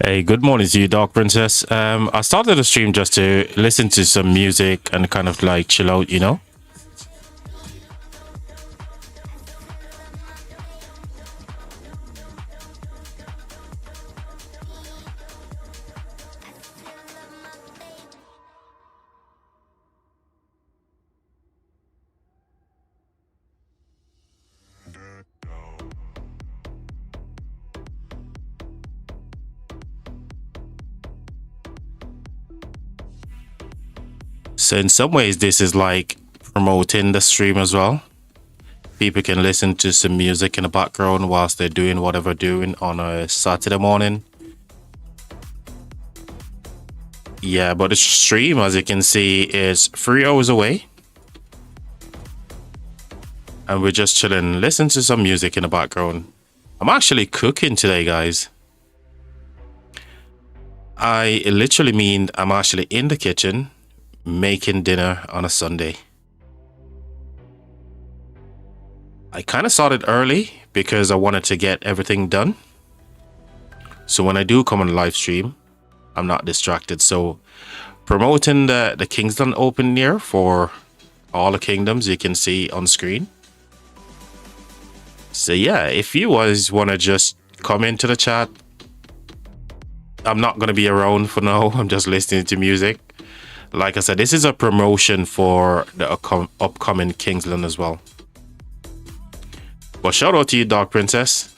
Hey, good morning to you, Dark Princess. I started the stream just to listen to some music and kind of like chill out, you know? So in some ways, this is like promoting the stream as well. People can listen to some music in the background whilst they're doing whatever doing on a Saturday morning. Yeah, but the stream, as you can see, is 3 hours away. And we're just chilling, listen to some music in the background. I'm actually cooking today, guys. I literally mean I'm actually in the kitchen making dinner on a Sunday. I kind of started early because I wanted to get everything done. So when I do come on live stream, I'm not distracted. So promoting the Kingsland open year for all the kingdoms you can see on screen. So yeah, if you guys want to just come into the chat, I'm not going to be around for now. I'm just listening to music. Like I said, this is a promotion for the upcoming Kingsland as well. But shout out to you, Dark Princess.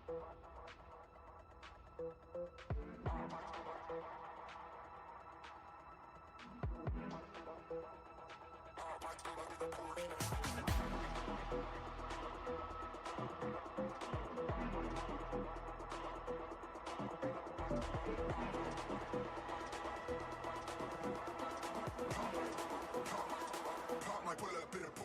Might put a bit of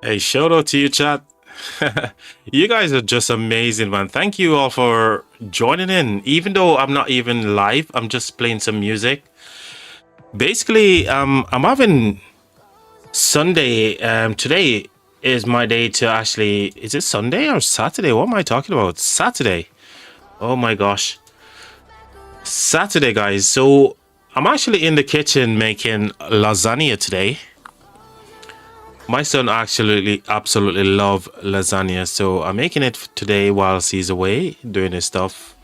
Hey, shout out to you, chat. You guys are just amazing, man. Thank you all for joining in. Even though I'm not even live, I'm just playing some music. Basically, I'm having Sunday. Today is my day to actually. Is it Sunday or Saturday? What am I talking about? Saturday. Oh my gosh. Saturday, guys. So I'm actually in the kitchen making lasagna today. My son absolutely love lasagna, so I'm making it today whilst he's away doing his stuff.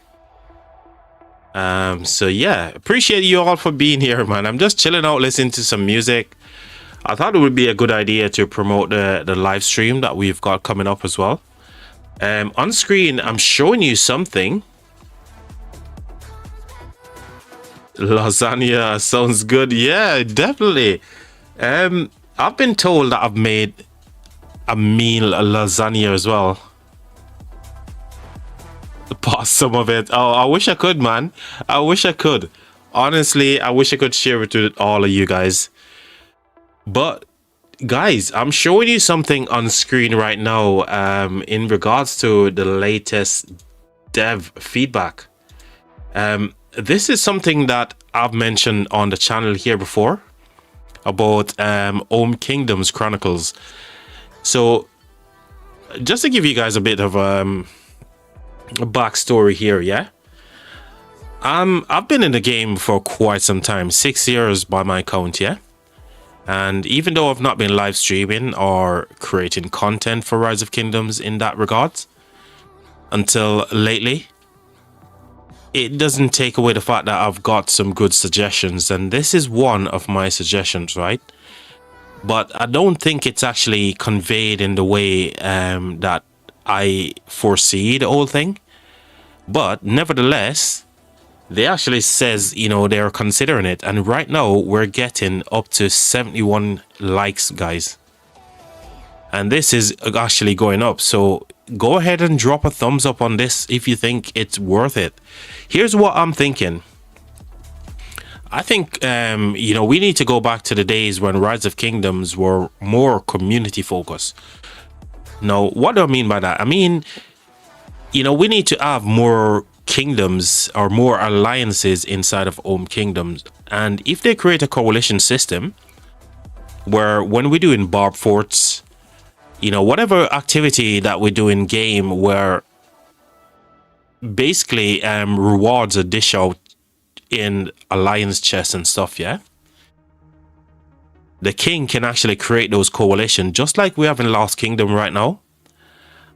So yeah, appreciate you all for being here, man. I'm just chilling out, listening to some music. I thought it would be a good idea to promote the live stream that we've got coming up as well. On screen, I'm showing you something. Lasagna sounds good. Yeah, definitely. I've been told that I've made a meal lasagna as well. Pass some of it. Oh, I wish I could, man. I wish I could. Honestly, I wish I could share it with all of you guys. But guys, I'm showing you something on screen right now in regards to the latest dev feedback. This is something that I've mentioned on the channel here before about Home Kingdoms Chronicles. So just to give you guys a bit of a backstory here, yeah. I've been in the game for quite some time, 6 years by my count, yeah. And even though I've not been live streaming or creating content for Rise of Kingdoms in that regard until lately, it doesn't take away the fact that I've got some good suggestions, and this is one of my suggestions, right? But I don't think it's actually conveyed in the way that I foresee the whole thing. But nevertheless, they actually says, you know, they're considering it, and right now we're getting up to 71 likes, guys. And this is actually going up, so go ahead and drop a thumbs up on this if you think it's worth it. Here's what I'm thinking. I think, you know, we need to go back to the days when Rise of Kingdoms were more community focused. Now, what do I mean by that? I mean, you know, we need to have more kingdoms or more alliances inside of Home Kingdoms. And if they create a coalition system where when we're doing barb forts, you know, whatever activity that we do in game where basically rewards are dish out in alliance chests and stuff, yeah, the king can actually create those coalitions just like we have in Lost Kingdom right now.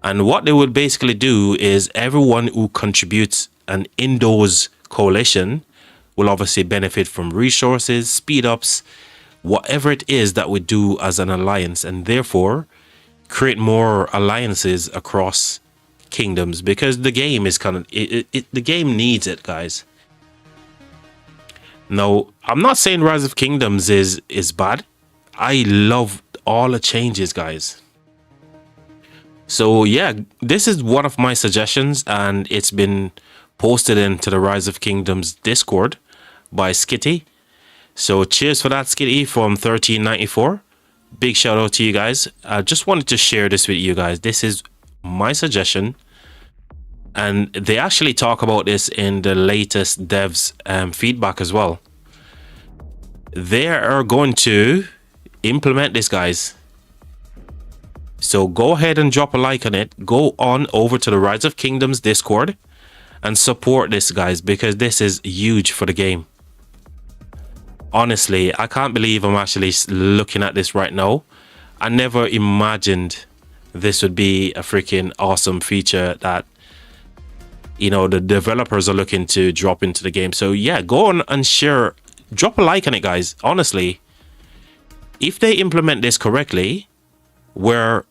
And what they would basically do is everyone who contributes an in those coalition will obviously benefit from resources, speed ups, whatever it is that we do as an alliance, and therefore create more alliances across kingdoms, because the game is kind of the game needs it, guys. Now, I'm not saying Rise of Kingdoms is bad. I love all the changes, guys. So yeah, this is one of my suggestions, and it's been posted into the Rise of Kingdoms Discord by Skitty. So cheers for that, Skitty, from 1394. Big shout out to you guys. I just wanted to share this with you guys. This is my suggestion, and they actually talk about this in the latest devs feedback as well. They are going to implement this, guys. So go ahead and drop a like on it. Go on over to the Rise of Kingdoms Discord and support this, guys, because this is huge for the game. Honestly, I can't believe I'm actually looking at this right now. I never imagined this would be a freaking awesome feature that, you know, the developers are looking to drop into the game. So yeah, go on and share, drop a like on it, guys. Honestly, if they implement this correctly, where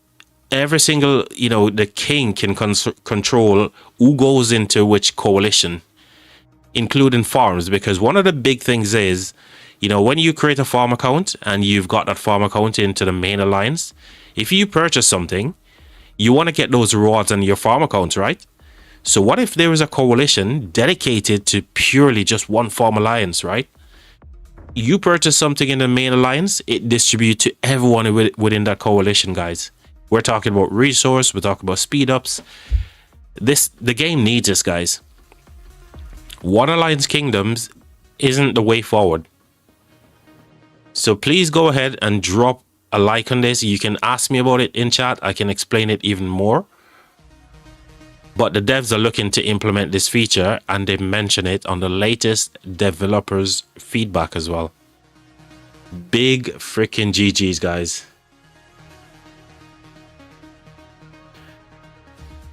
every single, you know, the king can control who goes into which coalition, including farms, because one of the big things is, you know, when you create a farm account and you've got that farm account into the main alliance, if you purchase something, you want to get those rewards on your farm account, right? So what if there is a coalition dedicated to purely just one farm alliance, right? You purchase something in the main alliance, it distributes to everyone within that coalition, guys. We're talking about resource. We're talking about speed ups. The game needs this, guys. One Alliance Kingdoms isn't the way forward. So please go ahead and drop a like on this. You can ask me about it in chat. I can explain it even more. But the devs are looking to implement this feature, and they mention it on the latest developers feedback as well. Big freaking GG's, guys.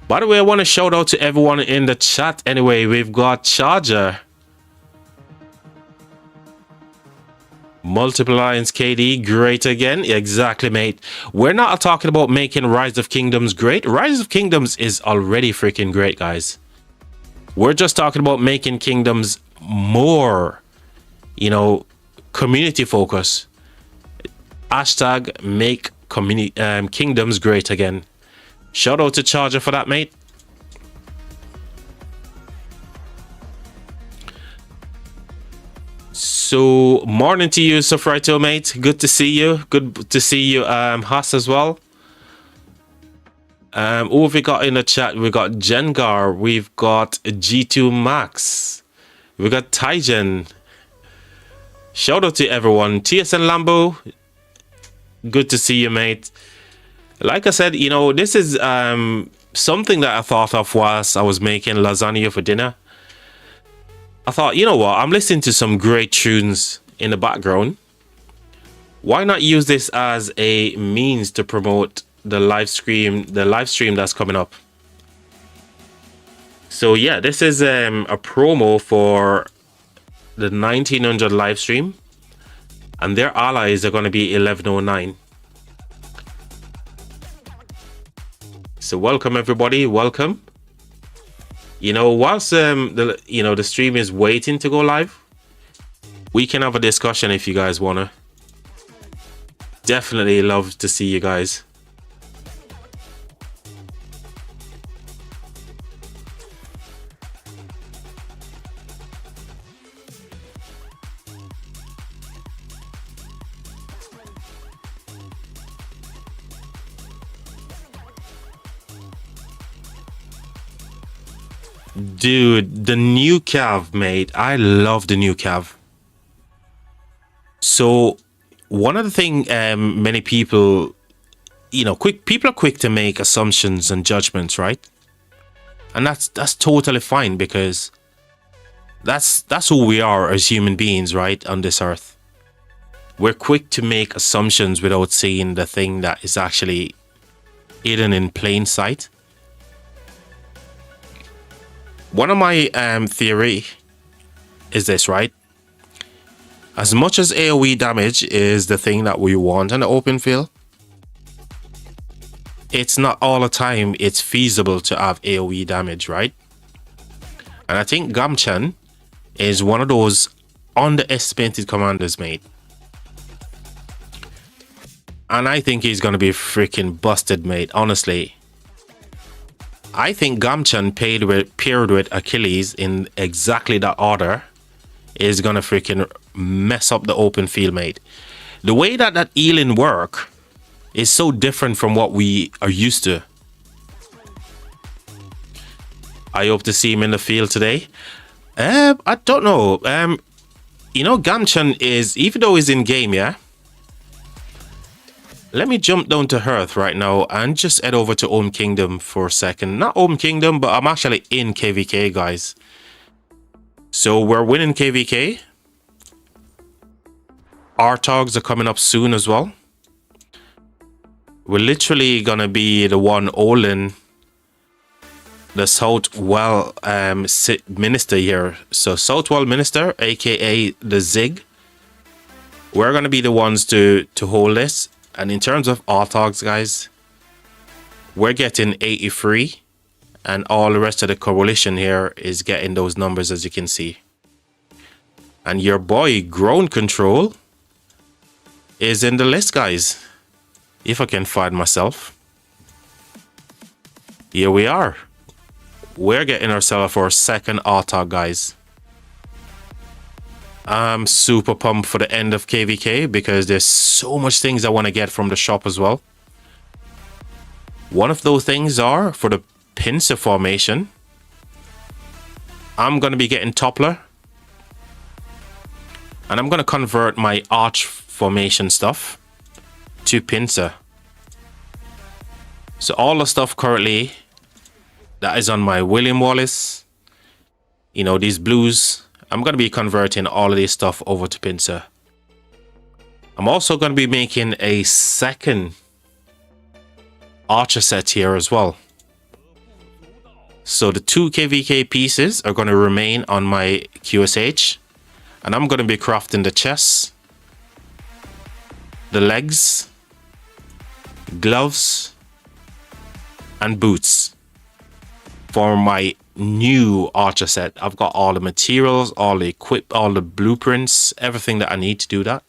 By the way, I want to shout out to everyone in the chat. Anyway, we've got Charger, Multiple Alliance KD, great again. Exactly, mate. We're not talking about making Rise of Kingdoms great. Rise of Kingdoms is already freaking great, guys. We're just talking about making Kingdoms more, you know, community focus. Hashtag make Kingdoms great again. Shout out to Charger for that, mate. So, morning to you, Sofrito, mate. Good to see you. Good to see you, Haas, as well. Who have we got in the chat? We got Jengar. We've got G2 Max. We got Tygen. Shout out to everyone. TSN Lambo. Good to see you, mate. Like I said, you know, this is something that I thought of whilst I was making lasagna for dinner. I thought, you know what, I'm listening to some great tunes in the background. Why not use this as a means to promote the live stream that's coming up? So yeah, this is a promo for the 1900 live stream, and their allies are going to be 1109. So welcome everybody, welcome. You know, whilst the stream is waiting to go live, we can have a discussion if you guys wanna. Definitely love to see you guys. Dude, the new cav, mate. I love the new cav. So one of the things many people, you know, people are quick to make assumptions and judgments, right? And that's totally fine, because that's who we are as human beings, right, on this earth. We're quick to make assumptions without seeing the thing that is actually hidden in plain sight. One of my theory is this, right? As much as AoE damage is the thing that we want in the open field, it's not all the time it's feasible to have AoE damage, right? And I think Gamchan is one of those underestimated commanders, mate. And I think he's going to be freaking busted, mate, honestly. I think Gamchan paired with Achilles in exactly that order is gonna freaking mess up the open field, mate. The way that healing work is so different from what we are used to. I hope to see him in the field today. I don't know. You know, Gamchan is, even though he's in game, yeah. Let me jump down to Earth right now and just head over to Home Kingdom for a second. Not Home Kingdom, but I'm actually in KVK, guys. So we're winning KVK. Artogs are coming up soon as well. We're literally gonna be the one holding the Southwell Minister here. So Southwell Minister, aka the Zig. We're gonna be the ones to hold this. And in terms of Artogs, guys, we're getting 83, and all the rest of the coalition here is getting those numbers, as you can see. And your boy Ground Control is in the list, guys. If I can find myself. Here we are. We're getting ourselves our second Artog, guys. I'm super pumped for the end of KVK because there's so much things I want to get from the shop as well. One of those things are for the pincer formation. I'm going to be getting toppler. And I'm going to convert my arch formation stuff to pincer. So all the stuff currently that is on my William Wallace, you know, these blues, I'm going to be converting all of this stuff over to pincer. I'm also going to be making a second archer set here as well. So the 2 KVK pieces are going to remain on my QSH. And I'm going to be crafting the chest, the legs, gloves, and boots for my new archer set. I've got all the materials, all the all the blueprints, everything that I need to do that.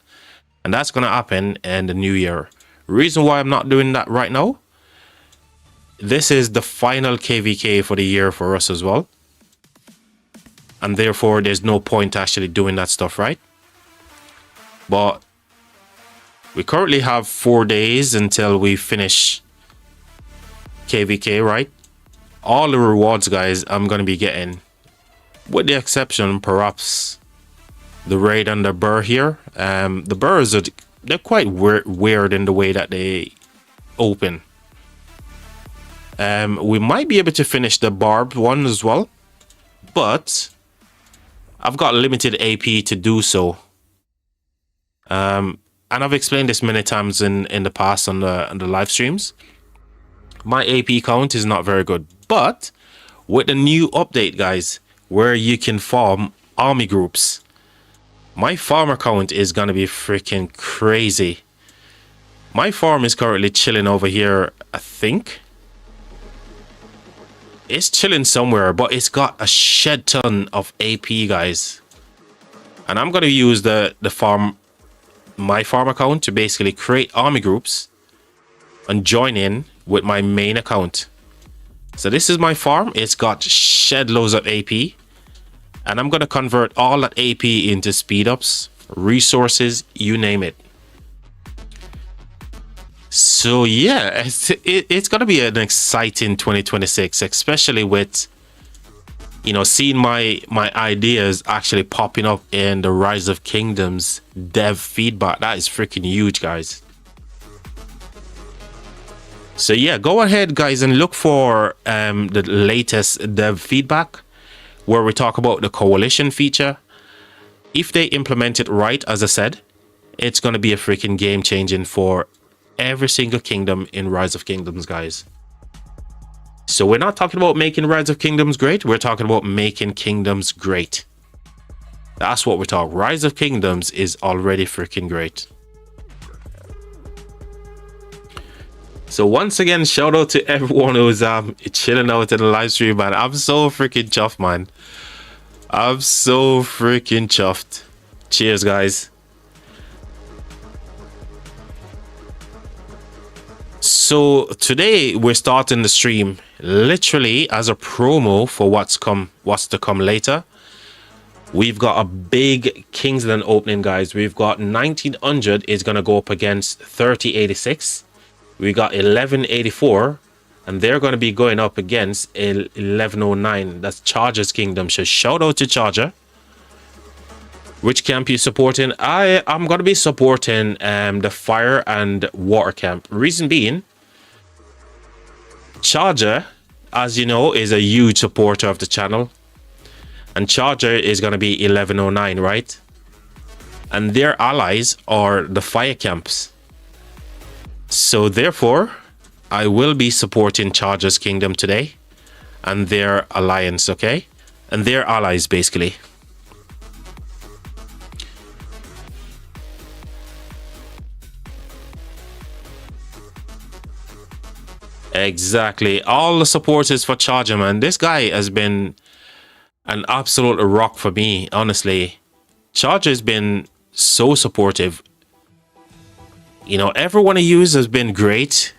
And that's going to happen in the new year. Reason why I'm not doing that right now, this is the final KVK for the year for us as well. And therefore, there's no point actually doing that stuff, right? But we currently have 4 days until we finish KVK, right? All the rewards, guys, I'm going to be getting, with the exception, perhaps, the raid and the burr here. The burrs, they're quite weird in the way that they open. We might be able to finish the barbed one as well. But I've got limited AP to do so. And I've explained this many times in the past on the live streams. My AP count is not very good. But with the new update, guys, where you can farm army groups, my farmer count is going to be freaking crazy. My farm is currently chilling over here, I think. It's chilling somewhere, but it's got a shed ton of AP, guys. And I'm going to use my farm account to basically create army groups and join in with my main account. So this is my farm. It's got shed loads of AP. And I'm going to convert all that AP into speed ups, resources, you name it. So yeah, it's going to be an exciting 2026, especially with, you know, seeing my ideas actually popping up in the Rise of Kingdoms dev feedback. That is freaking huge, guys. So yeah, go ahead, guys, and look for the latest dev feedback where we talk about the coalition feature. If they implement it right, as I said, it's going to be a freaking game changing for every single kingdom in Rise of Kingdoms, guys. So we're not talking about making Rise of Kingdoms great. We're talking about making kingdoms great. That's what we're talking. Rise of Kingdoms is already freaking great. So once again, shout out to everyone who's chilling out in the live stream, man. I'm so freaking chuffed, man. I'm so freaking chuffed. Cheers, guys. So today we're starting the stream literally as a promo for what's to come later. We've got a big Kingsland opening, guys. We've got 1900 is going to go up against 3086. We got 1184, and they're going to be going up against 1109. That's Charger's Kingdom. So shout out to Charger. Which camp you supporting? I'm going to be supporting the fire and water camp. Reason being, Charger, as you know, is a huge supporter of the channel. And Charger is going to be 1109, right? And their allies are the fire camps. So therefore, I will be supporting Charger's Kingdom today. And their alliance, okay? And their allies, basically. Exactly. All the supporters for Charger, man. This guy has been an absolute rock for me, honestly. Charger has been so supportive. You know, everyone he used has been great.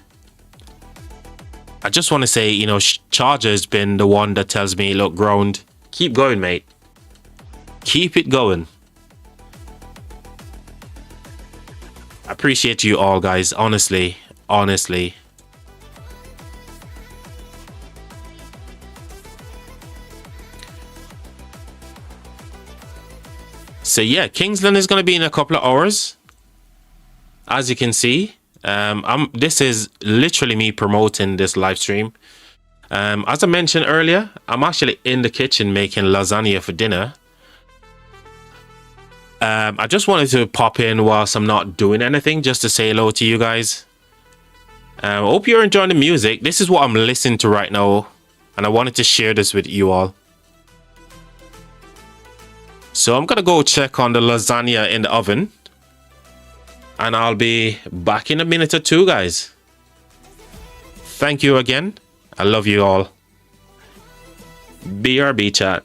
I just want to say, you know, Charger has been the one that tells me, look, Ground, keep going, mate. Keep it going. I appreciate you all, guys. Honestly. So yeah, Kingsland is going to be in a couple of hours. As you can see, this is literally me promoting this live stream. As I mentioned earlier, I'm actually in the kitchen making lasagna for dinner. I just wanted to pop in whilst I'm not doing anything, just to say hello to you guys. I hope you're enjoying the music. This is what I'm listening to right now, and I wanted to share this with you all. So I'm gonna go check on the lasagna in the oven, and I'll be back in a minute or two, guys. Thank you again. I love you all. BRB chat.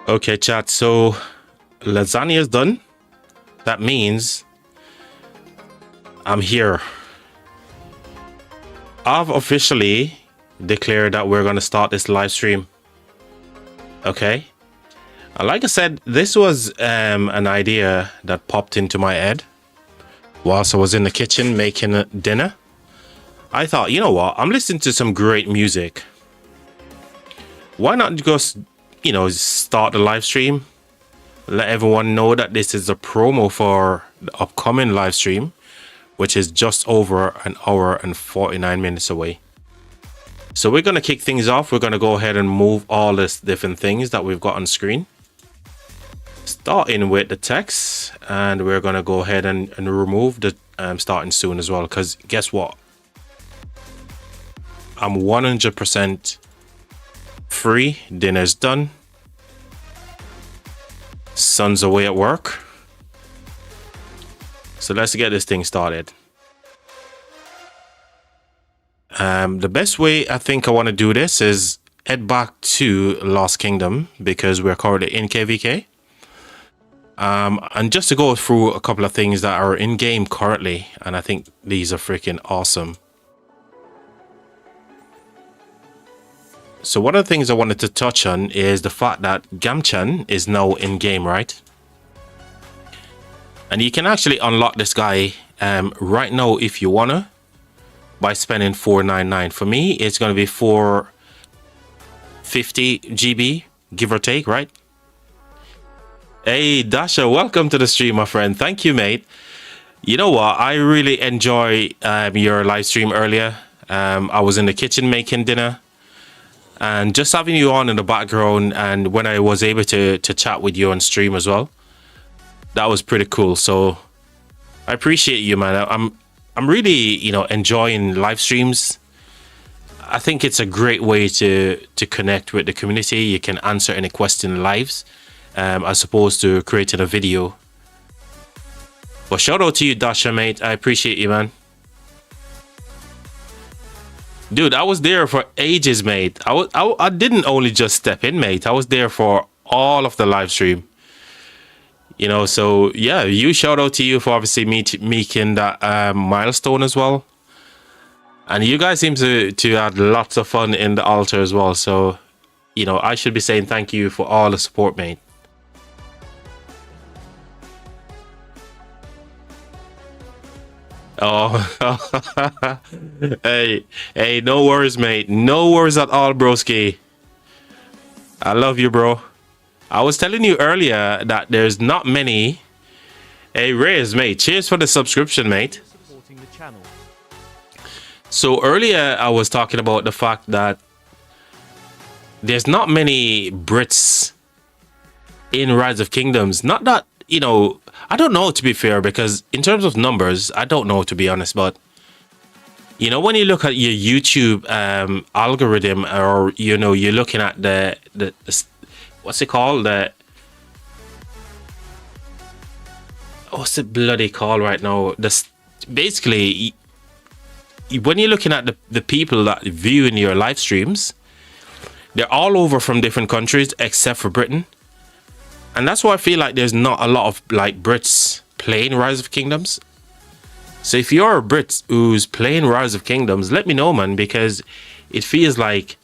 Okay, chat. So lasagna is done. That means I'm here. I've officially declared that we're going to start this live stream. Okay. Like I said, this was an idea that popped into my head whilst I was in the kitchen making dinner. I thought, you know what? I'm listening to some great music. Why not just, start the live stream? Let everyone know that this is a promo for the upcoming live stream, which is just over an hour and 49 minutes away. So we're going to kick things off. We're going to go ahead and move all this different things that we've got on screen. Starting with the text, and we're going to go ahead and remove the starting soon as well, because guess what? I'm 100% free. Dinner's done. Son's away at work. So let's get this thing started. The best way I think I want to do this is head back to Lost Kingdom, because we're currently in KVK. And just to go through a couple of things that are in game currently, and I think these are freaking awesome. So one of the things I wanted to touch on is the fact that Gamchan is now in game, right? And you can actually unlock this guy right now if you wanna, by spending $4.99. For me, it's gonna be $450 GB, give or take, right? Hey Dasha, welcome to the stream, my friend. Thank you, mate. You know what? I really enjoy your live stream earlier. I was in the kitchen making dinner, and just having you on in the background, and when I was able to chat with you on stream as well, that was pretty cool. So I appreciate you, man. I'm really, you know, enjoying live streams. I think it's a great way to connect with the community. You can answer any question live, as opposed to creating a video. But shout out to you, Dasha, mate. I appreciate you, man. Dude, I was there for ages, mate. I didn't only just step in, mate. I was there for all of the live stream. You know, so yeah, shout out to you for obviously making that milestone as well. And you guys seem to have lots of fun in the altar as well. So, you know, I should be saying thank you for all the support, mate. Oh, hey, no worries, mate. No worries at all, broski. I love you, bro. I was telling you earlier that there's not many. Hey, Reyes, mate. Cheers for the subscription, mate. So earlier I was talking about the fact that there's not many Brits in Rise of Kingdoms. Not that, you know, I don't know, to be fair, because in terms of numbers, I don't know, to be honest. But, you know, when you look at your YouTube algorithm, or, you know, you're looking at the what's it called? What's it bloody called right now? Basically, when you're looking at the people that view in your live streams, they're all over from different countries except for Britain. And that's why I feel like there's not a lot of like Brits playing Rise of Kingdoms. So if you're a Brit who's playing Rise of Kingdoms, let me know, man, because it feels like,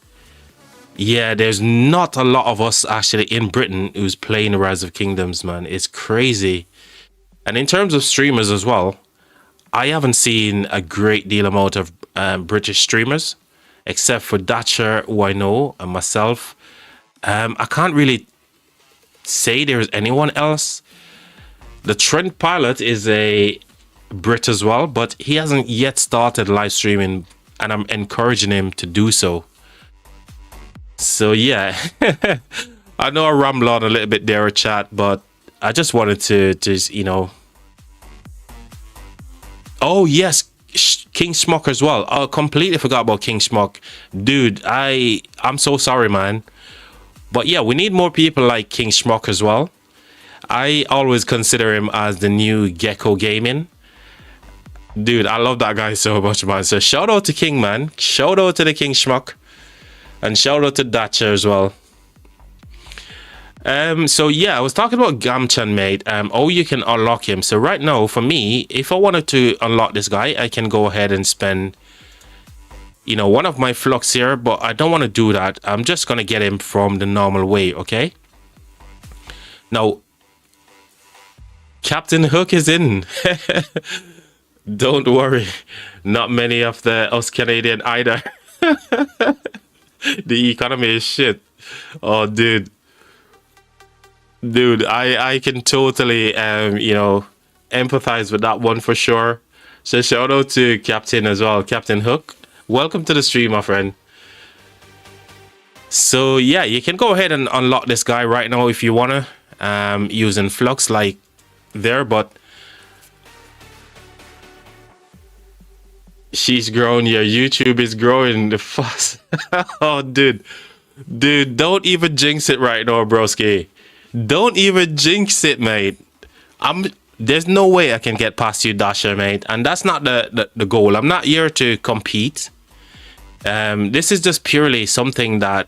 yeah, there's not a lot of us actually in Britain who's playing Rise of Kingdoms, man. It's crazy. And in terms of streamers as well, I haven't seen a great deal amount of British streamers, except for Thatcher, who I know, and myself. I can't really say there's anyone else. The Trent Pilot is a Brit as well, but he hasn't yet started live streaming, and I'm encouraging him to do so. So yeah, I know I ramble on a little bit there, chat, but I just wanted to you know. Oh yes, King Schmuck as well. I completely forgot about King Schmuck. Dude, I'm so sorry, man. But yeah, we need more people like King Schmuck as well. I always consider him as the new Gecko Gaming. Dude, I love that guy so much, man. So shout out to King, man. Shout out to the King Schmuck. And shout out to Thatcher as well. So yeah, I was talking about Gamchan, mate. Oh, you can unlock him. So right now, for me, if I wanted to unlock this guy, I can go ahead and spend, you know, one of my flux here, but I don't want to do that. I'm just going to get him from the normal way, okay? Now, Captain Hook is in. Don't worry. Not many of us Canadian either. The economy is shit. Oh, dude. Dude, I can totally, you know, empathize with that one for sure. So shout out to Captain as well, Captain Hook. Welcome to the stream, my friend. So yeah, you can go ahead and unlock this guy right now if you wanna, using flux like there, but she's grown. Your YouTube is growing the fast. Oh, dude, don't even jinx it right now, broski. Don't even jinx it, mate. There's no way I can get past you, Dasha, mate. And that's not the goal. I'm not here to compete. This is just purely something that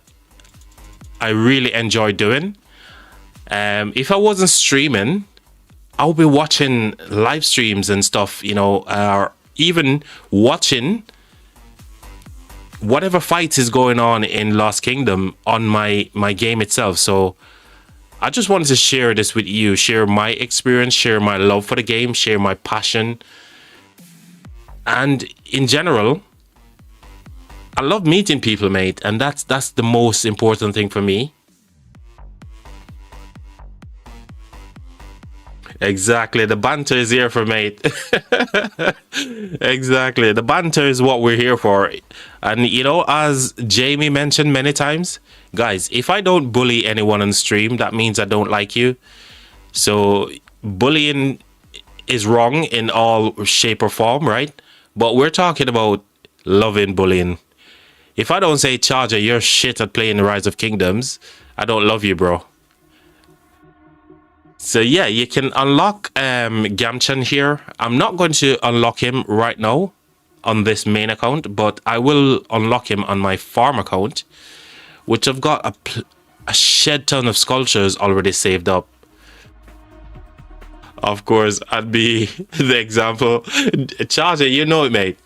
I really enjoy doing. If I wasn't streaming, I would be watching live streams and stuff, you know, or even watching whatever fights is going on in Lost Kingdom on my game itself. So I just wanted to share this with you, share my experience, share my love for the game, share my passion. And in general, I love meeting people, mate, and that's the most important thing for me. Exactly, the banter is here for, mate. Exactly, the banter is what we're here for. And you know, as Jamie mentioned many times, guys, if I don't bully anyone on stream, that means I don't like you. So bullying is wrong in all shape or form, right? But we're talking about loving bullying. If I don't say, Charger, you're shit at playing the Rise of Kingdoms, I don't love you, bro. So yeah, you can unlock Gamchan here. I'm not going to unlock him right now on this main account, but I will unlock him on my farm account, which I've got a shed ton of sculptures already saved up. Of course, I'd be the example. Charger, you know it, mate.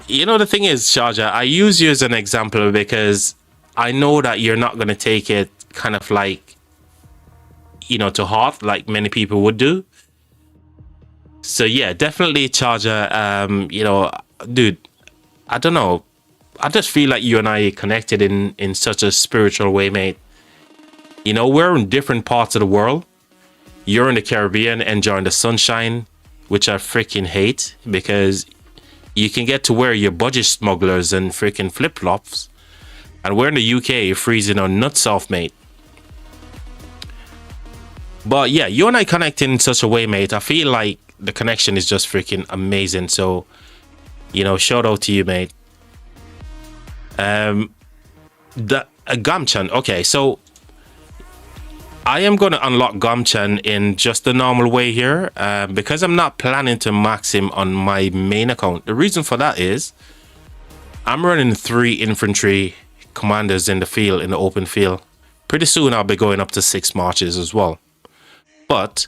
You know, the thing is, Charger, I use you as an example because I know that you're not going to take it kind of like, you know, to heart like many people would do. So yeah, definitely, Charger. You know, dude, I don't know. I just feel like you and I are connected in such a spiritual way, mate. You know, we're in different parts of the world. You're in the Caribbean enjoying the sunshine, which I freaking hate because you can get to wear your budget smugglers and freaking flip-flops. And we're in the UK, freezing our nuts off, mate. But yeah, you and I connect in such a way, mate. I feel like the connection is just freaking amazing. So, you know, shout out to you, mate. Gamchan. Okay, so I am going to unlock Gamchan in just the normal way here because I'm not planning to max him on my main account. The reason for that is I'm running 3 infantry commanders in the field, in the open field. Pretty soon I'll be going up to 6 marches as well. But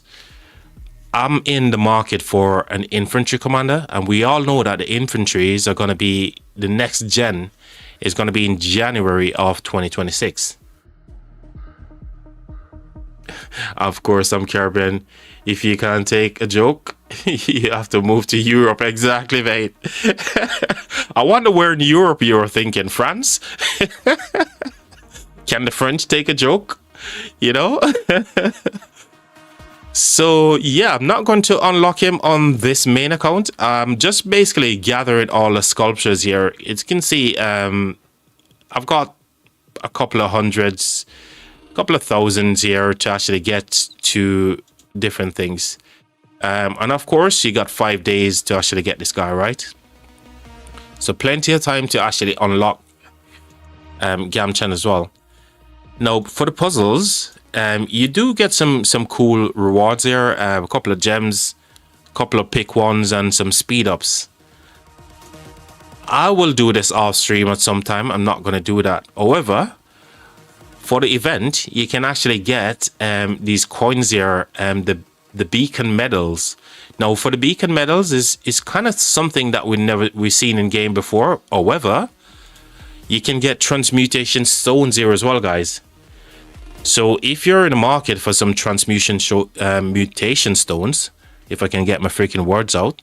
I'm in the market for an infantry commander, and we all know that the infantries are going to be, the next gen is going to be in January of 2026. Of course, I'm Caribbean. If you can't take a joke, you have to move to Europe. Exactly, mate. I wonder where in Europe you're thinking. France? Can the French take a joke? You know? So yeah, I'm not going to unlock him on this main account. I'm just basically gathering all the sculptures here. As you can see, I've got a couple of hundreds, a couple of thousands here to actually get to different things. And of course, you got 5 days to actually get this guy, right? So plenty of time to actually unlock Gamchan as well. Now, for the puzzles, you do get some cool rewards here. A couple of gems, a couple of pick ones, and some speed ups. I will do this off stream at some time. I'm not going to do that. However, for the event, you can actually get these coins here, the beacon medals. Now, for the beacon medals is kind of something that we've seen in game before. However, you can get transmutation stones here as well, guys. So if you're in the market for some mutation stones, if I can get my freaking words out,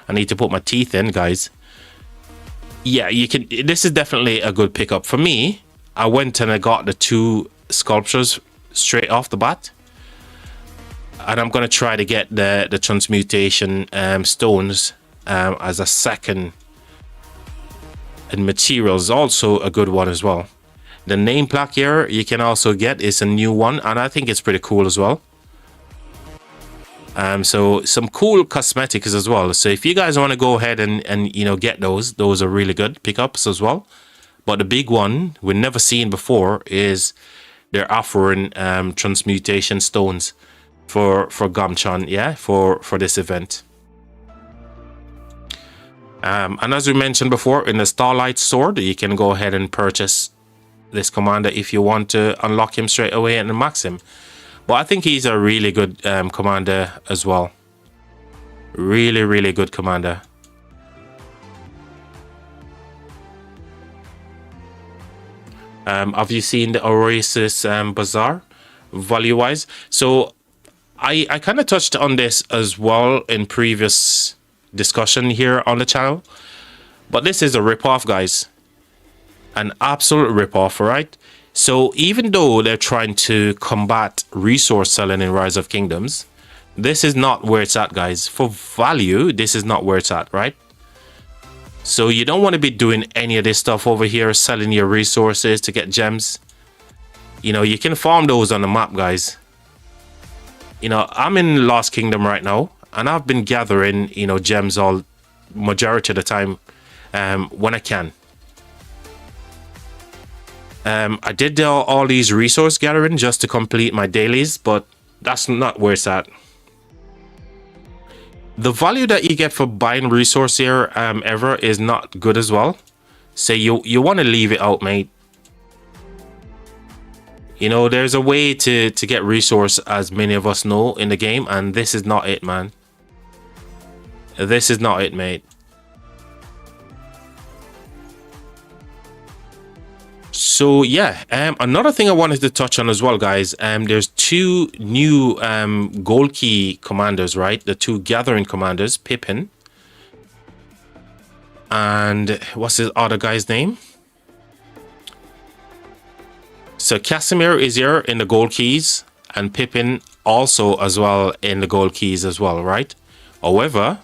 I need to put my teeth in, guys. Yeah, you can. This is definitely a good pickup for me. I went and I got the 2 sculptures straight off the bat, and I'm gonna try to get the transmutation stones as a second. And materials also a good one as well. The name plaque here you can also get is a new one, and I think it's pretty cool as well. So some cool cosmetics as well. So if you guys want to go ahead and you know, get those are really good pickups as well. But the big one we've never seen before is they're offering transmutation stones for Gamchon, yeah, for this event. And as we mentioned before, in the Starlight Sword, you can go ahead and purchase this commander if you want to unlock him straight away and max him. But I think he's a really good commander as well. Really good commander. Have you seen the Oasis Bazaar value wise? So I kind of touched on this as well in previous discussion here on the channel, but this is a rip-off, guys. An absolute rip-off, right? So even though they're trying to combat resource selling in Rise of Kingdoms, this is not where it's at, guys. For value, this is not where it's at, right? So you don't want to be doing any of this stuff over here, selling your resources to get gems. You know, you can farm those on the map, guys. You know, I'm in Lost Kingdom right now, and I've been gathering, you know, gems all majority of the time when I can. I did all these resource gathering just to complete my dailies, but that's not where it's at. The value that you get for buying resource here ever is not good as well. So you want to leave it out, mate. You know, there's a way to get resource, as many of us know, in the game, and this is not it, man. This is not it, mate. So yeah, another thing I wanted to touch on as well, guys. There's two new gold key commanders, right? The two gathering commanders, Pippin, and what's his other guy's name? So Casimir is here in the gold keys, and Pippin also as well in the gold keys as well, right? However,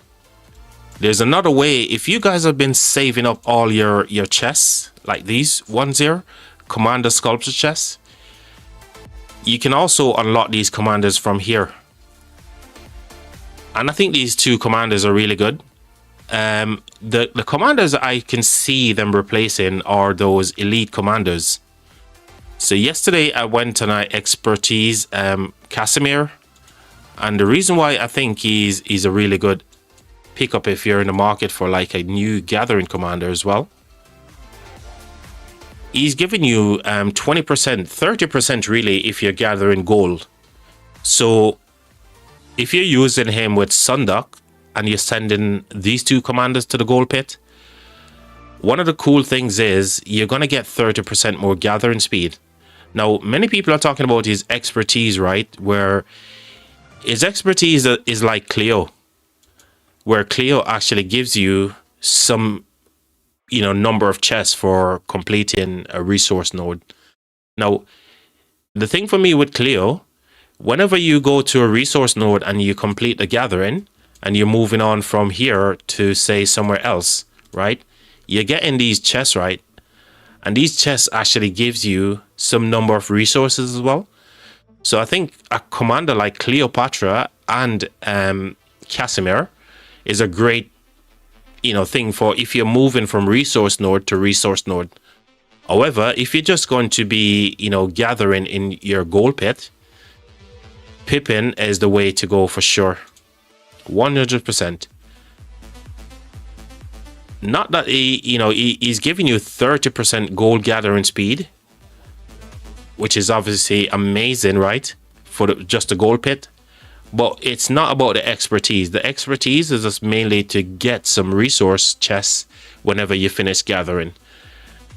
there's another way. If you guys have been saving up all your chests, like these ones here, commander sculpture chests, you can also unlock these commanders from here. And I think these two commanders are really good. The commanders I can see them replacing are those elite commanders. So yesterday I went and I expertise Casimir, and the reason why I think he's a really good pickup if you're in the market for like a new gathering commander as well. He's giving you 20%, 30% really if you're gathering gold. So if you're using him with Sunduck and you're sending these two commanders to the gold pit, one of the cool things is you're going to get 30% more gathering speed. Now, many people are talking about his expertise, right? Where his expertise is like Cleo, where Cleo actually gives you some, you know, number of chests for completing a resource node. Now, the thing for me with Cleo, whenever you go to a resource node and you complete the gathering and you're moving on from here to say somewhere else, right? You're getting these chests, right? And these chests actually gives you some number of resources as well. So I think a commander like Cleopatra and Casimir is a great, you know, thing for if you're moving from resource node to resource node. However, if you're just going to be, you know, gathering in your gold pit, Pippin is the way to go for sure. 100%. Not that he's giving you 30% gold gathering speed, which is obviously amazing, right? For just the gold pit. But it's not about the expertise. The expertise is just mainly to get some resource chests whenever you finish gathering.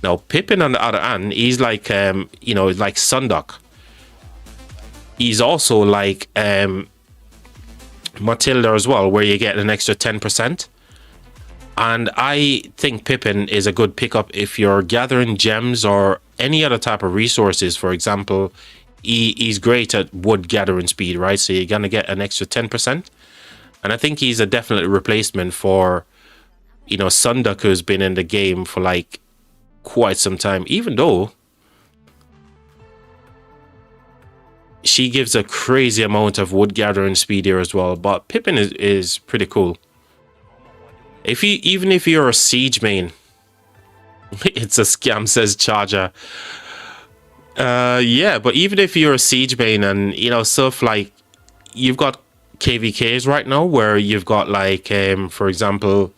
Now, Pippin on the other hand, he's like, like Sunduck. He's also like Matilda as well, where you get an extra 10%. And I think Pippin is a good pickup if you're gathering gems or any other type of resources. For example, he's great at wood gathering speed, right? So you're gonna get an extra 10%. And I think he's a definite replacement for, you know, Sunduck, who's been in the game for like quite some time. Even though she gives a crazy amount of wood gathering speed here as well. But Pippin is pretty cool. Even if you're a siege main, it's a scam, says Charger. Yeah, but even if you're a siege main and stuff like, you've got KVKs right now where you've got like for example,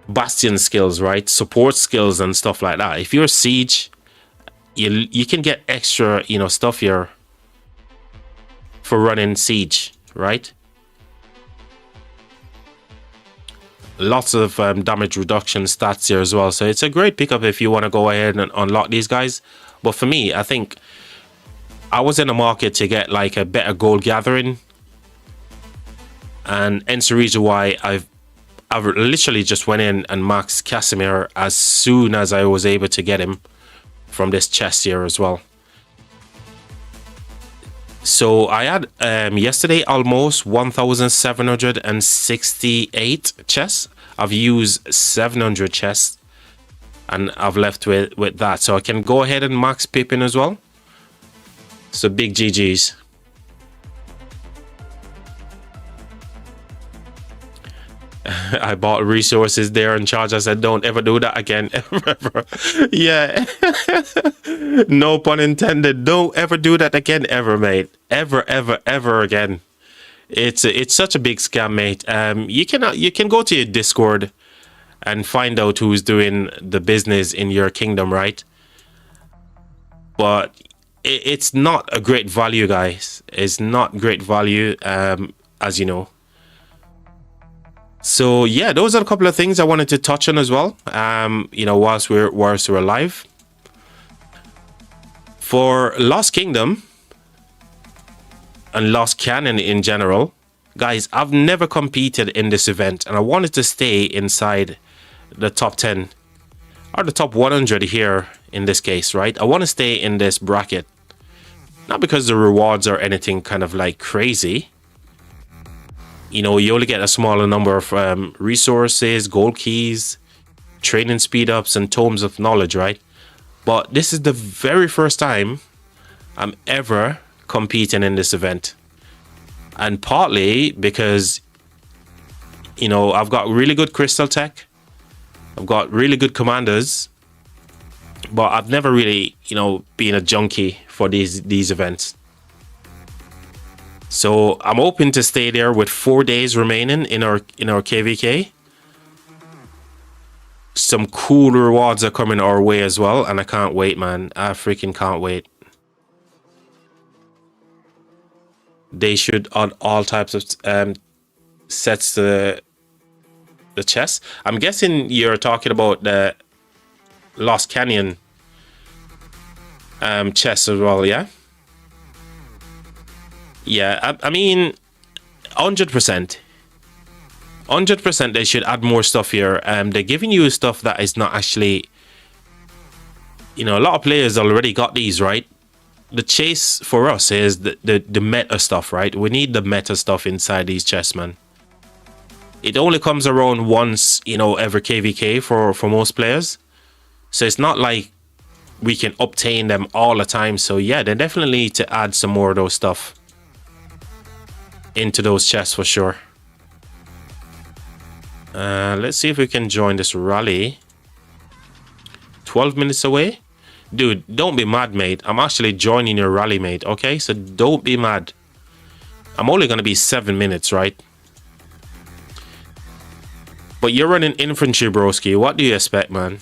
bastion skills, right? Support skills and stuff like that. If you're a siege, you can get extra stuff here for running siege, right? Lots of damage reduction stats here as well, so it's a great pickup if you want to go ahead and unlock these guys. But for me, I think I was in the market to get like a better gold gathering, and hence the reason why I've literally just went in and maxed Casimir as soon as I was able to get him from this chest here as well. So I had yesterday almost 1,768 chests. I've used 700 chests and I've left with that. So I can go ahead and max Pippin as well. So big GG's. I bought resources there and charge. I said, don't ever do that again. Ever. Yeah. No pun intended. Don't ever do that again, ever, mate. Ever again. It's such a big scam, mate. You can go to your Discord and find out who's doing the business in your kingdom, right? But it's not a great value, guys. It's not great value, as you know. So yeah, those are a couple of things I wanted to touch on as well. Whilst we're live. For Lost Kingdom and Lost Canyon in general, guys, I've never competed in this event and I wanted to stay inside the top 10 or the top 100 here in this case, right? I want to stay in this bracket, not because the rewards are anything kind of like crazy. You only get a smaller number of resources, gold keys, training speed ups, and tomes of knowledge, right? But this is the very first time I'm ever competing in this event. And partly because, I've got really good crystal tech. I've got really good commanders. But I've never really, been a junkie for these events. So I'm hoping to stay there with 4 days remaining in our KVK. Some cool rewards are coming our way as well, and I can't wait, man. I freaking can't wait. They should add all types of sets to the chest. I'm guessing you're talking about the Lost Canyon chest as well, yeah? Yeah, I mean, 100%. 100% they should add more stuff here. They're giving you stuff that is not actually... a lot of players already got these, right? The chase for us is the meta stuff, right? We need the meta stuff inside these chests, man. It only comes around once, every KVK for most players. So it's not like we can obtain them all the time. So yeah, they definitely need to add some more of those stuff into those chests for sure. Let's see if we can join this rally. 12 minutes away. Dude, don't be mad, mate. I'm actually joining your rally, mate. Okay, so don't be mad. I'm only gonna be 7 minutes, right? But you're running infantry, broski. What do you expect, man?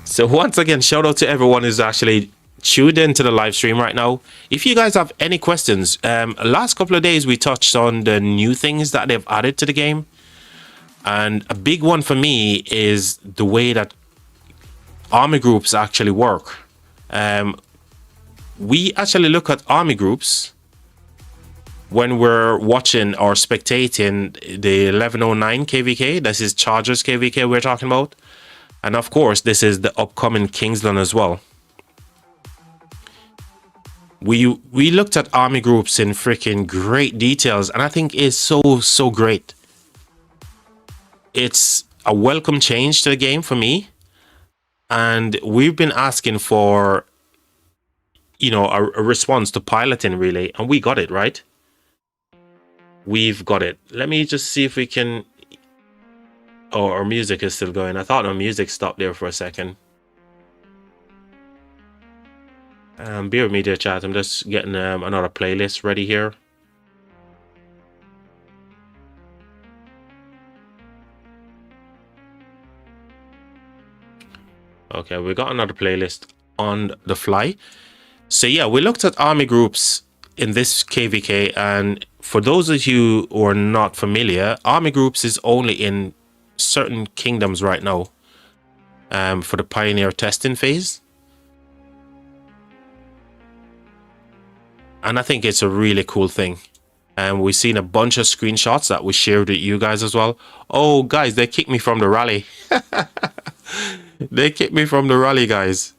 So once again, shout out to everyone who's actually tuned into the live stream right now. If you guys have any questions, last couple of days we touched on the new things that they've added to the game, and a big one for me is the way that army groups actually work. We actually look at army groups when we're watching or spectating the 1109 KVK. This is Chargers KVK we're talking about, and of course this is the upcoming Kingsland as well. We looked at army groups in freaking great details, and I think it's so great. It's a welcome change to the game for me, and we've been asking for, you know, a response to piloting relay, and we got it, right? We've got it. Let me just see if we can. Oh, our music is still going. I thought our music stopped there for a second. Bear with me there, chat. I'm just getting another playlist ready here. Okay, we got another playlist on the fly. So yeah, we looked at army groups in this KVK, and for those of you who are not familiar, army groups is only in certain kingdoms right now for the pioneer testing phase. And I think it's a really cool thing. And we've seen a bunch of screenshots that we shared with you guys as well. Oh, guys, they kicked me from the rally. They kicked me from the rally, guys.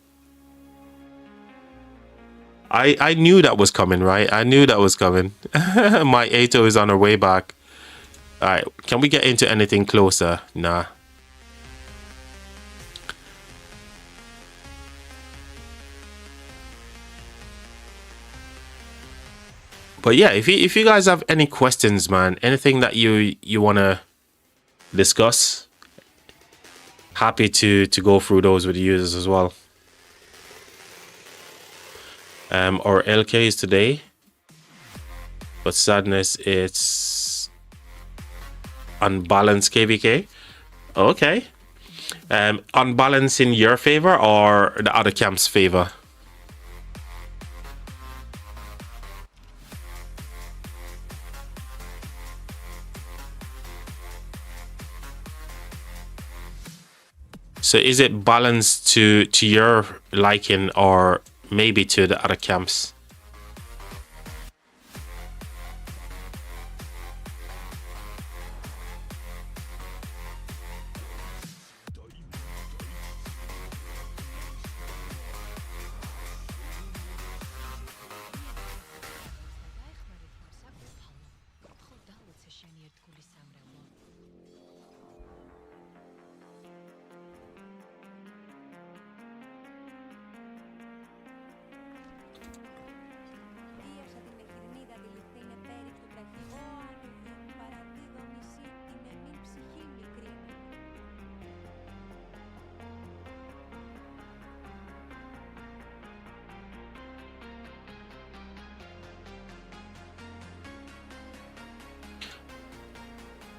I knew that was coming, right? I knew that was coming. My Ato is on her way back. All right, can we get into anything closer? Nah. But yeah, if you guys have any questions, man, anything that you want to discuss, happy to go through those with the users as well. Our LK is today, but sadness, it's unbalanced KVK. Okay. Unbalanced in your favor or the other camp's favor? So is it balanced to your liking or maybe to the other camps?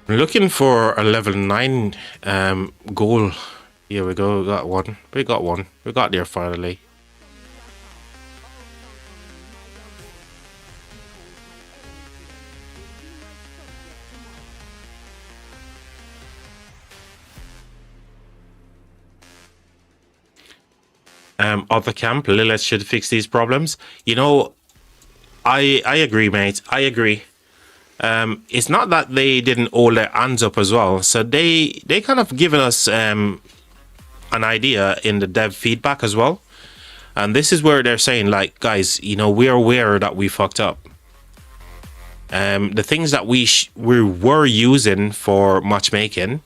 I'm looking for a level 9 goal. Here we go, we got one. We got there finally. Other camp, Lilith should fix these problems. You know, I agree, mate. I agree. It's not that they didn't hold their hands up as well. So they kind of given us an idea in the dev feedback as well. And this is where they're saying, like, guys, you know, we're aware that we fucked up. The things that we were using for matchmaking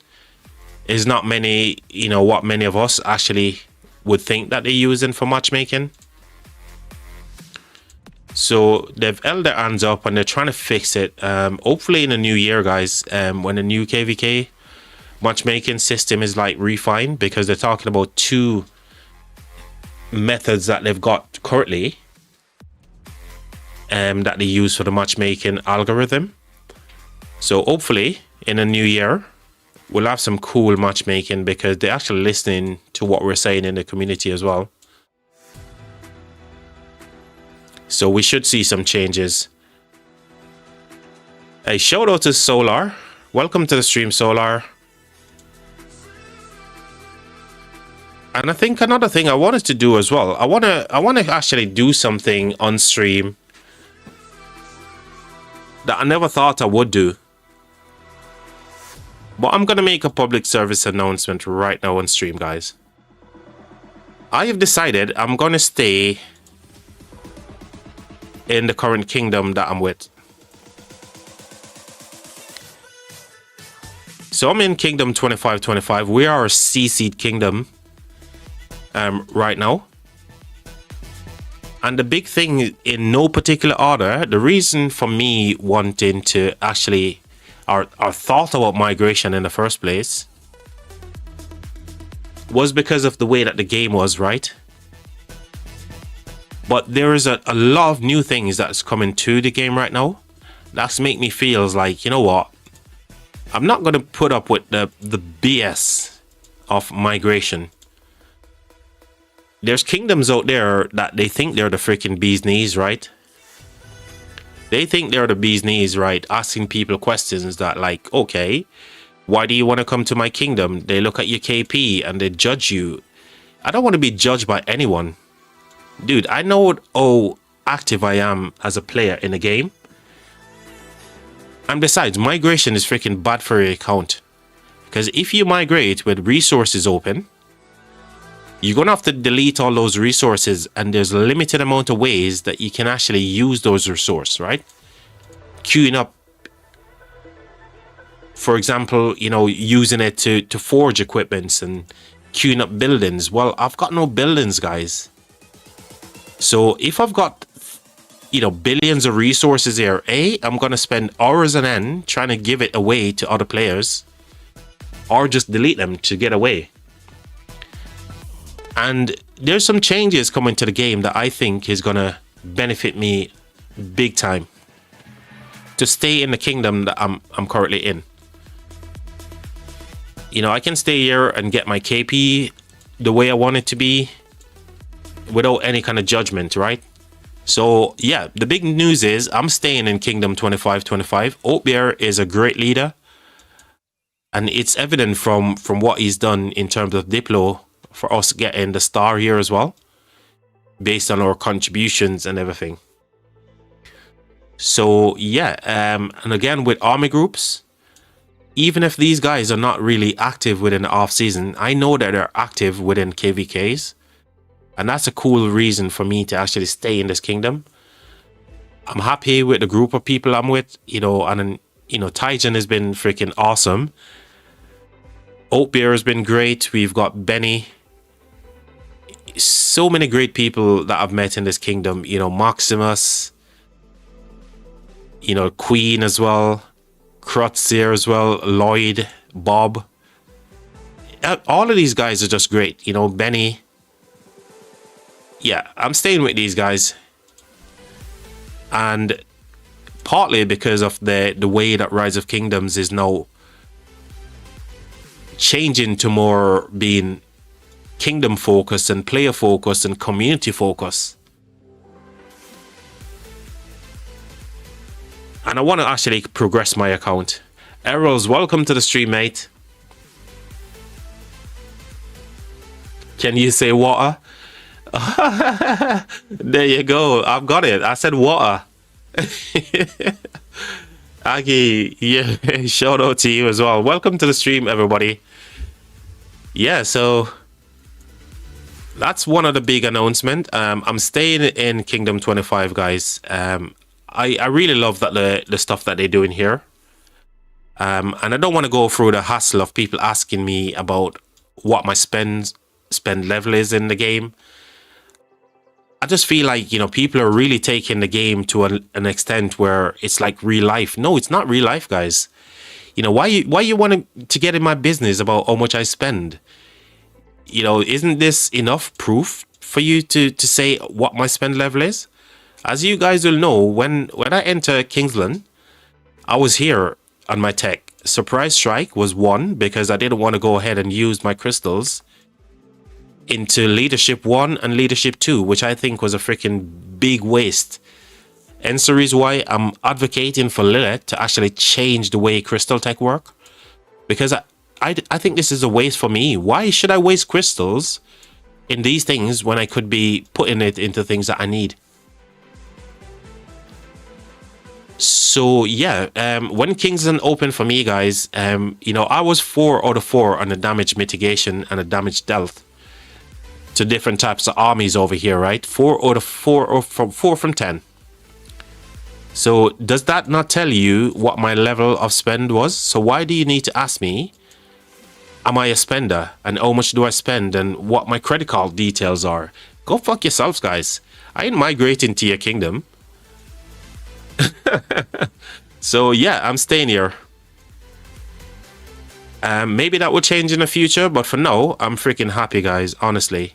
is not many, you know, what many of us actually would think that they're using for matchmaking. So they've held their hands up and they're trying to fix it. Hopefully in the new year, guys, when the new KVK matchmaking system is like refined, because they're talking about 2 methods that they've got currently that they use for the matchmaking algorithm. So hopefully in the new year, we'll have some cool matchmaking because they're actually listening to what we're saying in the community as well. So we should see some changes. A shout out to Solar. Welcome to the stream, Solar. And I think another thing I wanted to do as well, I want to actually do something on stream that I never thought I would do. But I'm going to make a public service announcement right now on stream, guys. I have decided I'm going to stay in the current kingdom that I'm with. So I'm in Kingdom 2525. We are a CC kingdom. right now. And the big thing, in no particular order, the reason for me wanting to actually, or thought about migration in the first place, was because of the way that the game was, right? But there is a lot of new things that's coming to the game right now. That's make me feel like, you know what? I'm not going to put up with the BS of migration. There's kingdoms out there that they think they're the freaking bee's knees, right? They think they're the bee's knees, right? Asking people questions that like, okay, why do you want to come to my kingdom? They look at your KP and they judge you. I don't want to be judged by anyone. Dude, I know how active I am as a player in the game. And besides, migration is freaking bad for your account. Because if you migrate with resources open, you're going to have to delete all those resources, and there's a limited amount of ways that you can actually use those resources, right? Queuing up, for example, you know, using it to forge equipments and queuing up buildings. Well, I've got no buildings, guys. So if I've got, you know, billions of resources here, I'm going to spend hours on end trying to give it away to other players, or just delete them to get away. And there's some changes coming to the game that I think is going to benefit me big time to stay in the kingdom that I'm currently in. You know, I can stay here and get my KP the way I want it to be without any kind of judgment, right? So yeah, the big news is I'm staying in Kingdom 2525. Oatbear is a great leader, and it's evident from what he's done in terms of Diplo for us getting the star here as well, based on our contributions and everything. So yeah, and again with army groups, even if these guys are not really active within the off season, I know that they're active within KVKs. And that's a cool reason for me to actually stay in this kingdom. I'm happy with the group of people I'm with, you know, and, you know, Titan has been freaking awesome. Oatbeer has been great. We've got Benny. So many great people that I've met in this kingdom, you know, Maximus, you know, Queen as well, Krutz here as well, Lloyd, Bob. All of these guys are just great, you know, Benny. Yeah, I'm staying with these guys, and partly because of the way that Rise of Kingdoms is now changing to more being kingdom focused and player focused and community focused. And I want to actually progress my account. Errol's, welcome to the stream, mate. Can you say water? There you go. I've got it. I said water. Aggie, yeah, shout out to you as well. Welcome to the stream, everybody. Yeah, so that's one of the big announcements. I'm staying in Kingdom 25, guys. I really love that the stuff that they're doing here. And I don't want to go through the hassle of people asking me about what my spend level is in the game. I just feel like, you know, people are really taking the game to an extent where it's like real life. No, it's not real life, guys. You know, why you want to get in my business about how much I spend? You know, isn't this enough proof for you to say what my spend level is? As you guys will know, when I enter Kingsland, I was here on my tech. Surprise Strike was 1 because I didn't want to go ahead and use my crystals into Leadership 1 and Leadership 2, which I think was a freaking big waste. And so is why I'm advocating for Lilith to actually change the way crystal tech work. Because I think this is a waste for me. Why should I waste crystals in these things when I could be putting it into things that I need? So yeah, when Kingsland opened for me, guys, you know, I was 4 out of 4 on the damage mitigation and the damage dealt to different types of armies over here, right? 4 out of 4, or from 4 from 10. So does that not tell you what my level of spend was? So why do you need to ask me am I a spender and how much do I spend and what my credit card details are. Go fuck yourselves, guys. I ain't migrating to your kingdom. So yeah, I'm staying here. Maybe that will change in the future, but for now, I'm freaking happy, guys, honestly.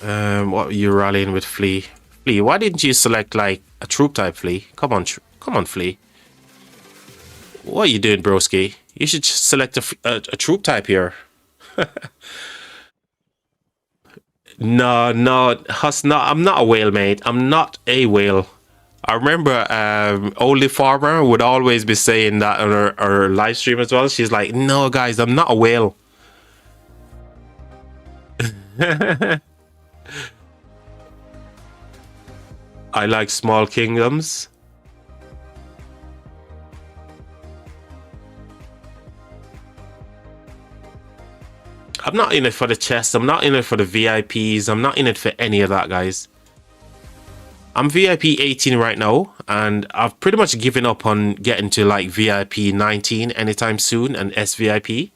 What are you rallying with, Flea? Flea, why didn't you select like a troop type, Flea? Come on, Flea. What are you doing, broski? You should select a troop type here. No, Huss, no, I'm not a whale, mate. I'm not a whale. I remember Oldie Farmer would always be saying that on her live stream as well. She's like, no, guys, I'm not a whale. I like small kingdoms. I'm not in it for the chest. I'm not in it for the VIPs. I'm not in it for any of that, guys. I'm VIP 18 right now, and I've pretty much given up on getting to like VIP 19 anytime soon and SVIP.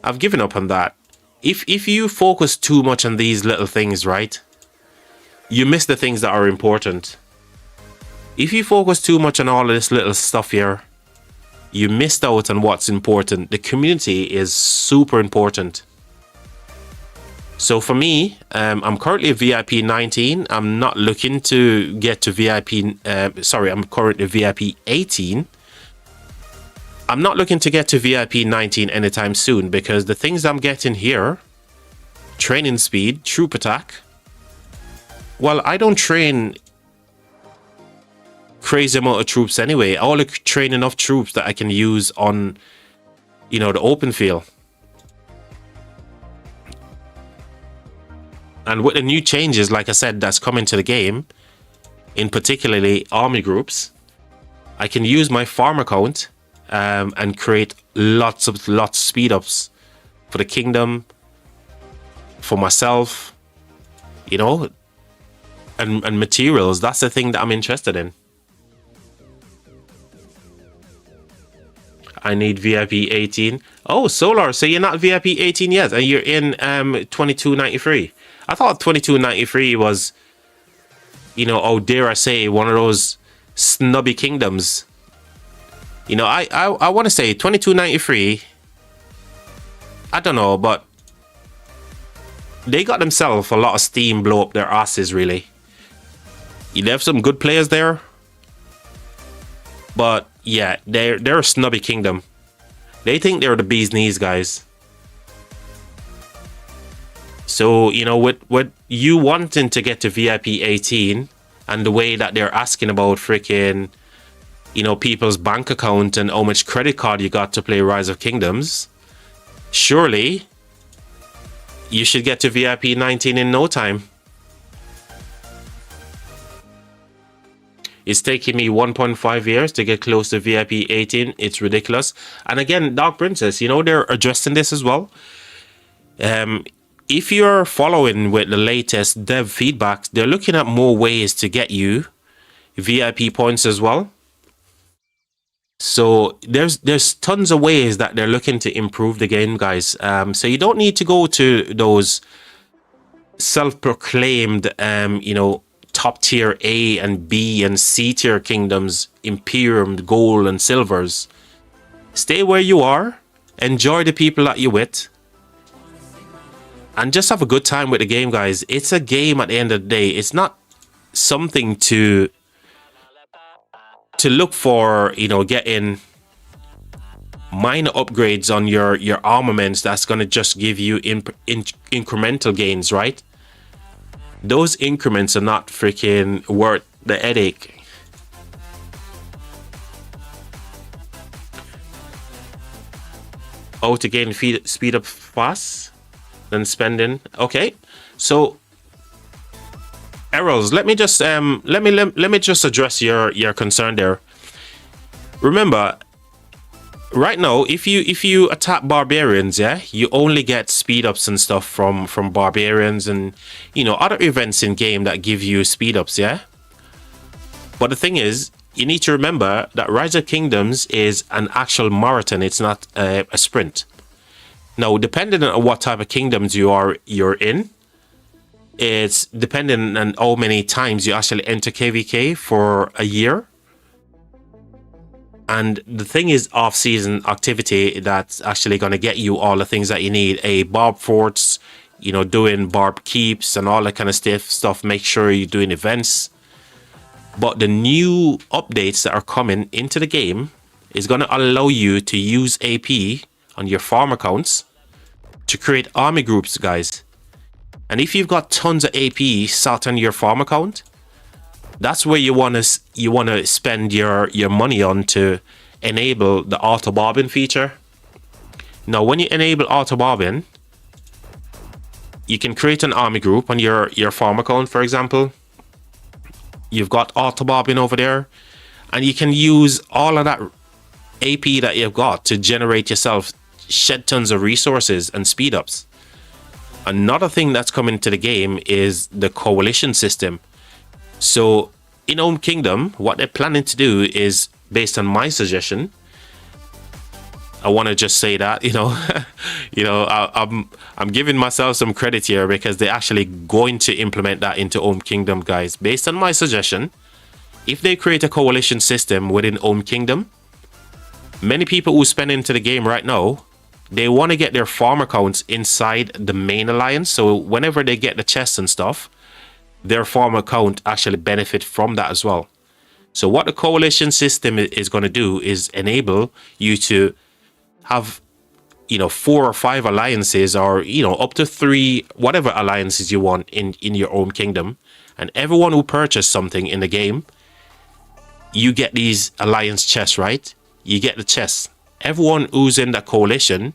I've given up on that. If you focus too much on these little things, right, you miss the things that are important. If you focus too much on all of this little stuff here, you missed out on what's important. The community is super important. So for me, I'm currently VIP 19. I'm not looking to get to VIP. Sorry, I'm currently VIP 18. I'm not looking to get to VIP 19 anytime soon because the things I'm getting here, training speed, troop attack. Well, I don't train crazy amount of troops anyway. I only train enough troops that I can use on, you know, the open field. And with the new changes, like I said, that's coming to the game, in particularly army groups, I can use my farm account and create lots of speed ups for the kingdom, for myself, you know, and materials. That's the thing that I'm interested in. I need VIP 18. Oh, Solar, so you're not VIP 18 yet, and you're in 2293. I thought 2293 was, you know, oh, dare I say, one of those snubby kingdoms. You know, I want to say 2293. I don't know, but they got themselves a lot of steam blow up their asses, really. You have some good players there, but yeah, they're a snubby kingdom. They think they're the bee's knees, guys. So, you know, with you wanting to get to VIP 18 and the way that they're asking about freaking, you know, people's bank account and how much credit card you got to play Rise of Kingdoms, surely you should get to VIP 19 in no time. It's taking me 1.5 years to get close to VIP 18. It's ridiculous. And again, Dark Princess, you know, they're addressing this as well. If you're following with the latest dev feedback, they're looking at more ways to get you VIP points as well. So there's tons of ways that they're looking to improve the game, guys. So you don't need to go to those self-proclaimed, you know, top tier A and B and C tier kingdoms, Imperium, gold and silvers. Stay where you are, enjoy the people that you're with, and just have a good time with the game, guys. It's a game at the end of the day. It's not something to look for, you know, getting minor upgrades on your armaments that's going to just give you incremental gains, right? Those increments are not freaking worth the headache. Oh, to gain speed up fast than spending. Okay, so Errol's, let me just let me just address your concern there. Remember, right now, if you attack barbarians, yeah, you only get speed ups and stuff from barbarians and, you know, other events in game that give you speed ups, yeah. But the thing is, you need to remember that Rise of Kingdoms is an actual marathon. It's not a sprint. Now, depending on what type of kingdoms you're in, it's dependent on how many times you actually enter KVK for a year. And the thing is, off-season activity that's actually going to get you all the things that you need. Barb forts, you know, doing barb keeps and all that kind of stuff. Make sure you're doing events. But the new updates that are coming into the game is going to allow you to use AP on your farm accounts to create army groups, guys. And if you've got tons of AP sat on your farm account, that's where you want to spend your money on to enable the auto bobbing feature. Now, when you enable auto bobbing, you can create an army group on your farm account, for example. You've got auto bobbing over there, and you can use all of that AP that you've got to generate yourself shed tons of resources and speed ups. Another thing that's coming to the game is the coalition system. So in Home Kingdom, what they're planning to do is, based on my suggestion, I want to just say that, I'm giving myself some credit here because they're actually going to implement that into Home Kingdom, guys. Based on my suggestion, if they create a coalition system within Home Kingdom, many people who spend into the game right now, they want to get their farm accounts inside the main alliance. So whenever they get the chests and stuff, their farm account actually benefit from that as well. So what the coalition system is going to do is enable you to have, 4 or 5 alliances, or, up to 3, whatever alliances you want in your own kingdom. And everyone who purchased something in the game, you get these alliance chests, right? You get the chests. Everyone who's in that coalition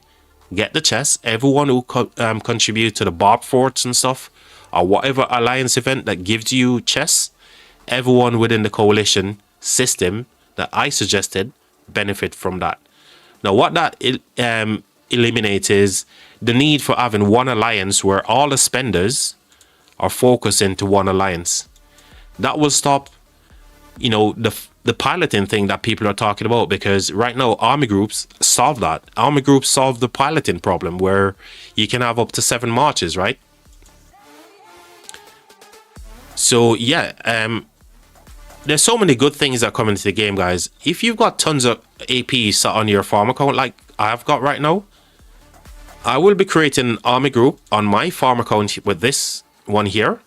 get the chests. Everyone who contribute to the barb forts and stuff, or whatever alliance event that gives you chests, everyone within the coalition system that I suggested benefit from that. Now, what that eliminates is the need for having one alliance where all the spenders are focused into one alliance. That will stop, the piloting thing that people are talking about, because right now army groups solve that. Army groups solve the piloting problem where you can have up to 7 marches, right? So yeah, there's so many good things that come into the game, guys. If you've got tons of AP sat on your farm account like I've got right now, I will be creating an army group on my farm account with this one here.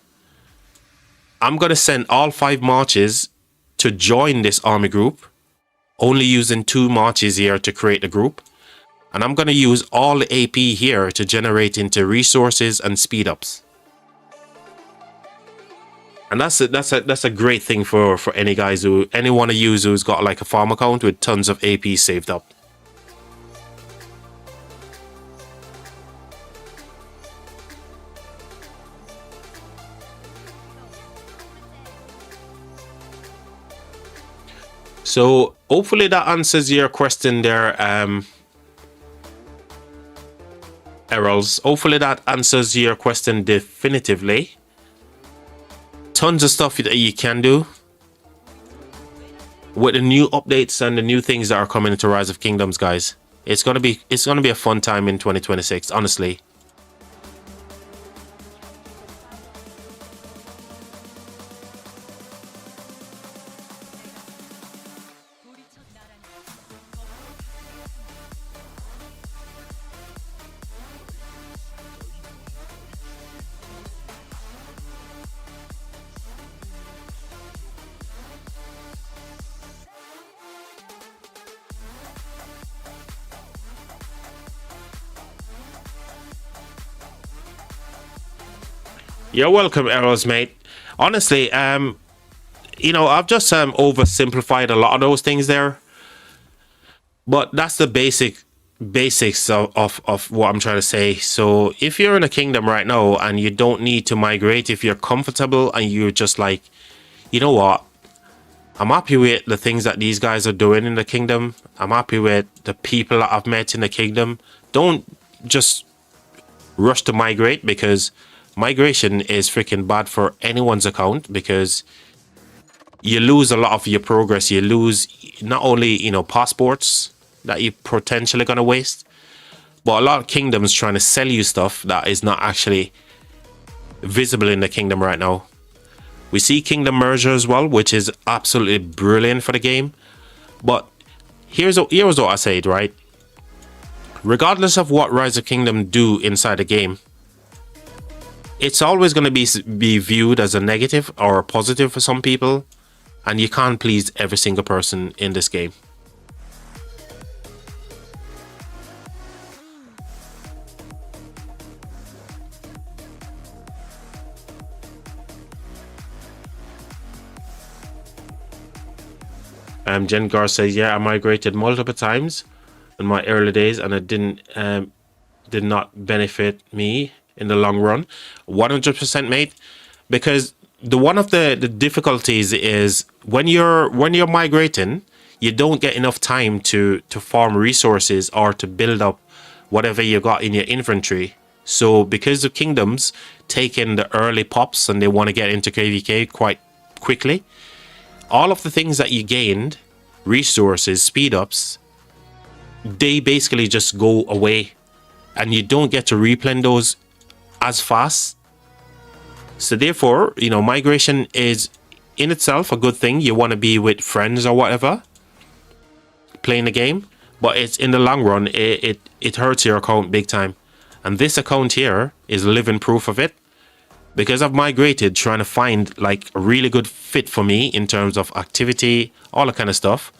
I'm going to send all 5 marches to join this army group, only using 2 marches here to create the group. And I'm going to use all the AP here to generate into resources and speed ups. And that's a great thing for any guys anyone to use who's got like a farm account with tons of AP saved up. So hopefully that answers your question there, Errol's. Hopefully that answers your question definitively. Tons of stuff that you can do with the new updates and the new things that are coming into Rise of Kingdoms, guys. It's gonna be a fun time in 2026, honestly. You're welcome, Arrows, mate. Honestly, I've just oversimplified a lot of those things there. But that's the basics of what I'm trying to say. So if you're in a kingdom right now and you don't need to migrate, if you're comfortable and you're just like, you know what, I'm happy with the things that these guys are doing in the kingdom. I'm happy with the people that I've met in the kingdom. Don't just rush to migrate, because migration is freaking bad for anyone's account, because you lose a lot of your progress. You lose not only, you know, passports that you're potentially going to waste, but a lot of kingdoms trying to sell you stuff that is not actually visible in the kingdom right now. We see kingdom merger as well, which is absolutely brilliant for the game. But here's what I said, right? Regardless of what Rise of Kingdom do inside the game, it's always going to be viewed as a negative or a positive for some people, and you can't please every single person in this game. Jen Gar says, yeah, I migrated multiple times in my early days, and it did not benefit me in the long run. 100%, mate. Because one of the difficulties is when you're migrating, you don't get enough time to farm resources or to build up whatever you got in your inventory. So because the kingdoms take in the early pops and they want to get into KVK quite quickly, all of the things that you gained, resources, speed ups, they basically just go away, and you don't get to replenish those as fast. So therefore, you know, migration is in itself a good thing. You want to be with friends or whatever playing the game, but it's in the long run, it hurts your account big time. And this account here is living proof of it. Because I've migrated trying to find like a really good fit for me in terms of activity, all that kind of stuff,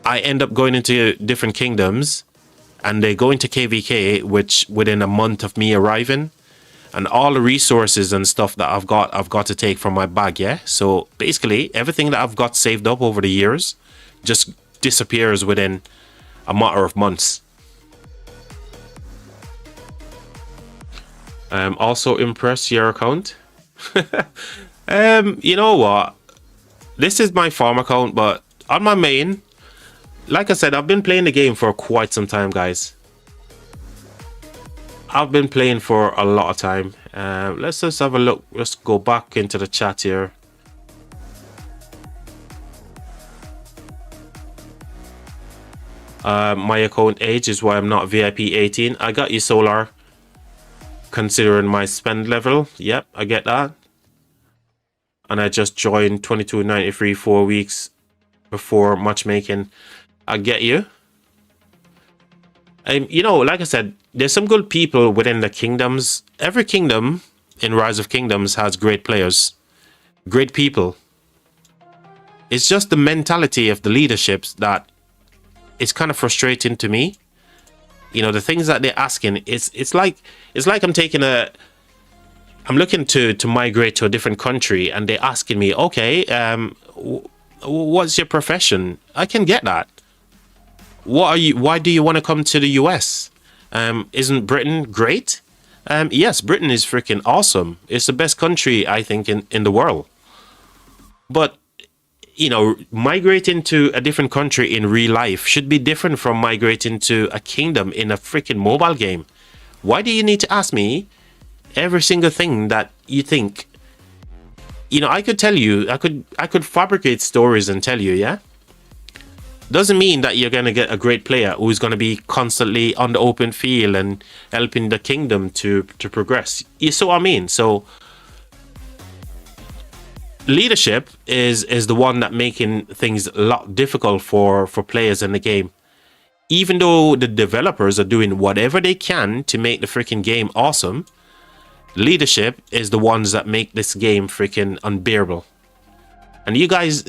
I end up going into different kingdoms, and they go into KVK, which within a month of me arriving, and all the resources and stuff that I've got to take from my bag, yeah? So basically, everything that I've got saved up over the years just disappears within a matter of months. Also impress your account. You know what? This is my farm account, but on my main, like I said, I've been playing the game for quite some time, guys. I've been playing for a lot of time. Let's just have a look. Let's go back into the chat here. My account age is why I'm not VIP 18. I got you, Solar. Considering my spend level, yep, I get that. And I just joined 22.93 4 weeks before matchmaking. I get you. You know, like I said, there's some good people within the kingdoms. Every kingdom in Rise of Kingdoms has great players, great people. It's just the mentality of the leaderships that is kind of frustrating to me. You know, the things that they're asking, it's like I'm looking to migrate to a different country, and they're asking me, okay, what's your profession? I can get that. Why do you want to come to the US? Isn't Britain great? Yes, Britain is freaking awesome. It's the best country, I think, in the world. But you know, migrating to a different country in real life should be different from migrating to a kingdom in a freaking mobile game. Why do you need to ask me every single thing that you think? You know, I could tell you, I could fabricate stories and tell you, yeah? Doesn't mean that you're going to get a great player who's going to be constantly on the open field and helping the kingdom to progress. You see what I mean? So leadership is the one that making things a lot difficult for players in the game. Even though the developers are doing whatever they can to make the freaking game awesome, leadership is the ones that make this game freaking unbearable. And you guys,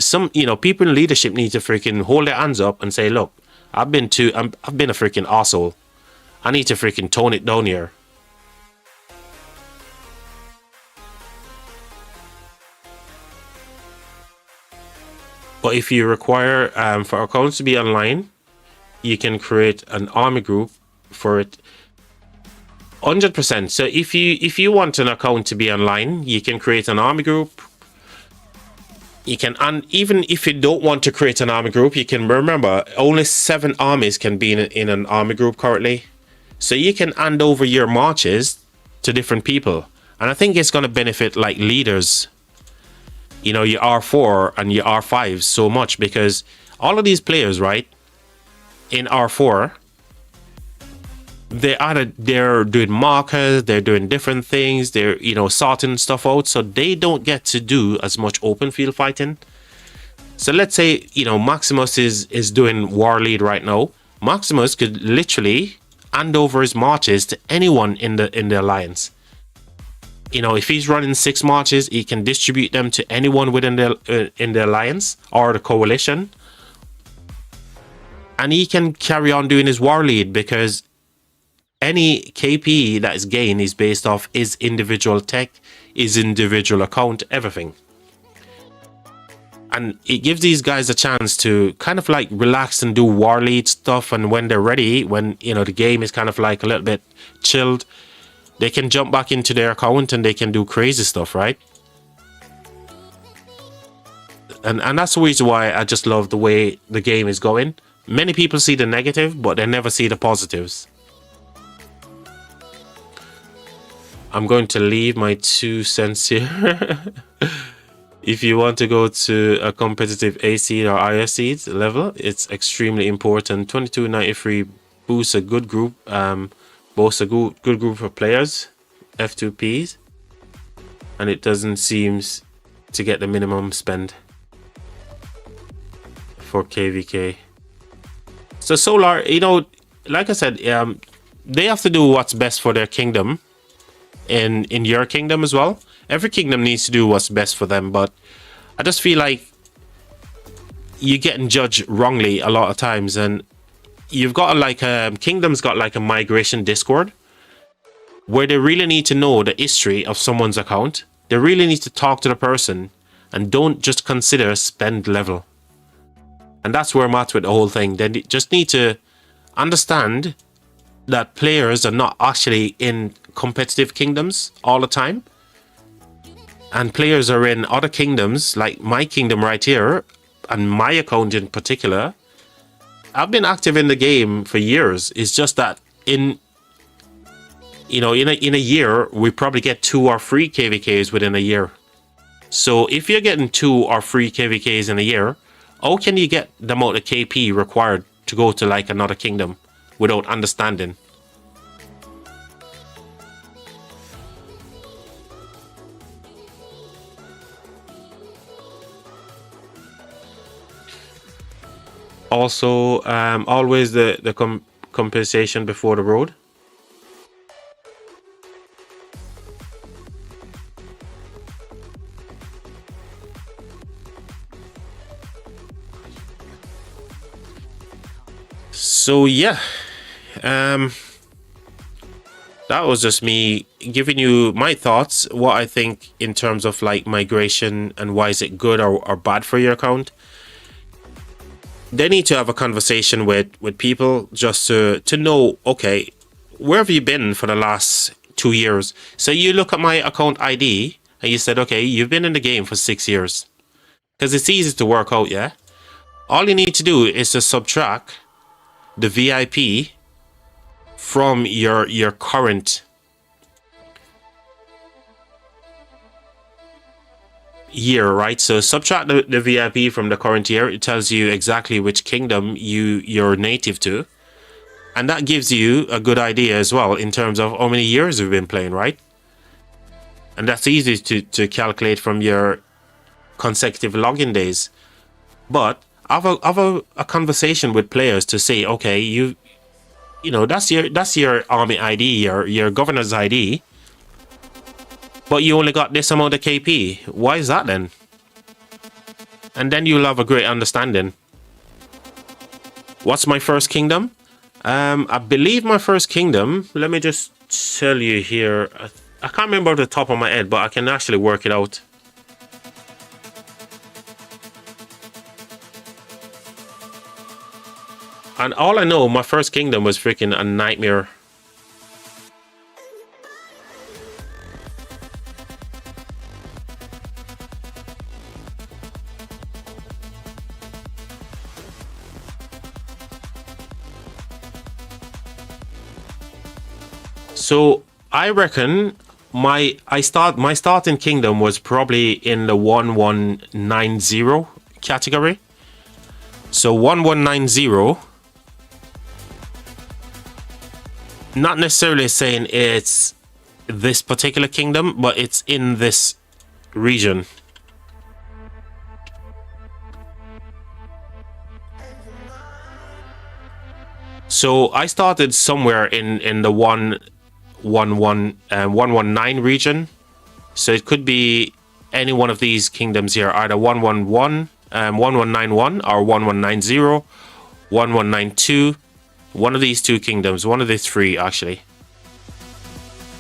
people in leadership need to freaking hold their hands up and say, look, I've been a freaking arsehole. I need to freaking tone it down here. But if you require for accounts to be online, you can create an army group for it. 100%. So if you want an account to be online, you can create an army group. You can, and even if you don't want to create an army group, you can remember only 7 armies can be in an army group currently. So you can hand over your marches to different people. And I think it's going to benefit like leaders. you know, your R4 and your R5 so much, because all of these players, right, in R4, they're doing markers, they're doing different things, they're, you know, sorting stuff out, so they don't get to do as much open field fighting. So let's say, you know, Maximus is doing war lead right now. Maximus could literally hand over his marches to anyone in the alliance. You know, if he's running 6 marches, he can distribute them to anyone within the in the alliance or the coalition, and he can carry on doing his war lead, because any KP that is gained is based off his individual tech, his individual account, everything. And it gives these guys a chance to kind of like relax and do war lead stuff, and when they're ready, when, you know, the game is kind of like a little bit chilled, they can jump back into their account and they can do crazy stuff, right? And that's the reason why I just love the way the game is going. Many people see the negative, but they never see the positives. I'm going to leave my 2 cents here. If you want to go to a competitive A seed or IS seed level, it's extremely important. 2293 boosts a good group, boasts a good group of players, F2Ps, and it doesn't seem to get the minimum spend for KVK. So Solar, you know, like I said, they have to do what's best for their kingdom. In your kingdom as well, every kingdom needs to do what's best for them, but I just feel like you're getting judged wrongly a lot of times. And you've got like kingdom's got like a migration Discord where they really need to know the history of someone's account. They really need to talk to the person and don't just consider spend level. And that's where I'm at with the whole thing. They just need to understand that players are not actually in competitive kingdoms all the time, and players are in other kingdoms, like my kingdom right here, and my account in particular. I've been active in the game for years. It's just that in a year we probably get 2 or 3 KVKs within a year. So if you're getting 2 or 3 KVKs in a year, how can you get the amount of KP required to go to like another kingdom without understanding? Also, always the compensation before the road. So yeah, that was just me giving you my thoughts, what I think in terms of like migration and why is it good or bad for your account. They need to have a conversation with people just to know, okay, where have you been for the last 2 years? So you look at my account ID and you said, okay, you've been in the game for 6 years, because it's easy to work out. Yeah, all you need to do is to subtract the VIP from your current year, right? So subtract the VIP from the current year. It tells you exactly which kingdom you're native to, and that gives you a good idea as well in terms of how many years you've been playing, right? And that's easy to calculate from your consecutive login days. But have a conversation with players to say, okay, you know, that's your army ID, your governor's ID, but you only got this amount of KP. Why is that then? And then you'll have a great understanding. What's my first kingdom? I believe my first kingdom, let me just tell you here. I can't remember off the top of my head, but I can actually work it out. And all I know, my first kingdom was freaking a nightmare. So I reckon my starting kingdom was probably in the 1190 category. So 1190, not necessarily saying it's this particular kingdom, but it's in this region. So I started somewhere in the 119 region. So it could be any one of these kingdoms here, either 111, 1191 or 1190, 1192. One of these two kingdoms, one of the three actually.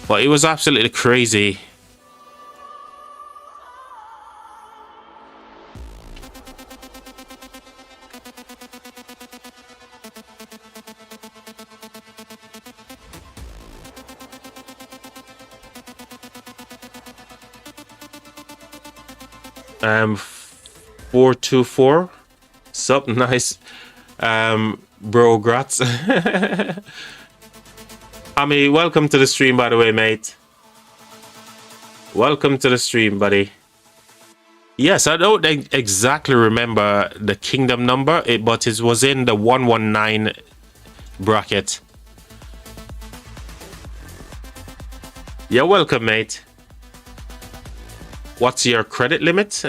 But it was absolutely crazy. Um, 424. Sup, nice. Bro, grats. Ami, welcome to the stream, by the way, mate. Welcome to the stream, buddy. Yes, I don't exactly remember the kingdom number, but it was in the 119 bracket. You're welcome, mate. What's your credit limit?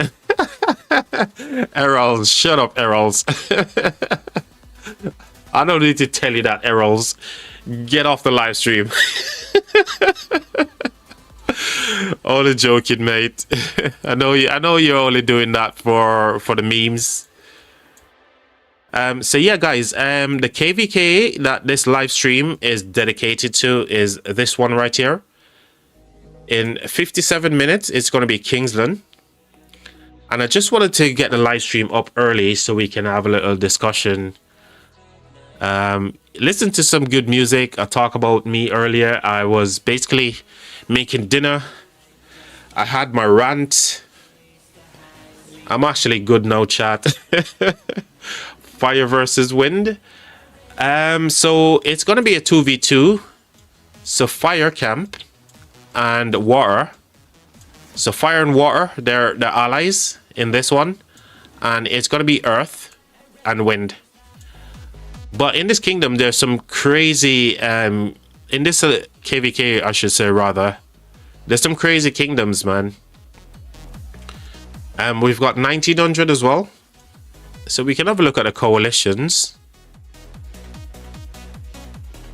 Errols, shut up, Errols. I don't need to tell you that, Errols. Get off the live stream. Only joking, mate. I know you're only doing that for the memes. So yeah, guys, the KVK that this live stream is dedicated to is this one right here. In 57 minutes, it's going to be Kingsland. And I just wanted to get the live stream up early so we can have a little discussion. Listen to some good music. I talked about me earlier. I was basically making dinner. I had my rant. I'm actually good now, chat. Fire versus wind. So it's going to be a 2v2. So fire camp and water. So fire and water, they're the allies in this one. And it's going to be earth and wind. But in this kingdom, there's some crazy... in this KVK, I should say, rather. There's some crazy kingdoms, man. We've got 1900 as well. So we can have a look at the coalitions.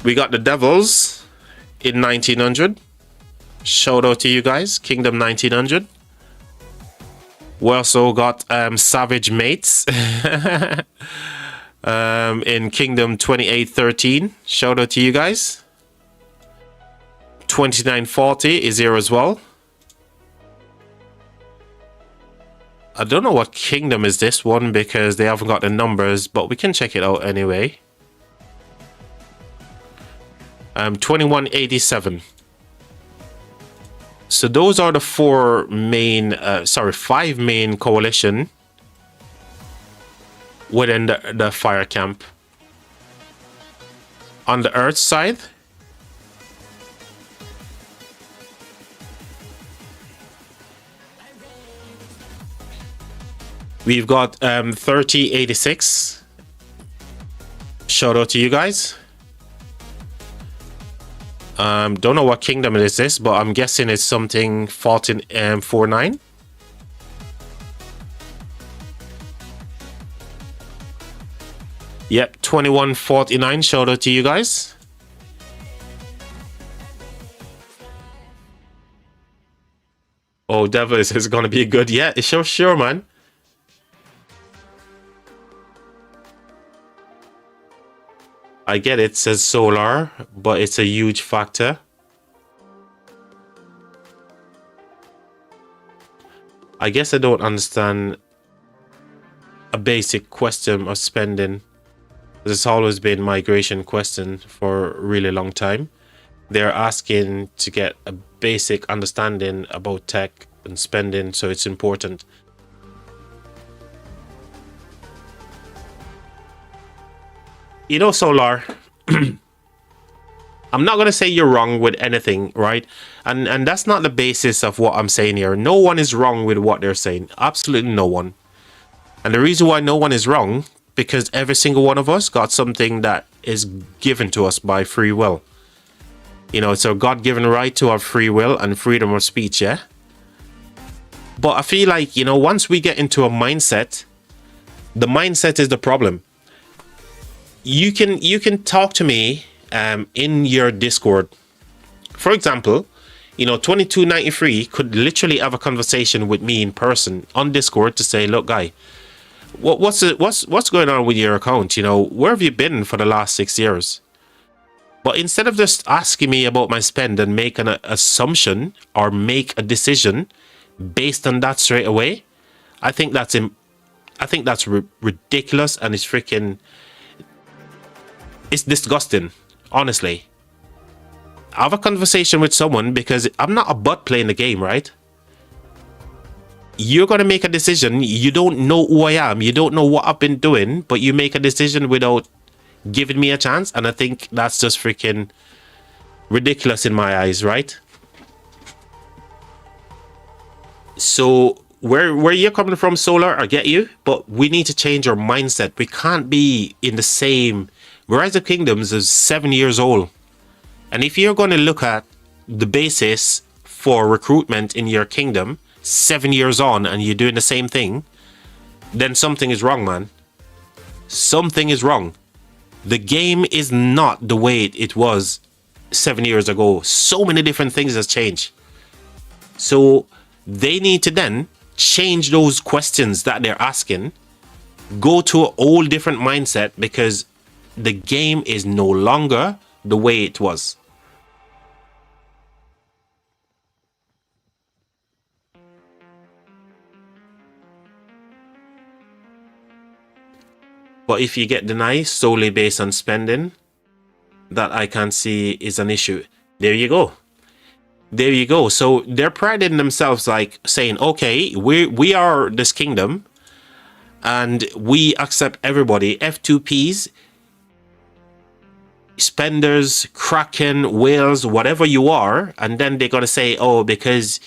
We got the devils in 1900. Shout out to you guys, Kingdom 1900. We also got Savage Mates in Kingdom 2813. Shout out to you guys. 2940 is here as well. I don't know what kingdom is this one because they haven't got the numbers, but we can check it out anyway. 2187. So those are the five main coalition within the fire camp. On the earth side, we've got 3086. Shout out to you guys. Don't know what kingdom it is this, but I'm guessing it's something 1449. Yep, 2149. Shout out to you guys. Oh, devil is gonna be good. Yeah, sure, man. I get it says solar, but it's a huge factor. I guess I don't understand a basic question of spending. This has always been migration question for a really long time. They're asking to get a basic understanding about tech and spending, so it's important. You know, Solar, I'm not going to say you're wrong with anything, right? And that's not the basis of what I'm saying here. No one is wrong with what they're saying. Absolutely no one. And the reason why no one is wrong, because every single one of us got something that is given to us by free will. You know, it's a God-given right to our free will and freedom of speech, yeah? But I feel like, you know, once we get into a mindset, the mindset is the problem. You can talk to me in your Discord. For example, you know, 2293 could literally have a conversation with me in person on Discord to say, look, guy, what's going on with your account? You know, where have you been for the last 6 years? But instead of just asking me about my spend and make an assumption or make a decision based on that straight away, I think that's ridiculous, and it's disgusting, honestly. Have a conversation with someone, because I'm not a butt playing the game, right? You're going to make a decision. You don't know who I am. You don't know what I've been doing, but you make a decision without giving me a chance. And I think that's just freaking ridiculous in my eyes, right? So where you're coming from, Solar, I get you, but we need to change our mindset. We can't be in the same... Rise of Kingdoms is 7 years old. And if you're going to look at the basis for recruitment in your kingdom 7 years on and you're doing the same thing, then something is wrong, man. Something is wrong. The game is not the way it was 7 years ago. So many different things has changed. So they need to then change those questions that they're asking, go to an old different mindset, because the game is no longer the way it was. But if you get denied solely based on spending, that I can see is an issue. There you go. There you go. So they're priding themselves, like saying, okay, we are this kingdom and we accept everybody, F2Ps, spenders, kraken, whales, whatever you are. And then they're going to say, oh, because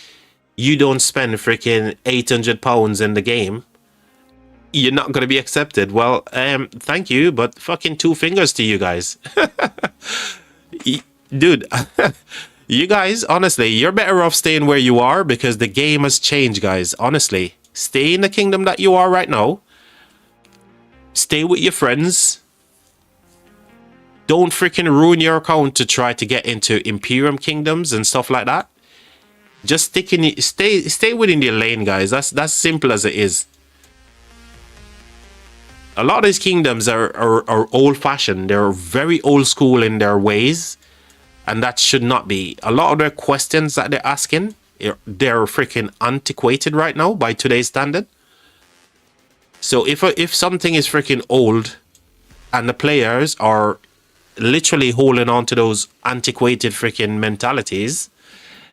you don't spend freaking £800 in the game, you're not going to be accepted. Well, thank you, but fucking 2 fingers to you guys. Dude, you guys, honestly, you're better off staying where you are, because the game has changed, guys. Honestly, stay in the kingdom that you are right now. Stay with your friends. Don't freaking ruin your account to try to get into Imperium kingdoms and stuff like that. Just stay within your lane, guys. That's simple as it is. A lot of these kingdoms are old-fashioned. They're very old school in their ways, and that should not be. A lot of their questions that they're asking, they're freaking antiquated right now by today's standard. So if something is freaking old and the players are literally holding on to those antiquated freaking mentalities,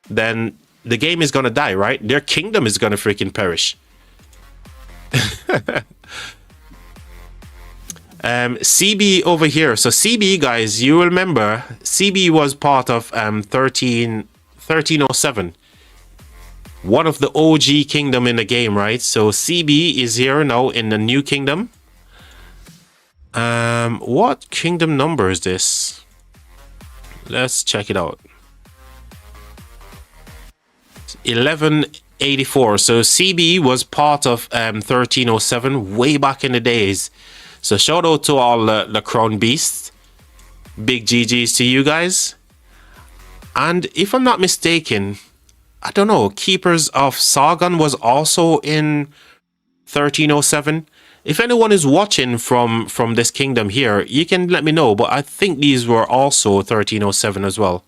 then the game is going to die, right? Their kingdom is going to freaking perish. CB over here. So CB, guys, you remember CB was part of 1307, one of the OG kingdom in the game, right? So CB is here now in the new kingdom. What kingdom number is this? Let's check it out. 1184. So CB was part of 1307 way back in the days. So shout out to all the crown beasts. Big GGs to you guys. And if I'm not mistaken, I don't know, Keepers of Sargon was also in 1307. If anyone is watching from this kingdom here, you can let me know. But I think these were also 1307 as well.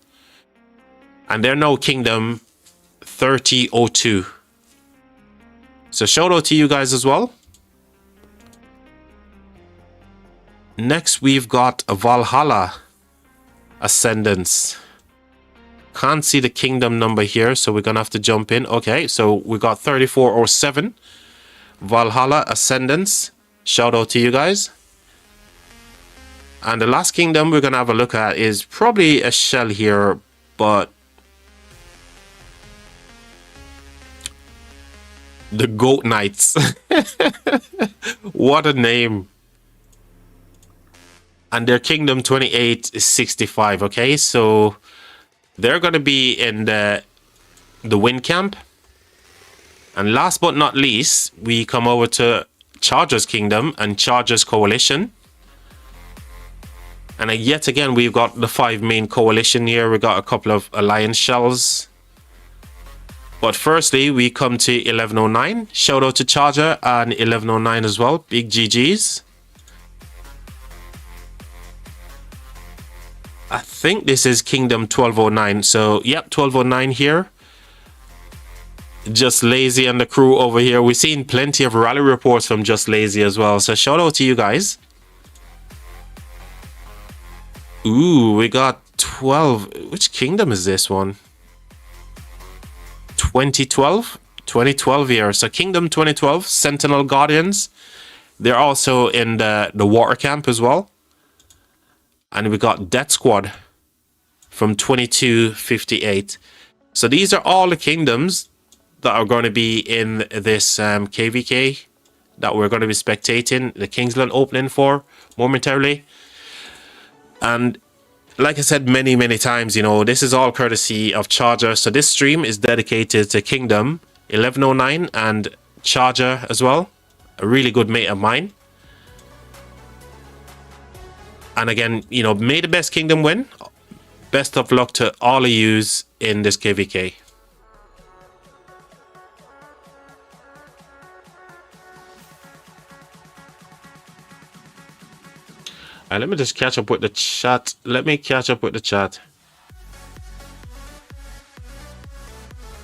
And they're now kingdom 3002. So shout out to you guys as well. Next, we've got Valhalla Ascendance. Can't see the kingdom number here, so we're gonna have to jump in. Okay, so we got 3407. Valhalla Ascendance. Shout out to you guys. And the last kingdom we're gonna have a look at is probably a shell here, but the Goat Knights. What a name. And their kingdom 2865. Okay, so they're gonna be in the wind camp. And last but not least, we come over to Charger's kingdom and Charger's coalition. And yet again, we've got the 5 main coalition here. We got a couple of alliance shells. But firstly, we come to 1109. Shout out to Charger and 1109 as well. Big GGs. I think this is Kingdom 1209. So, yep, 1209 here. Just Lazy and the crew over here. We've seen plenty of rally reports from Just Lazy as well. So, shout out to you guys. Ooh, we got 12. Which kingdom is this one? 2012? 2012 here. So, Kingdom 2012, Sentinel Guardians. They're also in the water camp as well. And we got Death Squad from 2258. So these are all the kingdoms that are going to be in this KVK that we're going to be spectating the Kingsland opening for momentarily. And like I said many times, you know, this is all courtesy of Charger. So this stream is dedicated to Kingdom 1109 and Charger as well. A really good mate of mine. And again, you know, may the best kingdom win. Best of luck to all of yous in this KVK. Let me just catch up with the chat.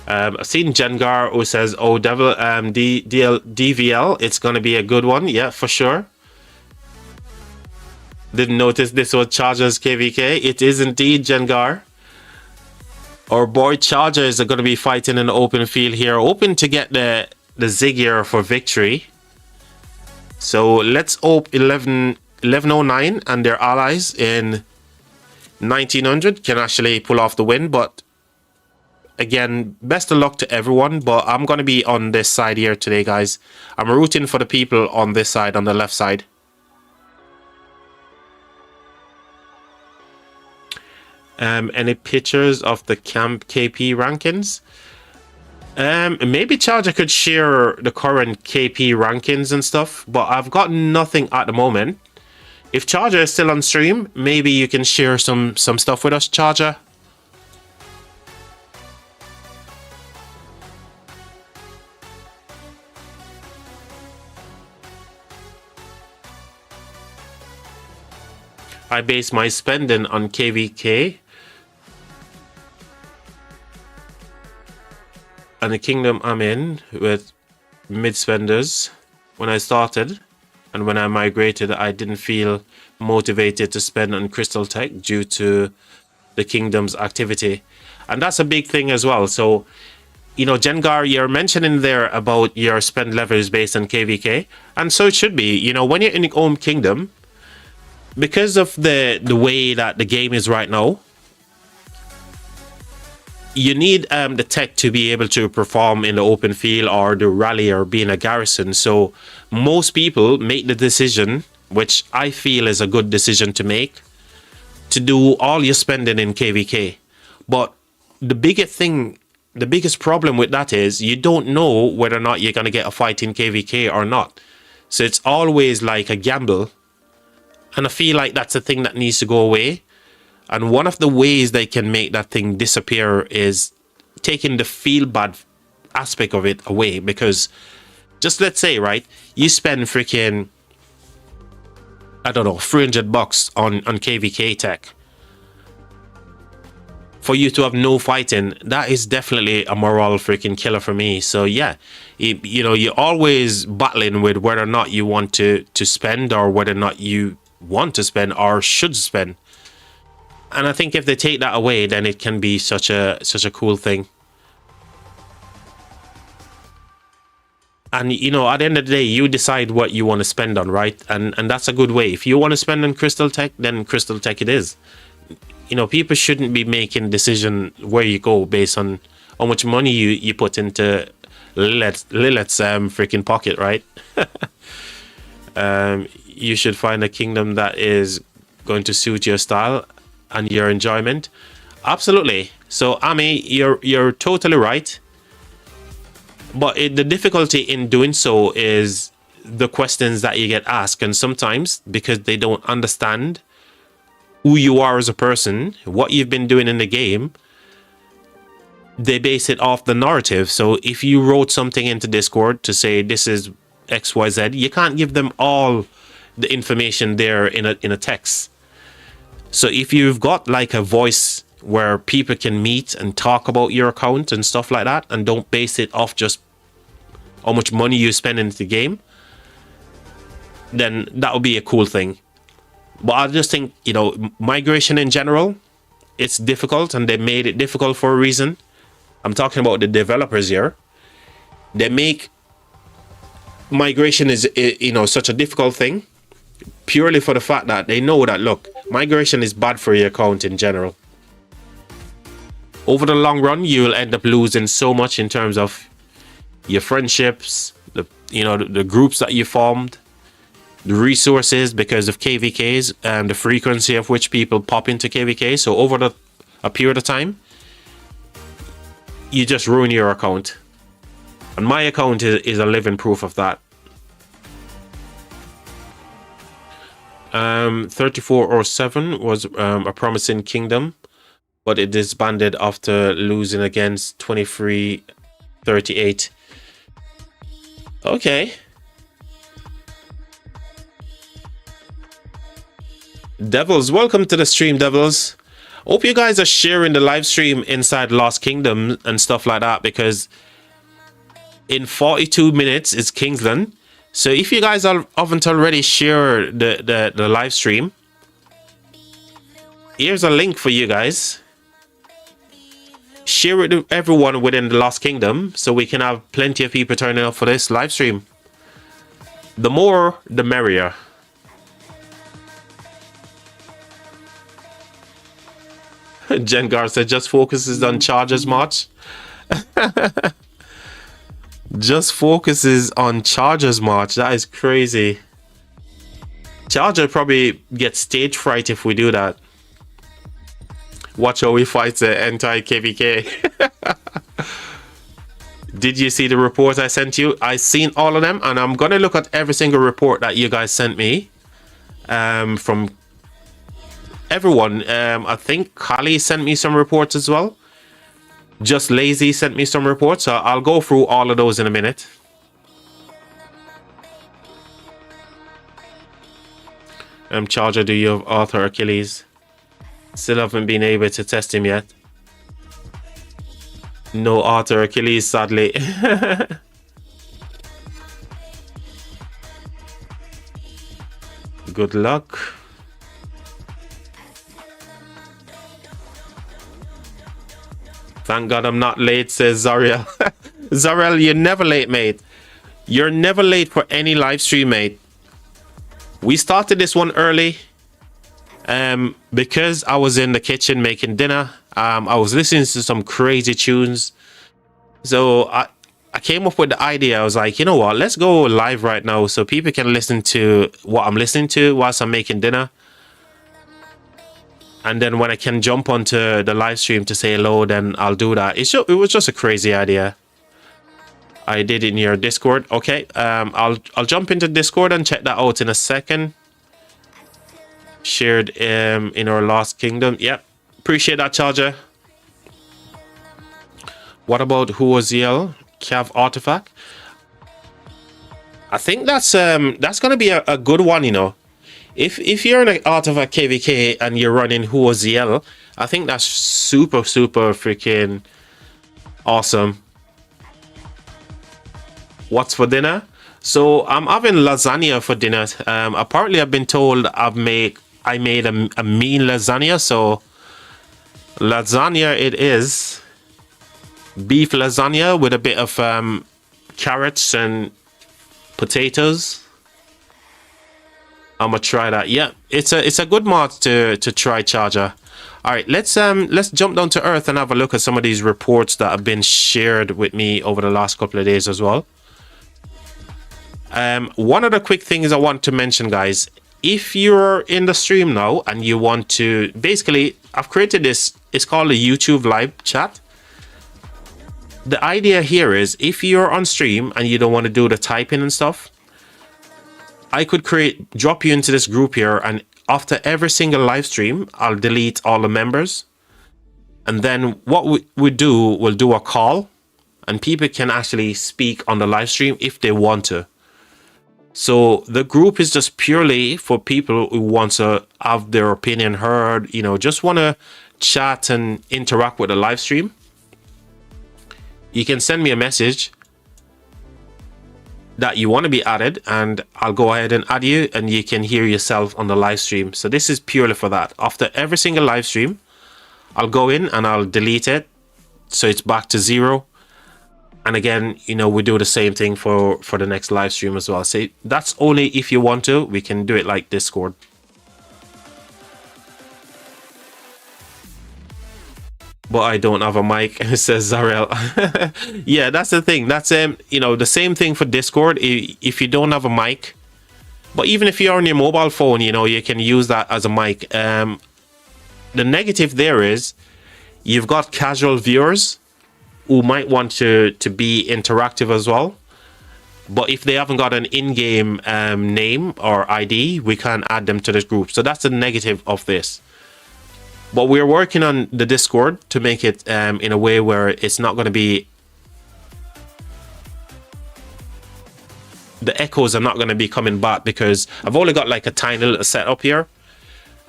I've seen Jengar who says, "Oh, Devil, DVL, it's gonna be a good one." Yeah, for sure. Didn't notice this was Charger's KVK. It is indeed, Jengar. Our boy Charger is going to be fighting in the open field here, hoping to get the Zig here for victory. So let's hope 1109 and their allies in 1900 can actually pull off the win. But again, best of luck to everyone. But I'm going to be on this side here today, guys. I'm rooting for the people on this side, on the left side. Any pictures of the camp KP rankings? Maybe Charger could share the current KP rankings and stuff, but I've got nothing at the moment. If Charger is still on stream, maybe you can share some stuff with us, Charger. I base my spending on KVK. And the kingdom I'm in with mid spenders when I started, and when I migrated I didn't feel motivated to spend on crystal tech due to the kingdom's activity. And that's a big thing as well. So, you know, Jengar, you're mentioning there about your spend levels based on KVK, and so it should be. You know, when you're in your own kingdom, because of the way that the game is right now, you need the tech to be able to perform in the open field or the rally or being a garrison. So most people make the decision, which I feel is a good decision to make, to do all your spending in KVK. But the biggest problem with that is you don't know whether or not you're going to get a fight in KVK or not. So it's always like a gamble. And I feel like that's a thing that needs to go away. And one of the ways they can make that thing disappear is taking the feel bad aspect of it away. Because just let's say, right, you spend freaking, I don't know, $300 on KVK tech. For you to have no fighting, that is definitely a moral freaking killer for me. So yeah, you know, you're always battling with whether or not you want to spend, or whether or not you want to spend or should spend. And I think if they take that away, then it can be such a cool thing. And you know, at the end of the day, you decide what you want to spend on, right? And that's a good way. If you want to spend on crystal tech, then crystal tech it is. You know, people shouldn't be making decision where you go based on how much money you put into Lilith's freaking pocket, right? You should find a kingdom that is going to suit your style and your enjoyment. Absolutely. So Ami, you're totally right. But the difficulty in doing so is the questions that you get asked, and sometimes because they don't understand who you are as a person, what you've been doing in the game, they base it off the narrative. So if you wrote something into Discord to say this is XYZ, you can't give them all the information there in a text. So if you've got like a voice where people can meet and talk about your account and stuff like that, and don't base it off just how much money you spend into the game, then that would be a cool thing. But I just think, you know, migration in general, it's difficult, and they made it difficult for a reason. I'm talking about the developers here. They make migration is, you know, such a difficult thing purely for the fact that they know that, look, migration is bad for your account in general. Over the long run, you'll end up losing so much in terms of your friendships, the groups that you formed, the resources because of KVKs and the frequency of which people pop into KVK. So over a period of time, you just ruin your account. And my account is a living proof of that. 3407 was a promising kingdom, but it disbanded after losing against 2338. Okay. Devils, welcome to the stream, Devils. Hope you guys are sharing the live stream inside Lost Kingdom and stuff like that, because in 42 minutes it's Kingsland. So if you guys haven't already shared the live stream, here's a link for you guys. Share it with everyone within the Lost Kingdom so we can have plenty of people turning up for this live stream. The more, the merrier. Jengar said just focuses on Chargers March. Just focuses on Chargers March. That is crazy. Charger probably gets stage fright if we do that. Watch how we fight the anti-KVK. Did you see the report I sent you? I seen all of them, and I'm gonna look at every single report that you guys sent me. From everyone. I think Kali sent me some reports as well. Just Lazy sent me some reports, so I'll go through all of those in a minute. Charger, do you have Arthur Achilles? Still haven't been able to test him yet. No Arthur Achilles, sadly. Good luck. Thank God I'm not late, says Zariel. Zariel, you're never late, mate. You're never late for any live stream, mate. We started this one early because I was in the kitchen making dinner. I was listening to some crazy tunes. So I came up with the idea. I was like, you know what? Let's go live right now so people can listen to what I'm listening to whilst I'm making dinner. And then when I can jump onto the live stream to say hello, then I'll do that. It was just a crazy idea. I did in your Discord. Okay, I'll jump into Discord and check that out in a second. Shared in our Lost Kingdom. Yep, appreciate that, Charger. What about Huoziel Cav Artifact? I think that's gonna be a good one, you know. If you're in an Artifact KVK and you're running Huoziel, I think that's super freaking awesome. What's for dinner? So I'm having lasagna for dinner. Apparently I've been told I made a mean lasagna, so lasagna it is. Beef lasagna with a bit of carrots and potatoes. I'm gonna try that. Yeah, it's a good mod to try, Charger. All right, let's jump down to Earth and have a look at some of these reports that have been shared with me over the last couple of days as well. One of the quick things I want to mention, guys, if you're in the stream now and you want to, basically, I've created this, it's called a YouTube live chat. The idea here is if you're on stream and you don't want to do the typing and stuff, I could drop you into this group here, and after every single live stream, I'll delete all the members. And then what we'll do a call, and people can actually speak on the live stream if they want to. So the group is just purely for people who want to have their opinion heard, you know, just want to chat and interact with the live stream. You can send me a message that you want to be added, and I'll go ahead and add you, and you can hear yourself on the live stream. So this is purely for that. After every single live stream, I'll go in and I'll delete it, so it's back to 0. And again, you know, we do the same thing for the next live stream as well. So that's only if you want to. We can do it like Discord. But I don't have a mic, says Zarel. Yeah, that's the thing. That's you know, the same thing for Discord. If you don't have a mic, but even if you're on your mobile phone, you know, you can use that as a mic. The negative there is you've got casual viewers who might want to be interactive as well. But if they haven't got an in-game name or ID, we can't add them to this group. So that's the negative of this. But we're working on the Discord to make it in a way where it's not going to be... The echoes are not going to be coming back, because I've only got like a tiny little setup here.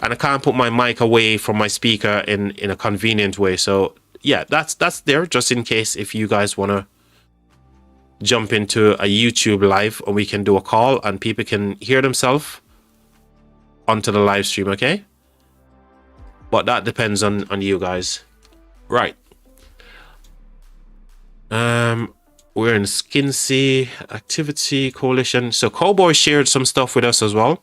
And I can't put my mic away from my speaker in a convenient way. So yeah, that's there just in case if you guys want to jump into a YouTube live, or we can do a call and people can hear themselves onto the live stream, okay? But that depends on you guys. Right. We're in Skinsey Activity Coalition. So Cowboy shared some stuff with us as well.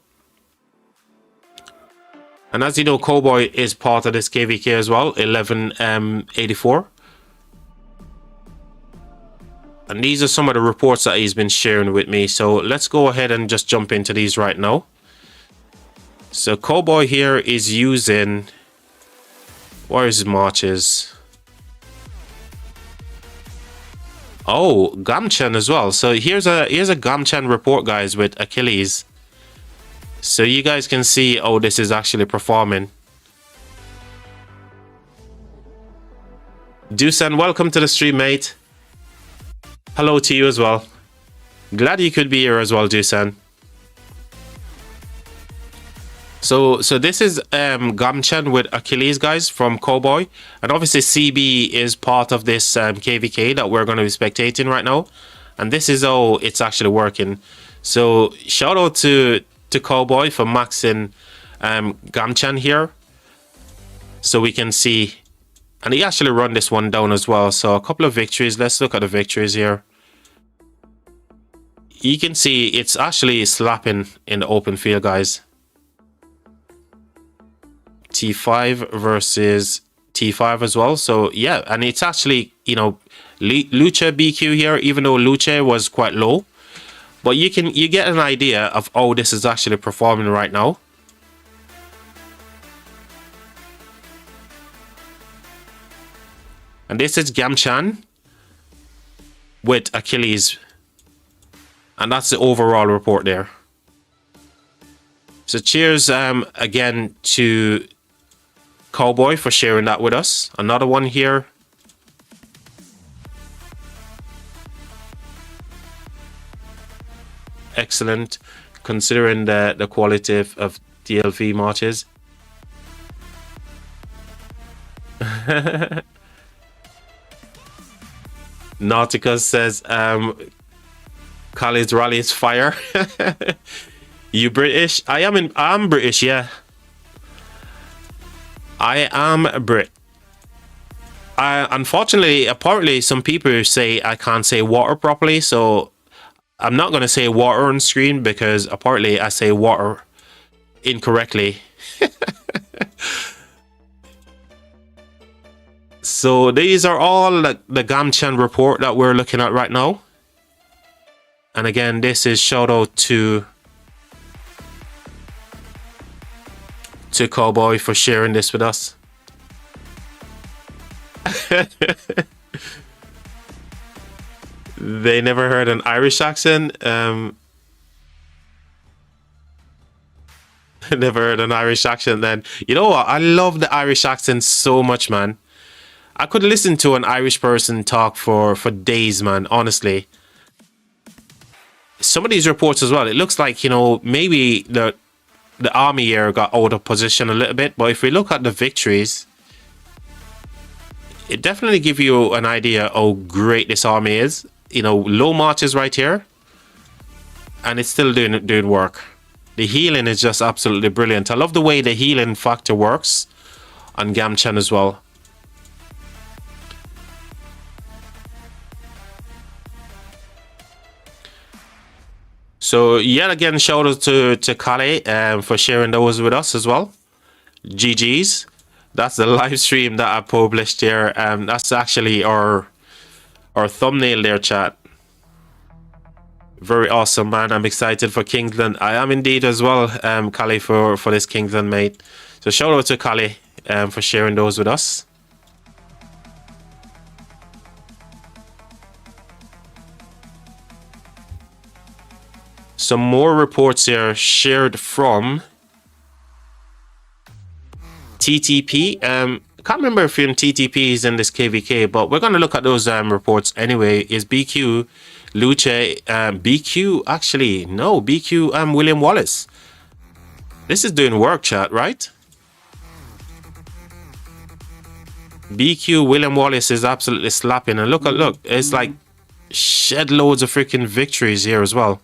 And as you know, Cowboy is part of this KVK as well, 1184. And these are some of the reports that he's been sharing with me. So let's go ahead and just jump into these right now. So Cowboy here is using... Where is his marches? Oh, Gamchan as well. So here's a Gamchan report, guys, with Achilles. So you guys can see, oh, this is actually performing. Dusan, welcome to the stream, mate. Hello to you as well. Glad you could be here as well, Dusan. So this is Gamchan with Achilles, guys, from Cowboy. And obviously CB is part of this KVK that we're going to be spectating right now. And this is how it's actually working. So shout out to Cowboy for maxing Gamchan here. So we can see. And he actually run this one down as well. So a couple of victories. Let's look at the victories here. You can see it's actually slapping in the open field, guys. T5 versus T5 as well. So yeah, and it's actually, you know, Lucha BQ here, even though Lucha was quite low, but you get an idea of how this is actually performing right now. And this is Gamchan with Achilles, and that's the overall report there. So cheers again to Cowboy for sharing that with us. Another one here. Excellent, considering the quality of DLV marches. Nautica says Khalid's rally is fire. You British? I'm British, yeah. I am Brit. Unfortunately, apparently some people say I can't say water properly, so I'm not going to say water on screen because apparently I say water incorrectly. So these are all the Gamchan report that we're looking at right now. And again, this is shout out to Cowboy for sharing this with us. They never heard an Irish accent. Never heard an Irish accent then. You know what? I love the Irish accent so much, man. I could listen to an Irish person talk for days, man, honestly. Some of these reports as well, it looks like, you know, maybe the army here got out of position a little bit. But if we look at the victories, it definitely gives you an idea how great this army is. You know, low marches right here. And it's still doing work. The healing is just absolutely brilliant. I love the way the healing factor works on Gamchan as well. So yet again, shout out to Kale for sharing those with us as well. GG's. That's the live stream that I published here. That's actually our thumbnail there, chat. Very awesome, man. I'm excited for Kingsland. I am indeed as well, Kale, for this Kingsland, mate. So shout out to Kale for sharing those with us. Some more reports here shared from TTP. Can't remember if TTP is in this KVK, but we're going to look at those reports anyway. Is BQ Luce, BQ actually, no, BQ William Wallace. This is doing work, chat, right? BQ William Wallace is absolutely slapping. And look, it's like shed loads of freaking victories here as well.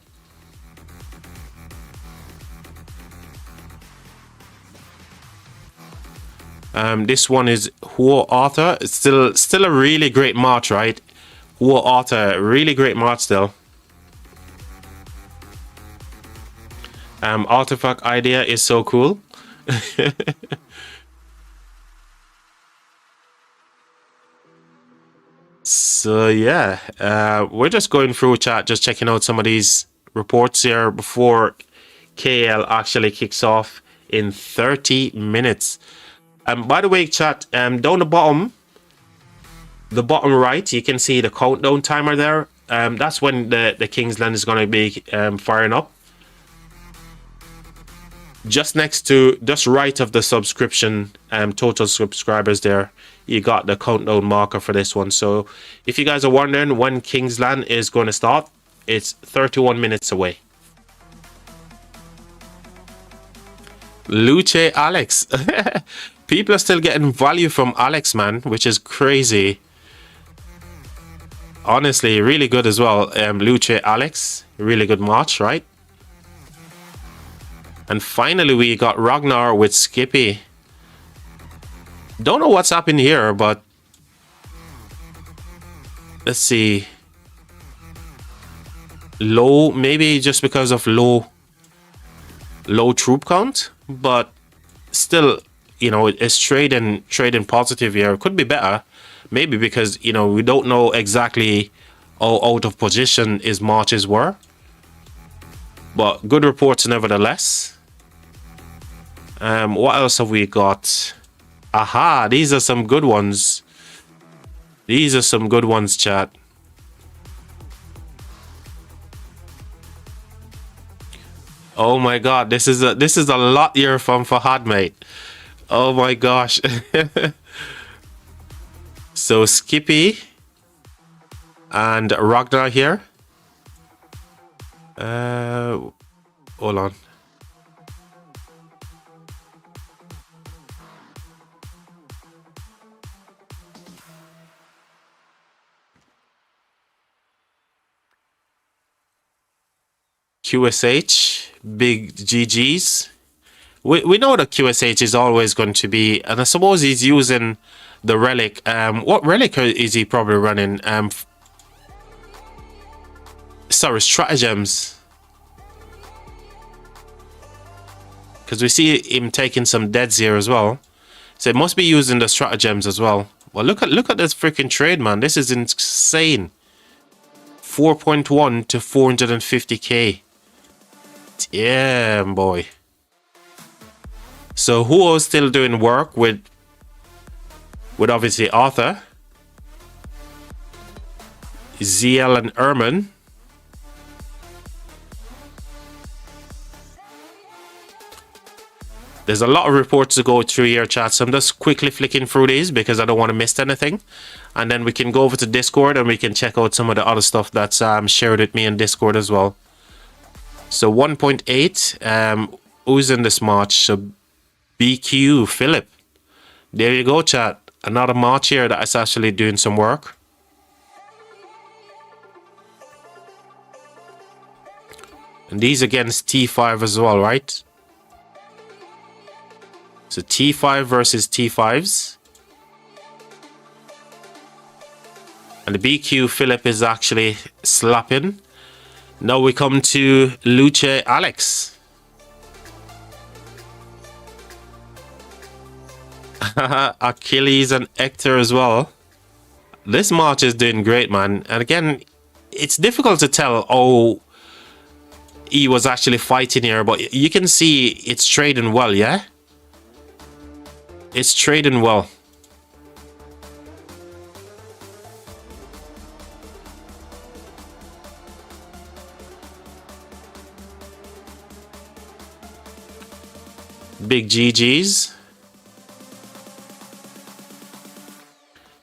This one is Huo Arthur. It's still a really great march, right? Huo Arthur, really great march still. Artifact idea is so cool. So yeah, we're just going through chat, just checking out some of these reports here before KL actually kicks off in 30 minutes. By the way, chat, down the bottom right, you can see the countdown timer there. That's when the Kingsland is going to be firing up. Just right of the subscription, total subscribers there, you got the countdown marker for this one. So if you guys are wondering when Kingsland is going to start, it's 31 minutes away. Luce Alex. People are still getting value from Alex, man, which is crazy. Honestly, really good as well. Luce Alex, really good march, right? And finally, we got Ragnar with Skippy. Don't know what's happened here, but let's see. Low, maybe just because of low troop count, but still, you know, it's trading positive here. Could be better, maybe because, you know, we don't know exactly how out of position his marches were, but good reports nevertheless. What else have we got? Aha, these are some good ones. These are some good ones, chat. Oh my god, this is a lot here from Fahad, mate. Oh my gosh. So Skippy and Ragnar here. Hold on. QSH, big GGs. We know that QSH is always going to be, and I suppose he's using the relic. What relic is he probably running? sorry, stratagems. Because we see him taking some deads here as well. So it must be using the stratagems as well. Well, look at this freaking trade, man. This is insane. 4.1 to 450k. Damn, boy. So who is still doing work with obviously Arthur, ZL and Erman. There's a lot of reports to go through here, chat. So I'm just quickly flicking through these because I don't want to miss anything. And then we can go over to Discord and we can check out some of the other stuff that's shared with me in Discord as well. So 1.8, who's in this match? So BQ, Philip. There you go, chat. Another match here that is actually doing some work. And these against T5 as well, right? So T5 versus T5s. And the BQ Philip is actually slapping. Now we come to Luce Alex. Achilles and Hector as well. This match is doing great, man. And again, it's difficult to tell how he was actually fighting here, but you can see it's trading well, yeah? It's trading well. Big GG's.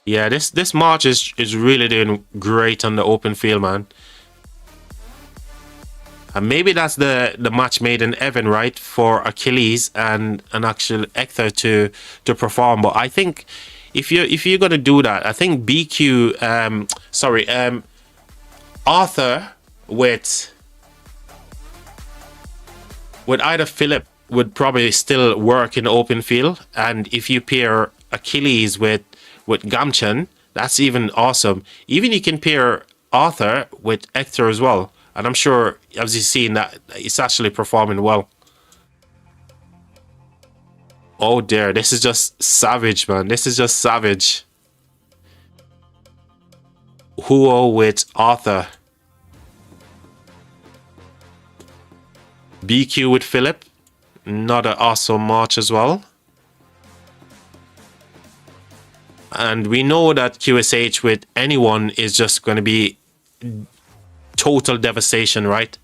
Yeah, this match is really doing great on the open field, man. And maybe that's the match made in heaven, right, for Achilles and an actual Hector to perform. But I think if you're gonna do that, I think BQ Arthur with either Philip would probably still work in the open field, and if you pair Achilles with Gamchan, that's even awesome. Even you can pair Arthur with Hector as well. And I'm sure, as you've seen, that it's actually performing well. Oh dear, this is just savage, man. This is just savage. Huo with Arthur. BQ with Philip. Another awesome match as well. And we know that QSH with anyone is just going to be total devastation, right?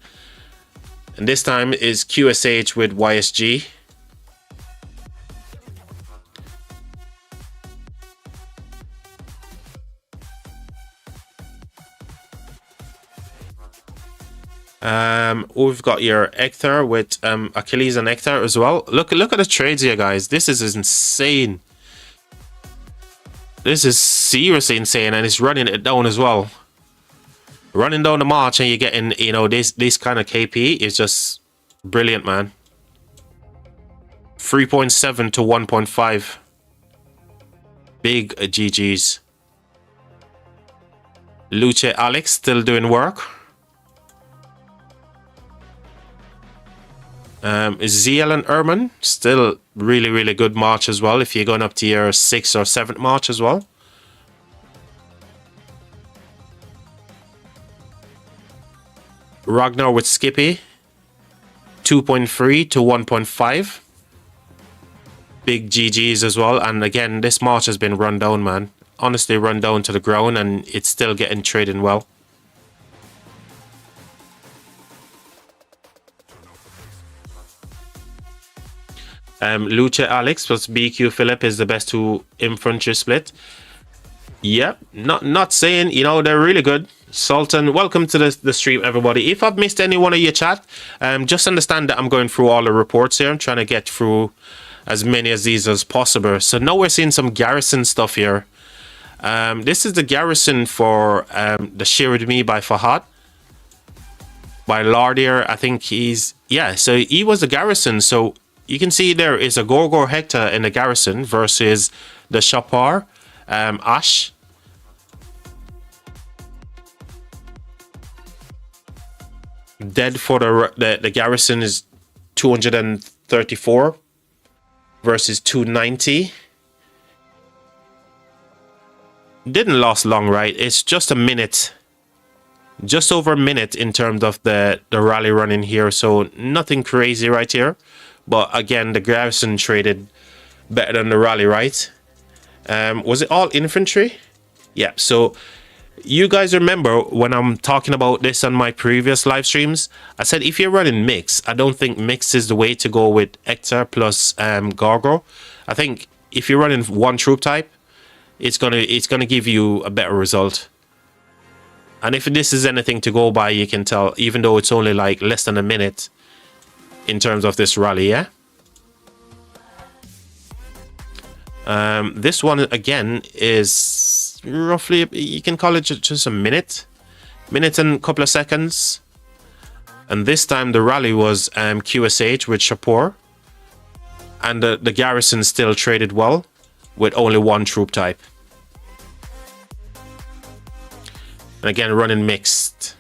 And this time is QSH with YSG. We've got your Hector with Achilles and Hector as well. Look at the trades here, guys. This is insane. This is seriously insane, and it's running it down as well. Running down the march and you're getting, you know, this kind of KP is just brilliant, man. 3.7 to 1.5. Big GG's. Luce Alex still doing work. ZL and Erman still really good march as well, if you're going up to your 6th or 7th march as well. Ragnar with Skippy, 2.3 to 1.5. Big GG's as well. And again, this march has been run down, man. Honestly, run down to the ground, and it's still getting trading well. Luce Alex plus BQ Philip is the best 2 infantry split. Yep, not saying, you know, they're really good. Sultan, welcome to the stream, everybody. If I've missed any one of your chat, just understand that I'm going through all the reports here. I'm trying to get through as many of these as possible. So now we're seeing some garrison stuff here. This is the garrison for the Share With Me by Fahad. By Lardier, I think he's... Yeah, so he was the garrison. So you can see there is a Gorgor Hector in the garrison versus the Shapar, Ash. Dead for the garrison is 234 versus 290. Didn't last long, right? It's just a minute, just over a minute in terms of the rally running here. So nothing crazy right here. But again, the garrison traded better than the rally, right? Was it all infantry? Yeah. So you guys remember when I'm talking about this on my previous live streams, I said if you're running mix, I don't think mix is the way to go with Hector plus Gargo. I think if you're running one troop type, it's gonna give you a better result. And if this is anything to go by, you can tell, even though it's only like less than a minute in terms of this rally, yeah? This one, again, is roughly, you can call it just a minute and a couple of seconds. And this time the rally was QSH with Shapur. And the garrison still traded well with only one troop type. And again, running mixed.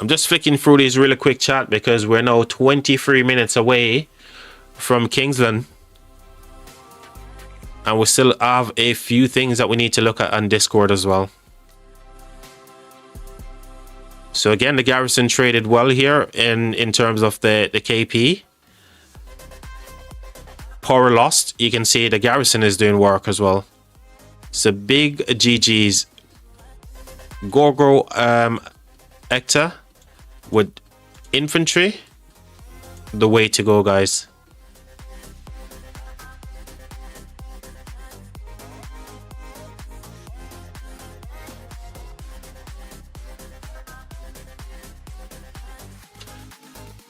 I'm just flicking through these really quick chat because we're now 23 minutes away from Kingsland. And we still have a few things that we need to look at on Discord as well. So again, the garrison traded well here in terms of the KP. Power lost. You can see the garrison is doing work as well. So big GG's. Gorgo Hector with infantry. The way to go, guys.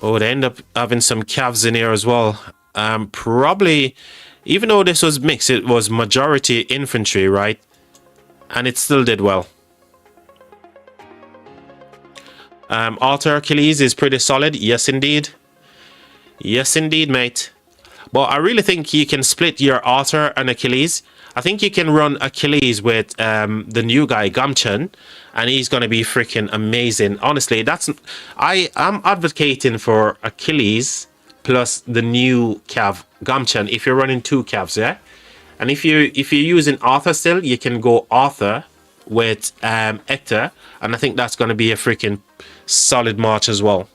Oh, they end up having some calves in here as well. Probably, even though this was mixed, it was majority infantry, right? And it still did well. Alter Achilles is pretty solid. Yes, indeed. Yes, indeed, mate. But I really think you can split your Alter and Achilles. I think you can run Achilles with the new guy, Gamchen, and he's going to be freaking amazing. Honestly, I'm advocating for Achilles plus the new Cav, Gamchen, if you're running two Cavs, yeah? And if you're using Arthur still, you can go Arthur with Hector, and I think that's going to be a freaking solid march as well.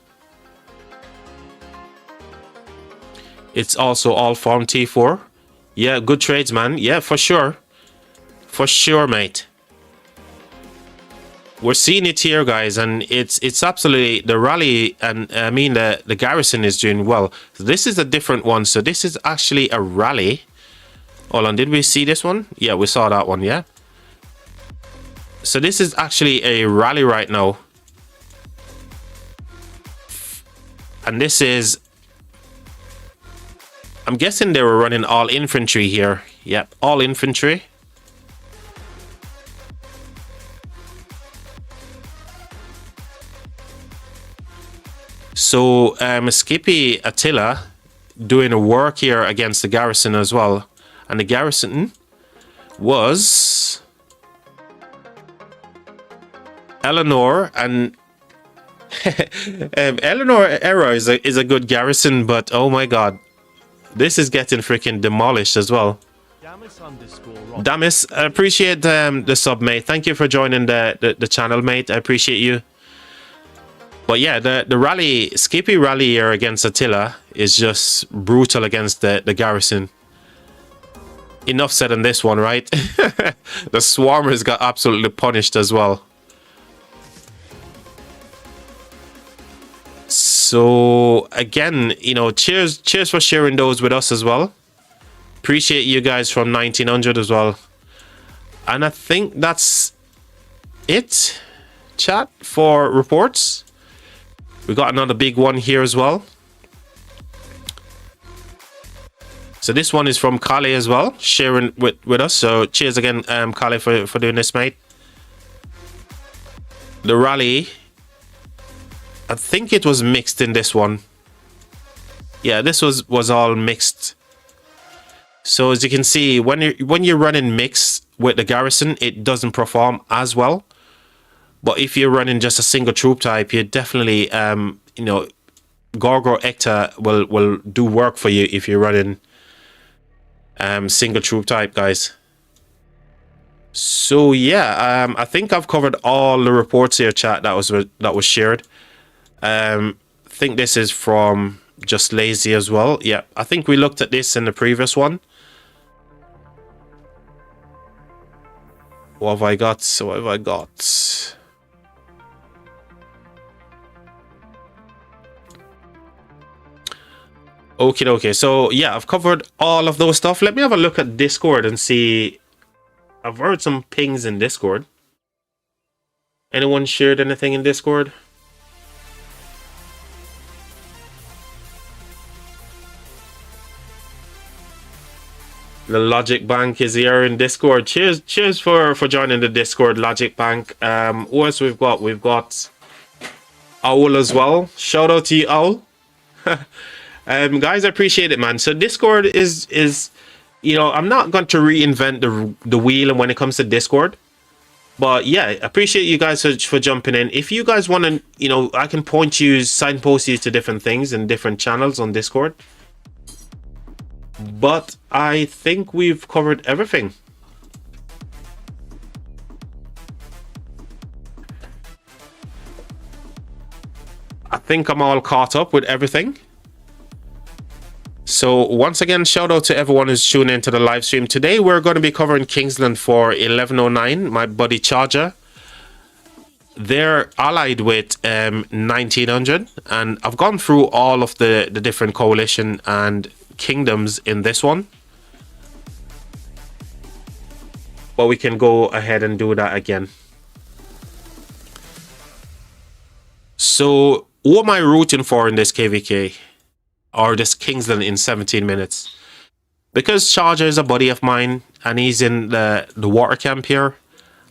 It's also all farm T4. Yeah, good trades, man. Yeah, for sure. For sure, mate. We're seeing it here, guys, and it's absolutely the rally, and I mean the garrison is doing well. So this is a different one. So this is actually a rally. Hold on, did we see this one? Yeah, we saw that one, yeah. So this is actually a rally right now. And this is, I'm guessing they were running all infantry here. Yep, all infantry. So Skippy Attila doing a work here against the garrison as well. And the garrison was Eleanor, and Eleanor Era is a good garrison, but oh my god, this is getting freaking demolished as well. Damis, I appreciate the sub, mate. Thank you for joining the channel, mate. I appreciate you. But yeah, the rally, Skippy rally here against Attila is just brutal against the garrison. Enough said on this one, right? The Swarmers got absolutely punished as well. So again, you know, cheers for sharing those with us as well. Appreciate you guys from 1900 as well. And I think that's it, chat, for reports. We got another big one here as well. So this one is from Kale as well, sharing with us. So cheers again, Kale, for doing this, mate. The rally, I think it was mixed in this one. Yeah, this was all mixed. So as you can see, when you're running mixed with the garrison, it doesn't perform as well. But if you're running just a single troop type, you definitely, you know, Gorgo Ecta will do work for you if you're running single troop type, guys. So yeah, I think I've covered all the reports here, chat, that was shared. I think this is from Just Lazy as well. Yeah, I think we looked at this in the previous one. What have I got? So what have I got? Okay. So yeah, I've covered all of those stuff. Let me have a look at Discord and see. I've heard some pings in Discord. Anyone shared anything in Discord? The Logic Bank is here in Discord. Cheers for joining the Discord, Logic Bank. Who else we've got? We've got Owl as well. Shout out to you, Owl. Guys, I appreciate it, man. So Discord is you know, I'm not going to reinvent the wheel when it comes to Discord. But yeah, I appreciate you guys for jumping in. If you guys want to, you know, I can signpost you to different things and different channels on Discord. But I think we've covered everything. I think I'm all caught up with everything. So once again, shout out to everyone who's tuning into the live stream. Today we're going to be covering Kingsland for 1109, my buddy Charger. They're allied with 1900, and I've gone through all of the different coalition and kingdoms in this one. But we can go ahead and do that again. So what am I rooting for in this KVK? Or this Kingsland in 17 minutes? Because Charger is a buddy of mine and he's in the water camp here,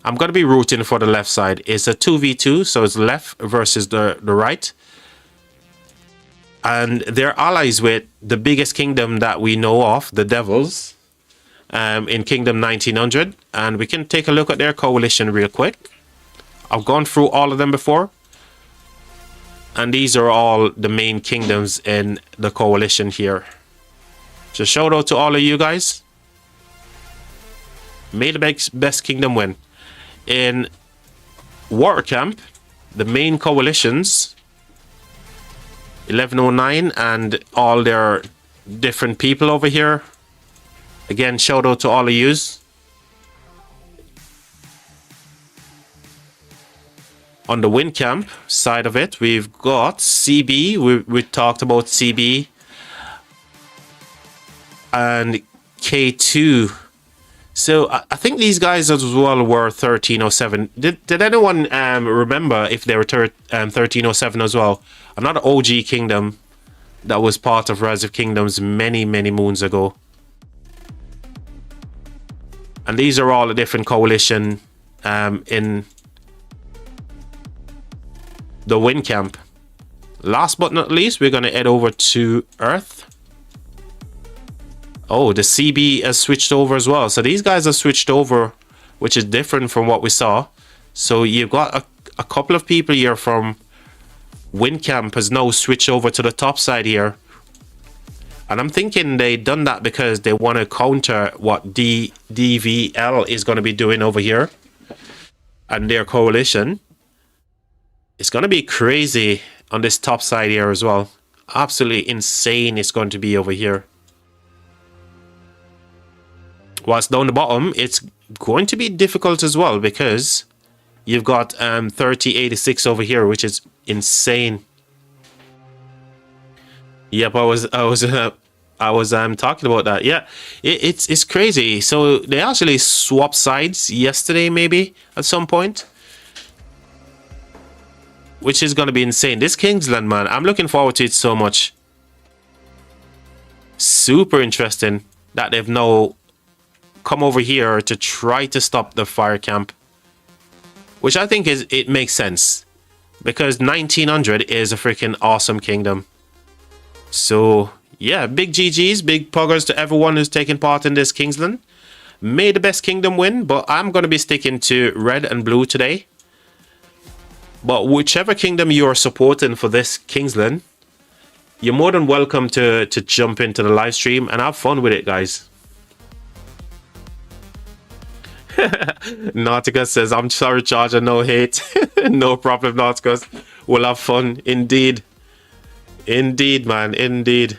I'm going to be rooting for the left side. It's a 2v2, so it's left versus the right. And they're allies with the biggest kingdom that we know of, the Devils, in Kingdom 1900. And we can take a look at their coalition real quick. I've gone through all of them before. And these are all the main kingdoms in the coalition here. So shout out to all of you guys. May the best kingdom win. In Water Camp, the main coalitions, 1109 and all their different people over here. Again, shout out to all of yous. On the Wind Camp side of it, we've got CB. We talked about CB. And K2. So I think these guys as well were 1307. Did anyone remember if they were 1307 as well? Another OG kingdom that was part of Rise of Kingdoms many moons ago. And these are all the different coalition in the Wind Camp. Last but not least, we're going to head over to Earth. Oh, the CB has switched over as well. So these guys have switched over, which is different from what we saw. So you've got a couple of people here from Wind Camp has now switched over to the top side here. And I'm thinking they done that because they want to counter what DVL is going to be doing over here and their coalition. It's going to be crazy on this top side here as well. Absolutely insane it's going to be over here. Whilst down the bottom, it's going to be difficult as well because you've got 3086 over here, which is insane. Yep, I was talking about that. Yeah, it's crazy. So they actually swapped sides yesterday, maybe at some point. Which is going to be insane. This Kingsland, man, I'm looking forward to it so much. Super interesting that they've now come over here to try to stop the fire camp. Which I think it makes sense. Because 1900 is a freaking awesome kingdom. So, yeah, big GGs, big poggers to everyone who's taking part in this Kingsland. May the best kingdom win, but I'm going to be sticking to red and blue today. But whichever kingdom you are supporting for this Kingsland, you're more than welcome to jump into the live stream and have fun with it, guys. Nauticus says, I'm sorry, Charger, no hate. No problem, Nauticus. We'll have fun. Indeed. Indeed, man. Indeed.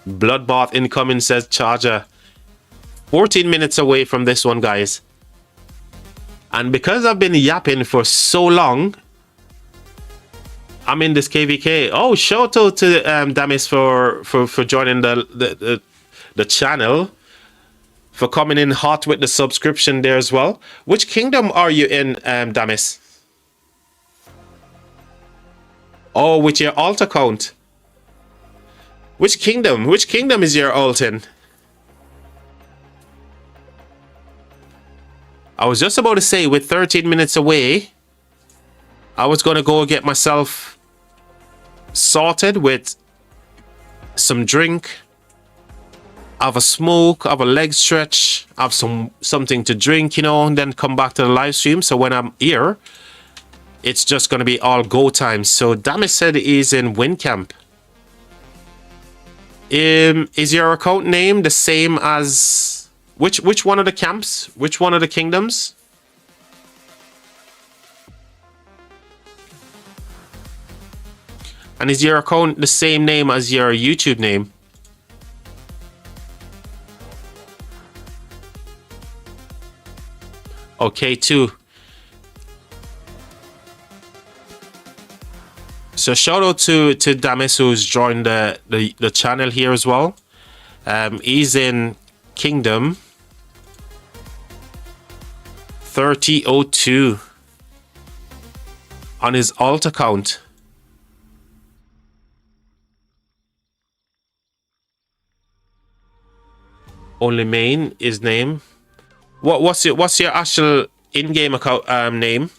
Bloodbath incoming, says Charger. 14 minutes away from this one, guys. And because I've been yapping for so long, I'm in this KVK. Oh, shout out to Damis for joining the channel, for coming in hot with the subscription there as well. Which kingdom are you in, Damis? Oh, with your alt account. Which kingdom? Which kingdom is your alt in? I was just about to say, with 13 minutes away, I was going to go get myself sorted with some drink, have a smoke, have a leg stretch, have something to drink, you know, and then come back to the live stream. So when I'm here, it's just going to be all go time. So Damis said he's in Windcamp. Is your account name the same as... Which one of the camps? Which one of the kingdoms? And is your account the same name as your YouTube name? Okay, too. So shout out to Damis, who's joined the channel here as well. He's in Kingdom 3002 on his alt account. Only main is name. What's your actual in-game account name?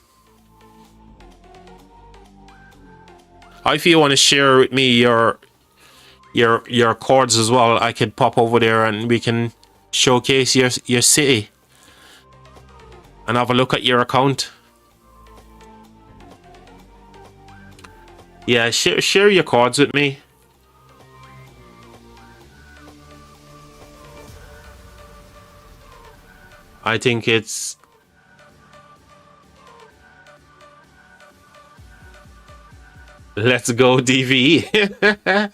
If you want to share with me your chords as well, I could pop over there and we can showcase your city and have a look at your account. Yeah, share your chords with me. I think it's... Let's go, DV.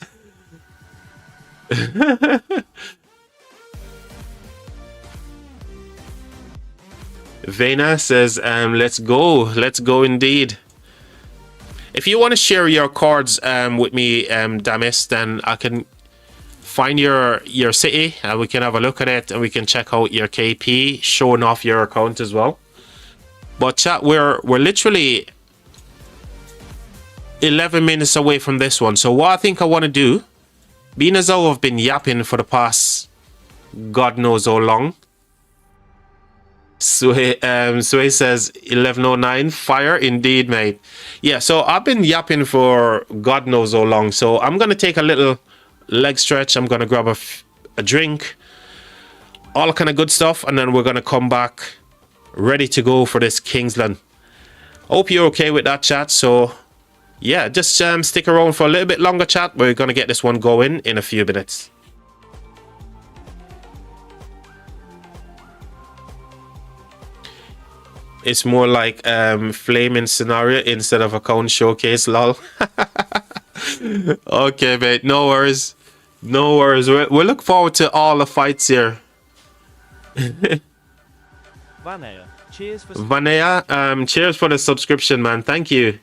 Vena says, let's go indeed. If you want to share your cards with me, Damis, then I can find your city and we can have a look at it and we can check out your KP, showing off your account as well. But chat, we're literally 11 minutes away from this one. So what I think I want to do, being as though I've been yapping for the past God knows how long. Sway says 1109 fire indeed, mate. Yeah, so I've been yapping for God knows how long. So I'm gonna take a little leg stretch. I'm gonna grab a drink, all kind of good stuff, and then we're gonna come back ready to go for this Kingsland. Hope you're okay with that, chat. So yeah, just stick around for a little bit longer, chat. We're gonna get this one going in a few minutes. It's more like flaming scenario instead of account showcase, lol. Okay, mate, no worries. No worries. We look forward to all the fights here. Vanea, cheers for... Vanea, cheers for the subscription, man. Thank you.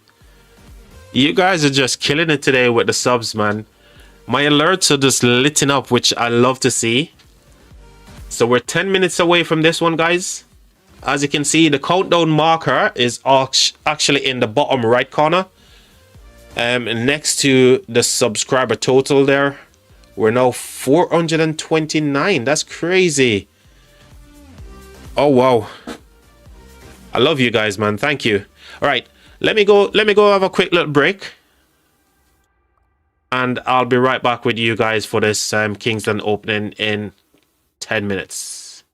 You guys are just killing it today with the subs, man. My alerts are just lighting up, which I love to see. So we're 10 minutes away from this one, guys. As you can see, the countdown marker is actually in the bottom right corner. Next to the subscriber total there. We're now 429. That's crazy. Oh, wow. I love you guys, man. Thank you. All right. Let me go have a quick little break. And I'll be right back with you guys for this Kingsland opening in 10 minutes.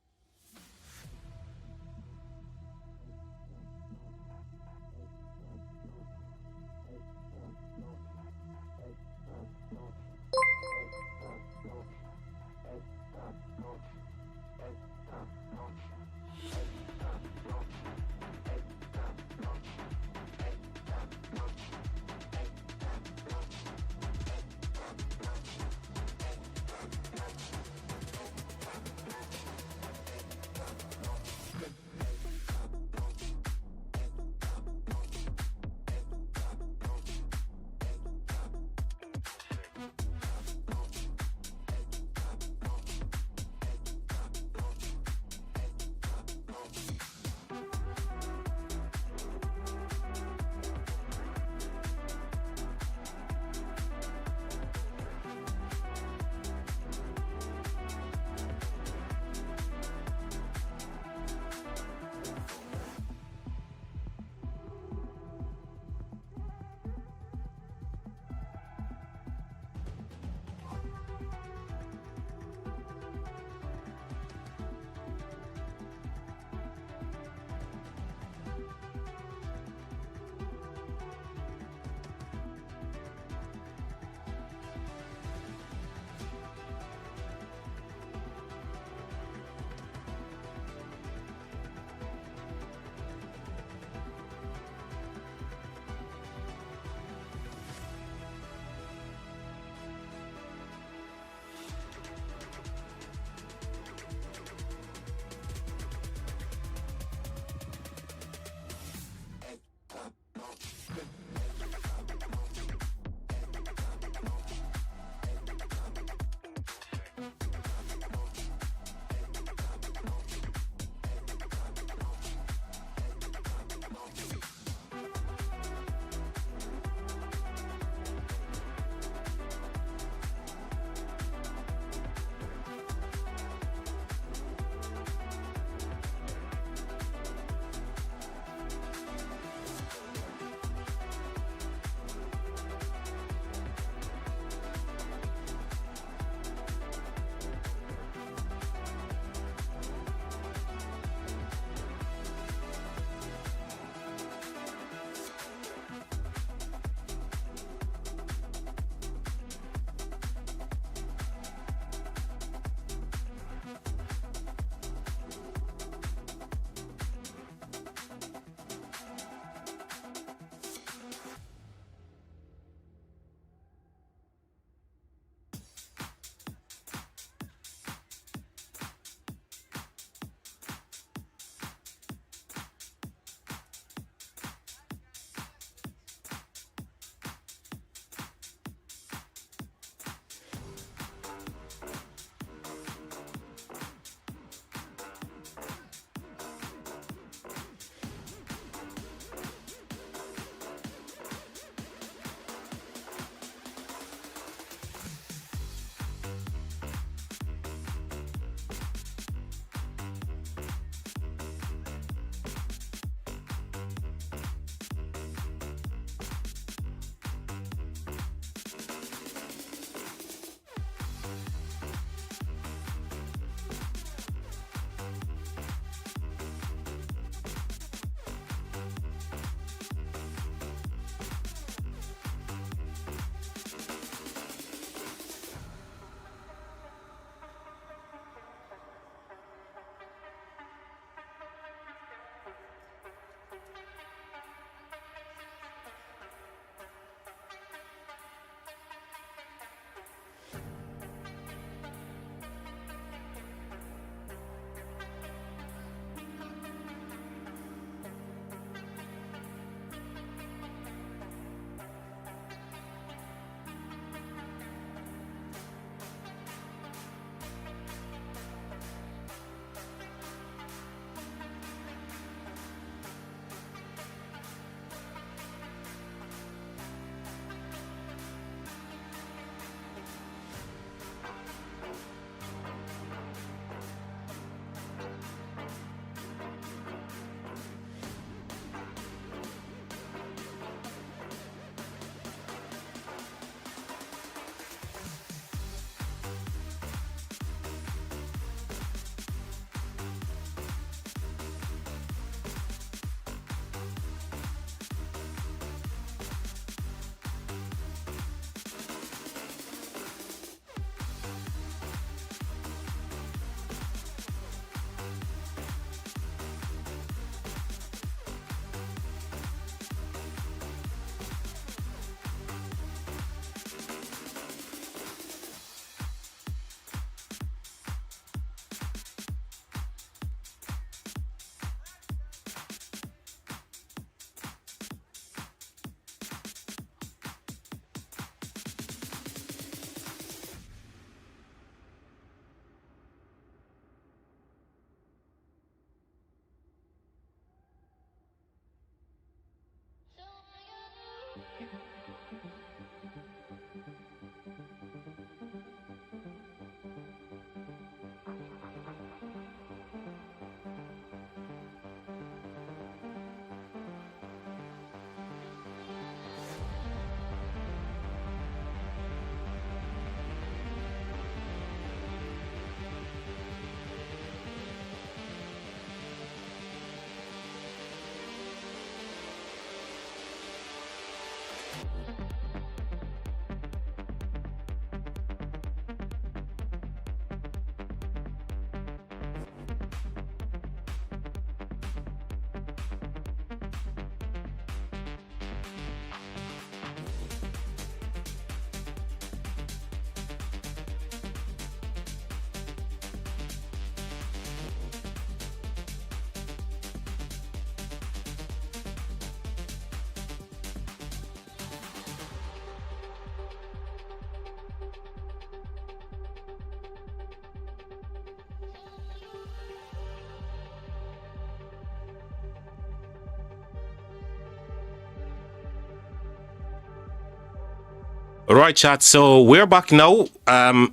All right, chat. So we're back now.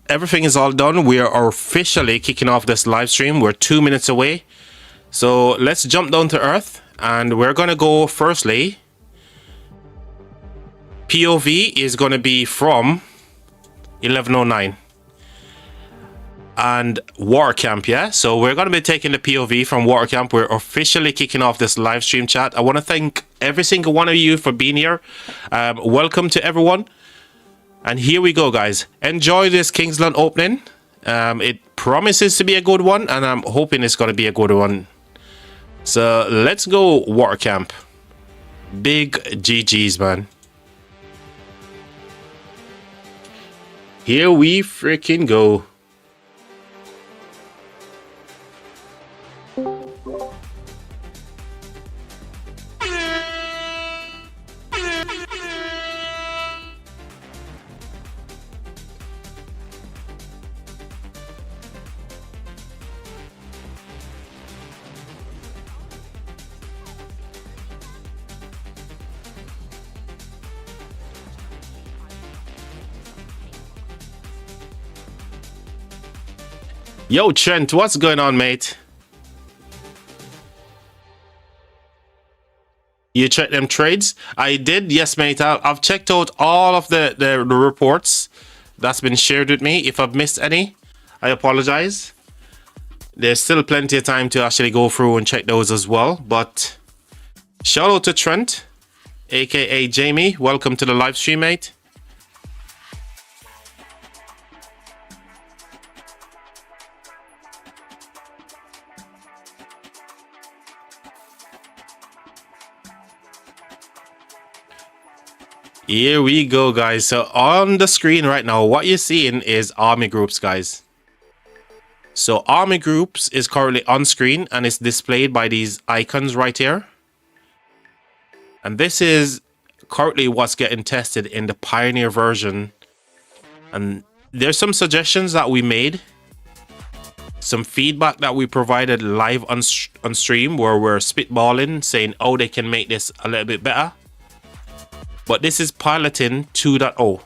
Everything is all done. We are officially kicking off this live stream. We're 2 minutes away. So let's jump down to earth, and we're gonna go firstly. POV is gonna be from 1109 and War Camp, yeah. So we're gonna be taking the POV from War Camp. We're officially kicking off this live stream, chat. I want to thank every single one of you for being here. Welcome to everyone. And here we go, guys. Enjoy this Kingsland opening. It promises to be a good one, and I'm hoping it's going to be a good one. So let's go War Camp. Big GG's, man. Here we freaking go. Yo, Trent, what's going on, mate? You checked them trades? I did, yes, mate. I've checked out all of the reports that's been shared with me. If I've missed any, I apologize. There's still plenty of time to actually go through and check those as well. But shout out to Trent, aka Jamie. Welcome to the live stream, mate. Here we go, guys. So on the screen right now, what you're seeing is army groups, guys. So army groups is currently on screen, and it's displayed by these icons right here. And this is currently what's getting tested in the Pioneer version. And there's some suggestions that we made, some feedback that we provided live on stream, where we're spitballing, saying, oh, they can make this a little bit better. But this is piloting 2.0.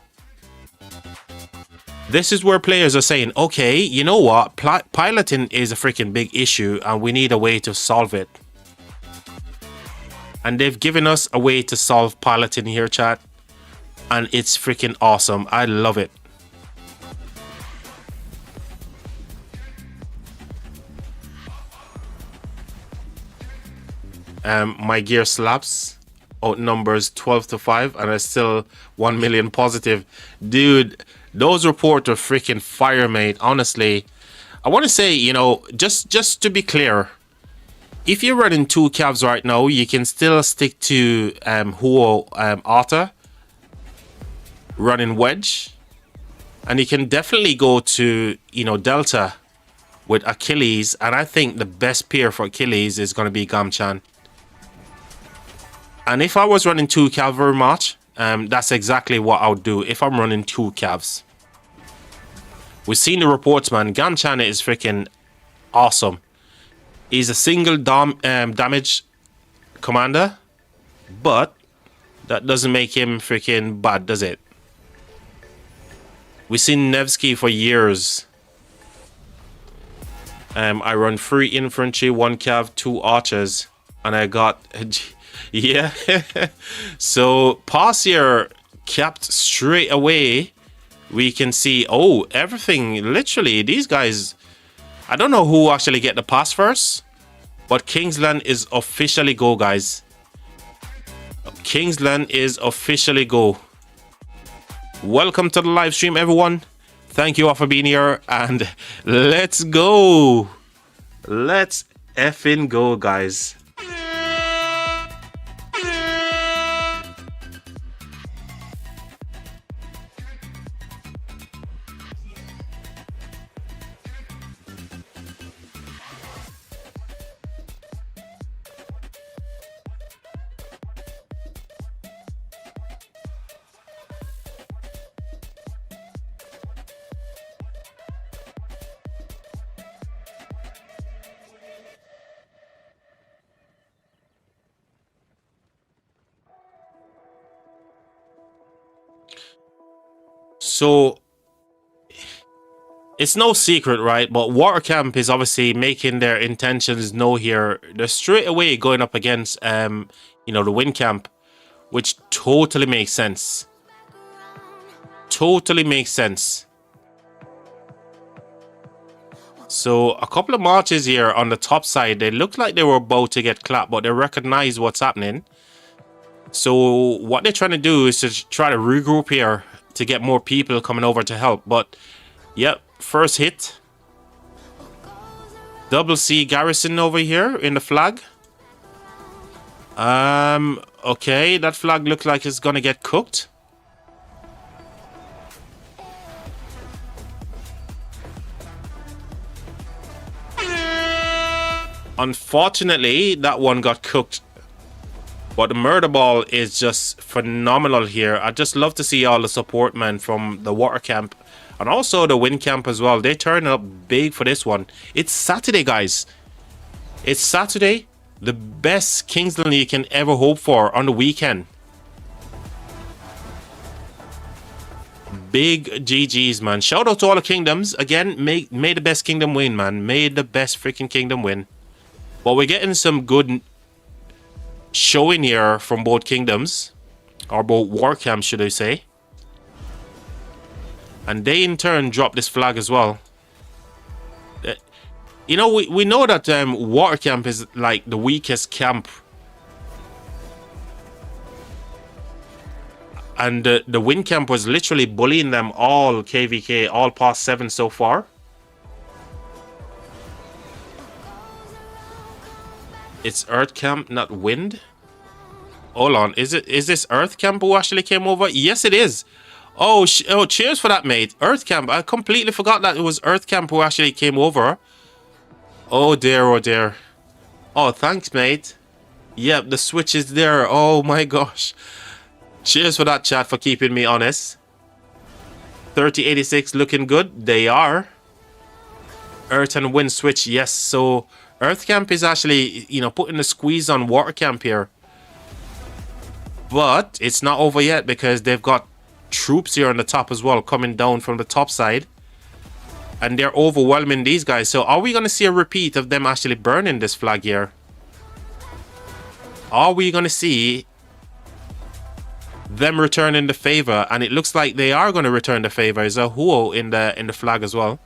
This is where players are saying, okay, you know what? Piloting is a freaking big issue, and we need a way to solve it. And they've given us a way to solve piloting here, chat. And it's freaking awesome. I love it. My gear slaps. Outnumbers 12-5, and it's still 1 million positive. Dude, those reports are freaking fire, mate. Honestly, I want to say, you know, just to be clear, if you're running 2 calves right now, you can still stick to Huo Arta running wedge, and you can definitely go to, you know, Delta with Achilles. And I think the best pair for Achilles is going to be Gamchan. And if I was running 2 cavalry march, that's exactly what I would do if I'm running 2 calves. We've seen the reports, man. Gamchan is freaking awesome. He's a single damage commander, but that doesn't make him freaking bad, does it? We've seen Nevsky for years. I run 3 infantry, 1 cav, 2 archers, and I got... Yeah. So Passier capped straight away. We can see, oh, everything, literally, these guys, I don't know who actually get the pass first, but Kingsland is officially go, guys. Kingsland is officially go. Welcome to the live stream, everyone. Thank you all for being here, and let's go. Let's effing go, guys. So it's no secret, right? But Water Camp is obviously making their intentions known here. They're straight away going up against, you know, the Wind Camp, which totally makes sense. Totally makes sense. So a couple of marches here on the top side, they looked like they were about to get clapped, but they recognize what's happening. So what they're trying to do is to try to regroup here to get more people coming over to help. But yep, first hit. Double C garrison over here in the flag. Okay, that flag looks like it's gonna get cooked. Unfortunately, that one got cooked. But the murder ball is just phenomenal here. I just love to see all the support men from the Water Camp and also the Wind Camp as well. They turn up big for this one. It's Saturday, guys. It's Saturday. The best Kingsland you can ever hope for on the weekend. Big GG's, man. Shout out to all the kingdoms. Again, may the best kingdom win, man. May the best freaking kingdom win. But we're getting some good showing here from both kingdoms, or both war camps, should I say. And they in turn drop this flag as well. You know, we know that Water Camp is like the weakest camp. And the Wind Camp was literally bullying them all KVK, all past 7 so far. It's Earth Camp, not Wind. Hold on, is this Earth Camp who actually came over? Yes, it is. Oh, cheers for that, mate. Earth Camp. I completely forgot that it was Earth Camp who actually came over. Oh dear, oh dear. Oh, thanks, mate. Yep, the switch is there. Oh my gosh. Cheers for that, chat, for keeping me honest. 3086 looking good. They are. Earth and Wind switch, yes. So Earth Camp is actually, you know, putting the squeeze on Water Camp here. But it's not over yet because they've got troops here on the top as well coming down from the top side. And they're overwhelming these guys. So are we going to see a repeat of them actually burning this flag here? Are we going to see them returning the favor? And it looks like they are going to return the favor. There's a Huo in the flag as well.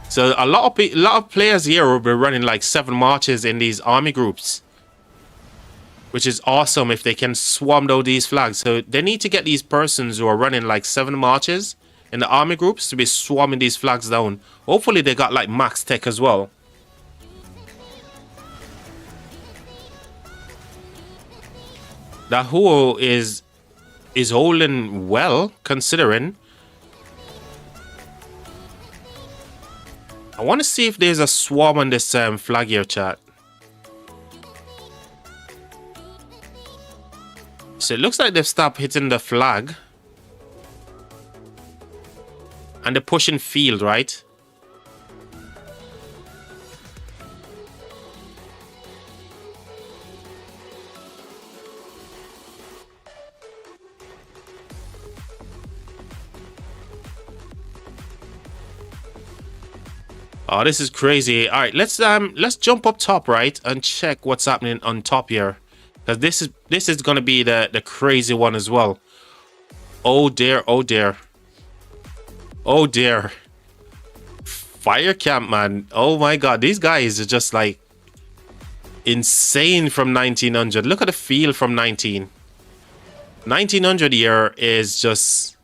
So a lot of players here will be running like 7 marches in these army groups, which is awesome if they can swarm down these flags. So they need to get these persons who are running like 7 marches in the army groups to be swarming these flags down. Hopefully they got like max tech as well. That Huo is holding well, considering. I want to see if there's a swarm on this flag here, chat. So it looks like they've stopped hitting the flag. And they're pushing field, right? Oh, this is crazy. All right, let's jump up top, right, and check what's happening on top here, because this is gonna be the crazy one as well. Oh dear, oh dear, oh dear. Fire camp, man. Oh my god, these guys are just like, insane from 1900. Look at the feel from 1900 here is just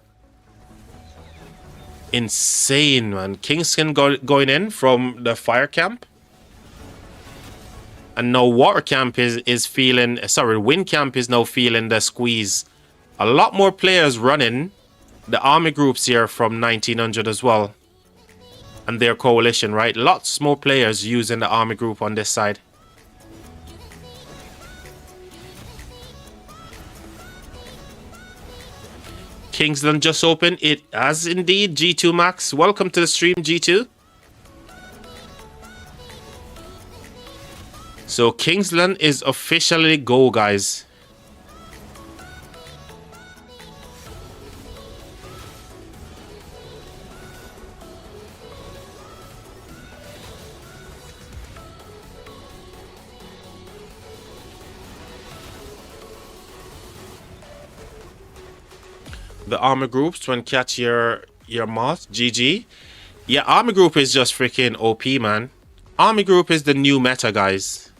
insane, man. Kingsland going in from the fire camp. And now water camp is feeling, sorry, wind camp is now feeling the squeeze. A lot more players running the army groups here from 1900 as well. And their coalition, right? Lots more players using the army group on this side. Kingsland just opened. It has indeed. G2 Max. Welcome to the stream, G2. So Kingsland is officially go, guys. The armor groups when catch your moth. GG. Yeah, army group is just freaking OP, man. Army group is the new meta, guys.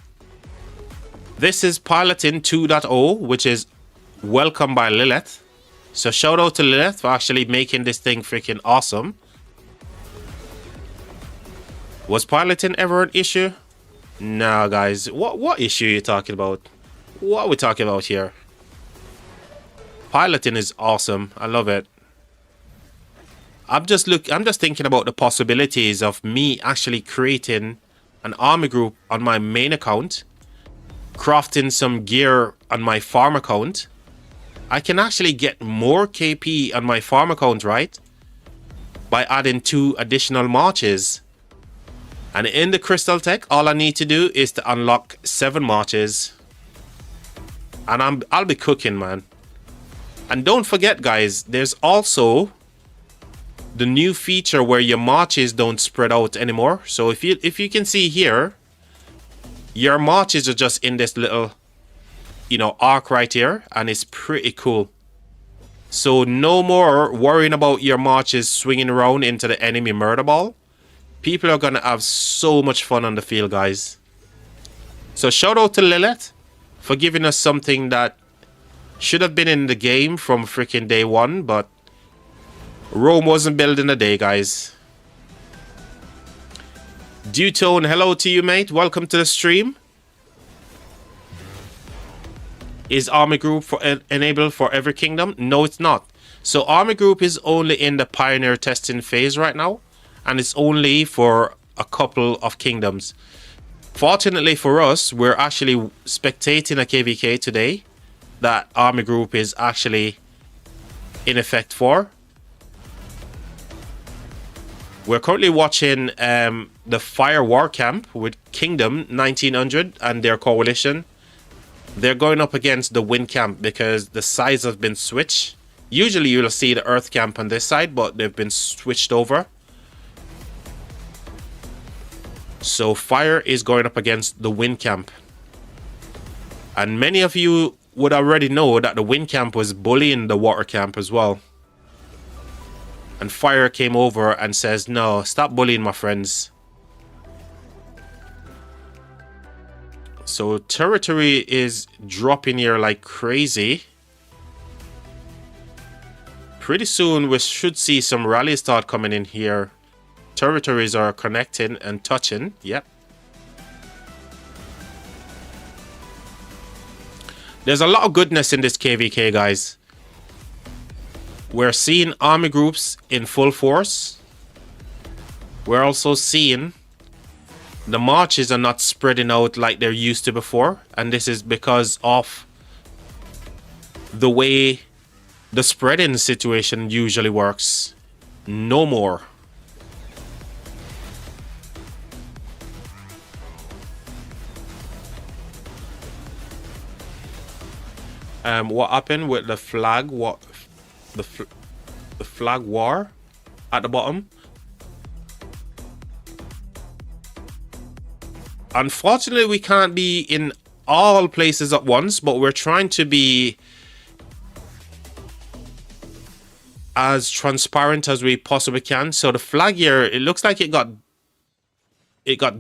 This is piloting 2.0, which is welcomed by Lilith. So shout out to Lilith for actually making this thing freaking awesome. Was piloting ever an issue? No, guys. What issue are you talking about? What are we talking about here? Piloting is awesome. I love it. I'm just thinking about the possibilities of me actually creating an army group on my main account, crafting some gear on my farm account. I can actually get more KP on my farm account, right? By adding 2 additional marches. And in the crystal tech, all I need to do is to unlock 7 marches. And I'll be cooking, man. And don't forget, guys, there's also the new feature where your marches don't spread out anymore. So if you can see here, your marches are just in this little, you know, arc right here, and it's pretty cool. So no more worrying about your marches swinging around into the enemy murder ball. People are gonna have so much fun on the field, guys. So shout out to Lilith for giving us something that should have been in the game from freaking day one, but Rome wasn't built in a day, guys. Dewtone, hello to you, mate. Welcome to the stream. Is army group enabled for every kingdom? No, it's not. So army group is only in the pioneer testing phase right now, and it's only for a couple of kingdoms. Fortunately for us, we're actually spectating a KVK today that army group is actually in effect for. We're currently watching the Fire War Camp with Kingdom 1900 and their coalition. They're going up against the Wind Camp because the sides have been switched. Usually you'll see the Earth Camp on this side, but they've been switched over. So Fire is going up against the Wind Camp. And many of you would already know that the Wind Camp was bullying the Water Camp as well. And Fire came over and says, no, stop bullying my friends. So territory is dropping here like crazy. Pretty soon we should see some rallies start coming in here. Territories are connecting and touching. Yep. There's a lot of goodness in this KVK, guys. We're seeing army groups in full force. We're also seeing the marches are not spreading out like they're used to before. And this is because of the way the spreading situation usually works. No more. What happened with the flag? The flag war at the bottom? Unfortunately, we can't be in all places at once, but we're trying to be as transparent as we possibly can. So the flag here, it looks like it got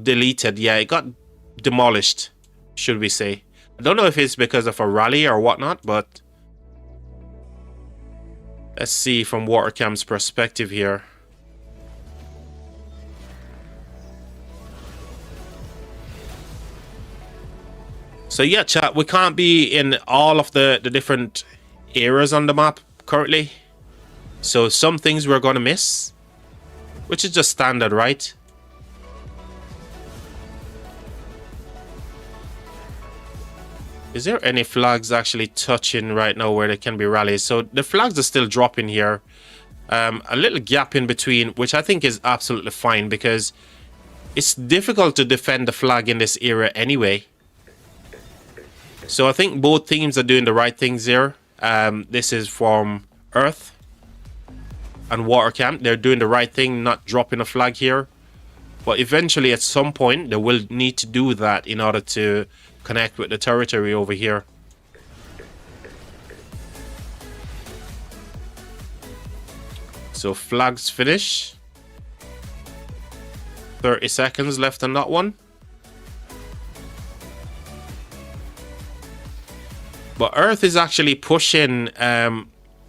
deleted. Yeah, it got demolished. should we say. I don't know if it's because of a rally or whatnot, but let's see from Watercamp's perspective here. So yeah, chat, we can't be in all of the different areas on the map currently. So some things we're going to miss, which is just standard, right? Is there any flags actually touching right now where they can be rallies? So the flags are still dropping here. A little gap in between, which I think is absolutely fine because it's difficult to defend the flag in this area anyway. So I think both teams are doing the right things here. This is from Earth and Watercamp. They're doing the right thing, not dropping a flag here. But eventually, at some point, they will need to do that in order to connect with the territory over here. So flags finish. 30 seconds left on that one. But Earth is actually pushing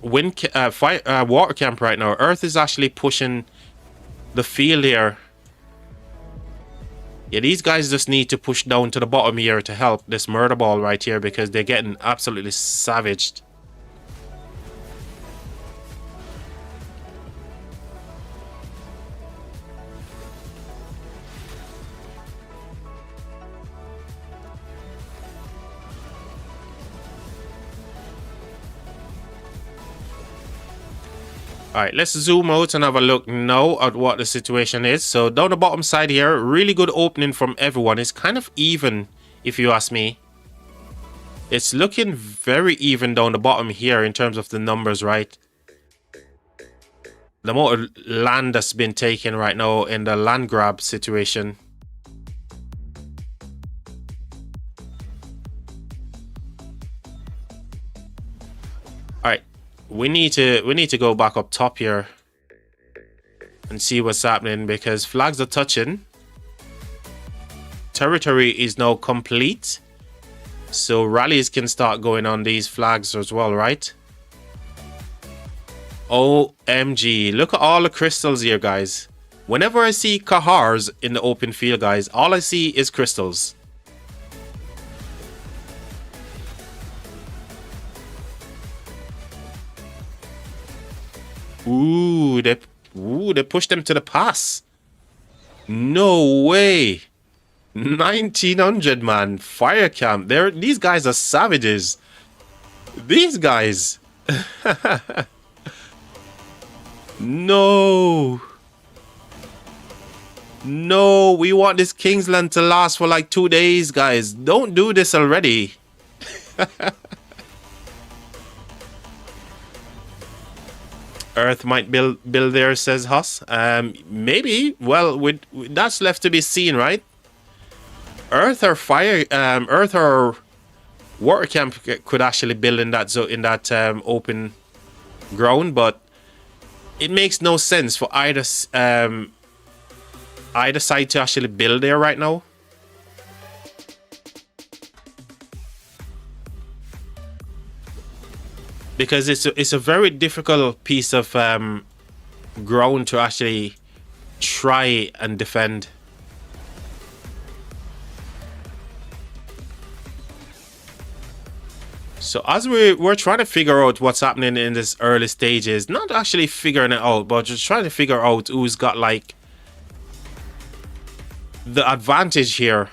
Watercamp right now. Earth is actually pushing the field here. Yeah, these guys just need to push down to the bottom here to help this murder ball right here because they're getting absolutely savaged. Alright, let's zoom out and have a look now at what the situation is. So down the bottom side here, really good opening from everyone. It's kind of even, if you ask me. It's looking very even down the bottom here in terms of the numbers, right? The amount of land that's been taken right now in the land grab situation. Alright. We need to go back up top here and see what's happening because flags are touching. Territory is now complete. So rallies can start going on these flags as well, right? OMG. Look at all the crystals here, guys. Whenever I see Kahars in the open field, guys, all I see is crystals. Ooh, they pushed them to the pass. No way. 1900, man. Fire camp. These guys are savages. These guys. No. No, we want this Kingsland to last for like 2 days, guys. Don't do this already. Earth might build there, says Huss. Maybe. Well, that's left to be seen, right? Earth or fire, Earth or Watercamp could actually build in that open ground, but it makes no sense for either side to actually build there right now. Because it's a very difficult piece of ground to actually try and defend. So as we're trying to figure out what's happening in this early stages, not actually figuring it out, but just trying to figure out who's got like the advantage here.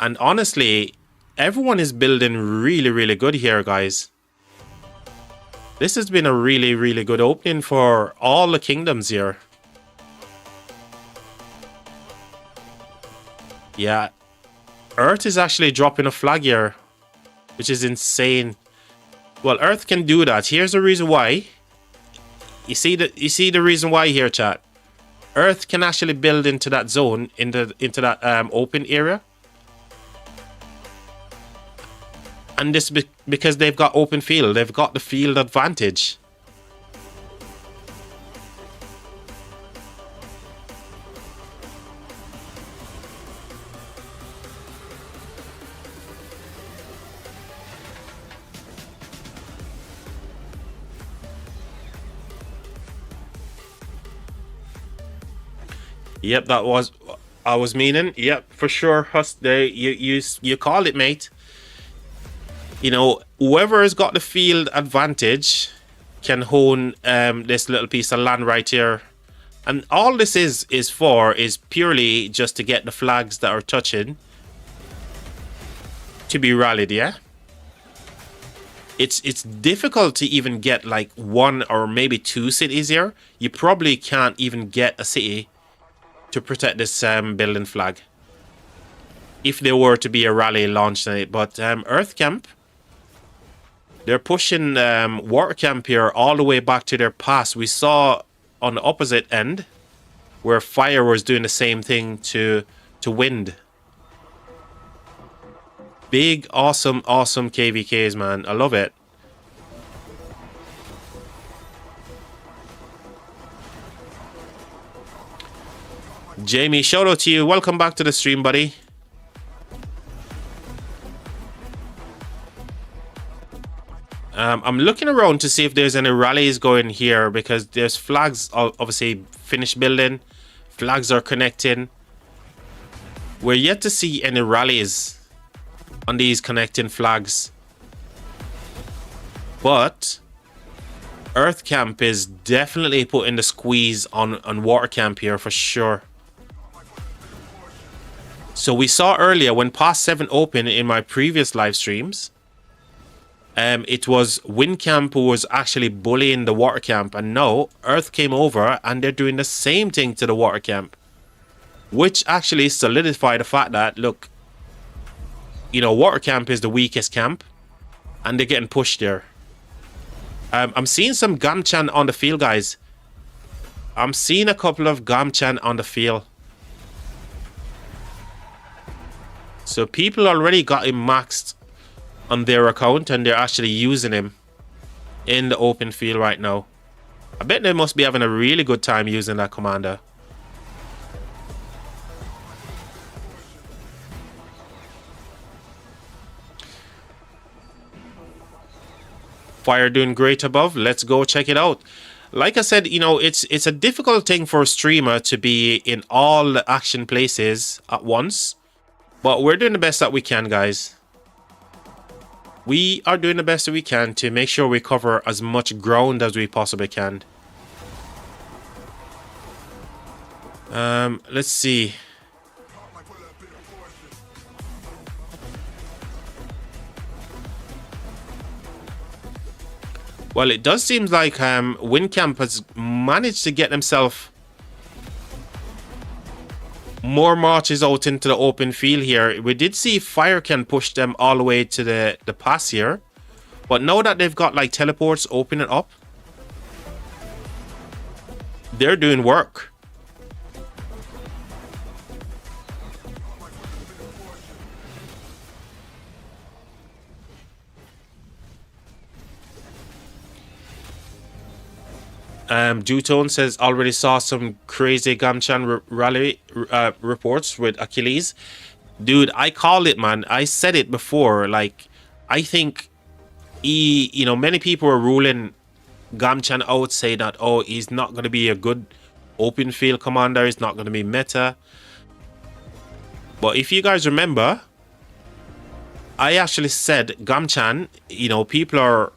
And honestly, everyone is building really, really good here, guys. This has been a really, really good opening for all the kingdoms here. Yeah. Earth is actually dropping a flag here, which is insane. Well, Earth can do that. Here's the reason why. You see the reason why here, chat. Earth can actually build into that zone, into that open area. And this because they've got open field. They've got the field advantage. Yep, that was I was meaning. Yep, for sure. You called it, mate. You know, whoever has got the field advantage can hone this little piece of land right here. And all this is purely just to get the flags that are touching to be rallied, yeah? It's difficult to even get like one or maybe two cities here. You probably can't even get a city to protect this building flag if there were to be a rally launched on it. But Earth Camp, they're pushing Water Camp here all the way back to their past. We saw on the opposite end where Fire was doing the same thing to Wind. Big, awesome KVKs, man. I love it. Jamie, shout out to you. Welcome back to the stream, buddy. I'm looking around to see if there's any rallies going here because there's flags, obviously, finished building. Flags are connecting. We're yet to see any rallies on these connecting flags. But Earth Camp is definitely putting the squeeze on Water Camp here for sure. So we saw earlier when Past 7 opened in my previous live streams, it was Wind Camp who was actually bullying the Water Camp, and now Earth came over and they're doing the same thing to the Water Camp, which actually solidified the fact that, look, you know, Water Camp is the weakest camp and they're getting pushed there. I'm seeing some Gamchan on the field, guys. I'm seeing a couple of Gamchan on the field. So people already got him maxed on their account and they're actually using him in the open field right now. I bet they must be having a really good time using that commander. Fire doing great above. Let's go check it out. Like I said, you know, it's a difficult thing for a streamer to be in all the action places at once. But we're doing the best that we can, guys. We are doing the best that we can to make sure we cover as much ground as we possibly can. Let's see. Well, it does seem like Wind Camp has managed to get himself more marches out into the open field here. We did see Fire can push them all the way to the pass here. But now that they've got like teleports opening up, they're doing work. Jutone says already saw some crazy Gamchan rally reports with Achilles. Dude, I called it, man. I said it before. Like, I think you know, many people are ruling Gamchan out, say that, oh, he's not going to be a good open field commander. He's not going to be meta. But if you guys remember, I actually said Gamchan, you know, people are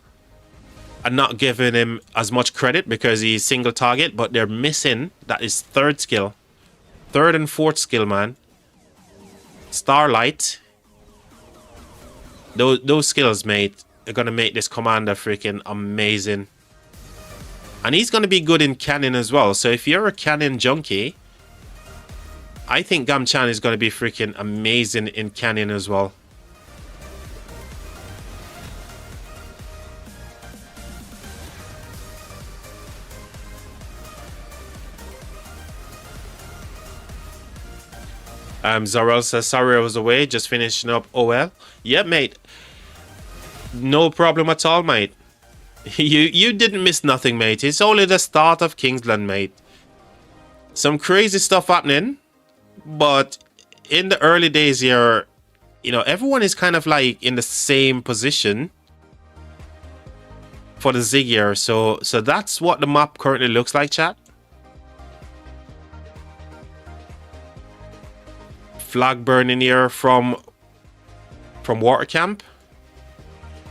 not giving him as much credit because he's single target, but they're missing that is third skill. Third and fourth skill, man. Starlight. Those skills, mate, are going to make this commander freaking amazing. And he's going to be good in cannon as well. So if you're a cannon junkie, I think Gamchan is going to be freaking amazing in cannon as well. Zarel says, sorry I was away, just finishing up OL. Yeah, mate. No problem at all, mate. You didn't miss nothing, mate. It's only the start of Kingsland, mate. Some crazy stuff happening. But in the early days here, you know, everyone is kind of like in the same position for the Zig here. So that's what the map currently looks like, chat. flag burning here from water camp.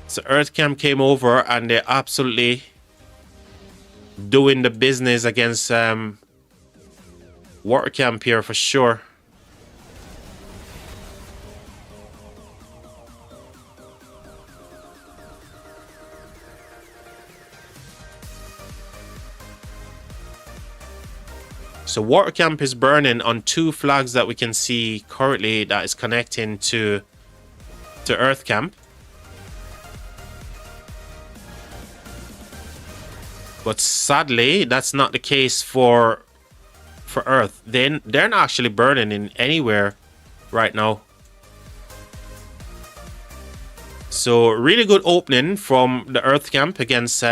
So earth camp came over and they're absolutely doing the business against water camp here for sure. So water camp is burning on 2 flags that we can see currently that is connecting to earth camp. But sadly, that's not the case for earth. They're not actually burning in anywhere right now. So really good opening from the earth camp against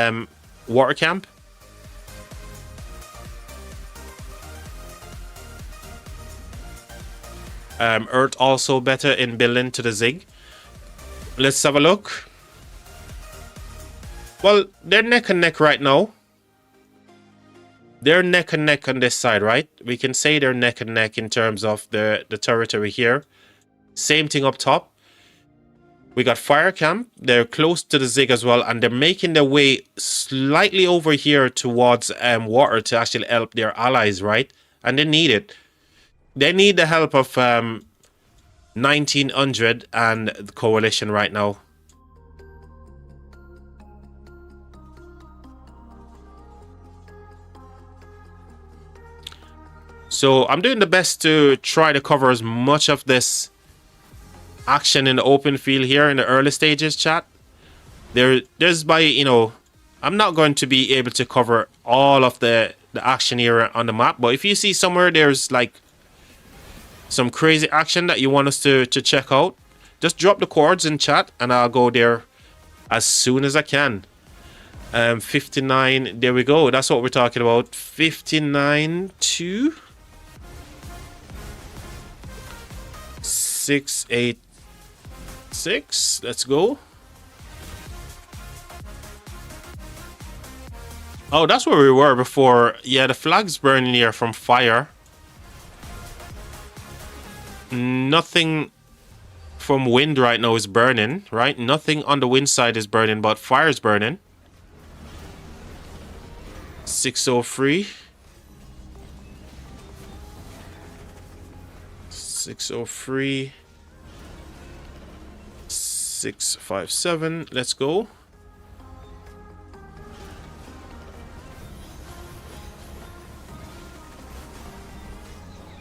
water camp. Earth also better in building to the zig. Let's have a look. Well, they're neck and neck right now. They're neck and neck on this side, right? We can say they're neck and neck in terms of the territory here. Same thing up top. We got fire camp. They're close to the zig as well, and they're making their way slightly over here towards water to actually help their allies, right? And they need it. They need the help of 1900 and the coalition right now. So I'm doing the best to try to cover as much of this action in the open field here in the early stages, chat. There's by, you know, I'm not going to be able to cover all of the action here on the map, but if you see somewhere there's like some crazy action that you want us to check out, just drop the chords in chat and I'll go there as soon as I can. 59, there we go. That's what we're talking about. 59 to 686. Let's go. Oh, that's where we were before. Yeah, the flag's burning here from fire. Nothing from wind right now is burning, right? Nothing on the wind side is burning, but fire is burning. 603. 603. 657. Let's go.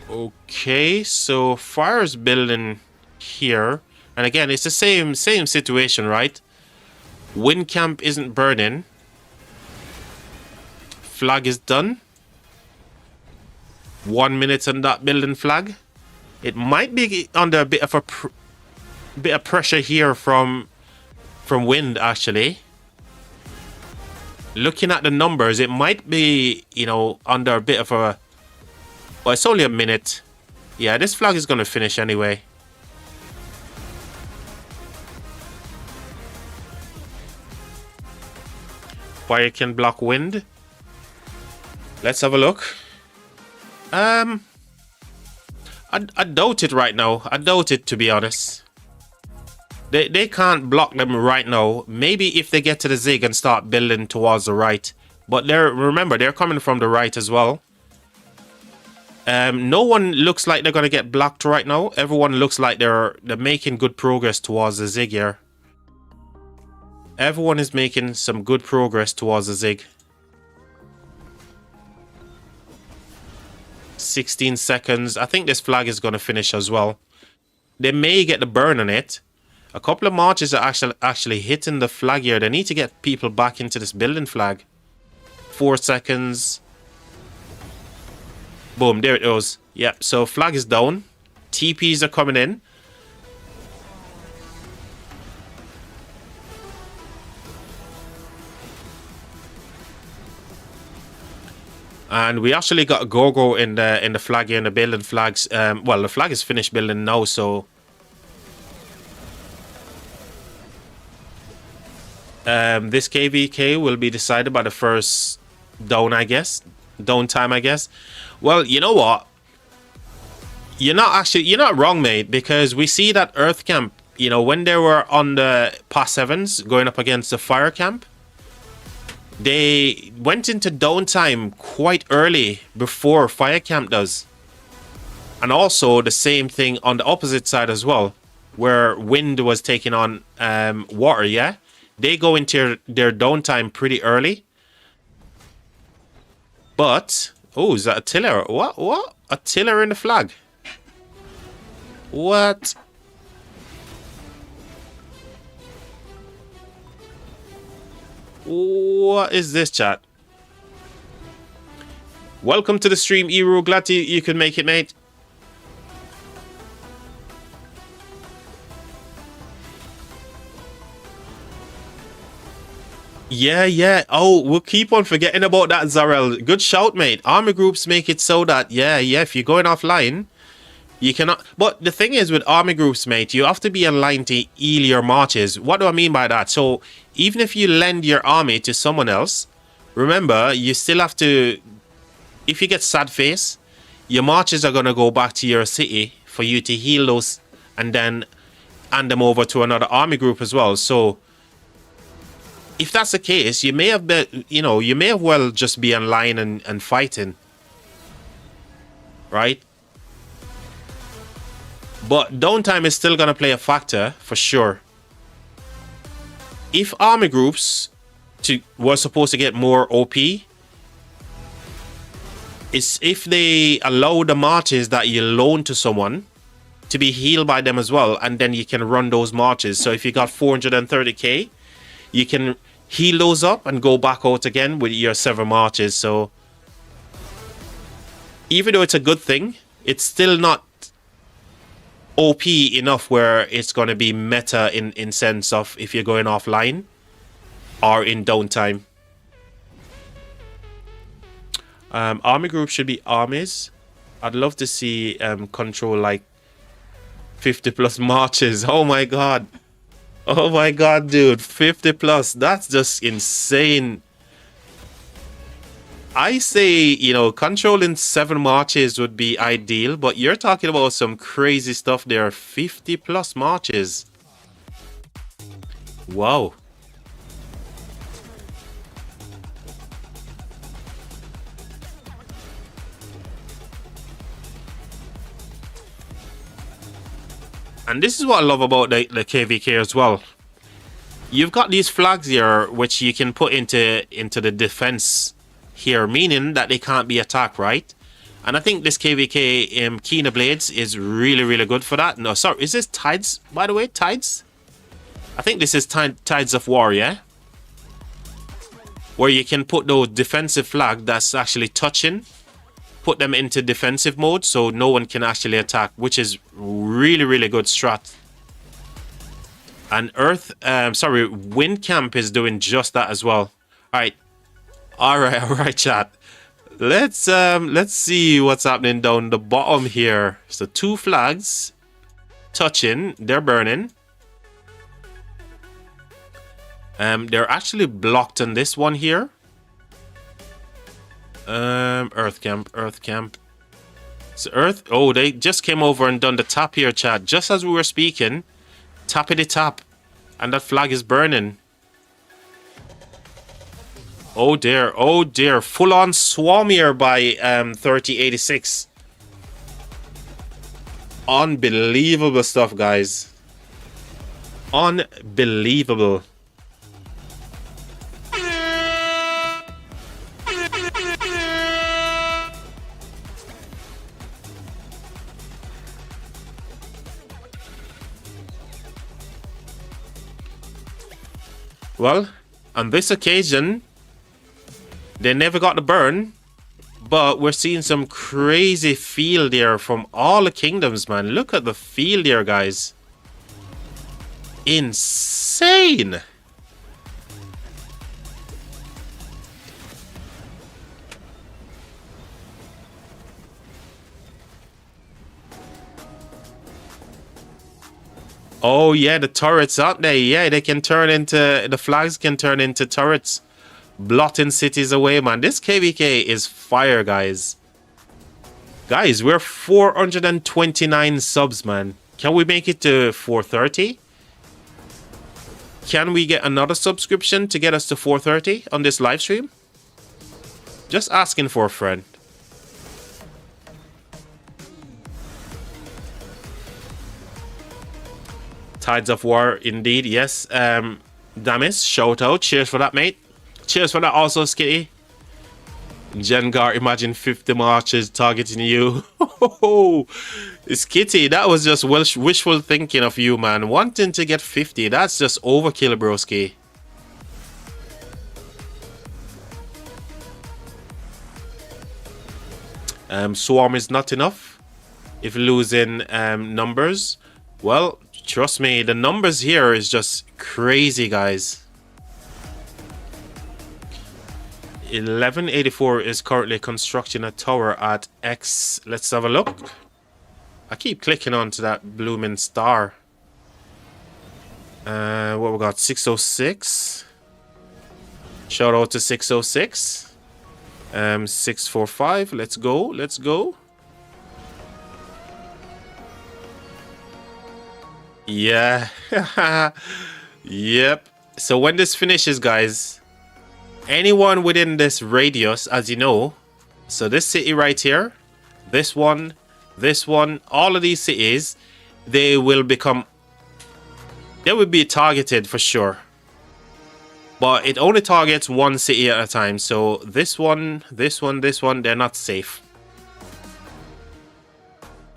Okay, so fire's building here, and again it's the same situation, right? Wind camp isn't burning. Flag is done. 1 minute on that building flag. It might be under a bit of pressure here from wind actually. Looking at the numbers, it might be, you know, under a bit of a. Well, it's only a minute. Yeah, this flag is going to finish anyway. Fire can block wind. Let's have a look. I doubt it right now. I doubt it, to be honest. They can't block them right now. Maybe if they get to the zig and start building towards the right. But remember, they're coming from the right as well. No one looks like they're going to get blocked right now. Everyone looks like they're making good progress towards the zig here. Everyone is making some good progress towards the zig. 16 seconds. I think this flag is going to finish as well. They may get the burn on it. A couple of marches are actually hitting the flag here. They need to get people back into this building flag. 4 seconds. Boom, there it goes. Yep, so flag is down. TPs are coming in. And we actually got a go-go in the flag here, in the building flags. Well, the flag is finished building now, so this KVK will be decided by the first downtime, I guess. Well, you know what? You're not wrong, mate, because we see that Earth camp, you know, when they were on the past sevens going up against the fire camp, they went into downtime quite early before fire camp does. And also the same thing on the opposite side as well, where wind was taking on water, yeah? They go into their downtime pretty early. But, oh, is that a tiller? What? A tiller in the flag? What? What is this, chat? Welcome to the stream, Eru. Glad you could make it, mate. Yeah. Oh, we'll keep on forgetting about that, Zarel. Good shout, mate. Army groups make it so that, yeah, if you're going offline, you cannot. But the thing is with army groups, mate, you have to be aligned to heal your marches. What do I mean by that? So even if you lend your army to someone else, remember, you still have to, if you get sad face, your marches are going to go back to your city for you to heal those and then hand them over to another army group as well. So if that's the case, you may have been, you may have well just be online and fighting. Right? But downtime is still going to play a factor for sure. If army groups were supposed to get more OP, is if they allow the marches that you loan to someone to be healed by them as well, and then you can run those marches. So if you got 430k, you can heal those up and go back out again with your 7 marches. So even though it's a good thing, it's still not OP enough where it's going to be meta in sense of if you're going offline or in downtime. Army groups should be armies. I'd love to see control like 50 plus marches. Oh my god, dude, 50 plus, that's just insane. I say, controlling 7 marches would be ideal, but you're talking about some crazy stuff there. 50 plus marches. Wow. And this is what I love about the KVK as well. You've got these flags here, which you can put into the defense here, meaning that they can't be attacked, right? And I think this KVK Keen of Blades is really, really good for that. No, sorry, is this Tides, by the way? Tides? I think this is Tides of War, yeah? Where you can put those defensive flag that's actually touching, put them into defensive mode so no one can actually attack, which is really, really good strat. And Wind Camp is doing just that as well. All right, chat. Let's see what's happening down the bottom here. So 2 flags touching, they're burning. They're actually blocked on this one here. Earth camp. So oh, they just came over and done the tap here, chat. Just as we were speaking, tappity tap, and that flag is burning. Oh dear, full on swarm here by 3086. Unbelievable stuff, guys. Unbelievable. Well, on this occasion, they never got the burn, but we're seeing some crazy field here from all the kingdoms, man. Look at the field here, guys. Insane. Oh yeah, the turrets, aren't they? Yeah, they can turn into, the flags can turn into turrets, blotting cities away, man. This KVK is fire, guys. Guys, we're 429 subs, man. Can we make it to 430? Can we get another subscription to get us to 430 on this live stream? Just asking for a friend. Tides of War, indeed, yes. Damis, shout out. Cheers for that, mate. Cheers for that also, Skitty. Jengar, imagine 50 marches targeting you. Skitty, that was just wishful thinking of you, man. Wanting to get 50, that's just overkill, broski. Swarm is not enough. If losing numbers, well, trust me, the numbers here is just crazy, guys. 1184 is currently constructing a tower at X. Let's have a look. I keep clicking onto that blooming star. What we got? 606. Shout out to 606. 645. Let's go. Let's go. Yeah. Yep. So when this finishes, guys, anyone within this radius, as you know, so this city right here, this one, all of these cities, they will be targeted for sure. But it only targets one city at a time. So this one, they're not safe.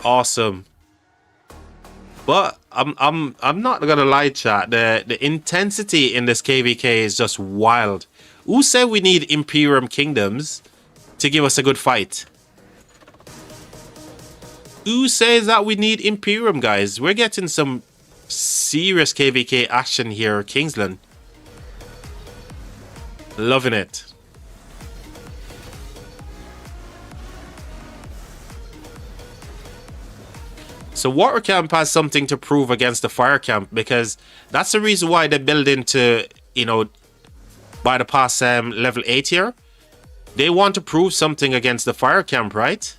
Awesome. But I'm not gonna lie, chat. The intensity in this KVK is just wild. Who said we need Imperium Kingdoms to give us a good fight? Who says that we need Imperium, guys? We're getting some serious KVK action here, Kingsland. Loving it. So Water Camp has something to prove against the Fire Camp, because that's the reason why they build into, you know, by the past level 8 here. They want to prove something against the Fire Camp, right?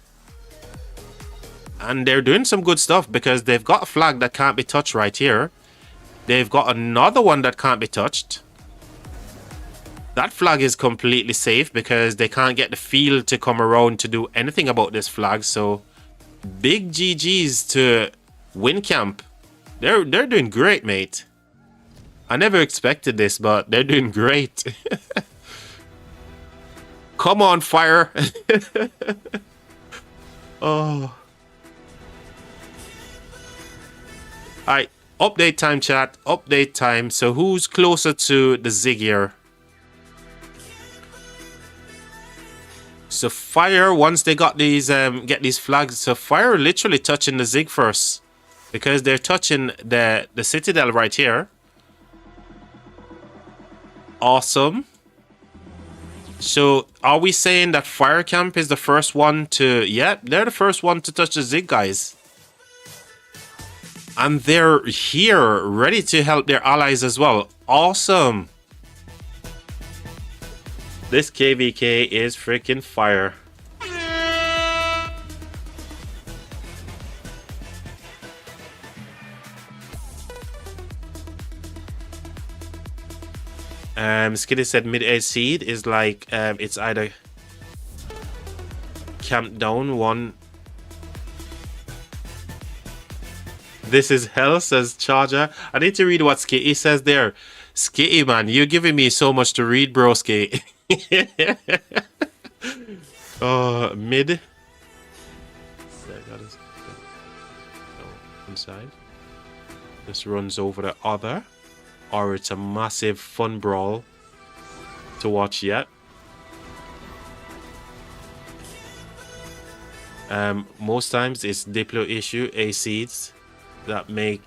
And they're doing some good stuff, because they've got a flag that can't be touched right here. They've got another one that can't be touched. That flag is completely safe because they can't get the field to come around to do anything about this flag. So big GG's to Win Camp. They're doing great, mate. I never expected this, but they're doing great. Come on, Fire. Oh. Alright, update time, chat. Update time. So who's closer to the Zig here? So Fire, once they got these get these flags, so Fire literally touching the Zig first, because they're touching the Citadel right here. Awesome. So are we saying that Fire Camp is the first one to... Yeah, they're the first one to touch the Zig, guys. And they're here, ready to help their allies as well. Awesome. This KVK is freaking fire. Skinny said mid-age seed is like it's either camp down one. This is hell, says Charger. I need to read what Skitty says there. Skitty, man, you're giving me so much to read, broski. Oh, mid. Inside. This runs over the other. Or it's a massive fun brawl to watch yet. Most times it's Diplo issue, A seeds that make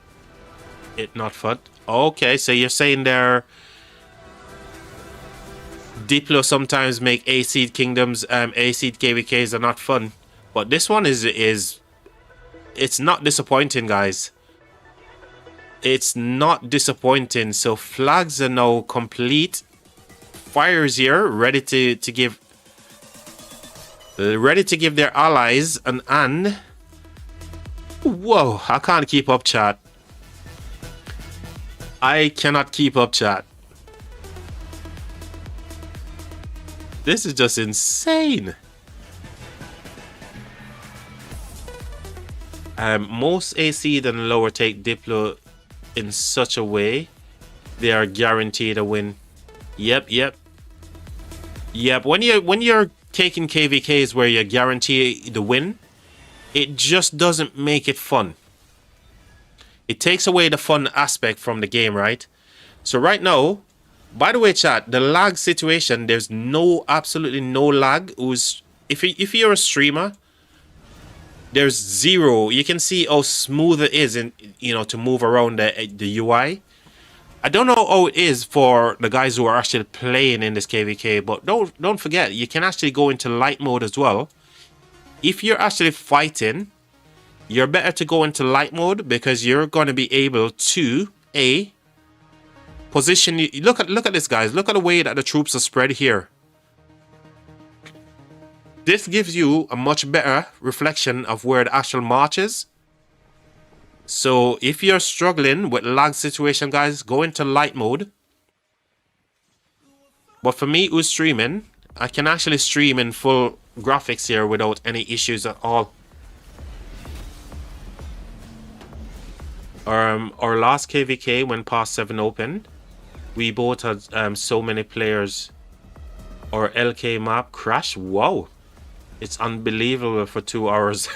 it not fun. Okay, so you're saying there Diplo sometimes make A seed kingdoms, A seed KVKs are not fun. But this one is it's not disappointing, guys. It's not disappointing. So flags are now complete. Fire's here, ready to give ready to give their allies an and. Whoa, I can't keep up, chat. I cannot keep up, chat. This is just insane. Most AC than lower take Diplo in such a way they are guaranteed a win. Yep. When you're taking KVKs where you guarantee the win, it just doesn't make it fun. It takes away the fun aspect from the game, right? So right now, by the way, chat, the lag situation, there's absolutely no lag. If you're a streamer, there's zero. You can see how smooth it is to move around the UI. I don't know how it is for the guys who are actually playing in this KVK, but don't forget, you can actually go into light mode as well. If you're actually fighting, you're better to go into light mode because you're going to be able to position. Look at this, guys. Look at the way that the troops are spread here. This gives you a much better reflection of where the actual march is. So if you're struggling with lag situation, guys, go into light mode. But for me who's streaming, I can actually stream in full graphics here without any issues at all. Our last KVK when past 7 open, we both had so many players. Our LK map crashed. Wow. It's unbelievable for 2 hours.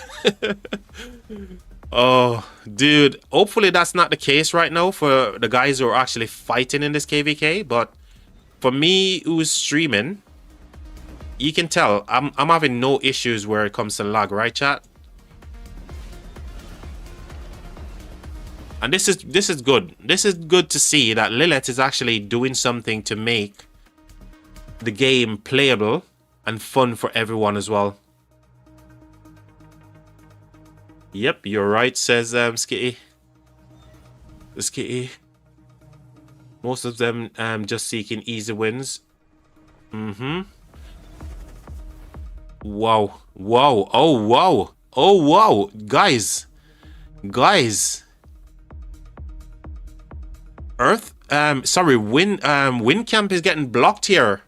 Oh, dude. Hopefully that's not the case right now for the guys who are actually fighting in this KVK. But for me who's streaming, you can tell I'm having no issues where it comes to lag, right, chat? And this is good. This is good to see that Lilith is actually doing something to make the game playable and fun for everyone as well. Yep, you're right, says Skitty. Most of them just seeking easy wins. Wow. Oh wow. Guys. Wind camp is getting blocked here.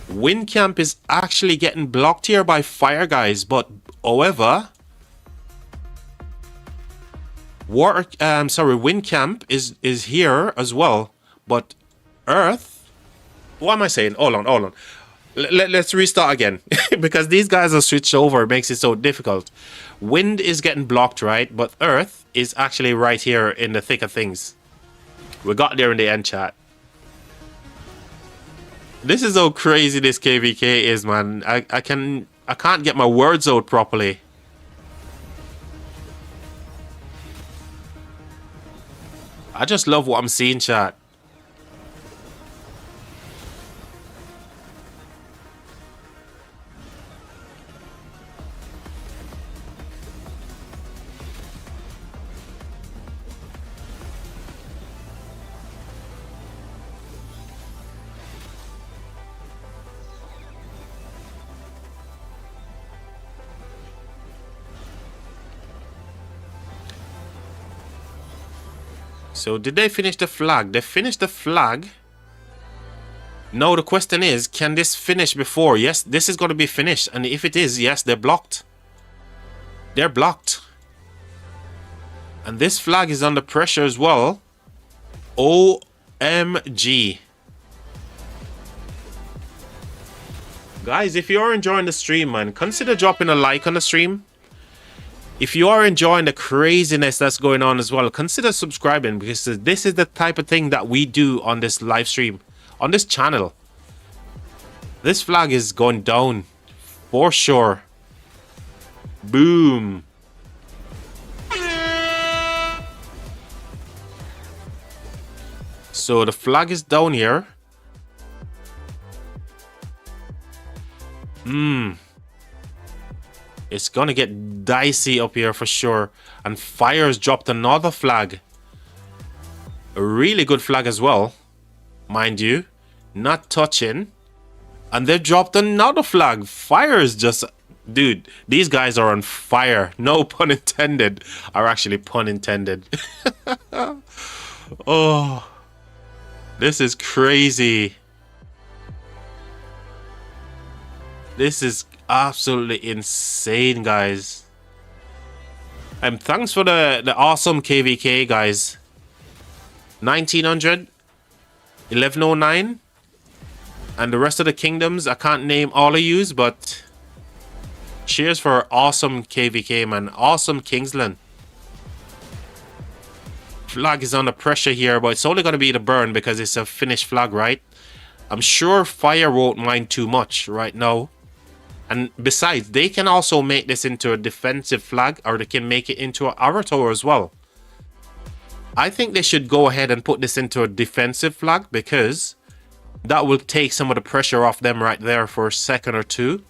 Wind camp is actually getting blocked here by fire, guys. But however, wind camp is here as well. But earth, what am I saying? Hold on. Let's restart again because these guys are switched over. It makes it so difficult. Wind is getting blocked, right? But earth is actually right here in the thick of things. We got there in the end, chat. This is how crazy this KVK is, man. I can't get my words out properly. I just love what I'm seeing, chat. So did they finish the flag? They finished the flag. No, the question is, can this finish before? Yes, this is going to be finished. And if it is, yes, they're blocked. They're blocked. And this flag is under pressure as well. OMG. Guys, if you're enjoying the stream, man, consider dropping a like on the stream. If you are enjoying the craziness that's going on as well, consider subscribing because this is the type of thing that we do on this live stream, on this channel. This flag is going down for sure. Boom. So the flag is down here. It's gonna get dicey up here for sure. And Fire's dropped another flag. A really good flag as well, mind you. Not touching. And they dropped another flag. Fire is just... Dude, these guys are on fire. No pun intended. Or actually pun intended. Oh. This is crazy. This is absolutely insane, guys. Thanks for the awesome KVK, guys. 1900, 1109, and the rest of the kingdoms. I can't name all of yous, but cheers for awesome KVK, man. Awesome Kingsland. Flag is under pressure here, but it's only going to be the burn because it's a finished flag, right? I'm sure fire won't mind too much right now. And besides, they can also make this into a defensive flag, or they can make it into an orator as well. I think they should go ahead and put this into a defensive flag, because that will take some of the pressure off them right there for a second or two.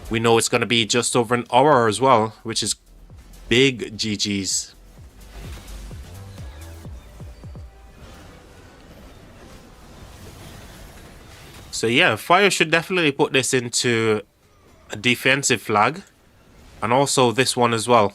We know it's going to be just over an hour as well, which is big GG's. So yeah, fire should definitely put this into a defensive flag, and also this one as well.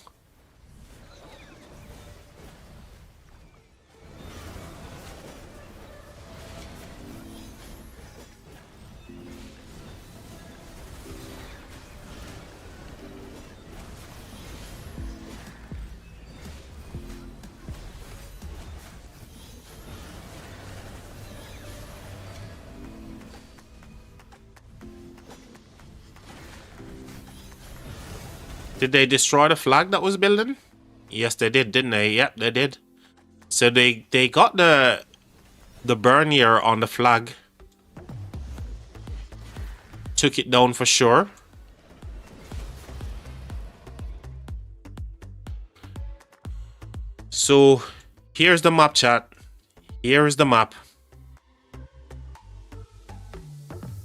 Did they destroy the flag that was building? Yes, they did, didn't they? Yep, they did. So they got the burn here on the flag. Took it down for sure. So here's the map, chat. Here is the map.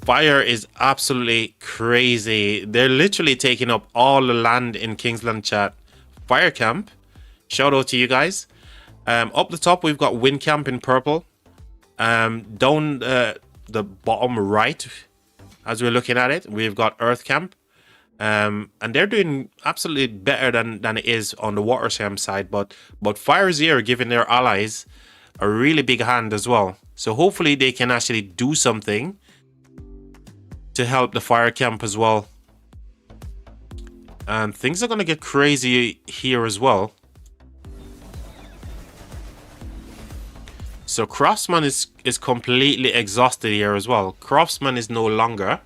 Fire is absolutely crazy. They're literally taking up all the land in Kingsland, chat. Fire camp. Shout out to you guys. Up the top, we've got wind camp in purple. Down the bottom right, as we're looking at it, we've got earth camp. And they're doing absolutely better than it is on the water camp side. But Fire's here giving their allies a really big hand as well. So hopefully they can actually do something to help the fire camp as well. And things are going to get crazy here as well. So Craftsman is completely exhausted here as well. Craftsman is no longer.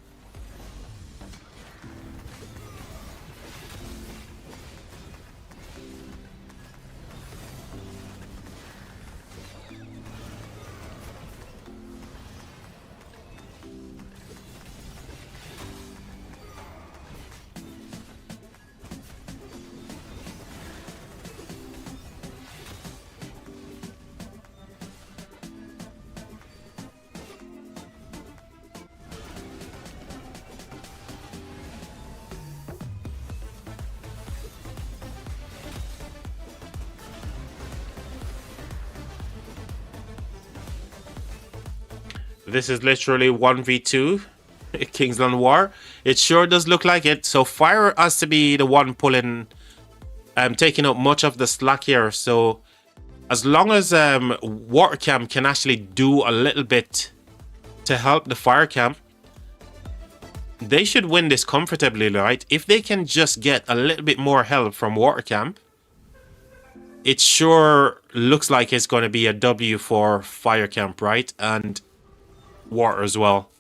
This is literally 1v2 Kingsland War. It sure does look like it. So Fire has to be the one pulling, taking up much of the slack here. So as long as Water Camp can actually do a little bit to help the Fire Camp, they should win this comfortably, right? If they can just get a little bit more help from Water Camp, it sure looks like it's going to be a W for Fire Camp, right? And water as well.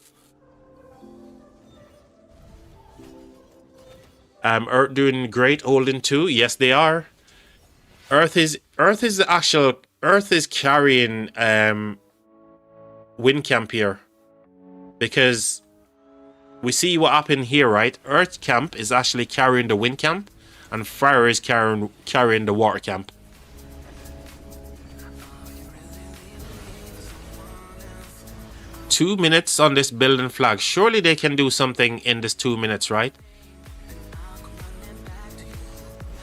Earth doing great, holding 2. Yes, they are. Earth is carrying Wind Camp here, because we see what happened here, right? Earth Camp is actually carrying the Wind Camp, and Fire is carrying the Water Camp. Two minutes on this building flag. Surely they can do something in this 2 minutes, right?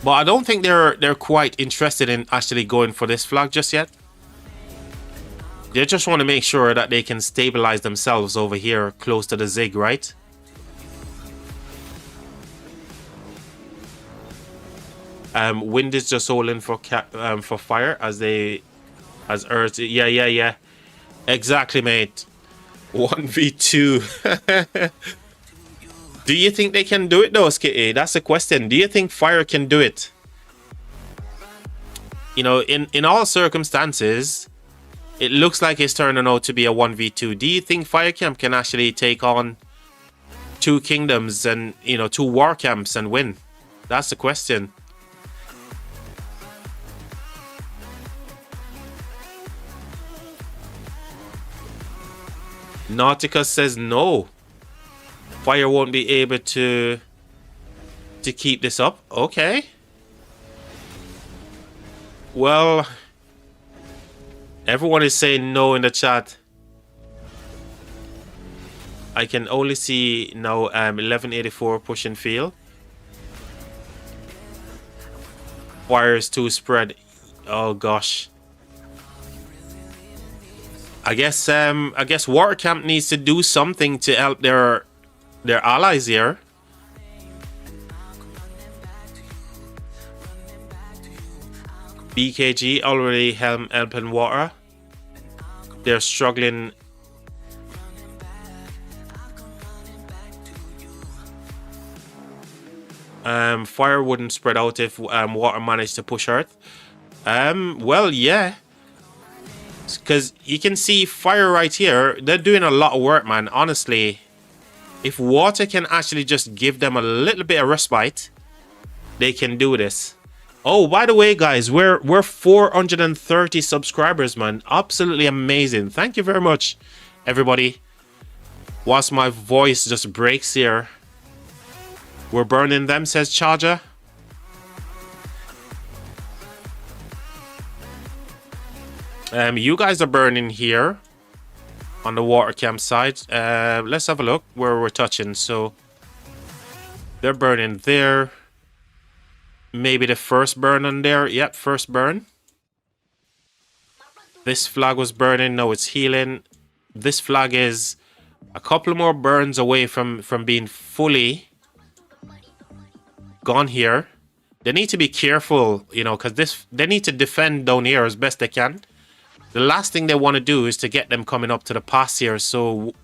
But I don't think they're quite interested in actually going for this flag just yet. They just want to make sure that they can stabilize themselves over here close to the Zig, right? Wind is just holding for fire as Earth. Yeah. Exactly, mate. 1v2. Do you think they can do it though, Skitty? That's the question. Do you think fire can do it? You know, in all circumstances, it looks like it's turning out to be a 1v2. Do you think fire camp can actually take on 2 kingdoms and, you know, 2 war camps and win? That's the question. Nautica says no. Fire won't be able to keep this up. Okay. Well, everyone is saying no in the chat. I can only see now 1184 push and feel. Fire is too spread. Oh gosh. I guess War Camp needs to do something to help their allies here. BKG already helping water. They're struggling. Fire wouldn't spread out if water managed to push Earth. Well, yeah. Because you can see fire right here. They're doing a lot of work, man. Honestly, if water can actually just give them a little bit of respite, they can do this. Oh, by the way, guys, we're 430 subscribers, man. Absolutely amazing. Thank you very much, everybody. Whilst my voice just breaks here. We're burning them, says Charger. You guys are burning here on the water campsite. Let's have a look where we're touching. So they're burning there. Maybe the first burn on there. Yep, first burn. This flag was burning. No, it's healing. This flag is a couple more burns away from being fully gone here. They need to be careful, you know, because they need to defend down here as best they can. The last thing they want to do is to get them coming up to the pass here. So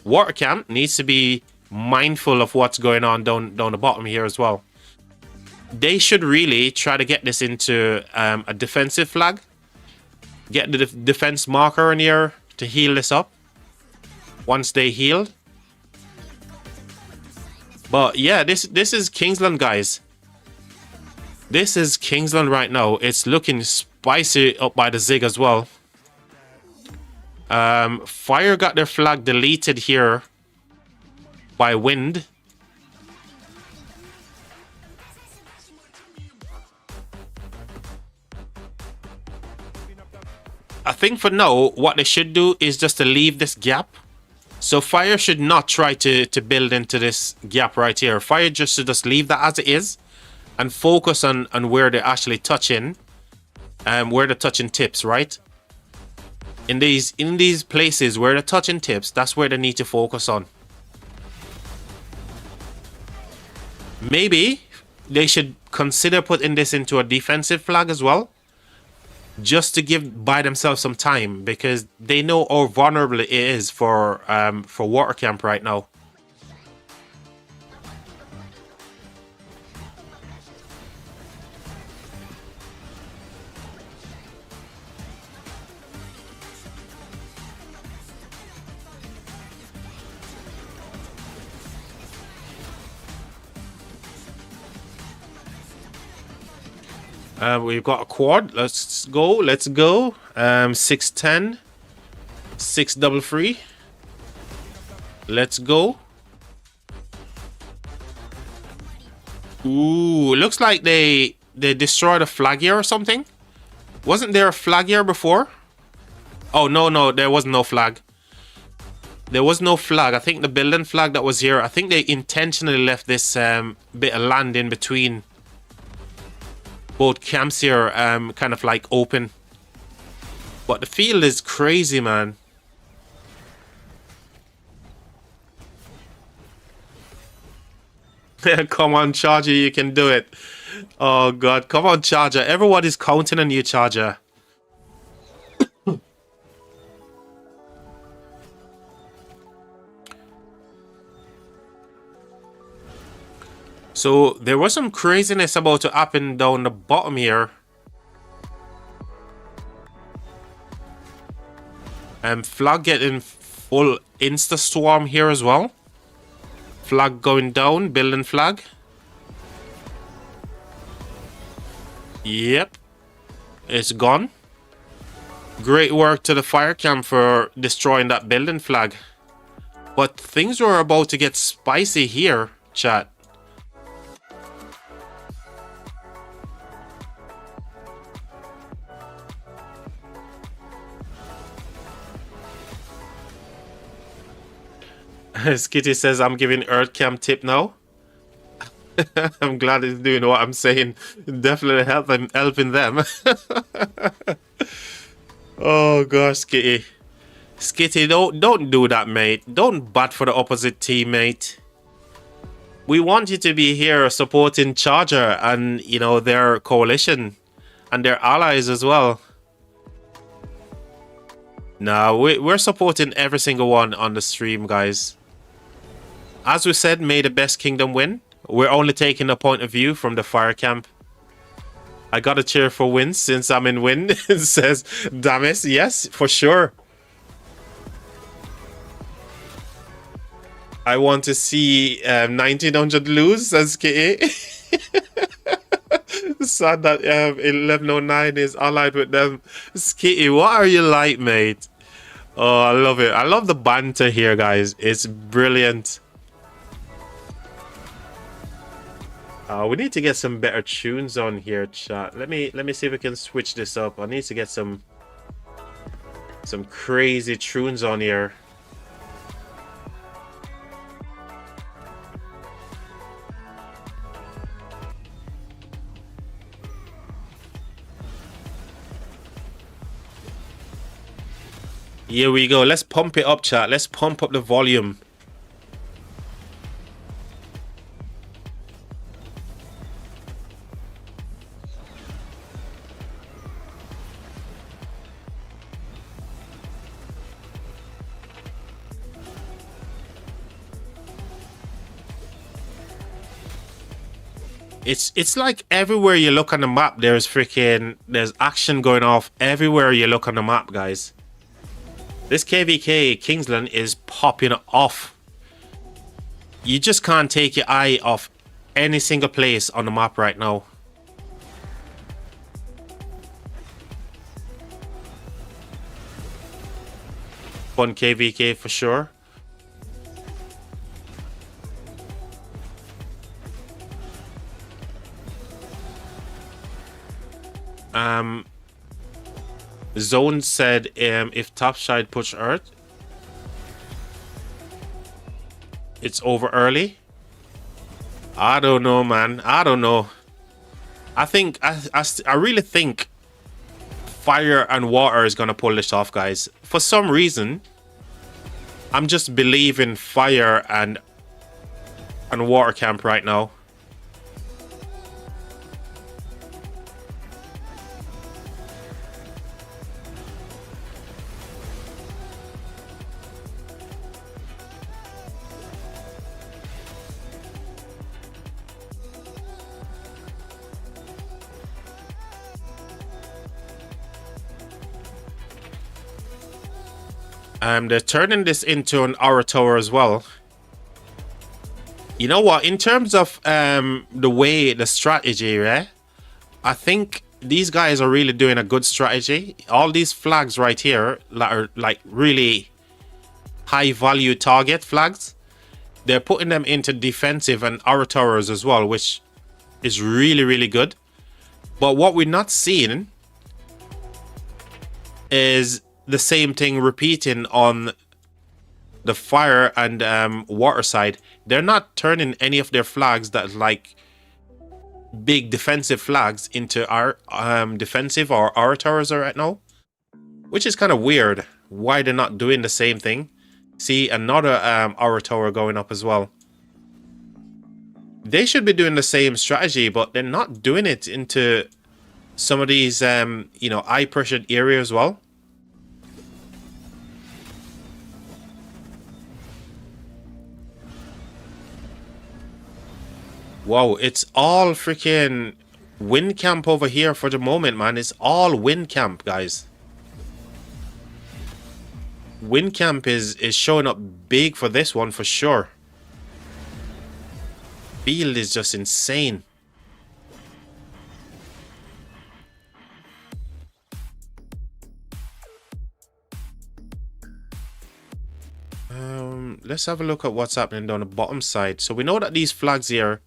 water camp needs to be mindful of what's going on down the bottom here as well. They should really try to get this into a defensive flag. Get the defense marker in here to heal this up once they healed. But yeah, this is Kingsland, guys. This is Kingsland right now. It's looking spicy up by the Zig as well. Fire got their flag deleted here by wind. I think for now, what they should do is just to leave this gap. So fire should not try to build into this gap right here. Fire just should just leave that as it is and focus on where they're actually touching, where they're touching tips, right? In these places where they're touching tips, that's where they need to focus on. Maybe they should consider putting this into a defensive flag as well, just to buy themselves some time, because they know how vulnerable it is for water camp right now. We've got a quad. Let's go. 610, 633. Let's go. Ooh, it looks like they destroyed a flag here or something. Wasn't there a flag here before? Oh, no, there was no flag. There was no flag. I think the building flag that was here, I think they intentionally left this bit of land in between both camps here kind of like open. But the field is crazy, man. Come on, Charger, you can do it. Oh, God. Come on, Charger. Everyone is counting on you, Charger. So, there was some craziness about to happen down the bottom here. Flag getting full insta-storm here as well. Flag going down, building flag. Yep. It's gone. Great work to the fire camp for destroying that building flag. But things were about to get spicy here, chat. Skitty says, I'm giving Earth Camp tip now. I'm glad he's doing what I'm saying. Definitely helping them. Oh gosh, Skitty. Skitty, don't do that, mate. Don't bat for the opposite team, mate. We want you to be here supporting Charger and, you know, their coalition and their allies as well. No, we're supporting every single one on the stream, guys. As we said, may the best kingdom win. We're only taking a point of view from the fire camp. I gotta cheer for wins since I'm in win, says Damis. Yes, for sure. I want to see 1900 lose, says KA. Sad that 1109 is allied with them. Skitty, what are you like, mate? Oh, I love it. I love the banter here, guys. It's brilliant. We need to get some better tunes on here, chat. Let me see if we can switch this up. I need to get some crazy tunes on here. Here we go. Let's pump it up, chat. Let's pump up the volume. It's like everywhere you look on the map, there's action going off everywhere you look on the map, guys. This KVK Kingsland is popping off. You just can't take your eye off any single place on the map right now. Fun KVK for sure. Zone said if topside push Earth, it's over early. I don't know, man. I don't know. I think I really think fire and water is gonna pull this off, guys. For some reason, I'm just believing fire and water camp right now. They're turning this into an aura tower as well. You know what? In terms of the strategy, right? I think these guys are really doing a good strategy. All these flags right here are like really high value target flags. They're putting them into defensive and aura towers as well, which is really, really good. But what we're not seeing is the same thing repeating on the fire and water side. They're not turning any of their flags that like big defensive flags into our defensive or aura towers right now. which is kind of weird. Why they're not doing the same thing. See, another Aura Tower going up as well. They should be doing the same strategy, but they're not doing it into some of these, you know, high pressured areas as well. Whoa, it's all freaking wind camp over here for the moment, man. It's all wind camp, guys. Wind camp is showing up big for this one for sure. Field is just insane. Let's have a look at what's happening down the bottom side. So we know that these flags here,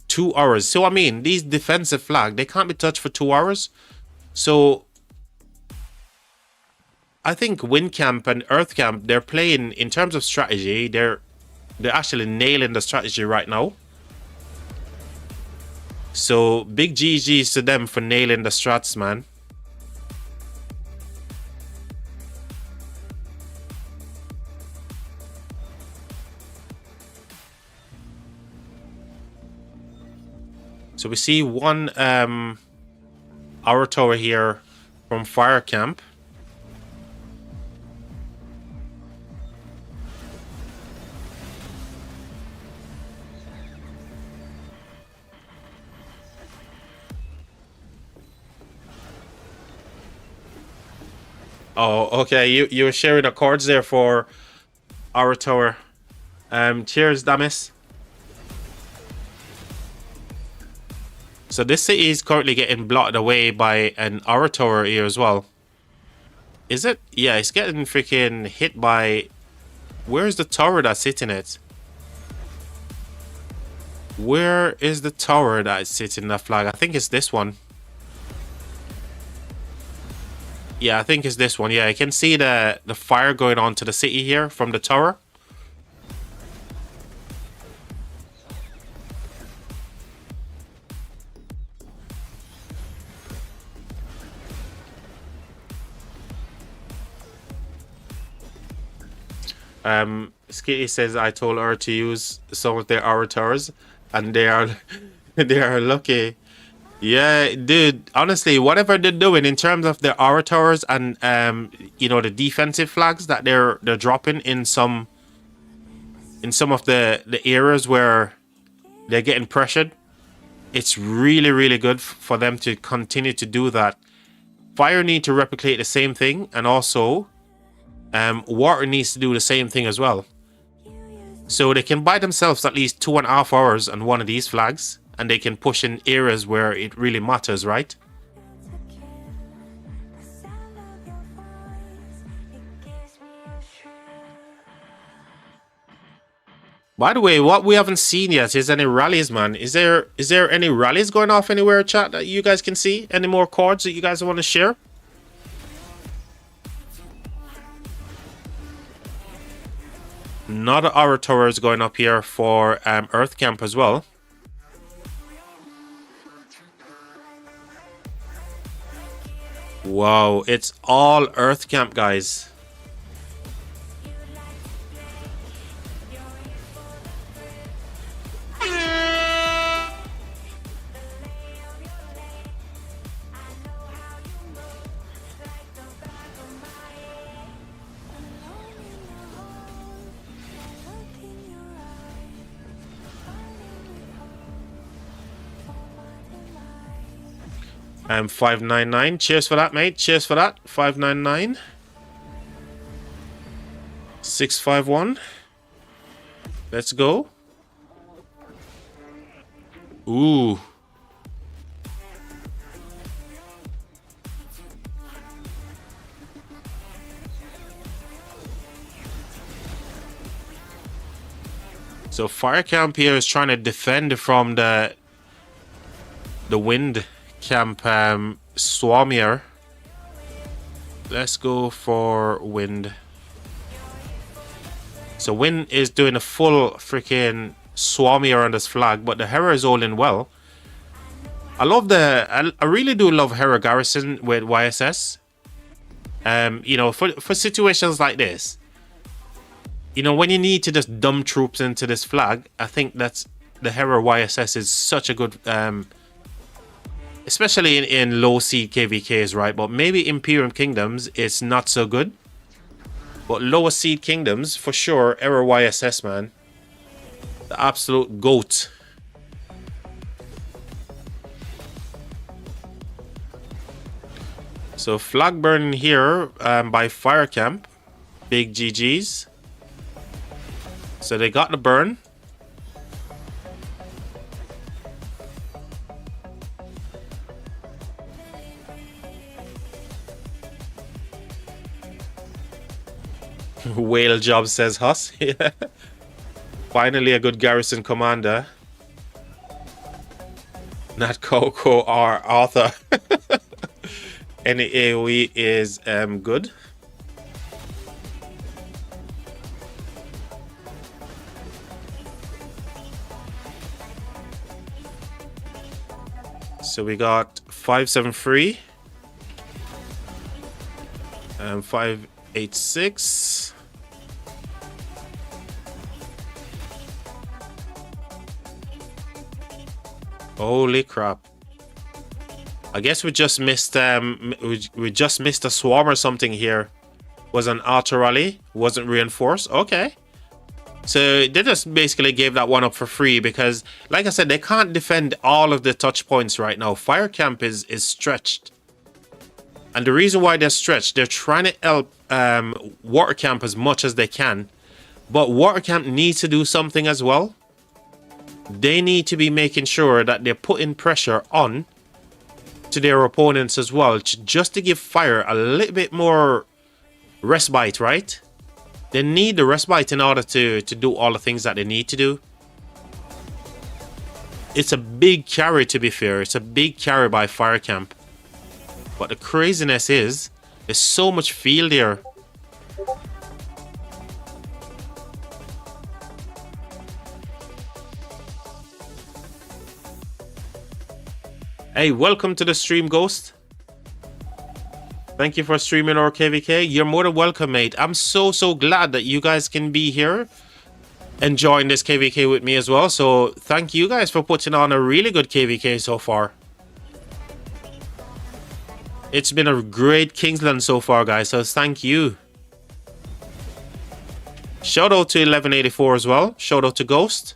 2 hours. So I mean, these defensive flag, they can't be touched for 2 hours. So I think Wind Camp and Earth Camp, they're playing in terms of strategy. They're actually nailing the strategy right now. So big GGs to them for nailing the strats, man. So we see one Aura Tower here from Fire Camp. Oh, okay. You were sharing the chords there for Aura Tower. Cheers, Damis. So this city is currently getting blocked away by an Aura Tower here as well. Is it? Yeah, it's getting freaking hit by... Where's the tower that's hitting it? Where is the tower that's hitting the flag? I think it's this one. Yeah, I think it's this one. Yeah, I can see the fire going on to the city here from the tower. Skitty says I told her to use some of their Aura Towers, and they are lucky. Yeah, dude, honestly, whatever they're doing in terms of their Aura Towers and you know, the defensive flags that they're dropping in some of the areas where they're getting pressured, it's really good for them to continue to do that. Fire need to replicate the same thing, and also water needs to do the same thing as well. So they can buy themselves at least 2.5 hours on one of these flags, and they can push in areas where it really matters, right? By the way, what we haven't seen yet is any rallies, man. Is there any rallies going off anywhere, chat, that you guys can see? Any more cards that you guys want to share? Another Aura Tower is going up here for Earth Camp as well. Wow, it's all Earth Camp, guys. And 599. Cheers for that, mate. Cheers for that. 599. 651. Let's go. Ooh. So Fire Camp here is trying to defend from the wind camp swarm here. Let's go for wind. So wind is doing a full freaking swarm here on this flag, but the Hera is holding well. I really do love Hera Garrison with YSS. You know, for situations like this, you know, when you need to just dump troops into this flag, I think that's the Hera YSS is such a good, especially in low seed KVKs, right? But maybe Imperium Kingdoms it's not so good. But lower seed kingdoms, for sure, Hera YSS, man. The absolute GOAT. So flag burning here by Fire Camp. Big GG's. So they got the burn. Whale job, says Huss. Yeah. Finally a good garrison commander. Not Coco or Arthur. Any AoE is good. So we got 573 and 586. Holy crap. I guess we just missed we just missed a swarm or something here. Was an auto rally, wasn't reinforced. Okay. So they just basically gave that one up for free because, like I said, they can't defend all of the touch points right now. Fire Camp is stretched. And the reason why they're stretched, they're trying to help Water Camp as much as they can. But Water Camp needs to do something as well. They need to be making sure that they're putting pressure on to their opponents as well, just to give Fire a little bit more respite, right? They need the respite in order to do all the things that they need to do. It's a big carry, to be fair. It's a big carry by Fire Camp. But the craziness is, there's so much field here. Hey, welcome to the stream, Ghost. Thank you for streaming our KVK. You're more than welcome, mate. I'm so glad that you guys can be here enjoying this KVK with me as well. So thank you guys for putting on a really good KVK so far. It's been a great Kingsland so far, guys. So thank you. Shout out to 1184 as well. Shout out to Ghost.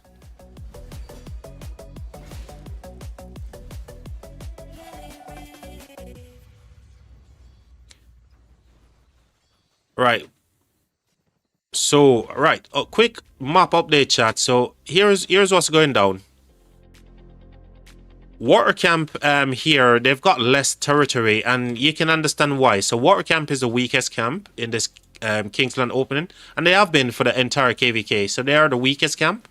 Right. So, right. A quick map update, chat. So here's what's going down. Water Camp here, they've got less territory, and you can understand why. So Water Camp is the weakest camp in this Kingsland opening, and they have been for the entire KVK. So they are the weakest camp.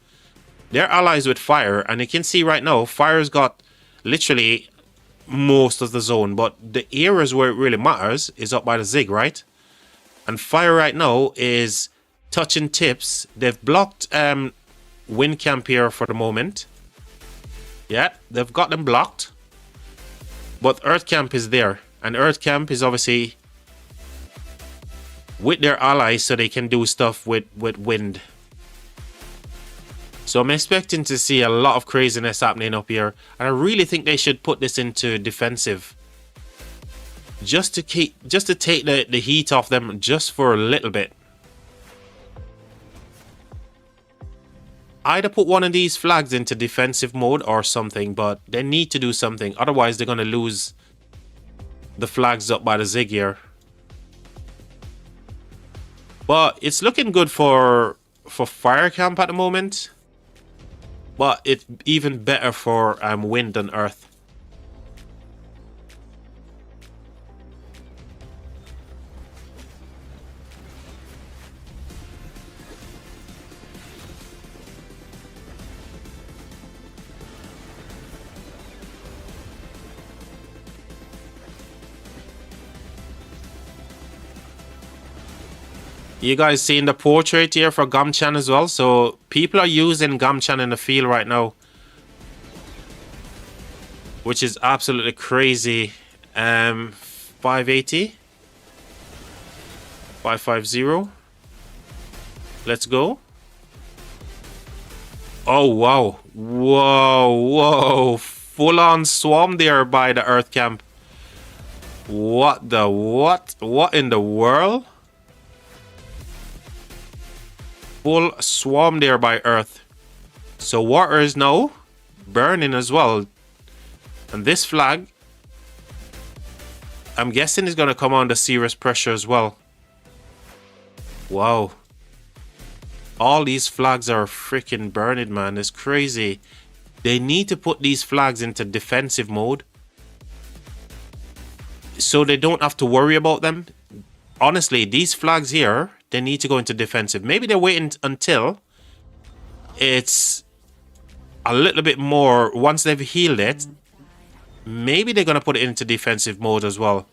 They're allies with Fire, and you can see right now, Fire's got literally most of the zone, but the areas where it really matters is up by the Zig, right? And Fire right now is touching tips. They've blocked Wind Camp here for the moment. Yeah, they've got them blocked. But Earth Camp is there. And Earth Camp is obviously with their allies so they can do stuff with Wind. So I'm expecting to see a lot of craziness happening up here. And I really think they should put this into defensive. Just to take the heat off them just for a little bit. Either put one of these flags into defensive mode or something, but they need to do something. Otherwise, they're going to lose the flags up by the Zig here. But it's looking good for Fire Camp at the moment. But it's even better for Wind and Earth. You guys seeing the portrait here for Gamchan as well? So people are using Gamchan in the field right now, which is absolutely crazy. 580. 550. Let's go. Oh, wow. Whoa, whoa. Full-on swarm there by the Earth camp. What the what? What in the world? Full swarm there by Earth. So water is now burning as well. And this flag, I'm guessing, is going to come under serious pressure as well. Wow. All these flags are freaking burning, man. It's crazy. They need to put these flags into defensive mode so they don't have to worry about them. Honestly, these flags here, they need to go into defensive. Maybe they're waiting until it's a little bit more. Once they've healed it, maybe they're going to put it into defensive mode as well.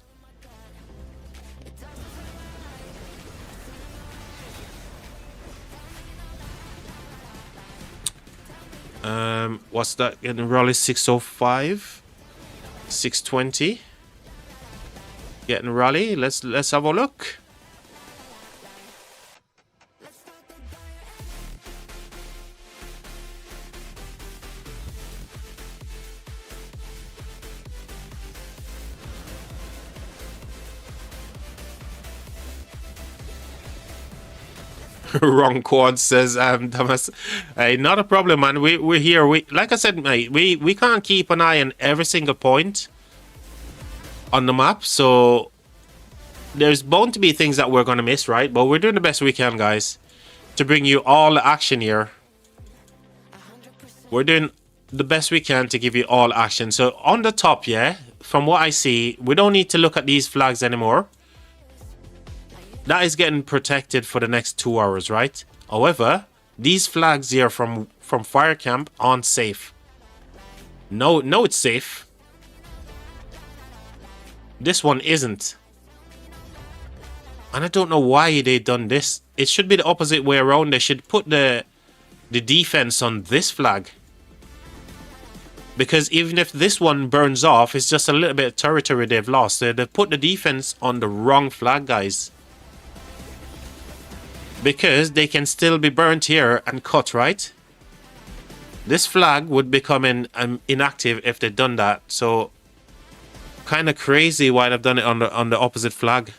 What's that? Getting rally 605, 620. Getting rally. Let's have a look. Wrong quad, says Thomas. Not a problem, man. We're here. Like I said, mate, we can't keep an eye on every single point on the map, so there's bound to be things that we're gonna miss, right? But we're doing the best we can, guys, to bring you all the action here. We're doing the best we can to give you all action. So on the top, yeah, from what I see, we don't need to look at these flags anymore. That is getting protected for the next 2 hours, right? However, these flags here from fire camp aren't safe. No, it's safe. This one isn't. And I don't know why they done this. It should be the opposite way around. They should put the defense on this flag. Because even if this one burns off, it's just a little bit of territory they've lost. They put the defense on the wrong flag, guys. Because they can still be burnt here and cut, right? This flag would become inactive if they'd done that. So, kind of crazy why they've done it on the opposite flag.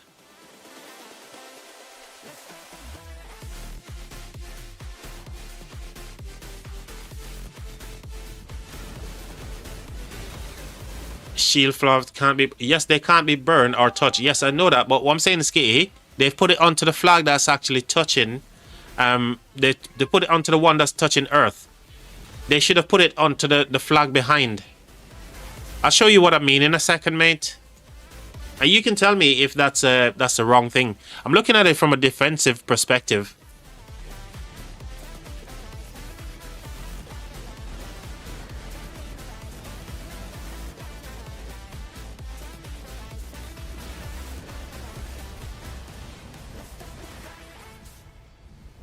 Shield flags can't be... Yes, they can't be burned or touched. Yes, I know that. But what I'm saying is, Skitty, they've put it onto the flag that's actually touching. They put it onto the one that's touching Earth. They should have put it onto the flag behind. I'll show you what I mean in a second, mate. And you can tell me if that's the wrong thing. I'm looking at it from a defensive perspective.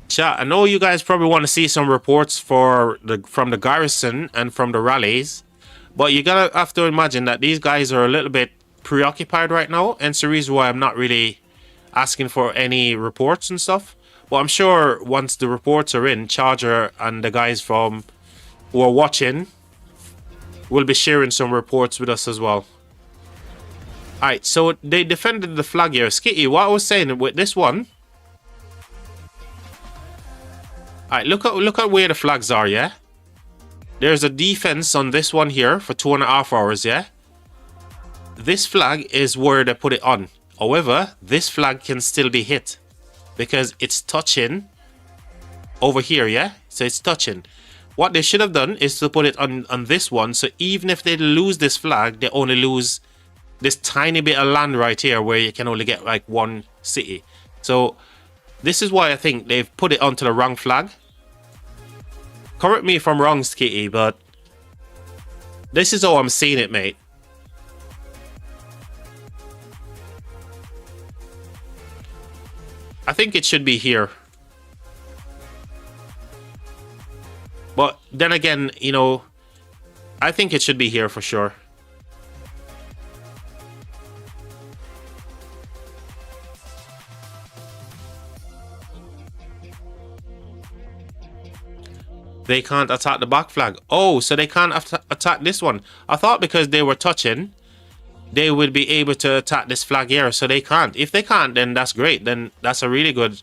Chat, I know you guys probably want to see some reports from the garrison and from the rallies, but you gotta have to imagine that these guys are a little bit preoccupied right now, and it's the reason why I'm not really asking for any reports and stuff. But I'm sure once the reports are in, Charger and the guys from who are watching will be sharing some reports with us as well. Alright, so they defended the flag here. Skitty, what I was saying with this one. Alright, look at where the flags are, yeah? There's a defense on this one here for 2.5 hours, yeah? This flag is where they put it on. However, this flag can still be hit because it's touching over here, yeah? So it's touching. What they should have done is to put it on this one, so even if they lose this flag, they only lose this tiny bit of land right here where you can only get like one city. So this is why I think they've put it onto the wrong flag. Correct me if I'm wrong, Skitty, but this is how I'm seeing it, mate. I think it should be here. But then again, you know, I think it should be here for sure. They can't attack the back flag. Oh, so they can't attack this one. I thought because they were touching, they would be able to attack this flag here. So they can't. If they can't, then that's great. Then that's a really good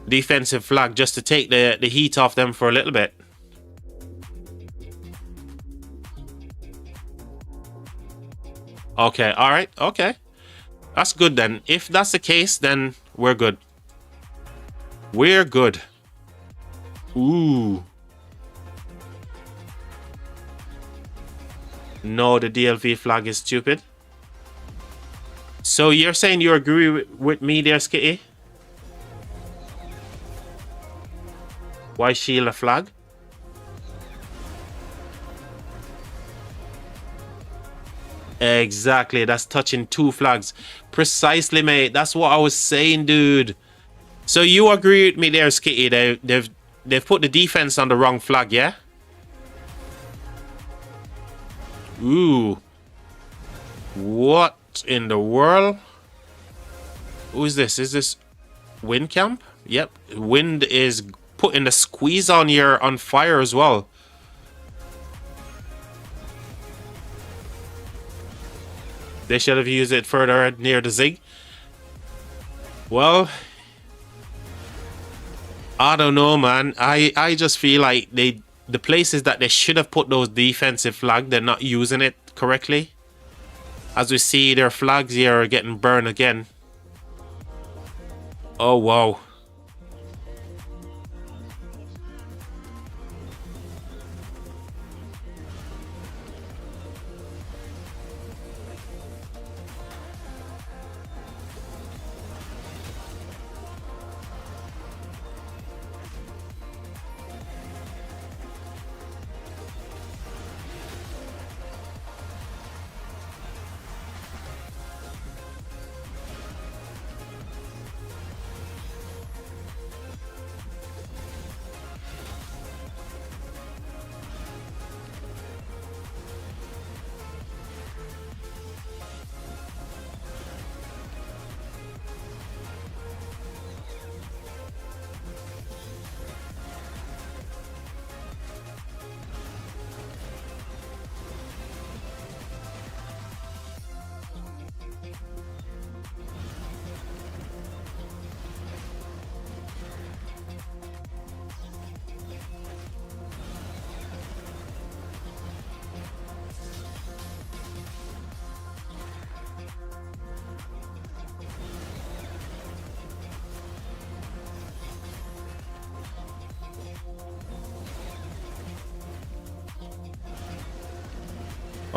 defensive flag just to take the heat off them for a little bit. Okay, all right, okay. That's good then. If that's the case, then we're good. We're good. Ooh. No, the DLV flag is stupid. So you're saying you agree with me there, Skitty? Why shield a flag? Exactly, that's touching two flags. Precisely, mate. That's what I was saying, dude. So you agree with me there, Skitty? They've put the defense on the wrong flag, yeah? Ooh. What in the world? Who is this? Is this Wind Camp? Yep. Wind is putting the squeeze on here on fire as well. They should have used it further near the Zig. Well, I don't know, man. I just feel like the places that they should have put those defensive flags, they're not using it correctly. As we see, their flags here are getting burned again. Oh, wow.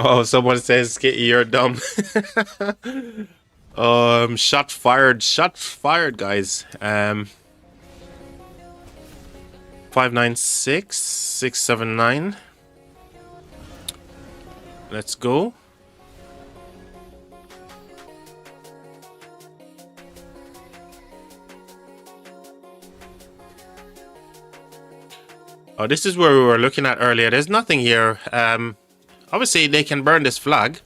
Oh, someone says, Skitty, you're dumb. Shot fired, guys. 596 679. Let's go. Oh, this is where we were looking at earlier. There's nothing here. Obviously, they can burn this flag.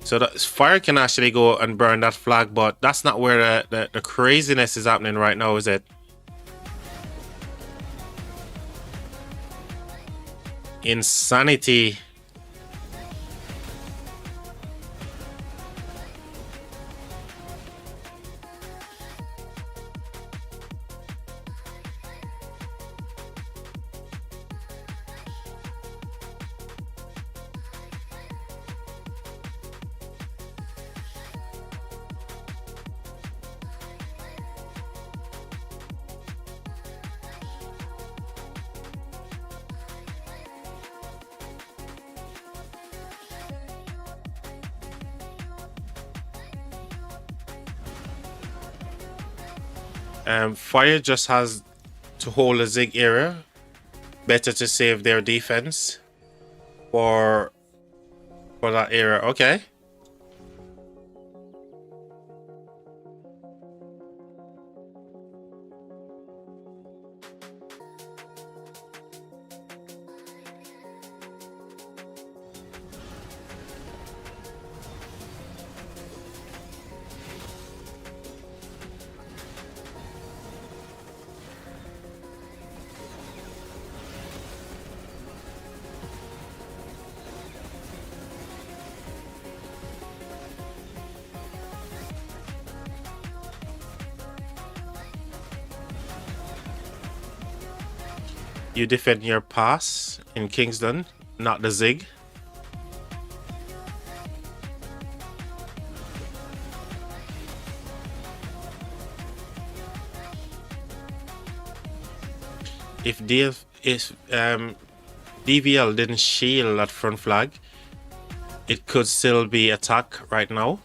So the fire can actually go and burn that flag, but that's not where the craziness is happening right now, is it? Insanity. Fire just has to hold a Zig area. Better to save their defense for that area. Okay. You defend your pass in Kingsland, not the zig. If DVL didn't shield that front flag, it could still be attack right now.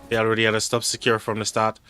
They already had a stop secure from the start.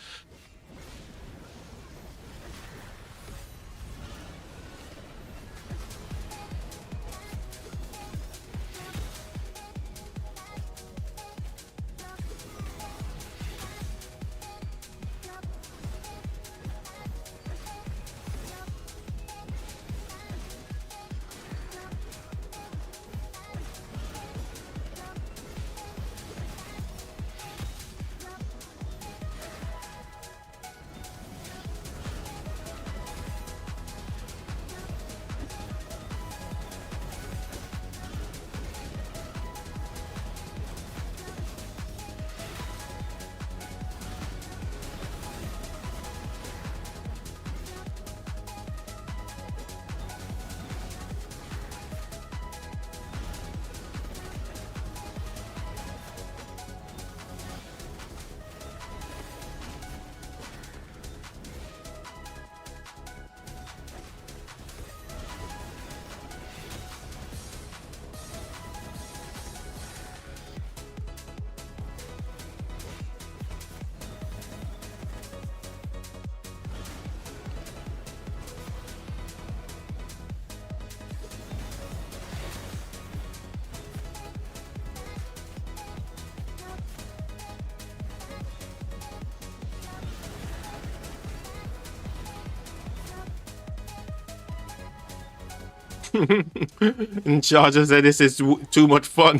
And Charger said this is too much fun.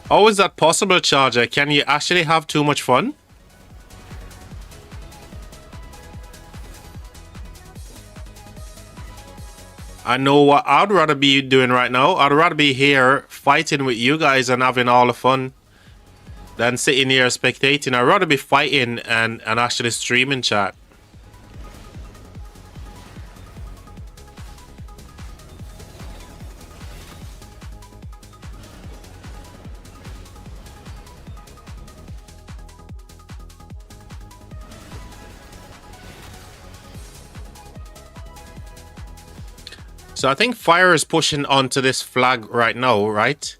How is that possible, Charger? Can you actually have too much fun? I know what I'd rather be doing right now. I'd rather be here fighting with you guys and having all the fun than sitting here spectating. I'd rather be fighting and actually streaming, chat. So I think fire is pushing onto this flag right now, right?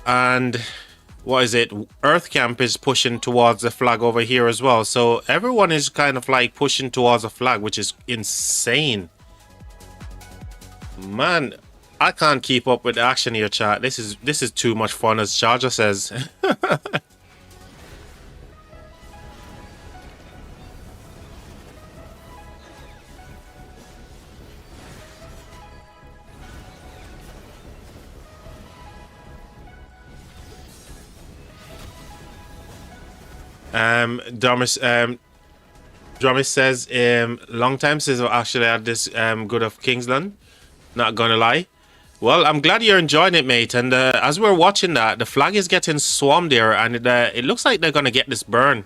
And what is it? Earth camp is pushing towards the flag over here as well. So everyone is kind of like pushing towards the flag, which is insane. Man, I can't keep up with the action here, chat. This is too much fun, as Charger says. Drumis says, long time since I actually had this good of Kingsland. Not gonna lie. Well, I'm glad you're enjoying it, mate. And as we're watching that, the flag is getting swarmed there, and it looks like they're gonna get this burn.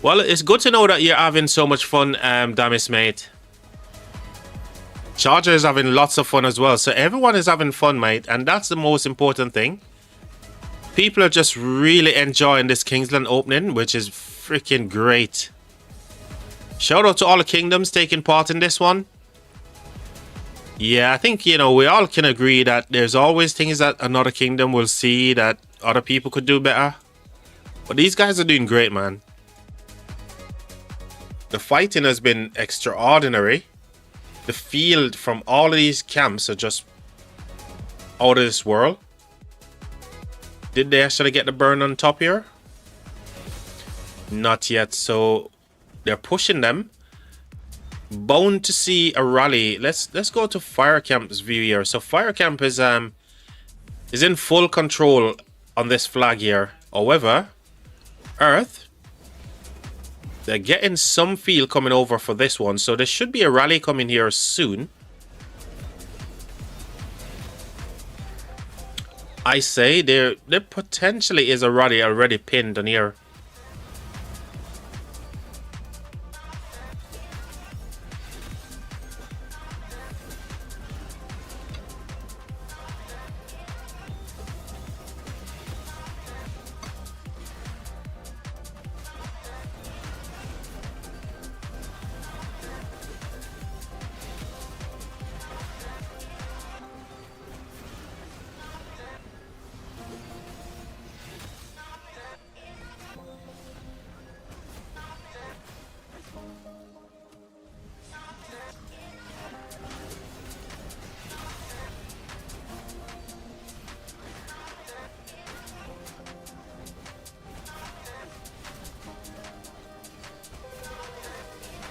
Well, it's good to know that you're having so much fun, Damis, mate. Charger is having lots of fun as well. So everyone is having fun, mate, and that's the most important thing. People are just really enjoying this Kingsland opening, which is freaking great. Shout out to all the kingdoms taking part in this one. Yeah, I think, you know, we all can agree that there's always things that another kingdom will see that other people could do better. But these guys are doing great, man. The fighting has been extraordinary. The field from all of these camps are just out of this world. Did they actually get the burn on top here? Not yet, so they're pushing them. Bound to see a rally. Let's go to Fire Camp's view here. So Fire Camp is in full control on this flag here. However, Earth They're getting some feel coming over for this one, so there should be a rally coming here soon. I say there potentially is a rally already pinned on here.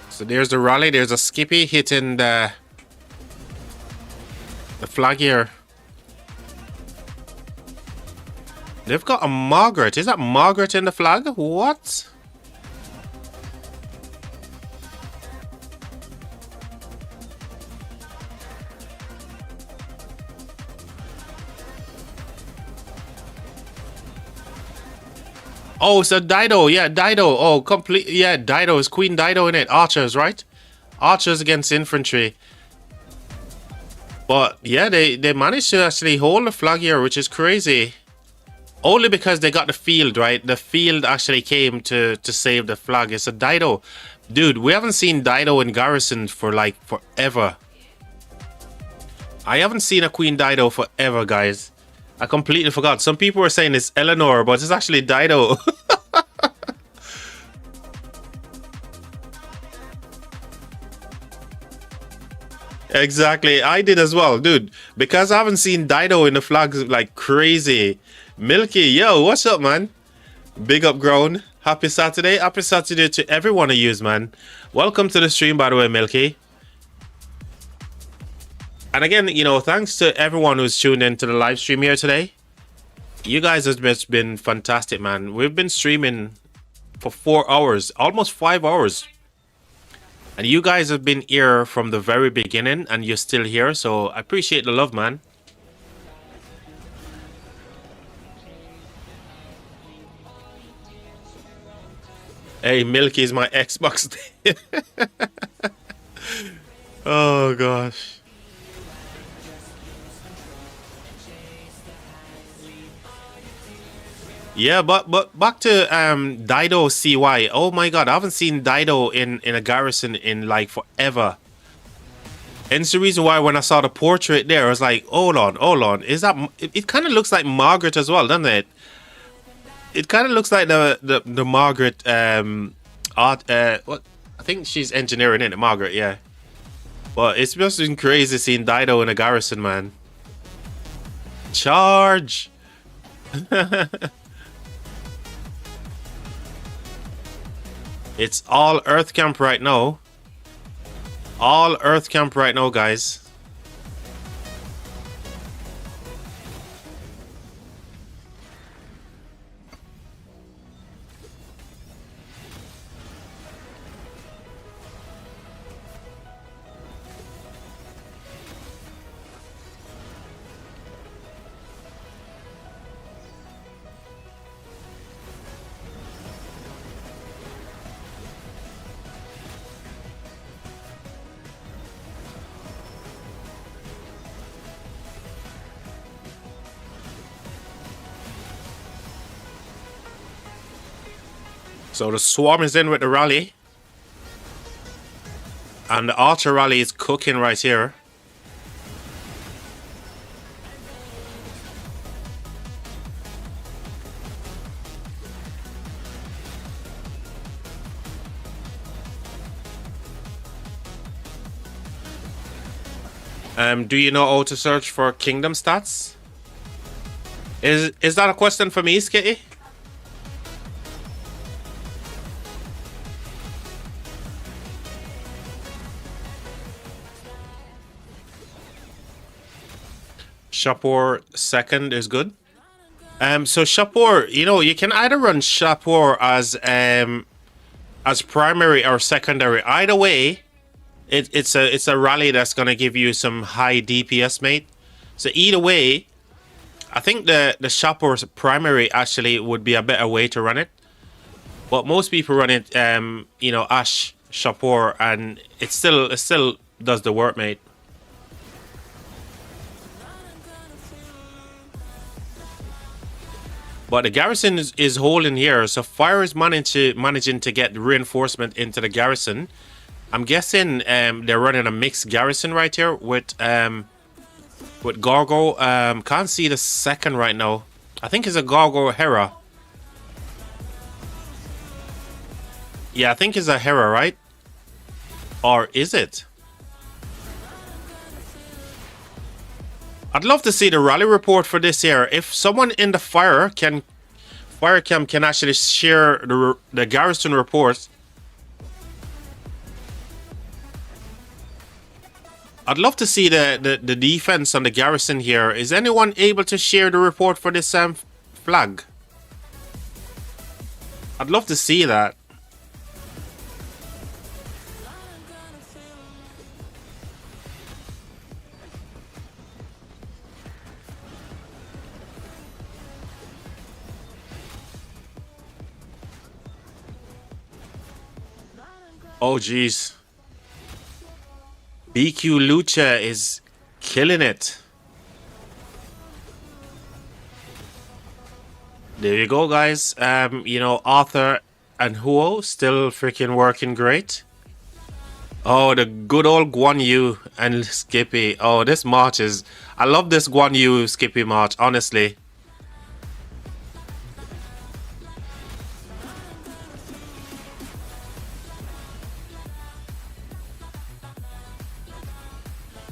So there's the rally. There's a Skippy hitting the flag here. They've got a Margaret. Is that Margaret in the flag? What? Oh, it's a Dido. Yeah, Dido. Oh, complete. Yeah, Dido is Queen Dido in it. Archers, right? Archers against infantry. But yeah, they managed to actually hold the flag here, which is crazy. Only because they got the field, right? The field actually came to save the flag. It's a Dido. Dude, we haven't seen Dido in garrison for like forever. I haven't seen a Queen Dido forever, guys. I completely forgot. Some people were saying it's Eleanor, but it's actually Dido. Exactly. I did as well, dude. Because I haven't seen Dido in the flags like crazy. Milky, yo, what's up, man? Big up, grown. Happy Saturday. Happy Saturday to every one of yous, man. Welcome to the stream, by the way, Milky. And again, you know, thanks to everyone who's tuned into the live stream here today. You guys have just been fantastic, man. We've been streaming for 4 hours, almost 5 hours. And you guys have been here from the very beginning, and you're still here. So I appreciate the love, man. Hey, Milky is my Xbox. Oh, gosh. Yeah, but back to Dido CY. Oh my god, I haven't seen Dido in a garrison in like forever. And it's the reason why when I saw the portrait there, I was like, hold on. Is that it kind of looks like Margaret as well, doesn't it? It kind of looks like the Margaret art what I think she's engineering in it, Margaret, yeah. But it's just been crazy seeing Dido in a garrison, man. Charge. It's all Earth Camp right now. All Earth Camp right now, guys. So the swarm is in with the rally. And the archer rally is cooking right here. Do you know how to search for kingdom stats? Is that a question for me, Skitty? Shapur second is good. So Shapur, you know, you can either run Shapur as as primary or secondary. Either way, it's a rally that's gonna give you some high DPS, mate. So either way, I think the Shopper's primary actually would be a better way to run it. But most people run it, you know, Ash Shopper, and it still does the work, mate. But the garrison is holding here, so Fire is managing to get reinforcement into the garrison. I'm guessing they're running a mixed garrison right here with Gargo. Can't see the second right now. I think it's a Gargo Hera. Yeah, I think it's a Hera, right? Or is it? I'd love to see the rally report for this here. If someone in the fire cam can actually share the garrison reports, I'd love to see the defense on the garrison here. Is anyone able to share the report for this flag? I'd love to see that. Oh, geez. BQ Lucha is killing it. There you go, guys. You know, Arthur and Huo still freaking working great. Oh, the good old Guan Yu and Skippy. Oh, this march is... I love this Guan Yu Skippy march, honestly.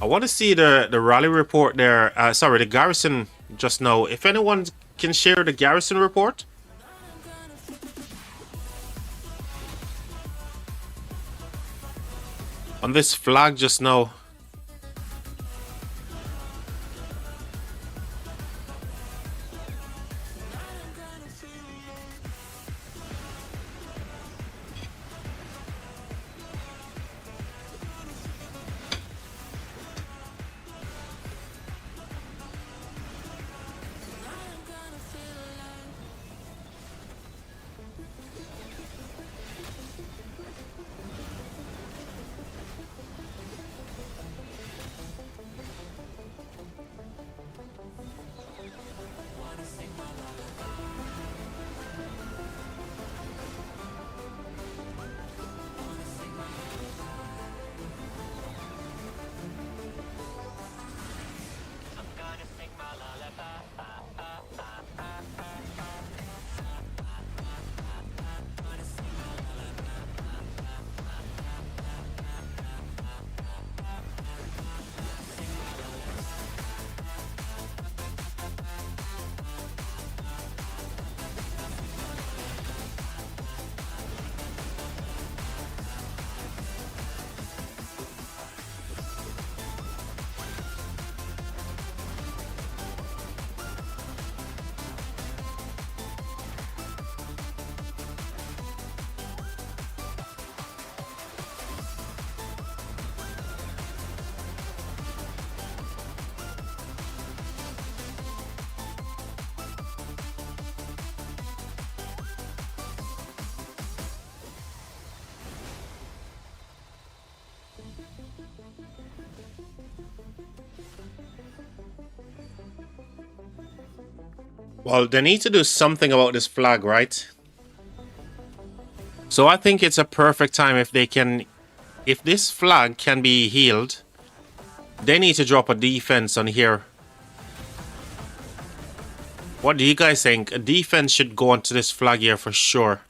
I want to see the rally report there. Sorry, the garrison just now. If anyone can share the garrison report. On this flag just now. Well, they need to do something about this flag, right? So I think it's a perfect time if they can... If this flag can be healed, they need to drop a defense on here. What do you guys think? A defense should go onto this flag here for sure.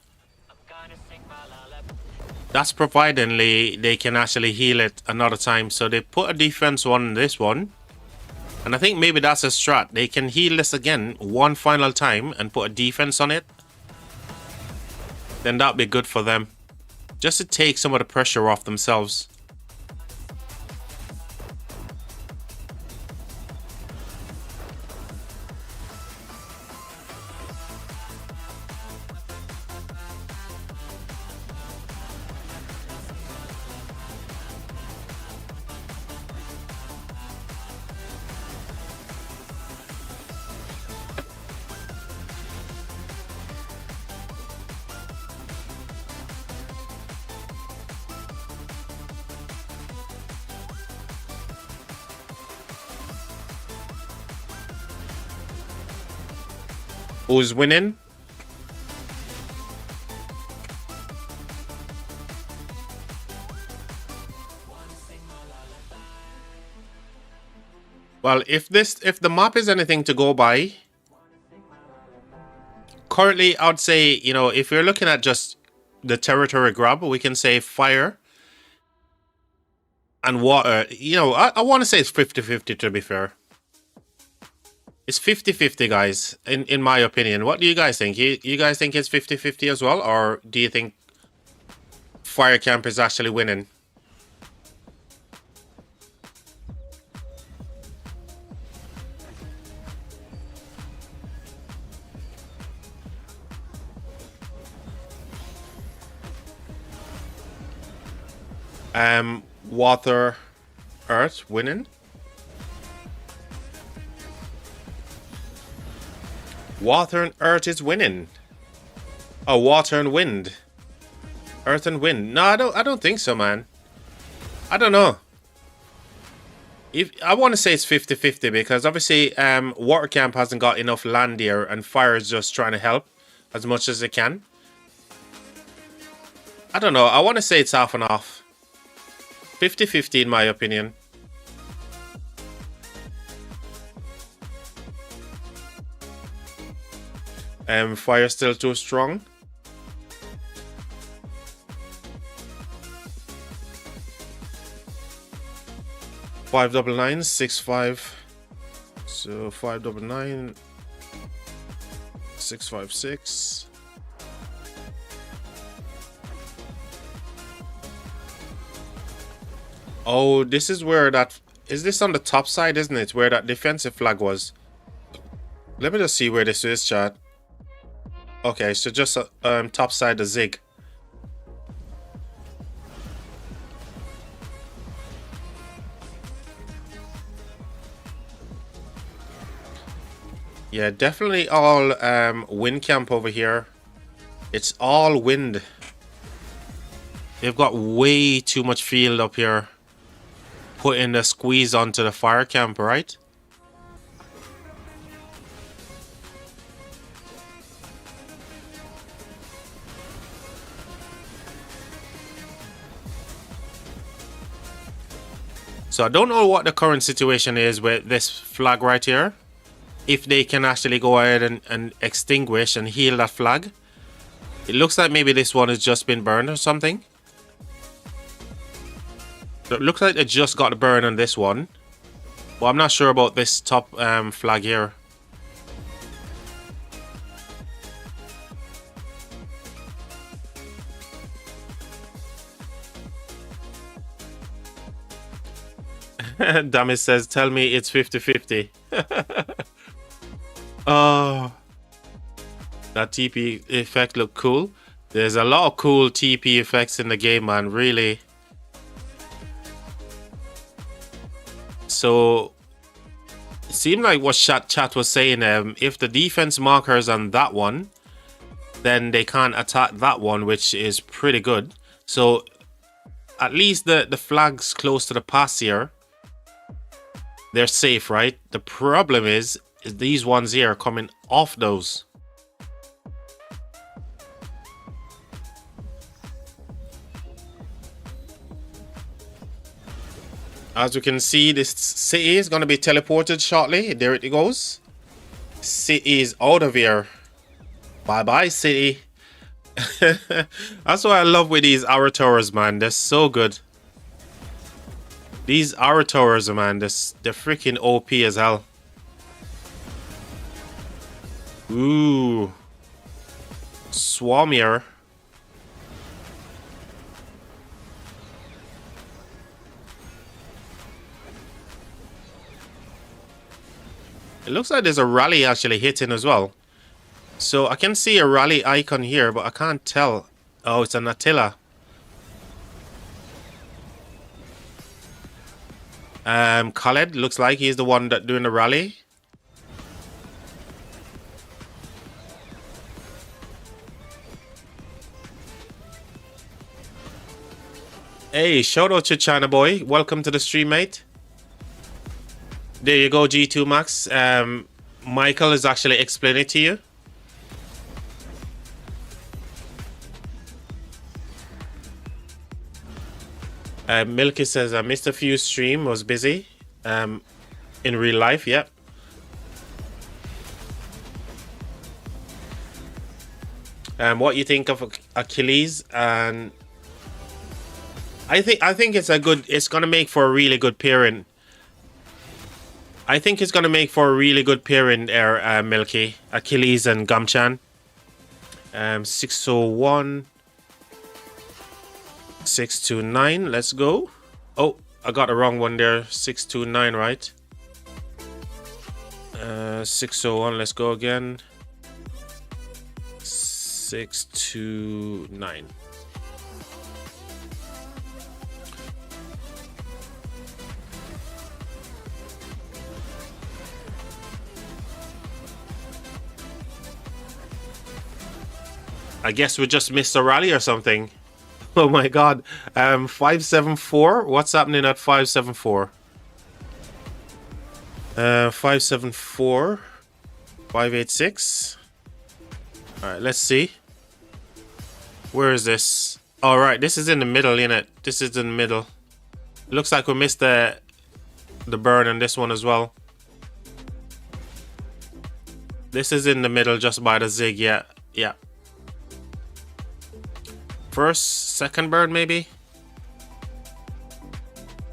That's providing they can actually heal it another time. So they put a defense on this one. And I think maybe that's a strat. They can heal this again one final time and put a defense on it. Then that'd be good for them. Just to take some of the pressure off themselves. Who's winning? Well, if the map is anything to go by, currently I'd say, you know, if you're looking at just the territory grab, we can say fire and water. You know, I want to say it's 50-50 to be fair. It's 50-50, guys, in my opinion. What do you guys think? You guys think it's 50-50 as well? Or do you think fire camp is actually winning? Water, earth winning. Water and earth is winning. Oh, water and wind. Earth and wind. No, I don't think so, man. I don't know. If I want to say it's 50-50 because obviously water camp hasn't got enough land here and fire is just trying to help as much as it can. I don't know. I want to say it's half and half. 50-50 in my opinion. Fire still too strong. Five double nine, 6-5. So 599, 656. Oh, this is where that is. This on the top side, isn't it? Where that defensive flag was. Let me just see where this is, chat. Okay, so just top side the zig. Yeah, definitely all wind camp over here. It's all wind. They've got way too much field up here. Putting the squeeze onto the fire camp, right? So I don't know what the current situation is with this flag right here. If they can actually go ahead and extinguish and heal that flag. It looks like maybe this one has just been burned or something. It looks like they just got the burn on this one. But I'm not sure about this top flag here. Damis says, tell me it's 50-50. Oh, that TP effect looked cool. There's a lot of cool TP effects in the game, man, really. So it seemed like what chat was saying, if the defense markers on that one, then they can't attack that one, which is pretty good. So at least the flags close to the pass here, they're safe, right? The problem is these ones here coming off those. As you can see, this city is going to be teleported shortly. There it goes. City is out of here. Bye-bye, city. That's what I love with these hour towers, man. They're so good. These hour towers, man, they're freaking OP as hell. Ooh. Swarm here. It looks like there's a rally actually hitting as well. So I can see a rally icon here, but I can't tell. Oh, it's an Attila. Khaled looks like he's the one that doing the rally. Hey, shout out to China Boy. Welcome to the stream, mate. There you go, G2 Max. Michael is actually explaining it to you. Milky says, I missed a few stream, was busy. In real life, yep. What you think of Achilles? And I think it's a good. It's gonna make for a really good pairing. I think it's gonna make for a really good pairing there, Milky. Achilles and Gumchan. 601. 629. Let's go. Oh, I got the wrong one there. 629, right? 601. Let's go again. 629. I guess we just missed a rally or something. Oh my god. 574. What's happening at 574? 574. 586. Alright, let's see. Where is this? Alright, this is in the middle, innit? This is in the middle. Looks like we missed the burn on this one as well. This is in the middle just by the zig, yeah. Yeah. First, second burn maybe?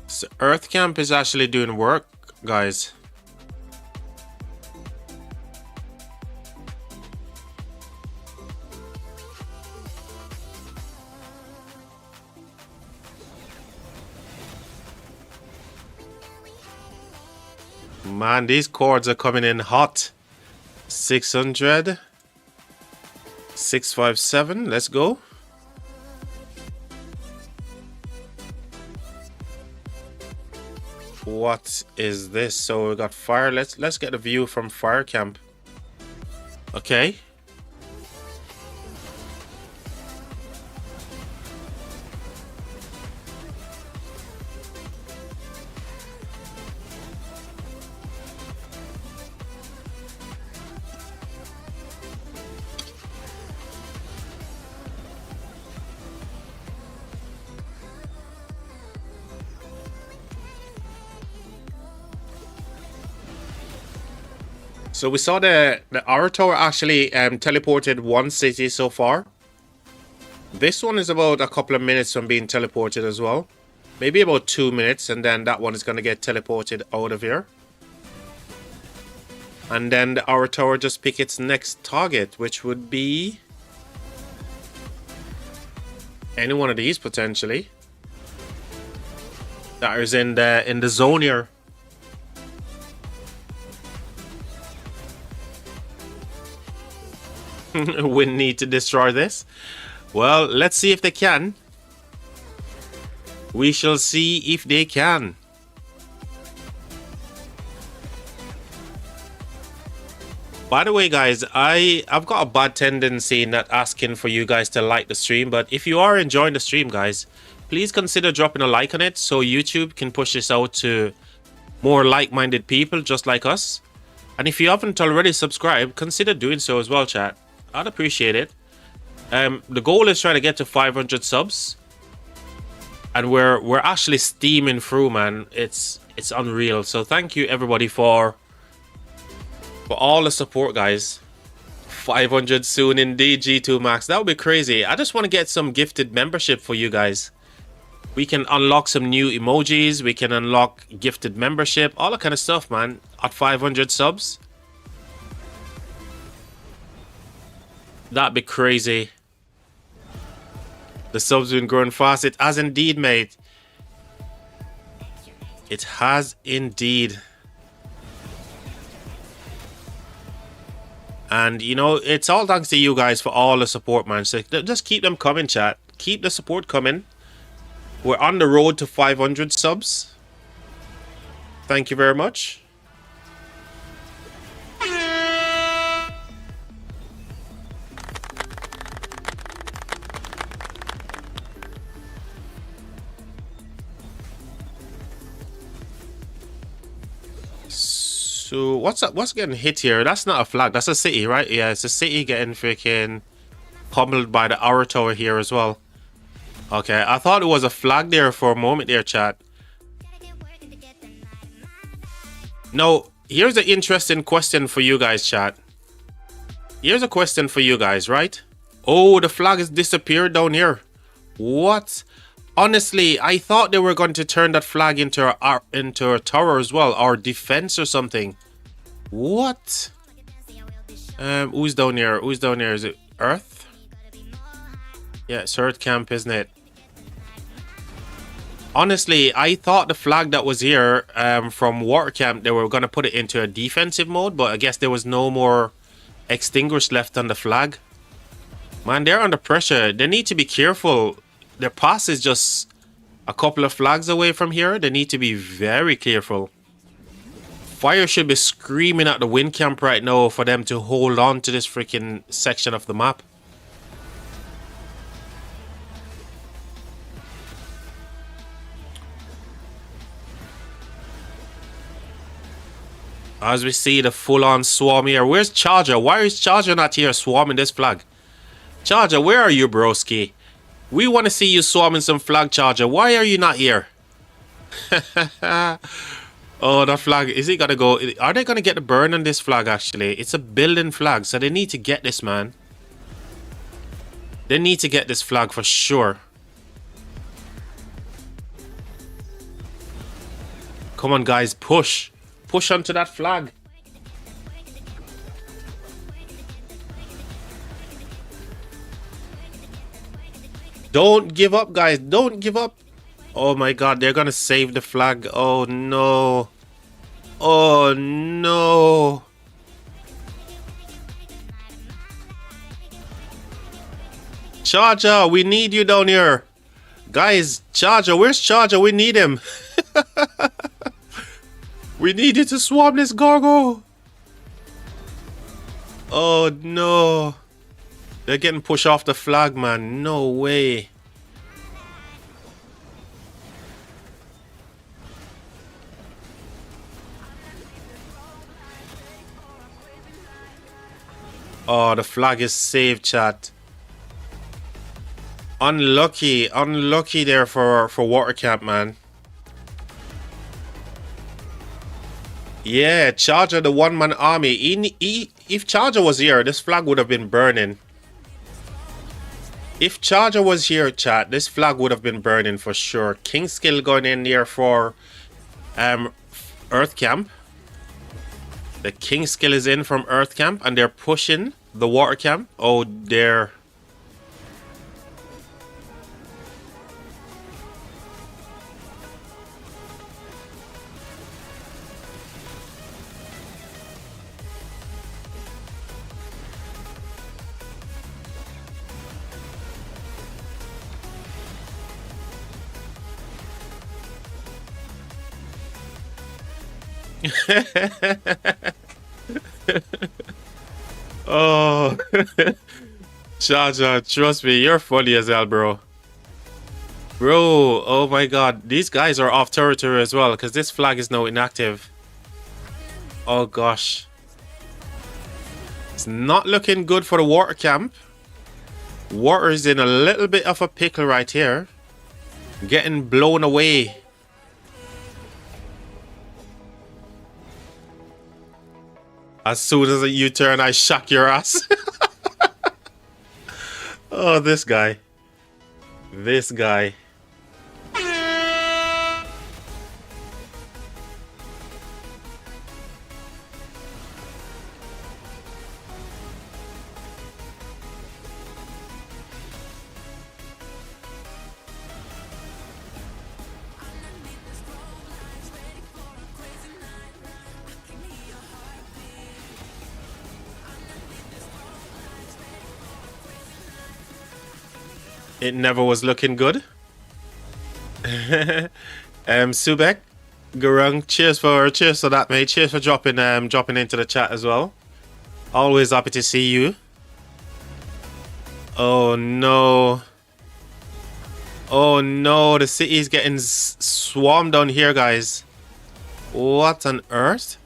So Earth Camp is actually doing work, guys. Man, these chords are coming in hot. 600. 657. Let's go. What is this? So we got fire. Let's get a view from fire camp. Okay. So we saw the Orator actually teleported one city so far. This one is about a couple of minutes from being teleported as well. Maybe about 2 minutes, and then that one is going to get teleported out of here. And then the Orator just pick its next target, which would be any one of these potentially. That is in the zone here. We need to destroy this. Well, let's see if they can. We shall see if they can. By the way, guys, I've got a bad tendency in not asking for you guys to like the stream, but if you are enjoying the stream, guys, please consider dropping a like on it so YouTube can push this out to more like-minded people just like us. And if you haven't already subscribed, consider doing so as well, chat. I'd appreciate it. The goal is trying to get to 500 subs, and we're actually steaming through, man. It's unreal. So thank you everybody for all the support, guys. 500 soon indeed, G2 Max. That would be crazy. I just want to get some gifted membership for you guys. We can unlock some new emojis. We can unlock gifted membership, all that kind of stuff, man. At 500 subs. That'd be crazy. The subs been growing fast. It has indeed, mate. It has indeed. And you know, it's all thanks to you guys for all the support, man. So just keep them coming, chat. Keep the support coming. We're on the road to 500 subs. Thank you very much. So what's up? What's getting hit here? That's not a flag. That's a city, right? Yeah, it's a city getting freaking pummeled by the Orator here as well. Okay, I thought it was a flag there for a moment there, chat. Now, here's an interesting question for you guys, chat. Here's a question for you guys, right? Oh, the flag has disappeared down here. What? Honestly, I thought they were going to turn that flag into a tower as well, or defense or something. What? Who's down here? Who's down here? Is it Earth? Yeah, it's Earth camp, isn't it? Honestly, I thought the flag that was here from water camp, they were going to put it into a defensive mode, but I guess there was no more extinguished left on the flag. Man, they're under pressure. They need to be careful. Their pass is just a couple of flags away from here. They need to be very careful. Fire should be screaming at the wind camp right now for them to hold on to this freaking section of the map. As we see the full-on swarm here. Where's Charger? Why is Charger not here swarming this flag? Charger, where are you, broski? We want to see you swarming some flag, Charger. Why are you not here? Oh, that flag. Is it going to go? Are they going to get the burn on this flag, actually? It's a building flag, so they need to get this, man. They need to get this flag for sure. Come on, guys. Push. Push onto that flag. Don't give up, guys. Don't give up. Oh my god, they're gonna save the flag. Oh no. Oh no. Charger, we need you down here. Guys, Charger, where's Charger? We need him. We need you to swarm this gargoyle. Oh no. They're getting pushed off the flag, man. No way. Oh, the flag is saved, chat. Unlucky. Unlucky there for water camp, man. Yeah, Charger, the one-man army. If Charger was here, this flag would have been burning. If Charger was here, chat, this flag would have been burning for sure. Kingskill going in there for Earth Camp. The Kingskill is in from Earth Camp, and they're pushing the Water Camp. Oh, they're... Oh, Charger, trust me, you're funny as hell, bro. Bro, oh my god, these guys are off territory as well, because this flag is now inactive. Oh gosh. It's not looking good for the water camp. Water is in a little bit of a pickle right here. Getting blown away. As soon as you turn, I shock your ass. Oh, this guy. This guy. It never was looking good. Subek, Gurung, cheers for that, mate. Cheers for dropping into the chat as well. Always happy to see you. Oh no. Oh no, the city's getting swarmed down here, guys. What on earth?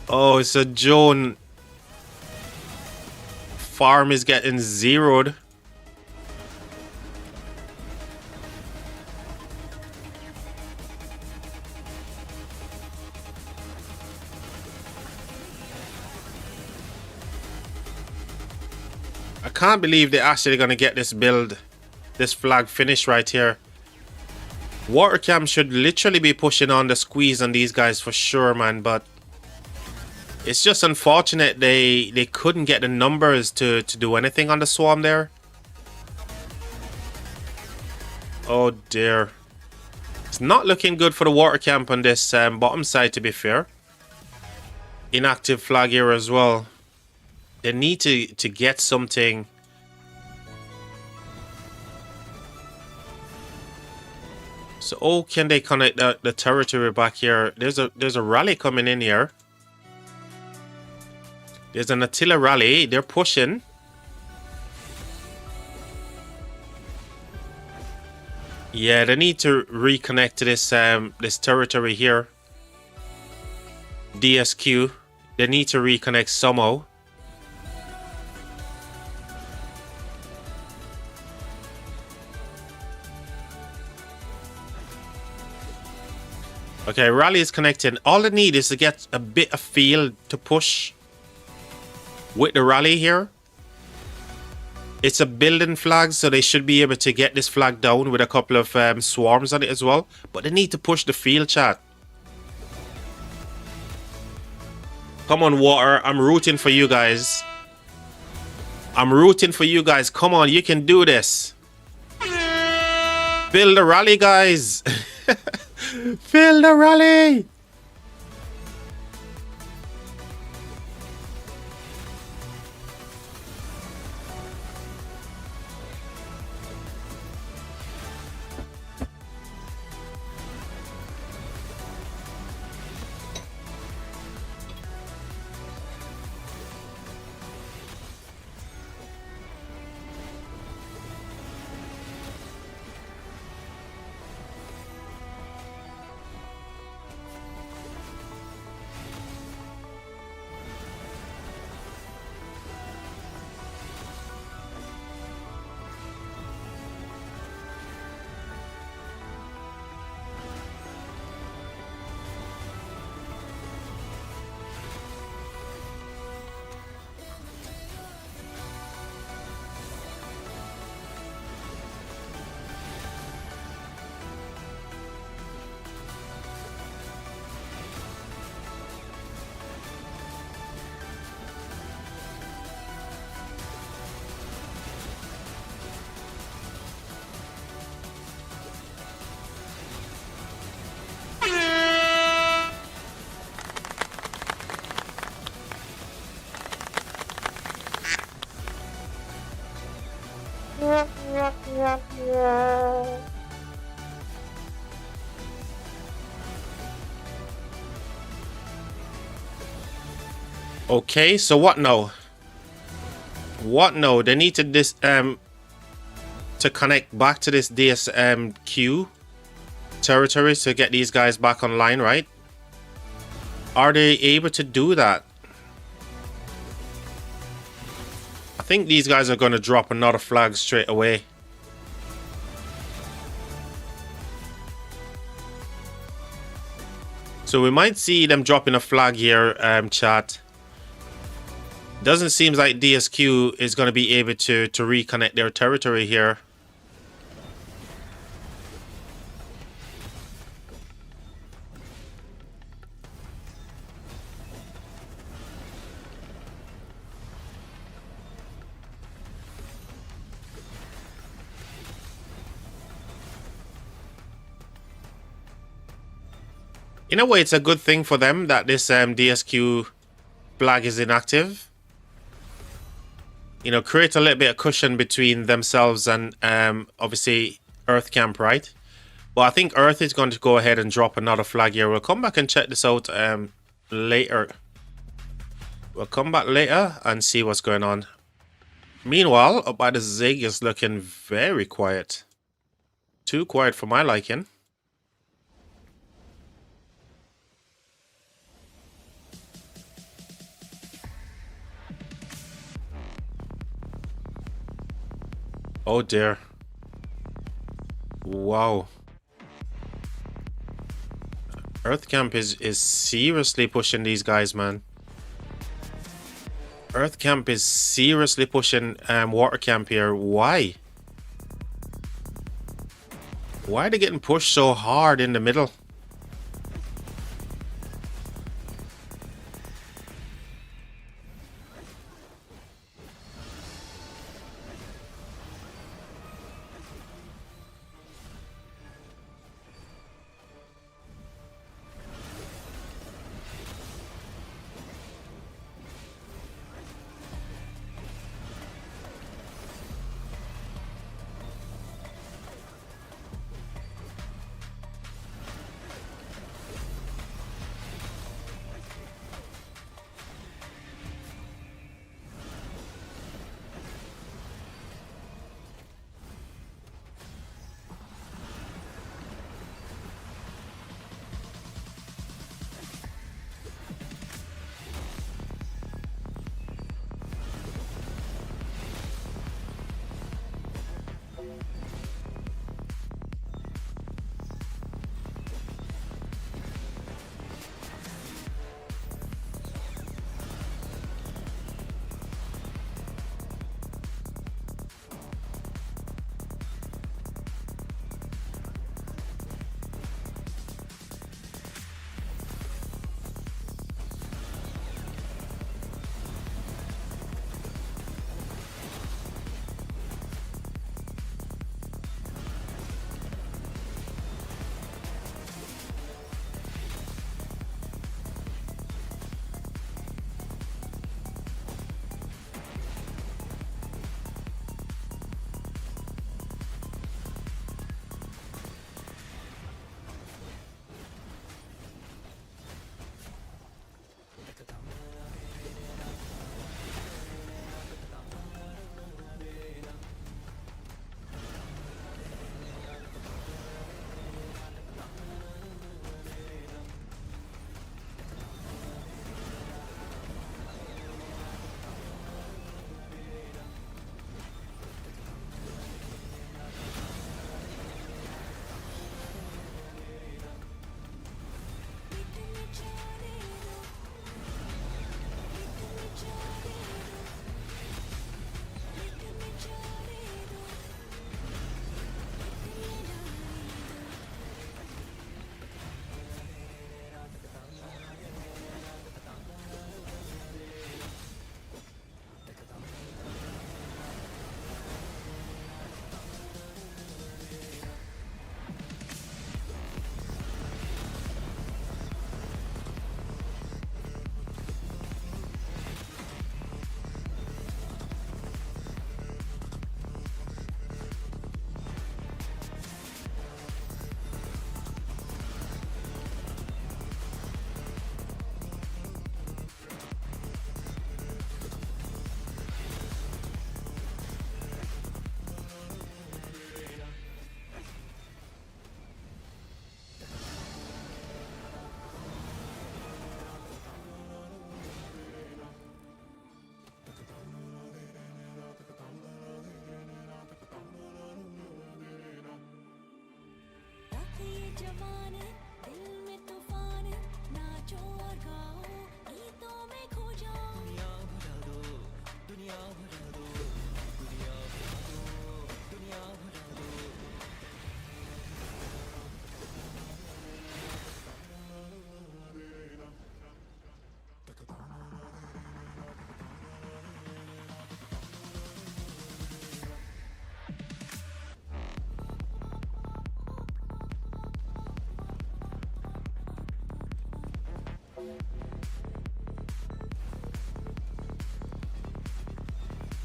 Oh, it's a Joan. Farm is getting zeroed. I can't believe they're actually going to get this build, this flag finished right here. Water Camp should literally be pushing on the squeeze on these guys for sure, man. But it's just unfortunate they couldn't get the numbers to do anything on the swarm there. Oh dear. It's not looking good for the Water Camp on this bottom side, to be fair. Inactive flag here as well. They need to get something. So, oh, can they connect the territory back here? There's a rally coming in here. There's an Attila rally. They're pushing. Yeah, they need to reconnect to this territory here. DSQ. They need to reconnect somehow. Okay, rally is connecting. All they need is to get a bit of field to push with the rally here. It's a building flag, so they should be able to get this flag down with a couple of swarms on it as well. But they need to push the field, chat. Come on, Water. I'm rooting for you guys. I'm rooting for you guys. Come on, you can do this. Build the rally, guys. Fill the rally! Okay, so what now? What now? They need to connect back to this DSQ territory to get these guys back online, right? Are they able to do that? I think these guys are going to drop another flag straight away. So we might see them dropping a flag here, chat. Doesn't seem like DSQ is going to be able to reconnect their territory here. In a way, it's a good thing for them that this DSQ flag is inactive. You know, create a little bit of cushion between themselves and obviously Earth Camp, right? But I think Earth is going to go ahead and drop another flag here. We'll come back and check this out later. We'll come back later and see what's going on. Meanwhile, up by the Zig is looking very quiet. Too quiet for my liking. Oh dear. Wow. Earth Camp is seriously pushing these guys, man. Earth camp is seriously pushing water camp here. Why? Why are they getting pushed so hard in the middle?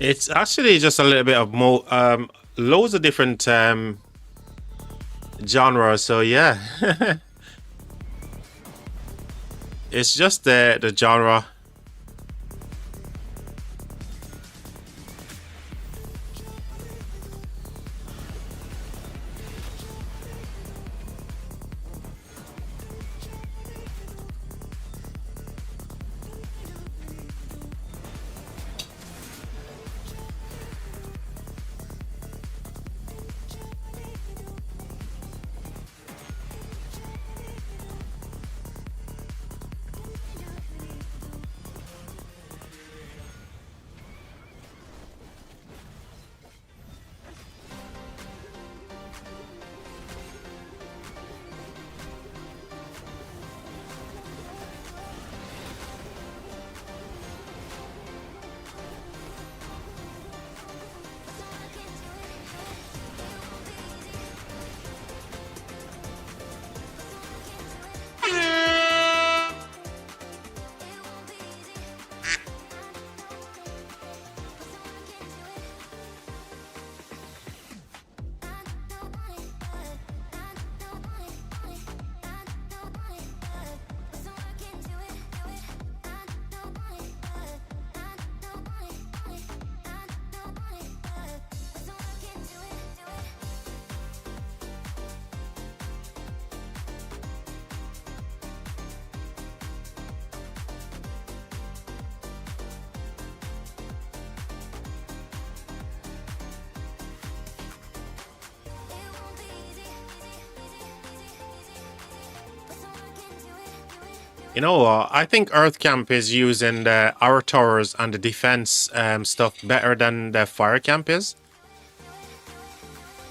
It's actually just a little bit of more, loads of different genres. So yeah, it's just the genre. You know, I think Earth Camp is using the our towers and the defense stuff better than the Fire Camp is.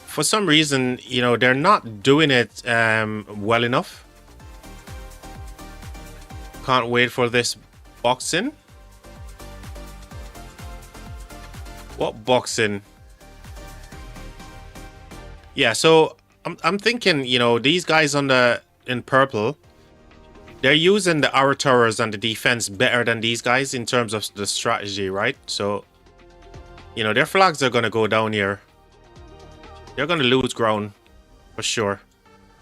For some reason, you know, they're not doing it well enough. Can't wait for this boxing. What boxing? Yeah, so I'm thinking, you know, these guys on the in purple, they're using the our towers and the defense better than these guys in terms of the strategy, right? So, you know, their flags are gonna go down here. They're gonna lose ground for sure.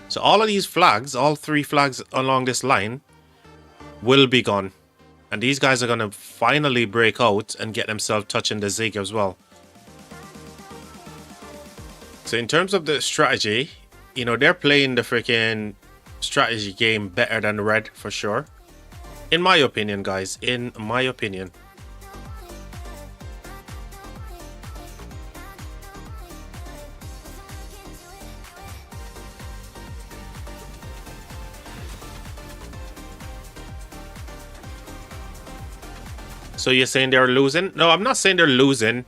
So all of these flags, all 3 flags along this line, will be gone. And these guys are gonna finally break out and get themselves touching the zig as well. So in terms of the strategy, you know, they're playing the freaking strategy game better than red for sure. In my opinion, guys, in my opinion. So you're saying they're losing? No, I'm not saying they're losing.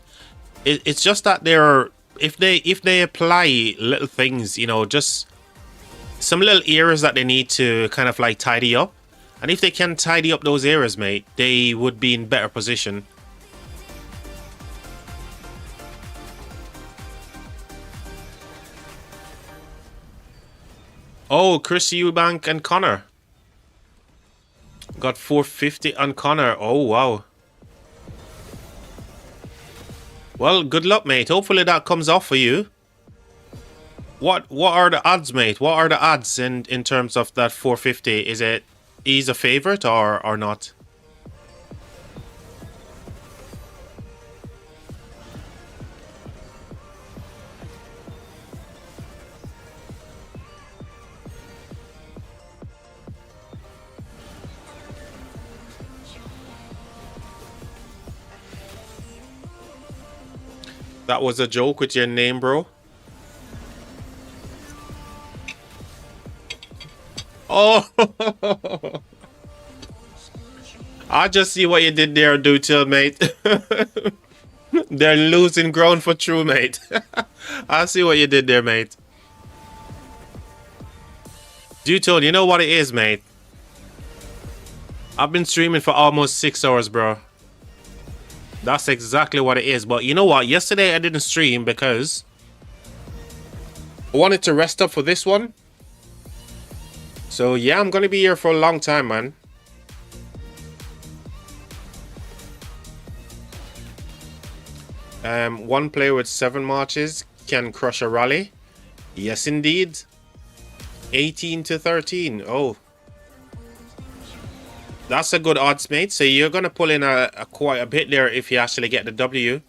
It's just that they're if they apply little things, you know, just some little areas that they need to kind of like tidy up. And if they can tidy up those areas, mate, they would be in better position. Oh, Chris Eubank and Connor. Got 450 on Connor. Oh, wow. Well, good luck, mate. Hopefully that comes off for you. What are the odds, mate? What are the odds in terms of that 450? Is it he's a favorite or not? That was a joke with your name, bro. Oh, I just see what you did there, Dutil, mate. They're losing ground for true, mate. I see what you did there, mate. Dutil, you know what it is, mate? I've been streaming for almost 6 hours, bro. That's exactly what it is. But you know what? Yesterday I didn't stream because I wanted to rest up for this one. So yeah, I'm gonna be here for a long time, man. One player with 7 marches can crush a rally. Yes, indeed. 18 to 13. Oh, that's a good odds, mate. So you're gonna pull in a quite a bit there if you actually get the W.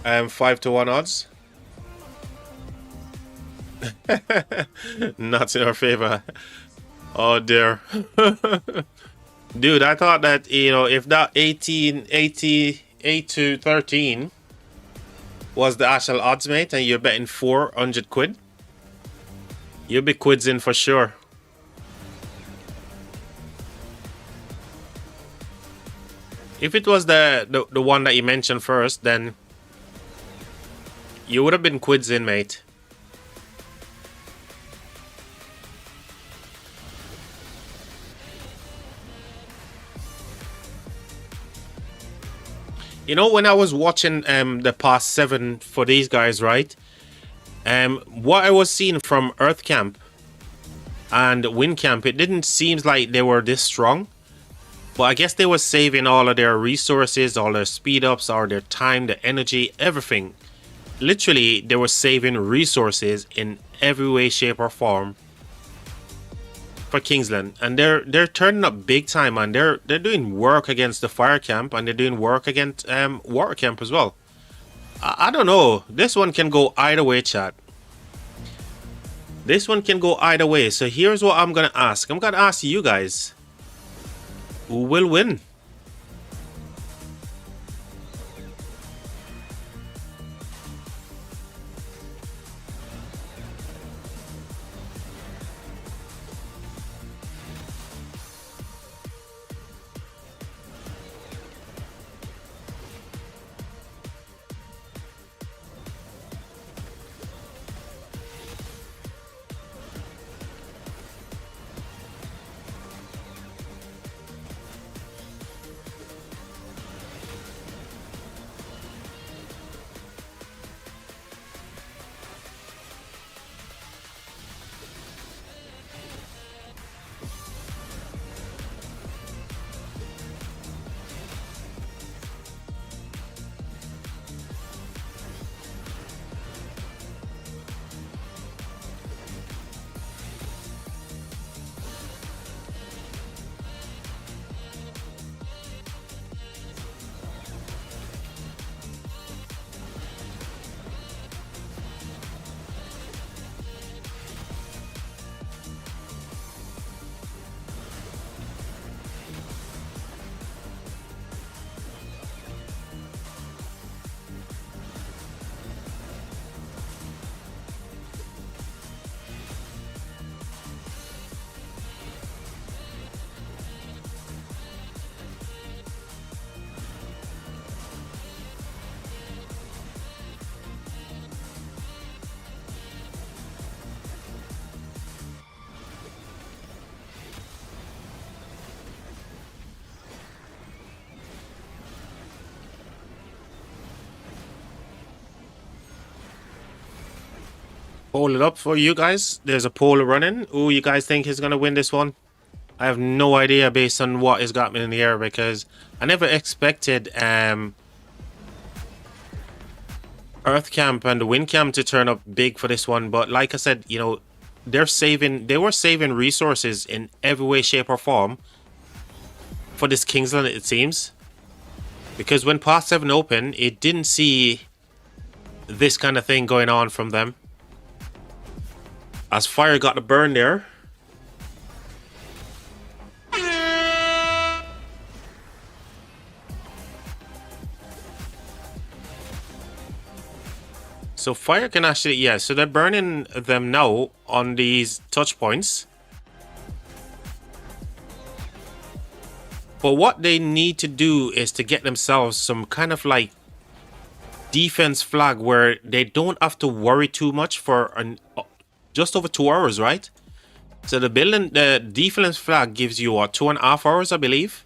Um, 5 to 1 odds. Not in our favor. Oh dear. Dude, I thought that, you know, if that 8 to 13 was the actual odds, mate, and you're betting 400 quid, you'll be quids in for sure. If it was the one that you mentioned first, then you would have been quids in, mate. You know, when I was watching the past 7 for these guys, right? What I was seeing from Earth Camp and Wind Camp, it didn't seem like they were this strong. But I guess they were saving all of their resources, all their speed ups, all their time, their energy, everything. Literally, they were saving resources in every way, shape, or form for Kingsland, and they're turning up big time, man. They're doing work against the Fire Camp, and they're doing work against Water Camp as well. I don't know. This one can go either way, chat. This one can go either way. So here's what I'm gonna ask. I'm gonna ask you guys, who will win? poll it up for you guys. There's a poll running. Who you guys think is gonna win this one? I have no idea based on what has got me in the air, because I never expected Earth Camp and the Wind Camp to turn up big for this one. But like I said, you know, they were saving resources in every way, shape, or form for this Kingsland, it seems. Because when Part 7 opened, it didn't see this kind of thing going on from them. As fire got the burn there. So fire can actually, yeah, so they're burning them now on these touch points. But what they need to do is to get themselves some kind of like defense flag where they don't have to worry too much for just over 2 hours, right? So the defense flag gives you what, 2.5 hours, I believe.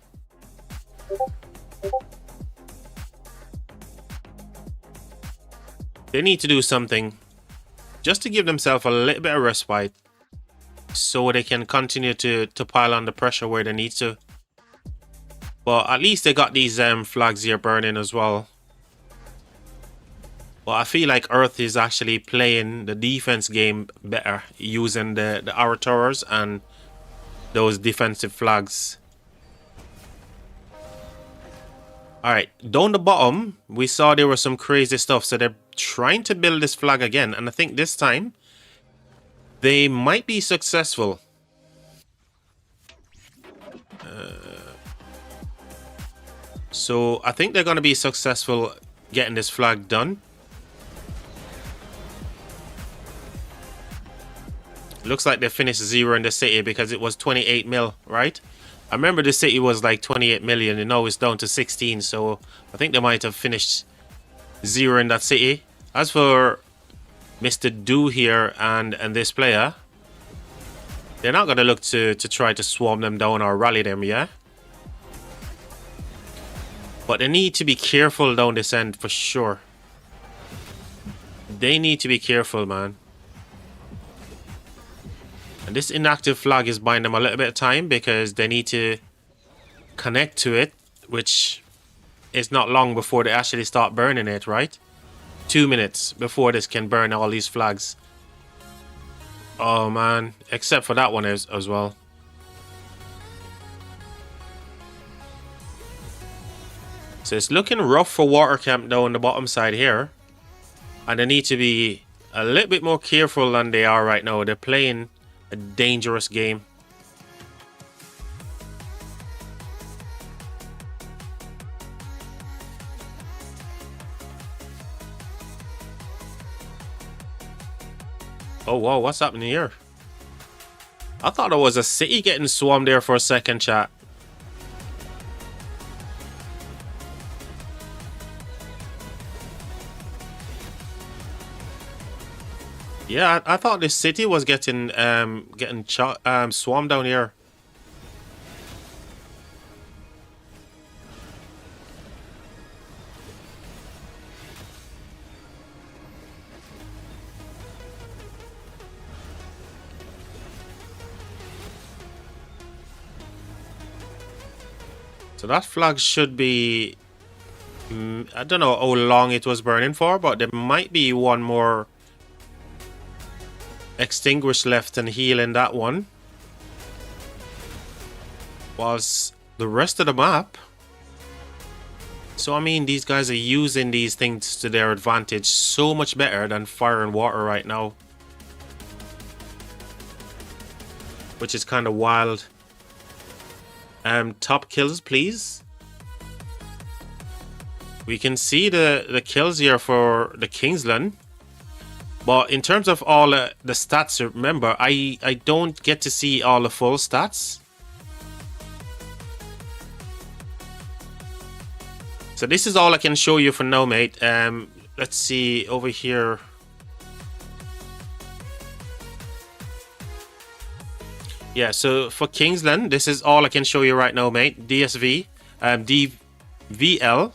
They need to do something just to give themselves a little bit of respite so they can continue to pile on the pressure where they need to. But at least they got these flags here burning as well. But I feel like Earth is actually playing the defense game better using the arrow towers and those defensive flags. Alright, down the bottom, we saw there was some crazy stuff. So they're trying to build this flag again. And I think this time, they might be successful. So I think they're going to be successful getting this flag done. Looks like they finished 0 in the city because it was 28 mil, right? I remember the city was like 28 million and now it's down to 16. So I think they might have finished 0 in that city. As for Mr. Do here and this player, they're not going to look to try to swarm them down or rally them, yeah? But they need to be careful down this end for sure. They need to be careful, man. And this inactive flag is buying them a little bit of time because they need to connect to it, which is not long before they actually start burning it, right? 2 minutes before this can burn all these flags. Oh man, except for that one as well. So it's looking rough for water camp down the bottom side here. And they need to be a little bit more careful than they are right now. They're playing a dangerous game. Oh wow, what's happening here? I thought it was a city getting swarmed there for a second, chat. Yeah, I thought this city was getting swarmed down here. So that flag should be... I don't know how long it was burning for, but there might be one more extinguish left and heal in that one. Was the rest of the map. So I mean, these guys are using these things to their advantage so much better than fire and water right now. Which is kind of wild. Top kills, please. We can see the kills here for the Kingsland. But in terms of all the stats, remember, I don't get to see all the full stats. So this is all I can show you for now, mate. Let's see over here. Yeah, so for Kingsland, this is all I can show you right now, mate. DSV, DVL.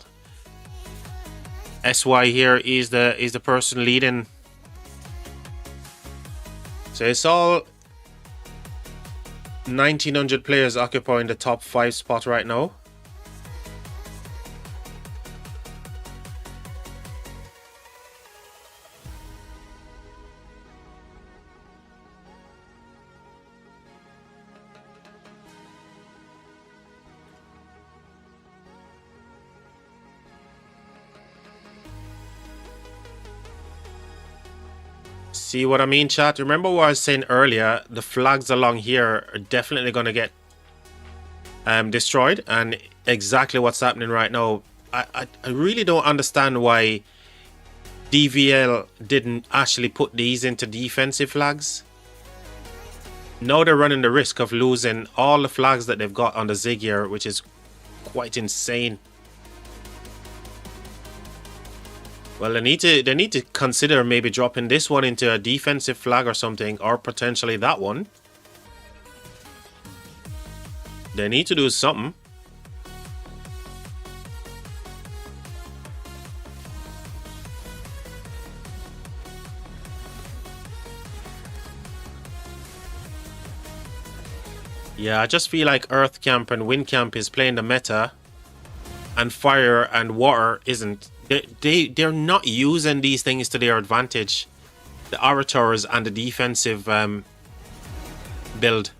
SY here is the person leading So it's all 1900 players occupying the top 5 spot right now. See what I mean, chat? Remember what I was saying earlier? The flags along here are definitely going to get destroyed, and exactly what's happening right now. I really don't understand why DVL didn't actually put these into defensive flags. Now they're running the risk of losing all the flags that they've got on the Zig here, which is quite insane. Well, they need to consider maybe dropping this one into a defensive flag or something, or potentially that one. They need to do something. Yeah, I just feel like Earth Camp and Wind Camp is playing the meta, and Fire and Water isn't. They're not using these things to their advantage. The orators and the defensive build.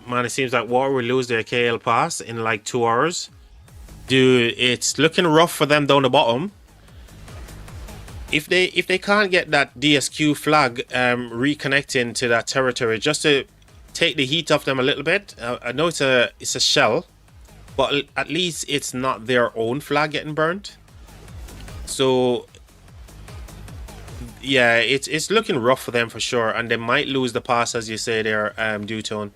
Man, it seems like Water will lose their KL pass in like 2 hours. Dude, it's looking rough for them down the bottom. If they can't get that DSQ flag reconnecting to that territory, just to take the heat off them a little bit. I know it's a shell, but at least it's not their own flag getting burnt. So yeah, it's looking rough for them for sure, and they might lose the pass, as you say there, Dutone.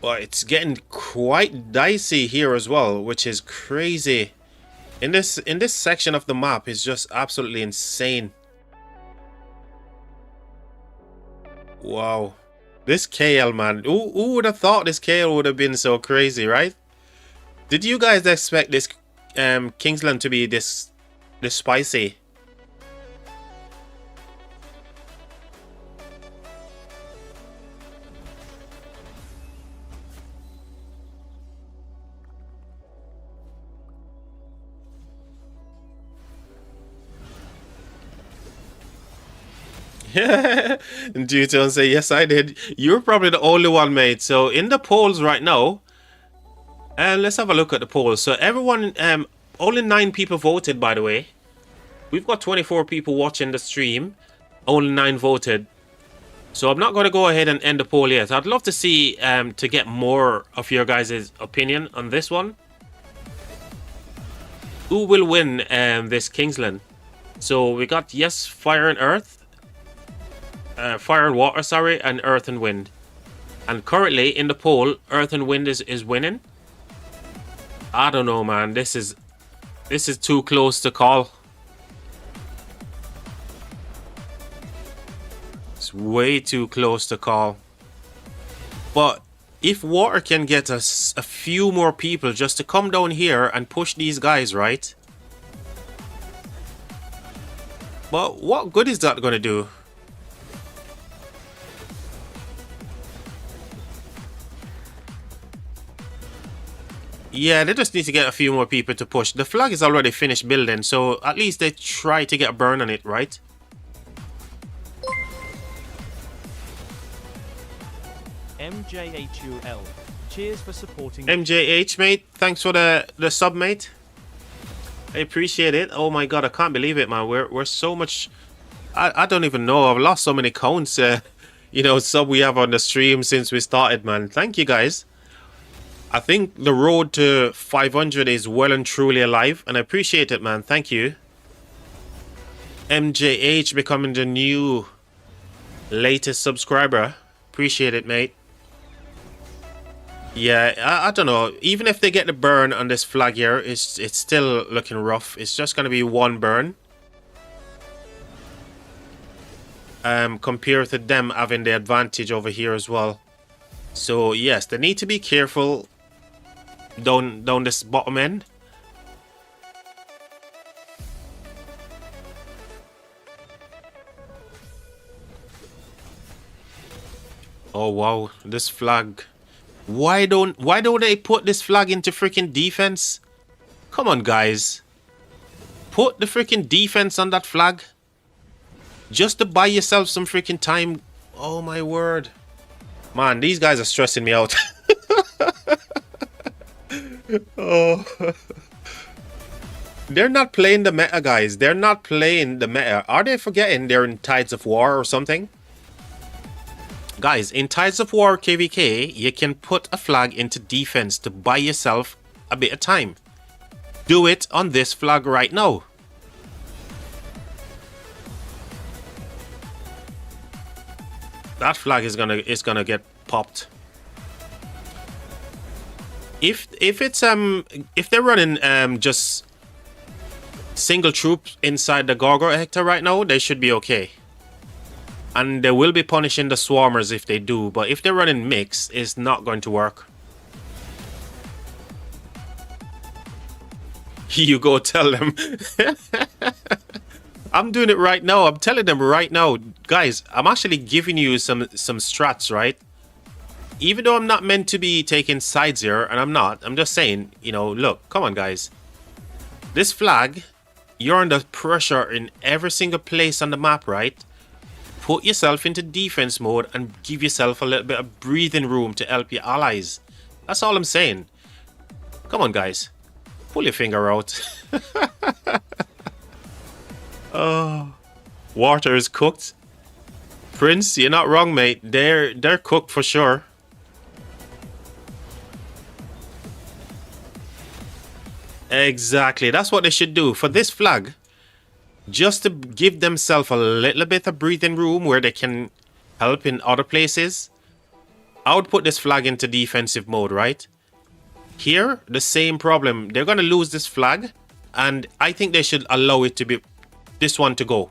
But it's getting quite dicey here as well, which is crazy. In this section of the map is just absolutely insane. Wow. This KL, man. Who would have thought this KL would have been so crazy, right? Did you guys expect this Kingsland to be this spicy? And Dutone say, yes, I did. You're probably the only one, mate. So in the polls right now, let's have a look at the polls. So everyone, only 9 people voted, by the way. We've got 24 people watching the stream. Only 9 voted. So I'm not going to go ahead and end the poll yet. I'd love to see, to get more of your guys' opinion on this one. Who will win this Kingsland? So we got yes, Fire and Earth. Fire and Water, sorry, and Earth and Wind. And currently in the poll, Earth and Wind is winning. I don't know, man. This is too close to call. It's way too close to call. But if Water can get us a few more people just to come down here and push these guys, right? But what good is that going to do? Yeah, they just need to get a few more people to push. The flag is already finished building, so at least they try to get a burn on it, right? MJHUL. Cheers for supporting MJH, mate. Thanks for the sub, mate. I appreciate it. Oh my god, I can't believe it, man. We're so much... I don't even know. I've lost so many counts, you know, sub we have on the stream since we started, man. Thank you, guys. I think the road to 500 is well and truly alive, and I appreciate it, man. Thank you. MJH becoming the new latest subscriber. Appreciate it, mate. Yeah, I don't know. Even if they get the burn on this flag here, it's still looking rough. It's just going to be 1 burn. compared to them having the advantage over here as well. So yes, they need to be careful down this bottom end. Oh wow, this flag. Why don't they put this flag into freaking defense? Come on, guys. Put the freaking defense on that flag. Just to buy yourself some freaking time. Oh my word. Man, these guys are stressing me out. Oh. They're not playing the meta, guys. They're not playing the meta. Are they forgetting they're in Tides of War or something? Guys, in Tides of War KVK, you can put a flag into defense to buy yourself a bit of time. Do it on this flag right now. That flag is gonna get popped. If they're running just single troops inside the Gargoyle Hector right now, they should be okay. And they will be punishing the swarmers if they do, but if they're running mix, it's not going to work. You go tell them. I'm doing it right now. I'm telling them right now. Guys, I'm actually giving you some strats, right? Even though I'm not meant to be taking sides here, and I'm not. I'm just saying, you know, look, come on, guys. This flag, you're under pressure in every single place on the map, right? Put yourself into defense mode and give yourself a little bit of breathing room to help your allies. That's all I'm saying. Come on, guys. Pull your finger out. Oh, water is cooked. Prince, you're not wrong, mate. They're cooked for sure. Exactly. That's what they should do for this flag. Just to give themselves a little bit of breathing room where they can help in other places. I would put this flag into defensive mode, right? Here, the same problem. They're going to lose this flag. And I think they should allow it to be... this one to go.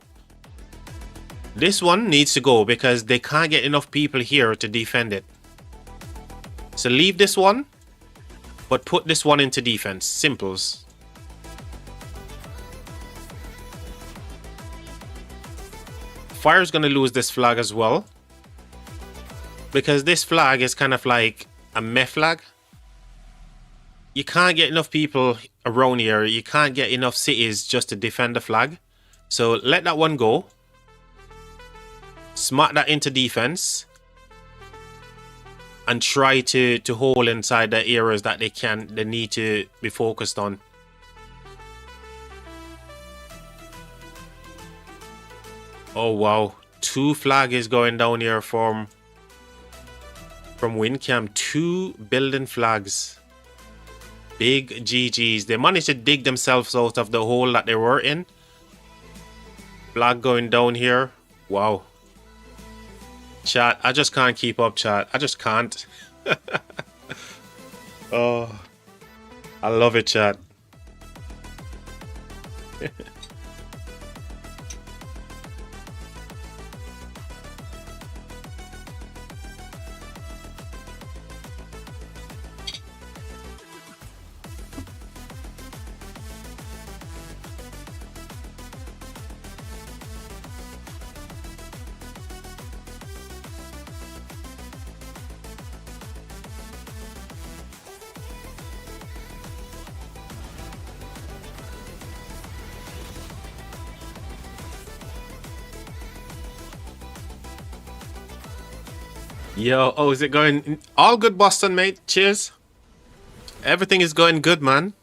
This one needs to go because they can't get enough people here to defend it. So leave this one. But put this one into defense. Simples. Fire's going to lose this flag as well. Because this flag is kind of like a meh flag. You can't get enough people around here. You can't get enough cities just to defend the flag. So let that one go. Smart that into defense. And try to hold inside the areas that they need to be focused on. Oh wow. 2 flag is going down here from Windcam. 2 building flags. Big GGs. They managed to dig themselves out of the hole that they were in. Flag going down here. Wow. Chat, I just can't keep up, chat. I just can't. Oh, I love it, chat. Yo, oh, is it going all good, Boston, mate? Cheers. Everything is going good, man.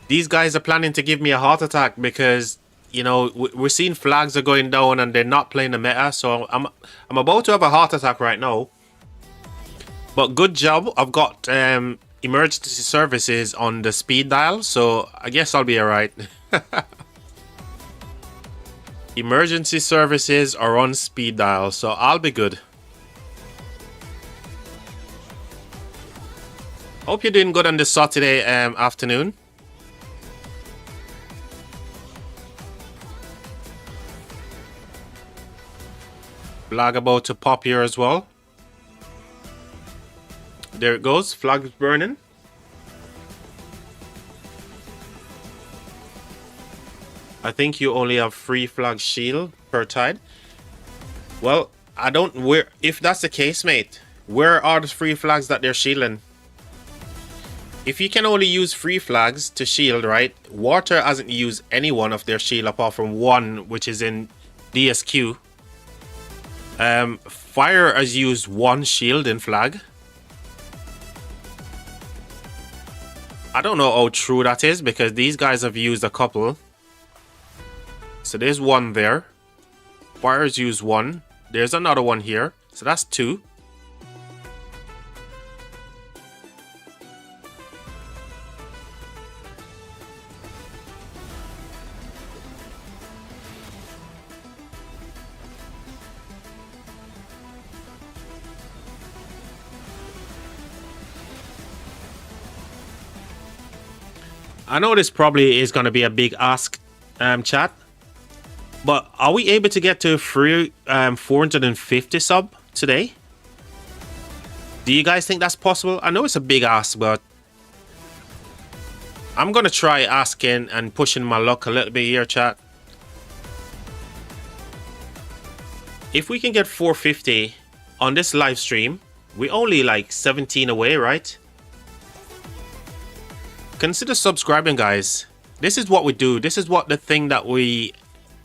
These guys are planning to give me a heart attack because, you know, we're seeing flags are going down and they're not playing the meta. So I'm about to have a heart attack right now. But good job. I've got emergency services on the speed dial, so I guess I'll be alright. Emergency services are on speed dial, so I'll be good. Hope you're doing good on this Saturday afternoon. Flag about to pop here as well. There it goes. Flag burning. I think you only have 3 flag shield per tide. Well, I don't... if that's the case, mate, where are the 3 flags that they're shielding? If you can only use 3 flags to shield, right? Water hasn't used any one of their shield apart from 1, which is in DSQ. Fire has used 1 shield in flag. I don't know how true that is because these guys have used a couple. So there's 1 there. Fire's used 1. There's another one here. So that's 2. I know this probably is going to be a big ask, chat. But are we able to get to 450 sub today? Do you guys think that's possible? I know it's a big ask, but I'm going to try asking and pushing my luck a little bit here, chat. If we can get 450 on this live stream, we're only like 17 away, right? Consider subscribing, guys. This is what we do. This is what the thing that we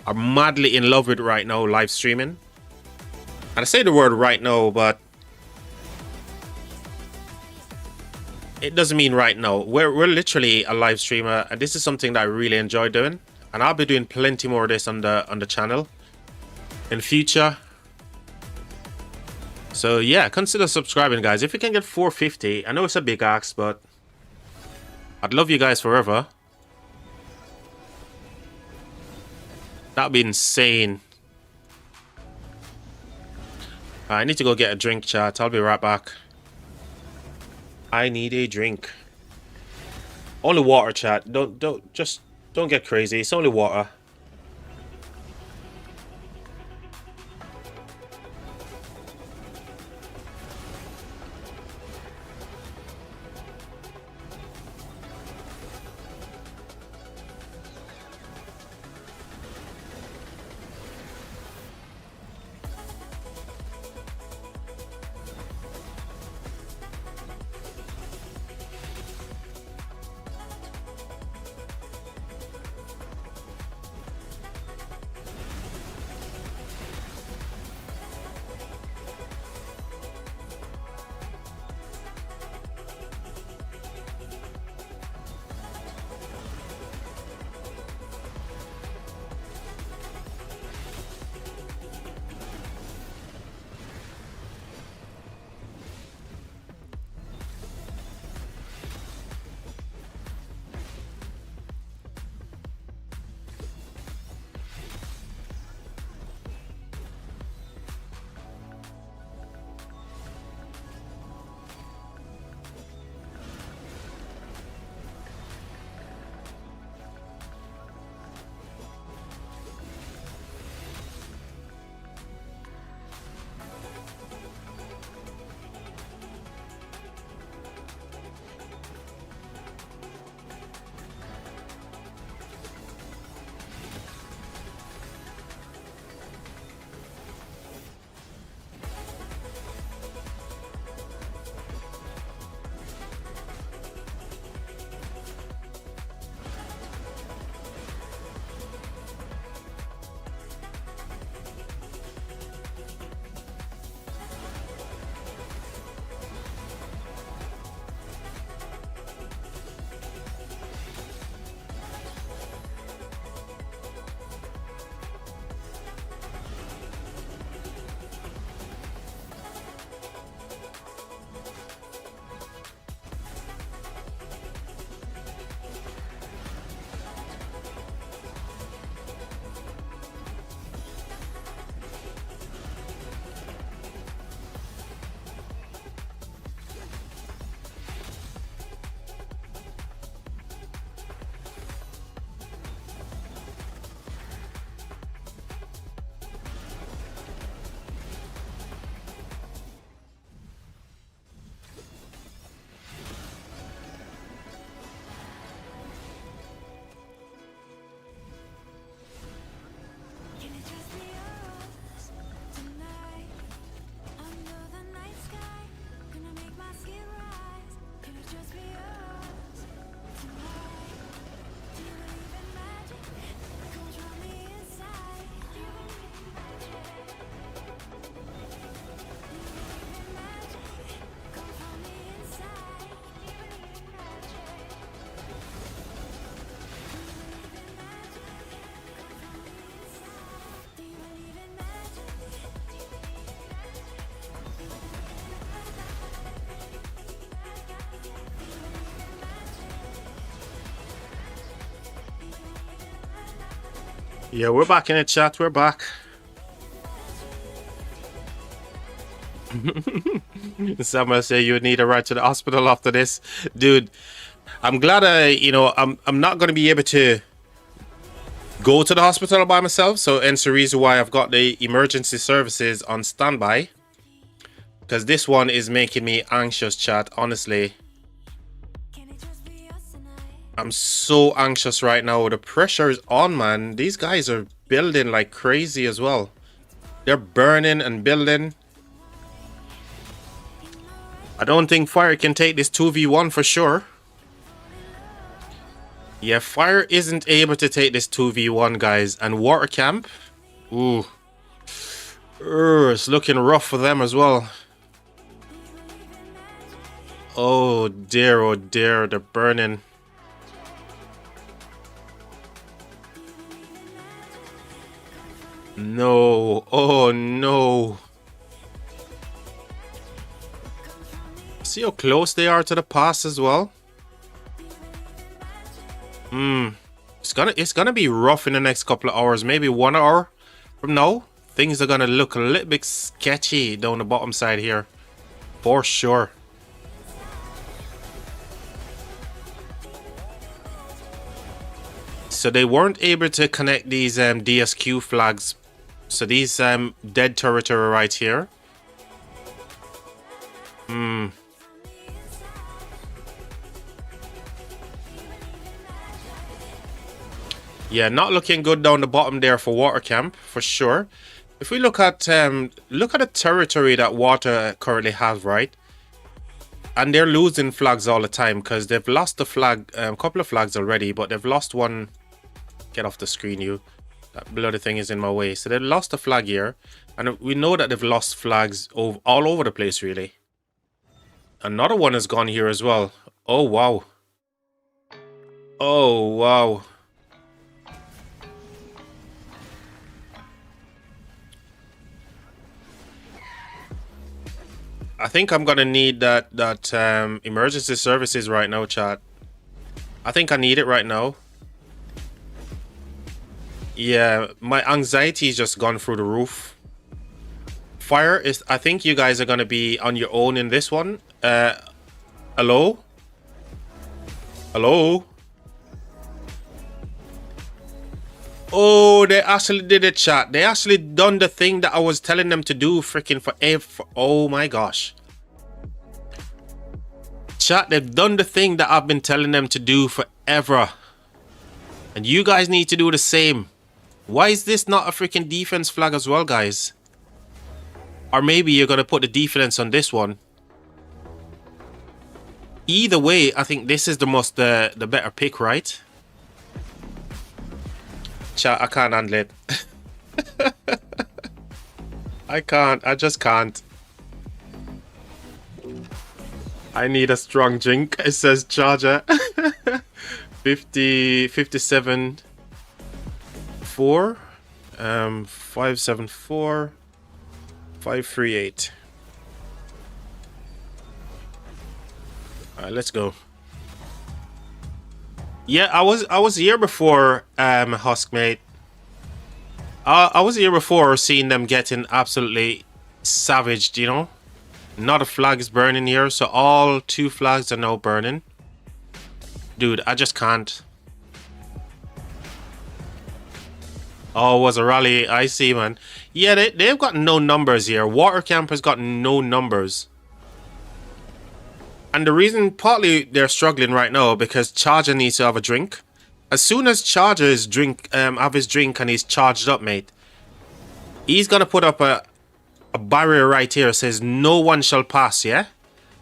are madly in love with right now, live streaming. And I say the word right now, but it doesn't mean right now. We're literally a live streamer, and this is something that I really enjoy doing. And I'll be doing plenty more of this on the channel in future. So yeah, consider subscribing, guys. If you can get 450, I know it's a big ask, but I'd love you guys forever. That'd be insane. I need to go get a drink, chat. I'll be right back. I need a drink. Only water, chat. Don't get crazy. It's only water. Yeah, we're back in the chat. We're back. Someone say you need a ride to the hospital after this, dude. I'm glad I'm not gonna be able to go to the hospital by myself. So hence the reason why I've got the emergency services on standby. Because this one is making me anxious, chat. Honestly, I'm so anxious right now. The pressure is on, man. These guys are building like crazy as well. They're burning and building. I don't think fire can take this 2v1 for sure. Yeah, fire isn't able to take this 2v1, guys. And water camp, ooh, it's looking rough for them as well. Oh dear, they're burning. No, oh no. See how close they are to the pass as well. It's gonna be rough in the next couple of hours. Maybe 1 hour from now, things are gonna look a little bit sketchy down the bottom side here, for sure. So they weren't able to connect these DSQ flags. So these dead territory right here. Yeah, not looking good down the bottom there for water camp for sure. If we look at the territory that water currently has, right? And they're losing flags all the time because they've lost the flag, a couple of flags already, but they've lost one. Get off the screen, you. That bloody thing is in my way. So they've lost a flag here, and we know that they've lost flags all over the place, really. Another one has gone here as well. Oh wow. Oh wow. I think I'm gonna need that emergency services right now, chat. I think I need it right now. Yeah, my anxiety has just gone through the roof. Fire is, I think you guys are gonna be on your own in this one. Hello? Hello? Oh, they actually did it, chat. They actually done the thing that I was telling them to do freaking forever. Oh my gosh. Chat, they've done the thing that I've been telling them to do forever. And you guys need to do the same. Why is this not a freaking defense flag as well, guys? Or maybe you're going to put the defense on this one. Either way, I think this is the better pick, right? Chat, I can't handle it. I can't. I just can't. I need a strong drink. It says charger. 57 4 574 538. All right, let's go. Yeah, I was here before, Husk, mate. I was here before seeing them getting absolutely savaged, you know. Not a flag is burning here, so all 2 flags are now burning. Dude, I just can't. Oh, it was a rally. I see, man. Yeah, they've got no numbers here. Water Camp has got no numbers. And the reason partly they're struggling right now because Charger needs to have a drink. As soon as Charger is have his drink and he's charged up, mate, he's gonna put up a barrier right here that says no one shall pass, yeah?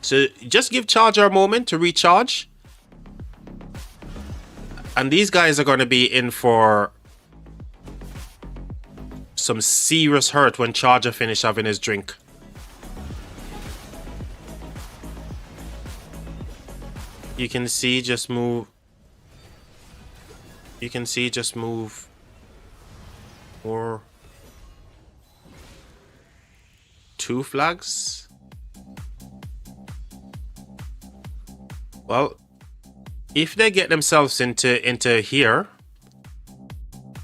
So just give Charger a moment to recharge. And these guys are gonna be in for some serious hurt when Charger finish having his drink. You can see just move. You can see just move. Or 2 flags. Well, if they get themselves into here,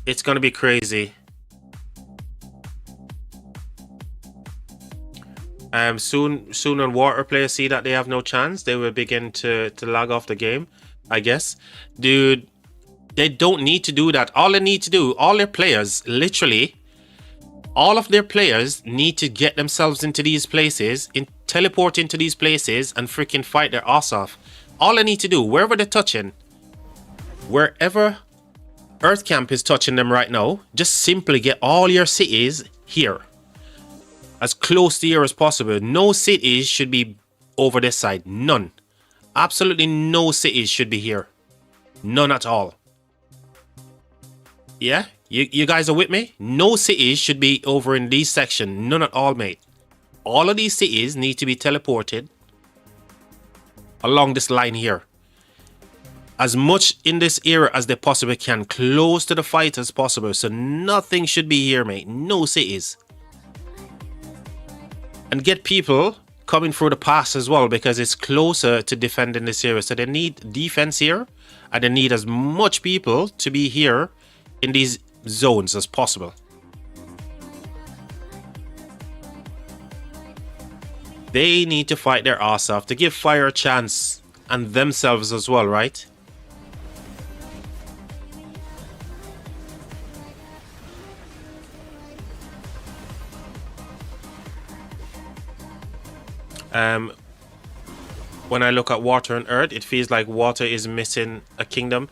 It's gonna be crazy. Soon when water players see that they have no chance, they will begin to log off the game, I guess. Dude, they don't need to do that. All they need to do, all their players, literally, all of their players need to get themselves into these places, teleport into these places, and freaking fight their ass off. All they need to do, wherever they're touching, wherever Earth Camp is touching them right now, just simply get all your cities here. As close to here as possible. No cities should be over this side. None. Absolutely no cities should be here. None at all. Yeah? You guys are with me? No cities should be over in this section. None at all, mate. All of these cities need to be teleported along this line here. As much in this area as they possibly can. Close to the fight as possible. So nothing should be here, mate. No cities. And get people coming through the pass as well, because it's closer to defending this area. So they need defense here, and they need as much people to be here in these zones as possible. They need to fight their ass off to give fire a chance, and themselves as well, right? When I look at water and earth, it feels like water is missing a kingdom.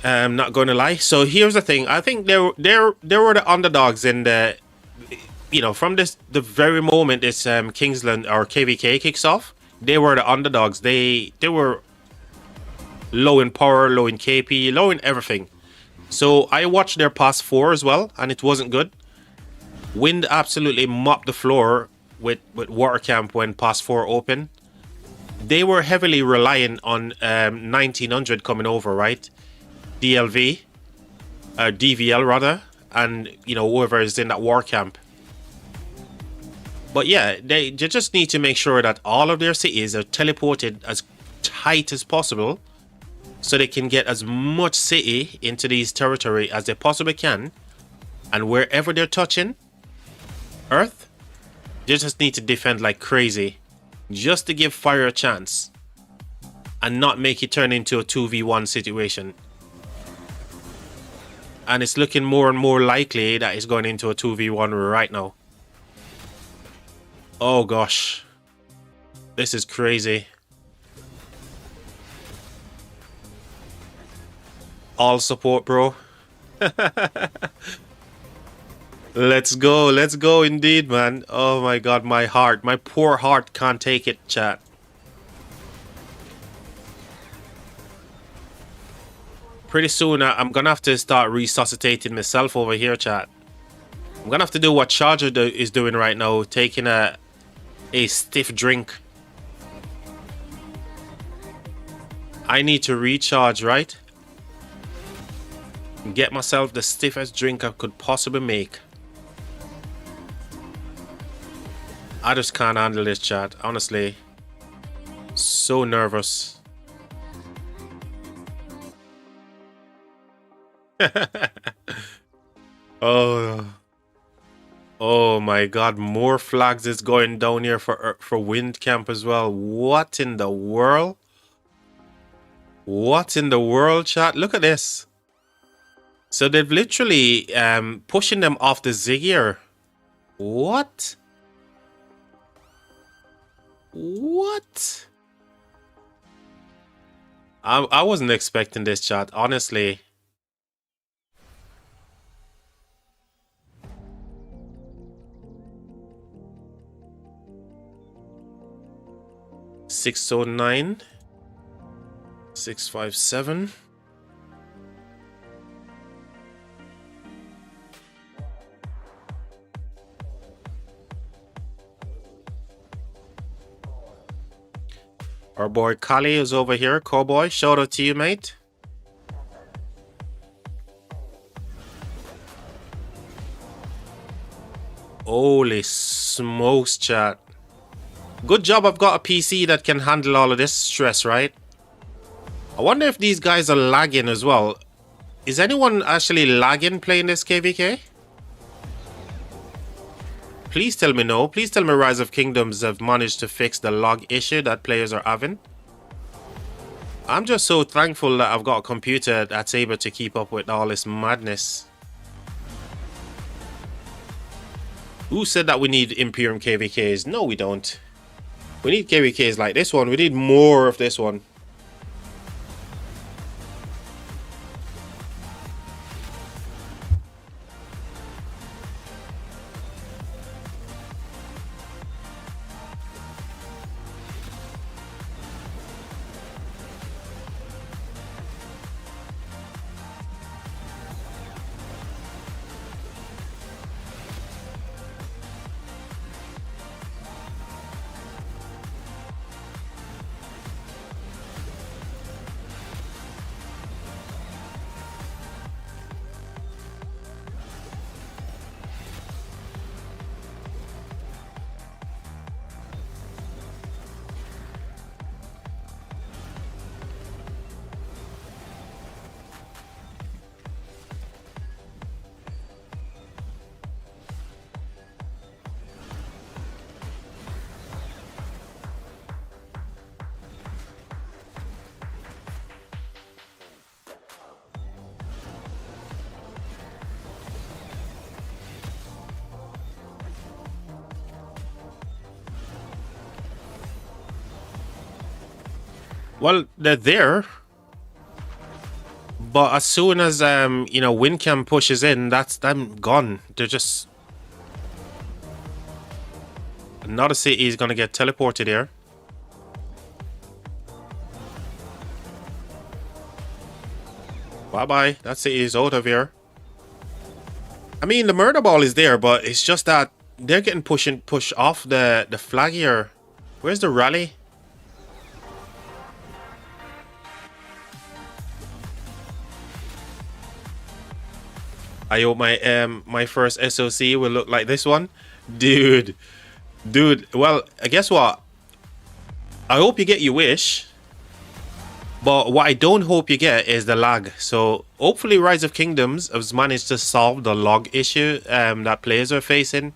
I'm not going to lie. So here's the thing. I think they were the underdogs in the, you know, from the very moment this Kingsland or KVK kicks off, they were the underdogs. They were low in power, low in KP, low in everything. So I watched their pass 4 as well, and it wasn't good. Wind absolutely mopped the floor with water camp when pass 4 open. They were heavily relying on 1900 coming over, right? DLV, DVL rather, and you know, whoever is in that war camp. But yeah, they just need to make sure that all of their cities are teleported as tight as possible, so they can get as much city into these territory as they possibly can, and wherever they're touching Earth, they just need to defend like crazy, just to give fire a chance, and not make it turn into a 2v1 situation. And it's looking more and more likely that it's going into a 2v1 right now. Oh gosh. This is crazy. All support, bro. Let's go indeed, man. Oh my god, my heart, my poor heart can't take it, chat. Pretty soon I'm gonna have to start resuscitating myself over here, chat. I'm gonna have to do what Charger is doing right now, taking a stiff drink. I need to recharge, right? Get myself the stiffest drink I could possibly make. I just can't handle this, chat, honestly. So nervous. Oh my god, more flags is going down here for wind camp as well. What in the world? What in the world, chat? Look at this. So they've literally pushing them off the zig here. What? What? I wasn't expecting this, chat, honestly. $609 $657. Our boy Kali is over here. Cowboy, shout out to you, mate. Holy smokes, chat. Good job I've got a PC that can handle all of this stress, right? I wonder if these guys are lagging as well. Is anyone actually lagging playing this KVK? Please tell me no. Please tell me Rise of Kingdoms have managed to fix the log issue that players are having. I'm just so thankful that I've got a computer that's able to keep up with all this madness. Who said that we need Imperium KVKs? No, we don't. We need KVKs like this one. We need more of this one. Well, they're there, but as soon as you know, Windcam pushes in, that's them gone. They're just another city is gonna get teleported here. Bye bye. That city is out of here. I mean, the murder ball is there, but it's just that they're getting pushed off the flag here. Where's the rally? I hope my first SOC will look like this one. Dude. Well, guess what? I hope you get your wish. But what I don't hope you get is the lag. So hopefully Rise of Kingdoms has managed to solve the log issue that players are facing.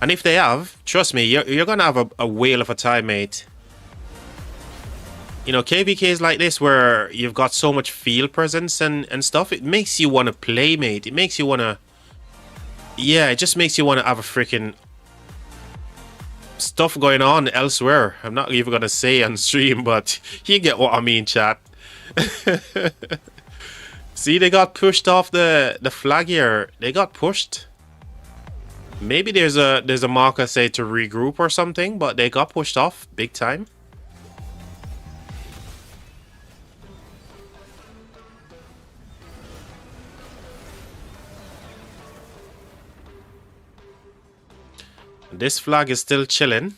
And if they have, trust me, you're going to have a whale of a time, mate. You know, KVKs like this where you've got so much field presence and stuff, it makes you want to play, mate. It makes you want to... Yeah, it just makes you want to have a freaking stuff going on elsewhere. I'm not even going to say on stream, but you get what I mean, chat. See, they got pushed off the flag here. They got pushed. Maybe there's a marker, say, to regroup or something, but they got pushed off big time. This flag is still chilling.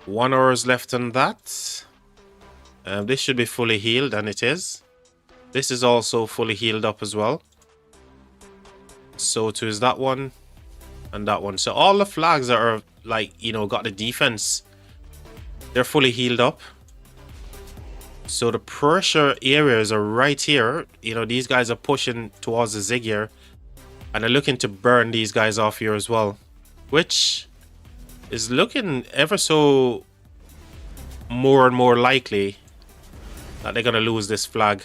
1 hour is left on that. This should be fully healed, and it is. This is also fully healed up as well. So too is that one and that one. So all the flags that are, like, you know, got the defense, they're fully healed up. So the pressure areas are right here. You know, these guys are pushing towards the zig here. And they're looking to burn these guys off here as well. Which is looking ever so more and more likely that they're going to lose this flag.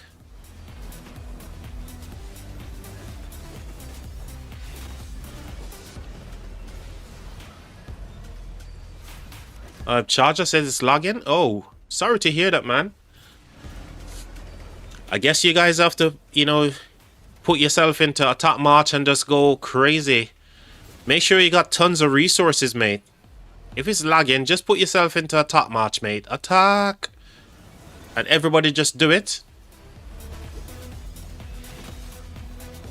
Charger says it's logging. Oh, sorry to hear that, man. I guess you guys have to, you know, put yourself into a top march and just go crazy. Make sure you got tons of resources, mate. If it's lagging, just put yourself into a top march, mate. Attack! And everybody just do it.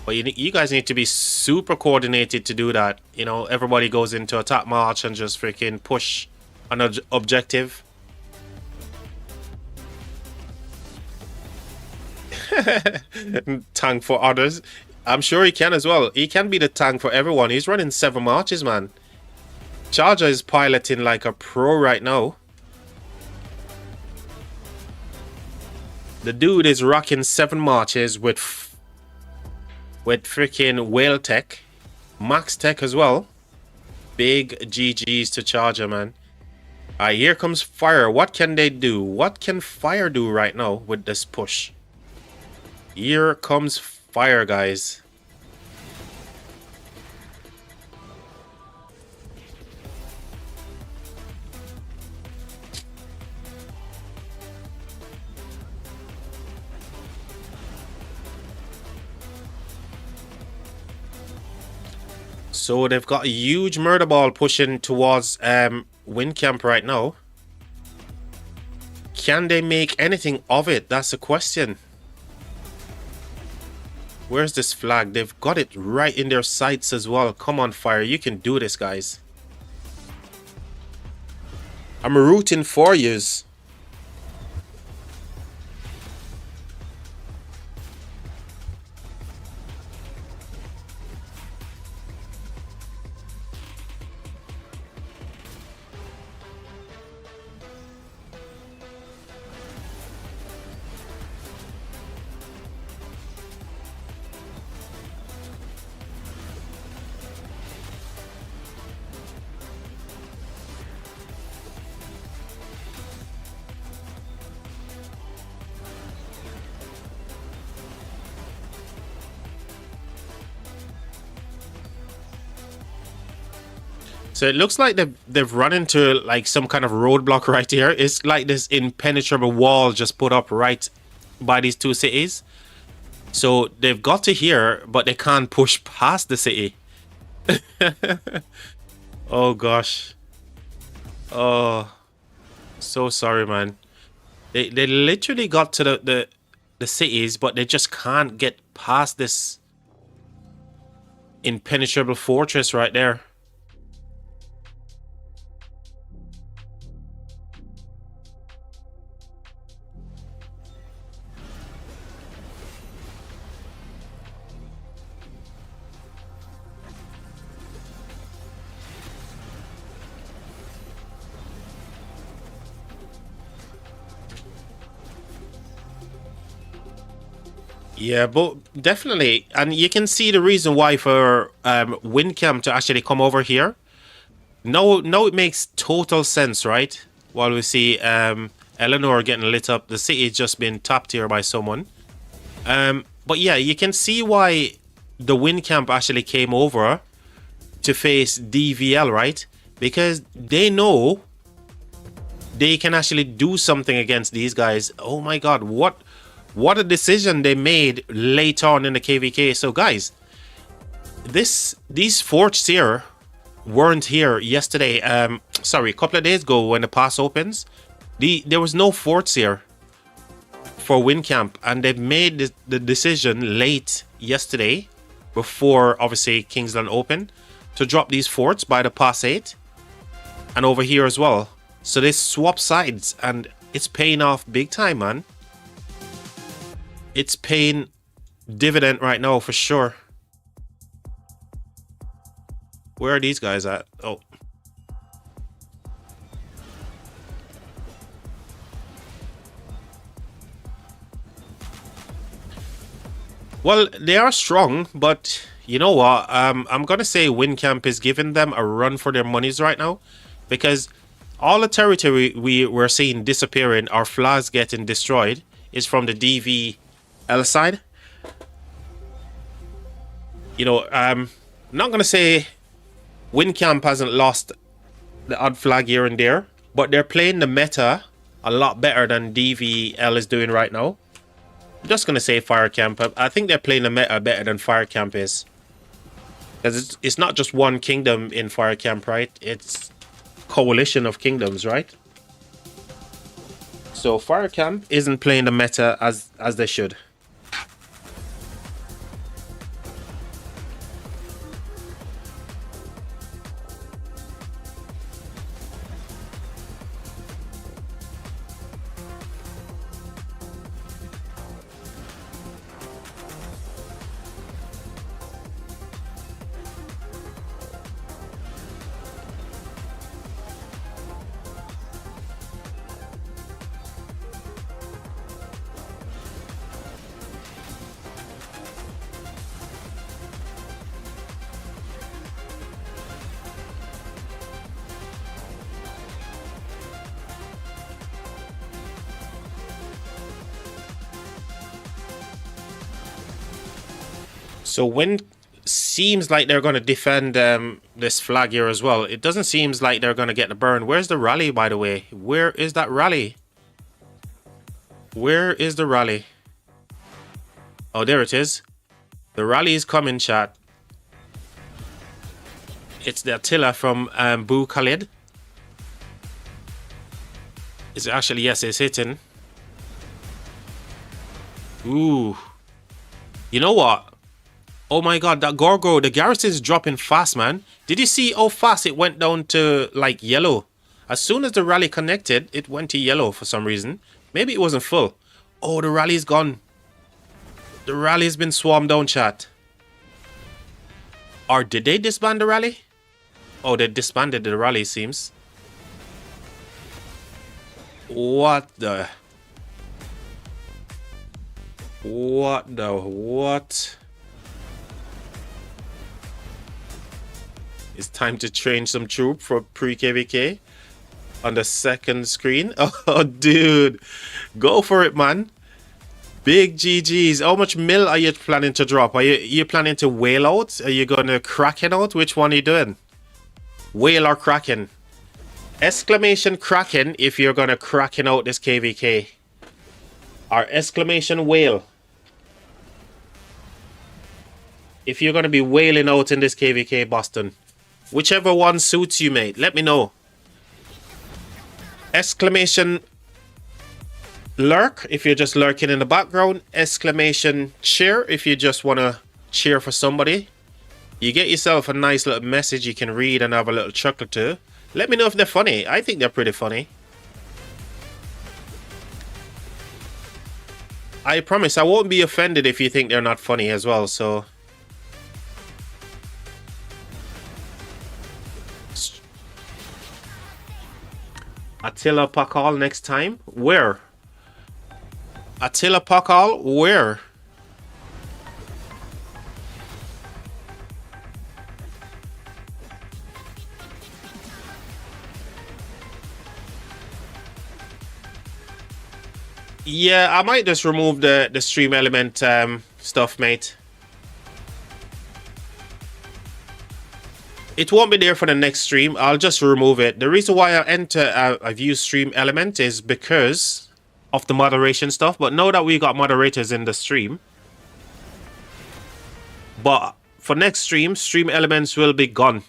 But you guys need to be super coordinated to do that. You know, everybody goes into a top march and just freaking push an objective. Tank for others. I'm sure he can as well. He can be the tank for everyone. He's running 7 marches, man. Charger is piloting like a pro right now. The dude is rocking 7 marches with freaking whale tech, max tech as well. Big GGs to Charger, man. Here comes fire. What can they do? What can fire do right now with this push? Here comes fire, guys. So they've got a huge murder ball pushing towards Wind Camp right now. Can they make anything of it? That's the question. Where's this flag? They've got it right in their sights as well. Come on, fire. You can do this, guys. I'm rooting for yous. So it looks like they've run into like some kind of roadblock right here. It's like this impenetrable wall just put up right by these two cities. So they've got to here, but they can't push past the city. Oh gosh. Oh, so sorry, man. They literally got to the cities, but they just can't get past this impenetrable fortress right there. Yeah, but definitely, and you can see the reason why for Windcamp to actually come over here. No, it makes total sense, right? While we see Eleanor getting lit up, the city just been topped here by someone. But yeah, you can see why the Windcamp actually came over to face DVL, right? Because they know they can actually do something against these guys. Oh my god, what a decision they made late on in the KVK. So guys, these forts here weren't here yesterday. Sorry, a couple of days ago when the pass opens. There was no forts here for Windcamp, and they've made the decision late yesterday, before obviously Kingsland open, to drop these forts by the pass 8 and over here as well. So they swap sides, and it's paying off big time, man. It's paying dividend right now for sure. Where are these guys at? Oh. Well, they are strong, but you know what? I'm gonna say Windcamp is giving them a run for their monies right now, because all the territory we're seeing disappearing, our flags getting destroyed, is from the DVL side. You know, I'm not gonna say Windcamp hasn't lost the odd flag here and there, but they're playing the meta a lot better than DVL is doing right now. I'm just gonna say Firecamp. I think they're playing the meta better than Firecamp is, because it's not just one kingdom in Firecamp, right? It's coalition of kingdoms, right? So Firecamp isn't playing the meta as they should. So when seems like they're going to defend this flag here as well. It doesn't seem like they're going to get the burn. Where's the rally, by the way? Where is that rally? Where is the rally? Oh, there it is. The rally is coming, chat. It's the Attila from Boo Khalid. It's actually, yes, it's hitting. Ooh. You know what? Oh my god, that Gorgo, the garrison is dropping fast, man. Did you see how fast it went down to, like, yellow? As soon as the rally connected, it went to yellow for some reason. Maybe it wasn't full. Oh, the rally's gone. The rally's been swarmed down, chat. Or did they disband the rally? Oh, they disbanded the rally, seems. What the... What? It's time to train some troop for pre-KVK on the second screen. Oh, dude. Go for it, man. Big GGs. How much mil are you planning to drop? Are you planning to whale out? Are you going to Kraken out? Which one are you doing? Whale or Kraken? Exclamation Kraken if you're going to Kraken out this KVK. Or exclamation whale if you're going to be whaling out in this KVK, Boston. Whichever one suits you, mate. Let me know. Exclamation lurk if you're just lurking in the background. Exclamation cheer if you just want to cheer for somebody. You get yourself a nice little message you can read and have a little chuckle to. Let me know if they're funny. I think they're pretty funny. I promise I won't be offended if you think they're not funny as well, so... Attila Pakal next time? Where? Attila Pakal? Where? Yeah, I might just remove the stream element stuff, mate. It won't be there for the next stream. I'll just remove it. The reason why I've used stream element is because of the moderation stuff. But now that we got moderators in the stream, but for next stream, stream elements will be gone.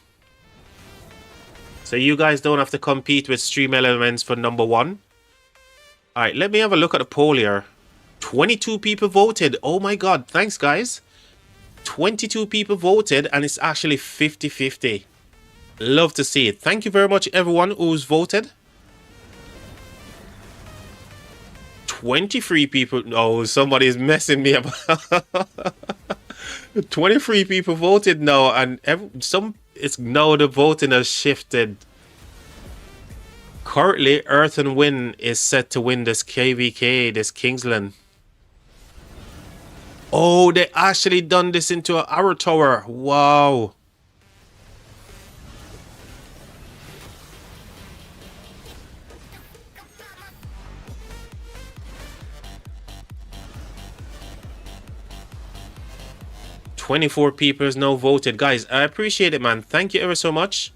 So you guys don't have to compete with stream elements for number one. All right, let me have a look at the poll here. 22 people voted. Oh my god, thanks guys. 22 people voted and it's actually 50-50. Love to see it. Thank you very much everyone who's voted. 23 people. Oh, somebody's messing me up. 23 people voted now, and it's now the voting has shifted. Currently, Earth and Wind is set to win this KVK, this Kingsland. Oh, they actually done this into an arrow tower. Wow. "24 people has now voted." Guys, I appreciate it, man. Thank you ever so much.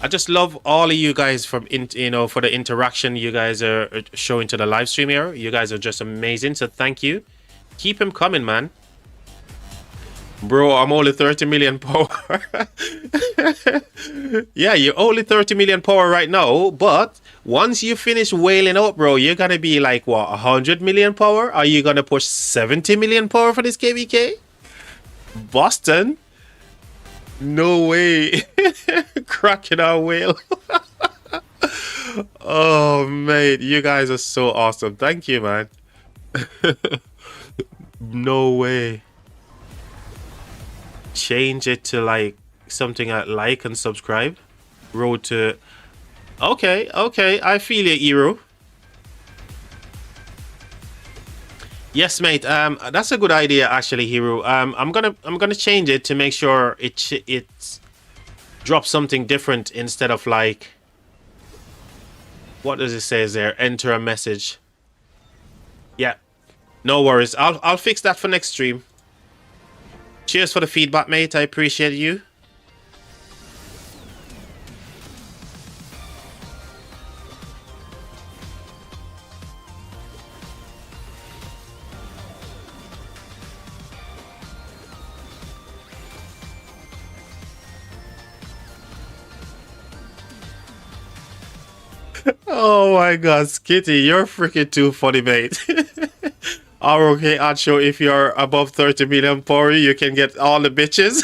I just love all of you guys for the interaction you guys are showing to the live stream here. You guys are just amazing, so thank you. Keep him coming, man. Bro, I'm only 30 million power. Yeah, you're only 30 million power right now, but once you finish whaling out, bro, you're gonna be like, what, 100 million power? Are you gonna push 70 million power for this KVK? Boston? No way. Crocodile whale. Oh, mate, you guys are so awesome. Thank you, man. No way. Change it to like something like and subscribe. Road to... Okay, I feel you, Hero. Yes, mate. That's a good idea, actually, Hero. I'm gonna change it to make sure it drops something different instead of like, what does it say there? Enter a message. Yeah, no worries. I'll fix that for next stream. Cheers for the feedback, mate. I appreciate you. Oh my god, Skitty, you're freaking too funny, mate. ROK ad show, if you're above 30 million power, you can get all the bitches.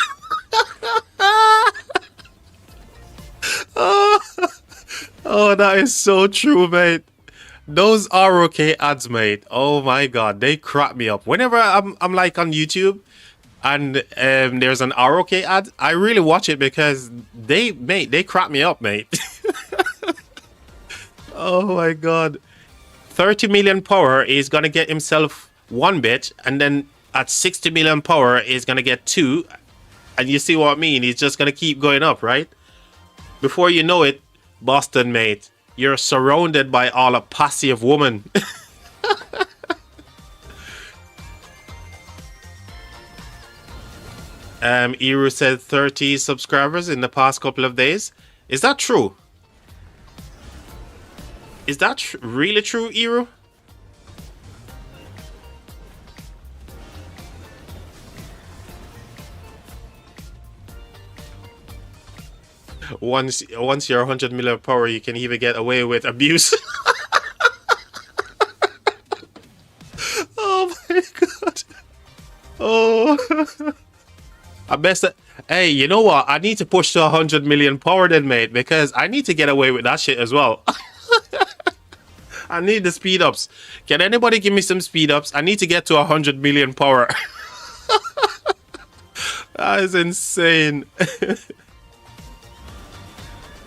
Oh, that is so true, mate. Those ROK ads, mate. Oh my god, they crack me up. Whenever I'm like on YouTube and there's an ROK ad, I really watch it because they crack me up, mate. Oh my god. 30 million power is gonna get himself one bit, and then at 60 million power is gonna get two. And you see what I mean? He's just gonna keep going up, right? Before you know it, Boston, mate, you're surrounded by all a posse of women. Eru said 30 subscribers in the past couple of days. Is that true? Is that really true, Eru? Once you're 100 million power, you can even get away with abuse. Oh my god. Oh. I best. Hey, you know what? I need to push to 100 million power then, mate, because I need to get away with that shit as well. I need the speed ups. Can anybody give me some speed ups? I need to get to 100 million power. That is insane.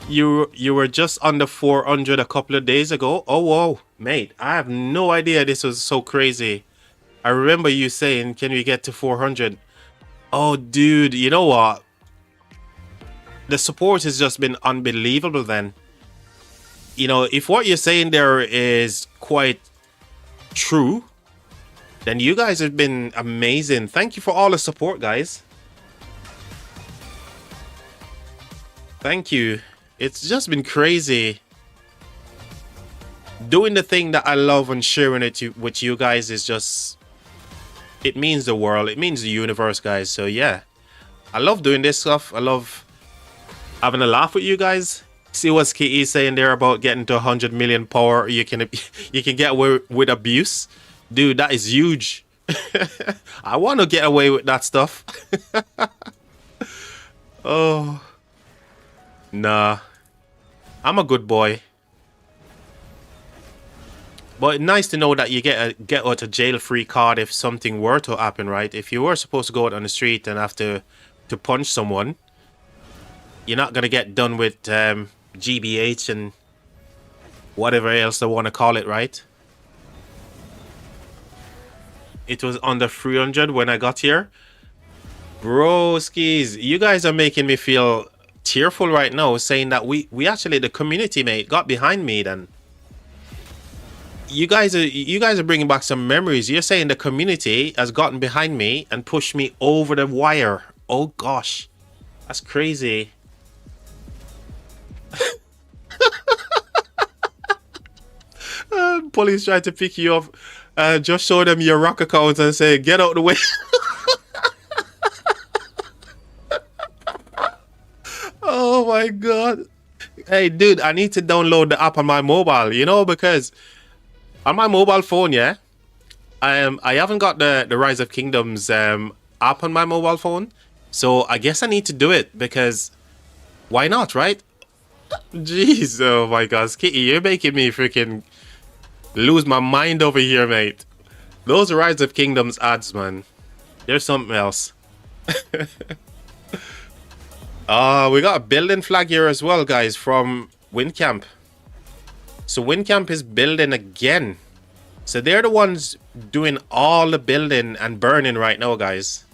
You were just under 400 a couple of days ago. Oh, whoa, mate. I have no idea this was so crazy. I remember you saying, can we get to 400? Oh, dude, you know what? The support has just been unbelievable then. You know, if what you're saying there is quite true, then you guys have been amazing. Thank you for all the support, guys. Thank you. It's just been crazy. Doing the thing that I love and sharing it with you guys is just... it means the world. It means the universe, guys. So, yeah. I love doing this stuff. I love having a laugh with you guys. See what Kitty is saying there about getting to 100 million power. You can get away with abuse. Dude, that is huge. I want to get away with that stuff. Oh. Nah. I'm a good boy. But nice to know that you get out of jail free card if something were to happen, right? If you were supposed to go out on the street and have to punch someone, you're not gonna get done with GBH and whatever else they want to call it, right? It was under 300 when I got here. Broskies, you guys are making me feel tearful right now, saying that we actually, the community, mate, got behind me. Then you guys are bringing back some memories. You're saying the community has gotten behind me and pushed me over the wire. Oh gosh, that's crazy. Police trying to pick you up. Just show them your rock account and say, get out the way. Oh my god. Hey dude, I need to download the app on my mobile, you know, because on my mobile phone, yeah, I haven't got the Rise of Kingdoms app on my mobile phone. So I guess I need to do it, because why not, right? Jeez, oh my god, Kitty, you're making me freaking lose my mind over here, mate. Those Rise of Kingdoms ads, man. There's something else. We got a building flag here as well, guys, from Windcamp. So Windcamp is building again. So they're the ones doing all the building and burning right now, guys.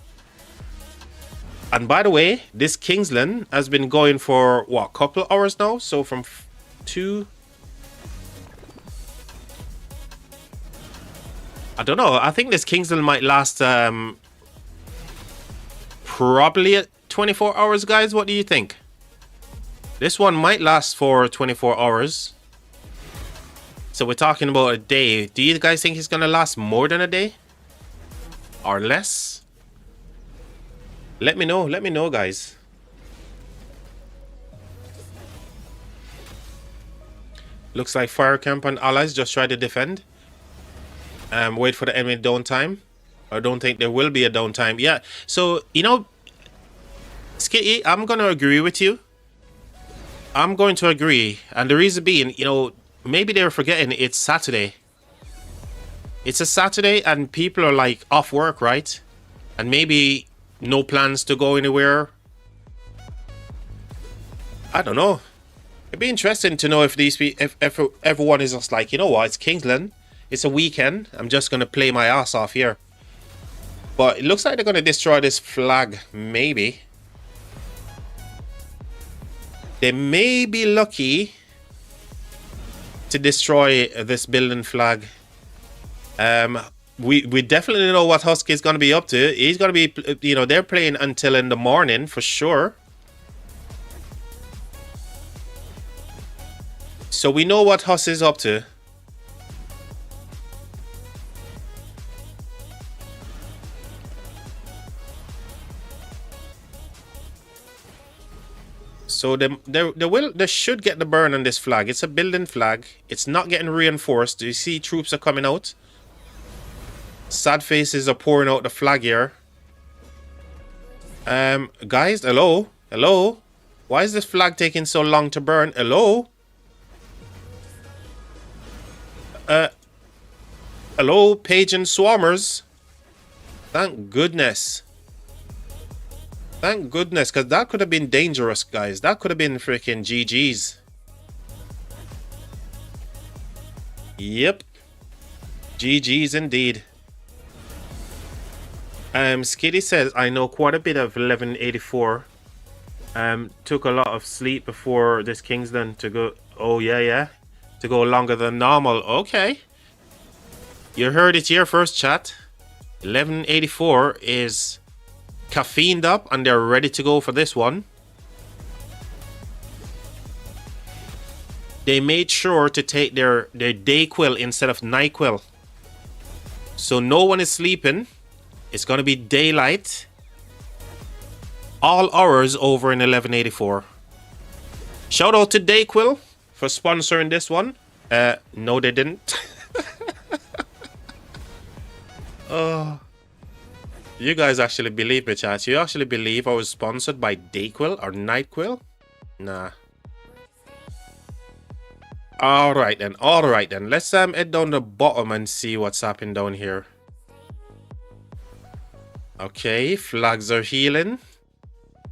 And by the way, this Kingsland has been going for, what, a couple hours now? So from 2... I don't know. I think this Kingsland might last probably at 24 hours, guys. What do you think? This one might last for 24 hours. So we're talking about a day. Do you guys think it's gonna last more than a day? Or less? Let me know, guys. Looks like fire camp and allies just try to defend. Wait for the enemy downtime. I don't think there will be a downtime. Yeah, so, you know, Skitty, I'm going to agree with you. I'm going to agree. And the reason being, you know, maybe they're forgetting it's Saturday. It's a Saturday and people are like off work, right? And maybe no plans to go anywhere. I don't know. It'd be interesting to know if everyone is just like, you know what, it's Kingsland. It's a weekend. I'm just going to play my ass off here. But it looks like they're going to destroy this flag, maybe. They may be lucky to destroy this building flag. We definitely know what Husky is going to be up to. He's going to be, you know, they're playing until in the morning for sure. So we know what Huss is up to. So they should get the burn on this flag. It's a building flag. It's not getting reinforced. You see troops are coming out. Sad faces are pouring out the flag here. Guys, hello? Hello? Why is this flag taking so long to burn? Hello? Hello, Page and Swarmers. Thank goodness. Thank goodness, because that could have been dangerous, guys. That could have been freaking GG's. Yep. GG's indeed. Skitty says, I know quite a bit of 1184. Took a lot of sleep before this Kingsland to go. Oh, yeah. To go longer than normal. Okay. You heard it here first, chat. 1184 is caffeined up and they're ready to go for this one. They made sure to take their day quill instead of night quill. So no one is sleeping. It's going to be daylight. All hours over in 1184. Shout out to Dayquill for sponsoring this one. No, they didn't. Oh, you guys actually believe me, chat? You actually believe I was sponsored by Dayquill or Nightquill? Nah. Alright then, Let's head down the bottom and see what's happening down here. Okay, flags are healing.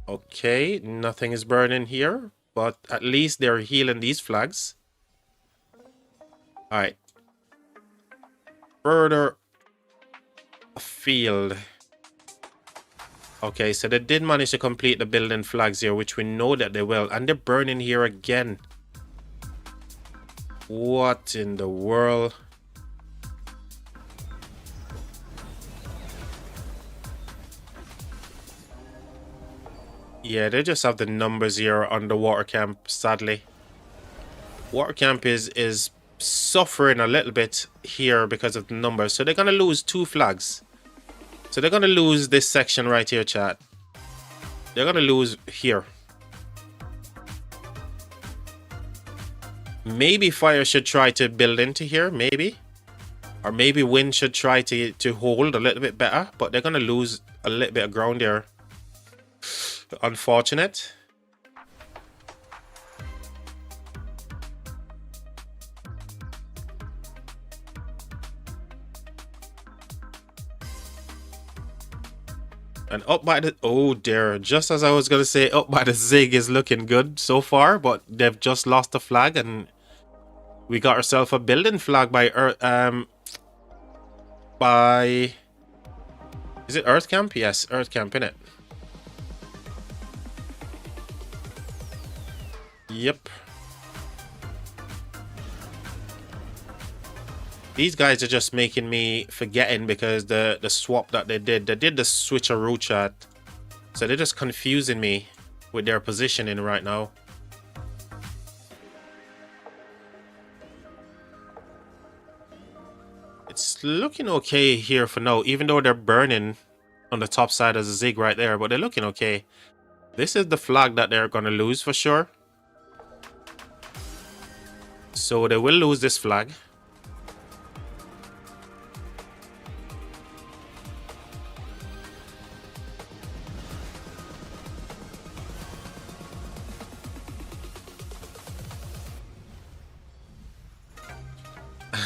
Okay, nothing is burning here, but at least they're healing these flags. Alright. Further afield. Okay, so they did manage to complete the building flags here, which we know that they will. And they're burning here again. What in the world? Yeah, they just have the numbers here on the water camp, sadly. Water camp is suffering a little bit here because of the numbers. So they're going to lose 2 flags. So they're going to lose this section right here, chat. They're going to lose here. Maybe fire should try to build into here, maybe. Or maybe wind should try to hold a little bit better. But they're going to lose a little bit of ground there. Unfortunate. And up by the... Oh dear. Just as I was going to say, up by the Zig is looking good so far. But they've just lost the flag. And we got ourselves a building flag by... Is it Earth Camp? Yes, Earth Camp, innit? Yep. These guys are just making me forgetting because the swap that they did the switcheroo chat. So they're just confusing me with their positioning right now. It's looking okay here for now, even though they're burning on the top side as a zig right there, but they're looking okay. This is the flag that they're going to lose for sure. So they will lose this flag.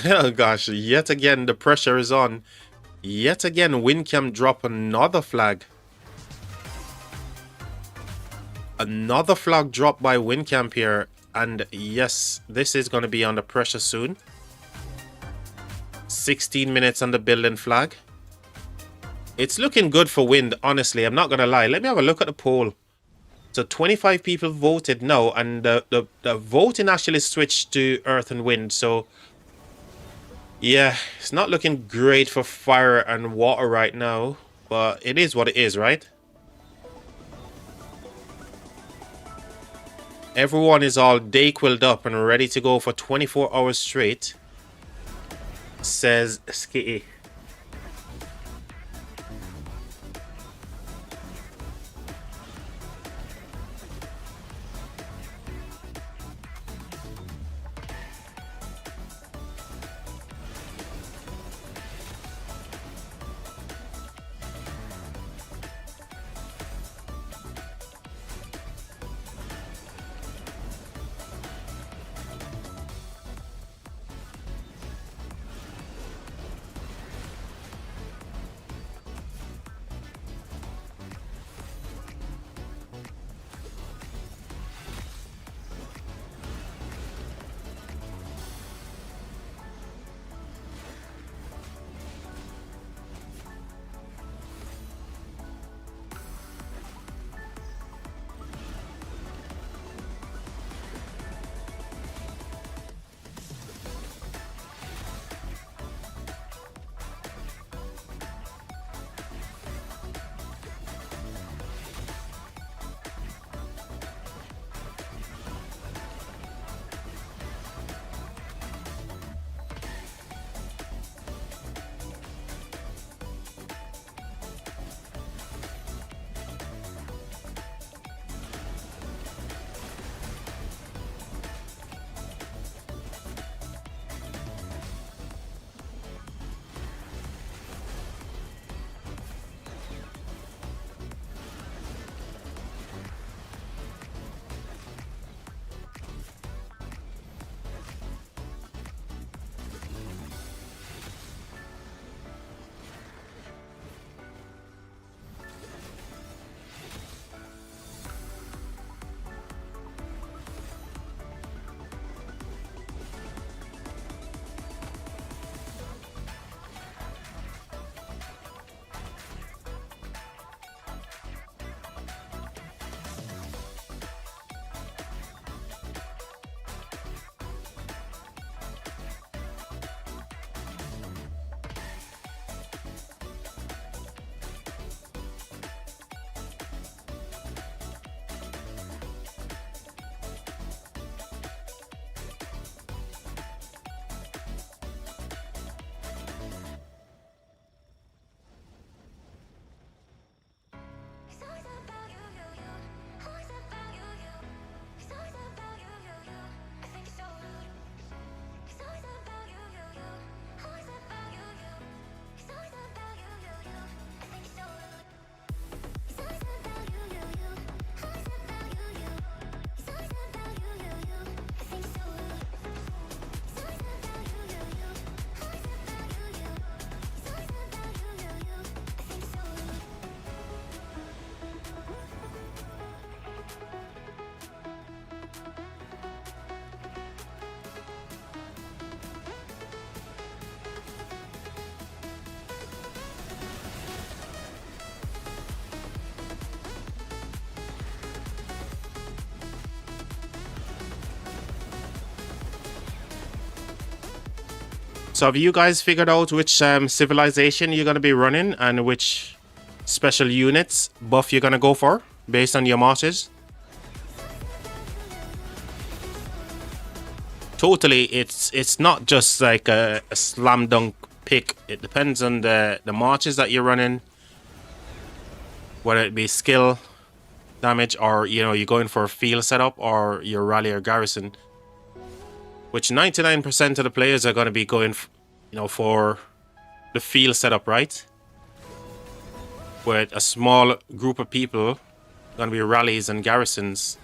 Oh gosh, yet again the pressure is on. Yet again Windcam drop another flag. Another flag dropped by Windcamp here. And yes, this is going to be under pressure soon. 16 minutes on the building flag. It's looking good for Wind, honestly. I'm not going to lie. Let me have a look at the poll. So 25 people voted no. And the voting actually switched to Earth and Wind. So yeah, it's not looking great for fire and water right now. But it is what it is, right? Everyone is all day-quilled up and ready to go for 24 hours straight, says Skitty. So have you guys figured out which civilization you're going to be running and which special units buff you're gonna go for based on your marches. Totally, it's not just like a slam dunk pick. It depends on the marches that you're running, whether it be skill damage or you're going for a field setup or your rally or garrison, which 99% of the players are going to be going for the field setup, right? With a small group of people going to be rallies and garrisons.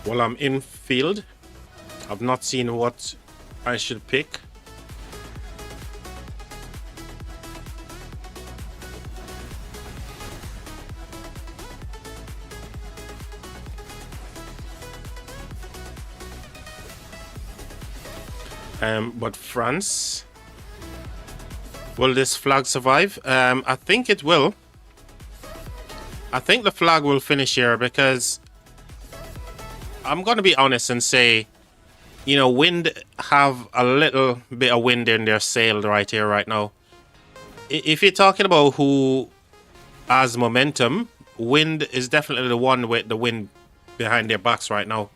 Well, I'm in field. I've not seen what I should pick. But France, will this flag survive? I think it will. I think the flag will finish here because I'm going to be honest and say, wind have a little bit of wind in their sail right here, right now. If you're talking about who has momentum, wind is definitely the one with the wind behind their backs right now.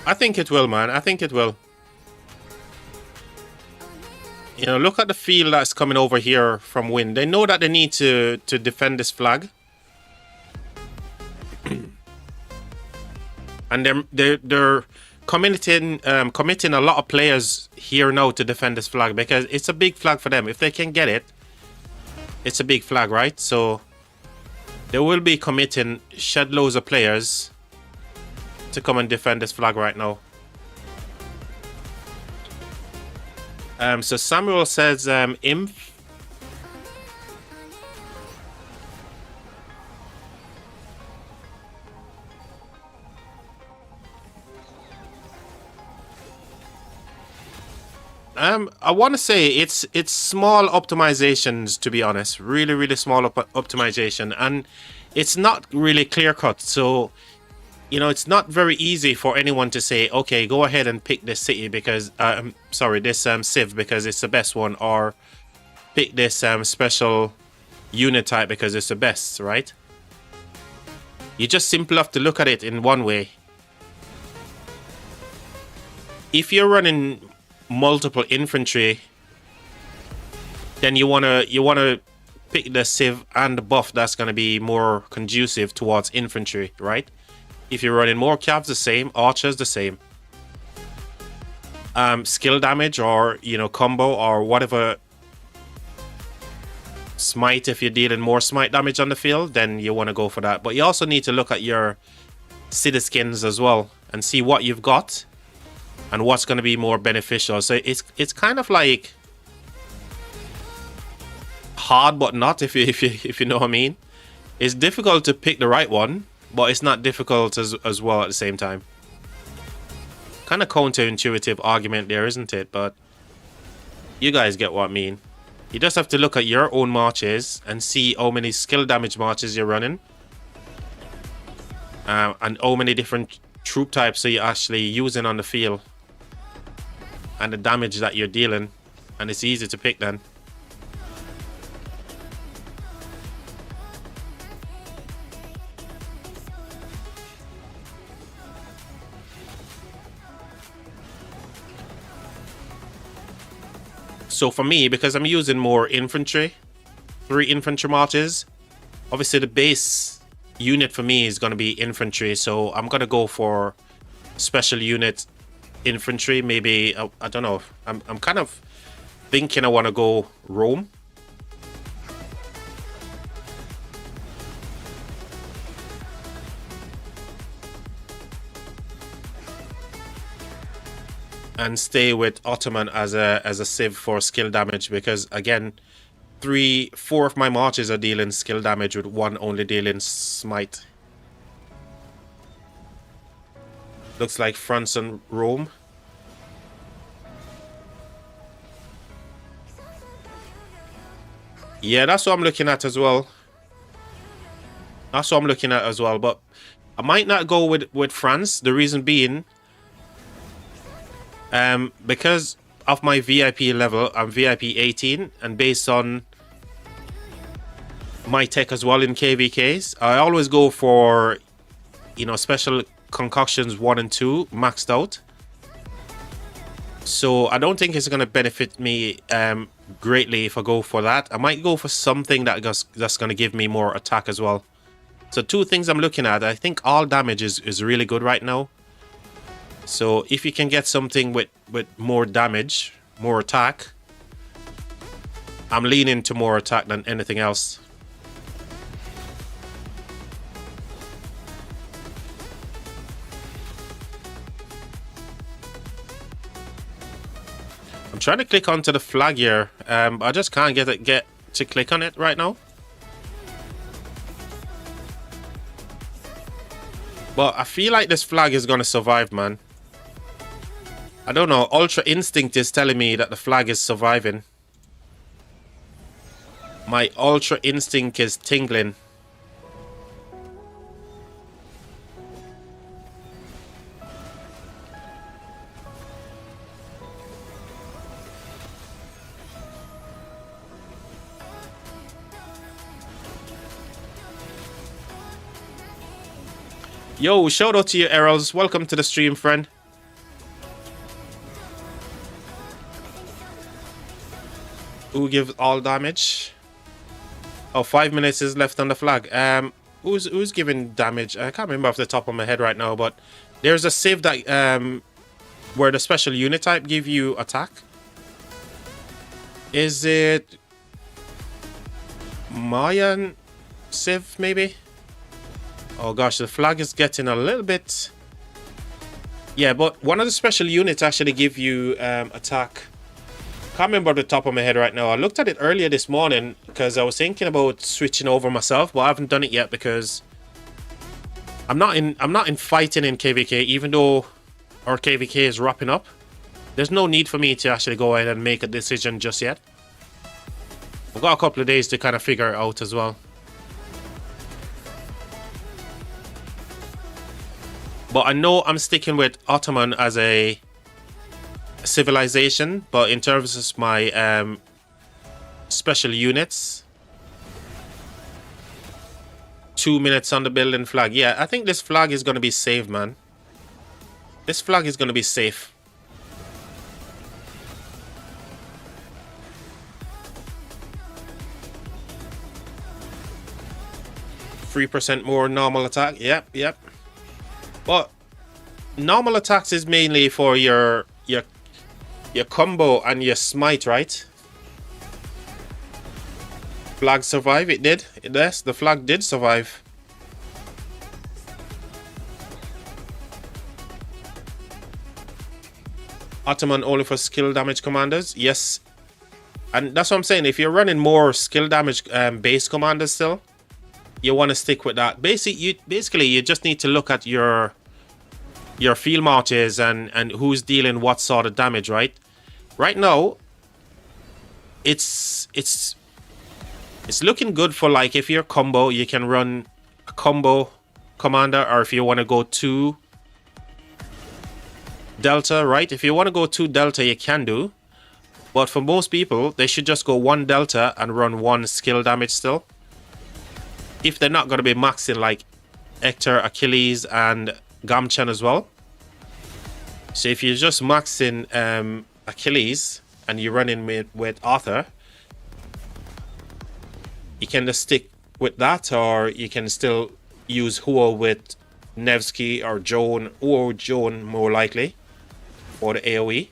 I think it will, man. I think it will. Look at the field that's coming over here from wind. They know that they need to defend this flag. And they're committing a lot of players here now to defend this flag because it's a big flag for them. If they can get it, it's a big flag, right? So they will be committing shed loads of players to come and defend this flag right now. So Samuel says Imp. I want to say it's small optimizations, to be honest. Really small optimization, and it's not really clear cut. So it's not very easy for anyone to say, okay, go ahead and pick this city because, this civ because it's the best one, or pick this special unit type because it's the best, right? You just simply have to look at it in one way. If you're running multiple infantry, then you wanna pick the civ and the buff that's gonna be more conducive towards infantry, right? If you're running more cabs, the same. Archers, the same. Skill damage or, combo or whatever. Smite, if you're dealing more smite damage on the field, then you want to go for that. But you also need to look at your city skins as well and see what you've got and what's going to be more beneficial. So it's kind of like hard, but not, if you know what I mean. It's difficult to pick the right one, but it's not difficult as well at the same time. Kind of counterintuitive argument there, isn't it? But you guys get what I mean. You just have to look at your own marches and see how many skill damage marches you're running. And how many different troop types are you actually using on the field. And the damage that you're dealing. And it's easy to pick then. So for me, because I'm using more infantry, 3 infantry marches, obviously the base unit for me is going to be infantry. So I'm going to go for special unit infantry. Maybe, I don't know. I'm kind of thinking I want to go Rome. and stay with Ottoman as a civ for skill damage, because again, 4 of my marches are dealing skill damage with one only dealing smite. Looks like France and Rome. Yeah, that's what I'm looking at as well. That's what I'm looking at as well. But I might not go with France. The reason being, because of my VIP level, I'm VIP 18, and based on my tech as well in KVKs, I always go for, you know, special concoctions 1 and 2 maxed out. So I don't think it's going to benefit me greatly if I go for that. I might go for something that's going to give me more attack as well. So 2 things I'm looking at. I think all damage is really good right now. So if you can get something with more damage, more attack, I'm leaning to more attack than anything else. I'm trying to click onto the flag here. I just can't get to click on it right now. But I feel like this flag is gonna survive, man. I don't know. Ultra Instinct is telling me that the flag is surviving. My Ultra Instinct is tingling. Yo, shout out to you, Errol's. Welcome to the stream, friend. Who gives all damage? Oh, 5 minutes is left on the flag. Who's giving damage? I can't remember off the top of my head right now, but there's a save that where the special unit type give you attack. Is it Mayan Civ maybe? Oh gosh, the flag is getting a little bit. Yeah, but one of the special units actually give you attack. Can't remember off the top of my head right now. I looked at it earlier this morning because I was thinking about switching over myself, but I haven't done it yet because I'm not in fighting in KVK, even though our KVK is wrapping up. There's no need for me to actually go ahead and make a decision just yet. I've got a couple of days to kind of figure it out as well. But I know I'm sticking with Ottoman as a civilization, but in terms of my special units, 2 minutes on the building flag. Yeah, I think this flag is going to be safe, man. This flag is going to be safe. %3 more normal attack. Yep. But normal attacks is mainly for your combo and your smite, right? Flag survive. It did. Yes, the flag did survive. Ottoman only for skill damage commanders. Yes, and that's what I'm saying. If you're running more skill damage base commanders still, you want to stick with that. Basically, you just need to look at your field marches and who's dealing what sort of damage, right? Right now, it's looking good for, like, if you're combo, you can run a combo commander, or if you want to go 2 delta, right? If you want to go 2 delta, you can do. But for most people, they should just go 1 delta and run 1 skill damage still. If they're not going to be maxing like Hector, Achilles, and Gamchan as well. So if you're just maxing Achilles and you're running with Arthur, you can just stick with that, or you can still use Huo with Nevsky or Joan, or Joan more likely, for the AoE.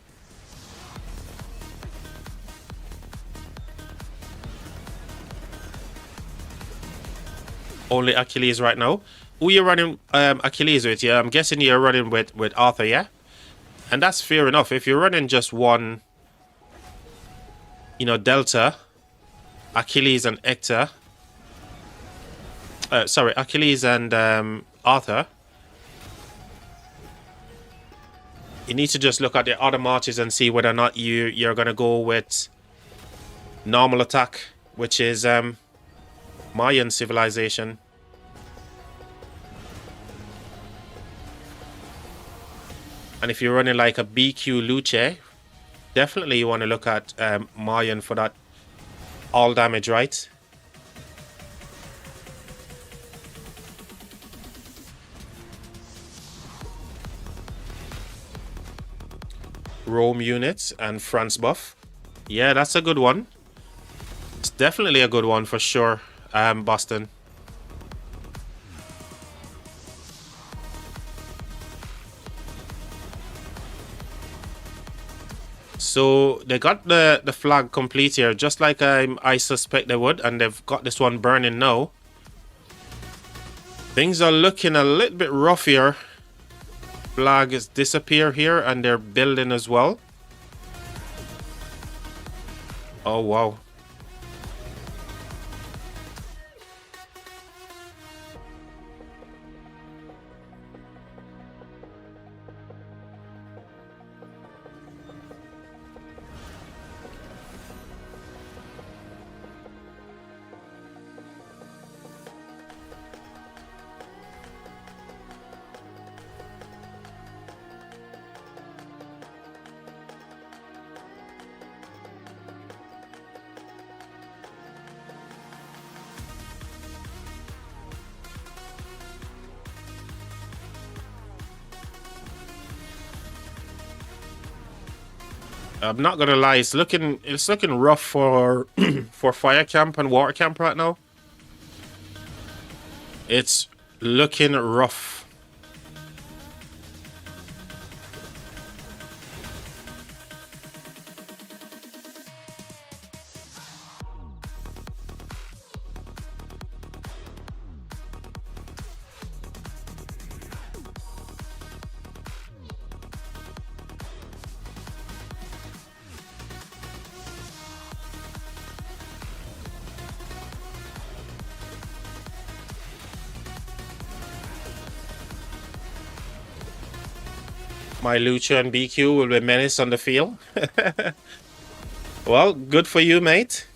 Only Achilles right now. Who you running Achilles with? Yeah, I'm guessing you're running with Arthur, yeah? And that's fair enough. If you're running just one, you know, Delta, Achilles and Hector. Sorry, Achilles and Arthur. You need to just look at the other marches and see whether or not you're going to go with normal attack, which is Mayan civilization. And if you're running like a BQ Luce, definitely you want to look at Mayan for that all damage, right? Rome units and France buff. Yeah, that's a good one. It's definitely a good one for sure, Boston. So they got the flag complete here, just like I suspect they would, and they've got this one burning now. Things are looking a little bit rough here. Flag is disappear here, and they're building as well. Oh wow. I'm not gonna lie, it's looking rough for for fire camp and water camp right now. It's looking rough. My Lucha and BQ will be menace on the field. Well, good for you, mate.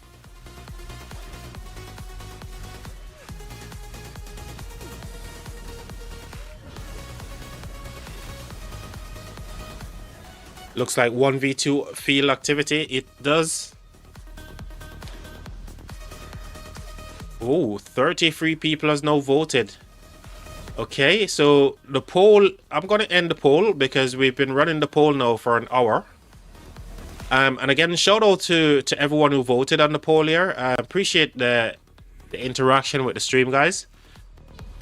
Looks like 1v2 field activity. It does. Oh, 33 people has now voted. Okay, so the poll, I'm going to end the poll because we've been running the poll now for an hour. And again, shout out to everyone who voted on the poll here. I appreciate the interaction with the stream, guys.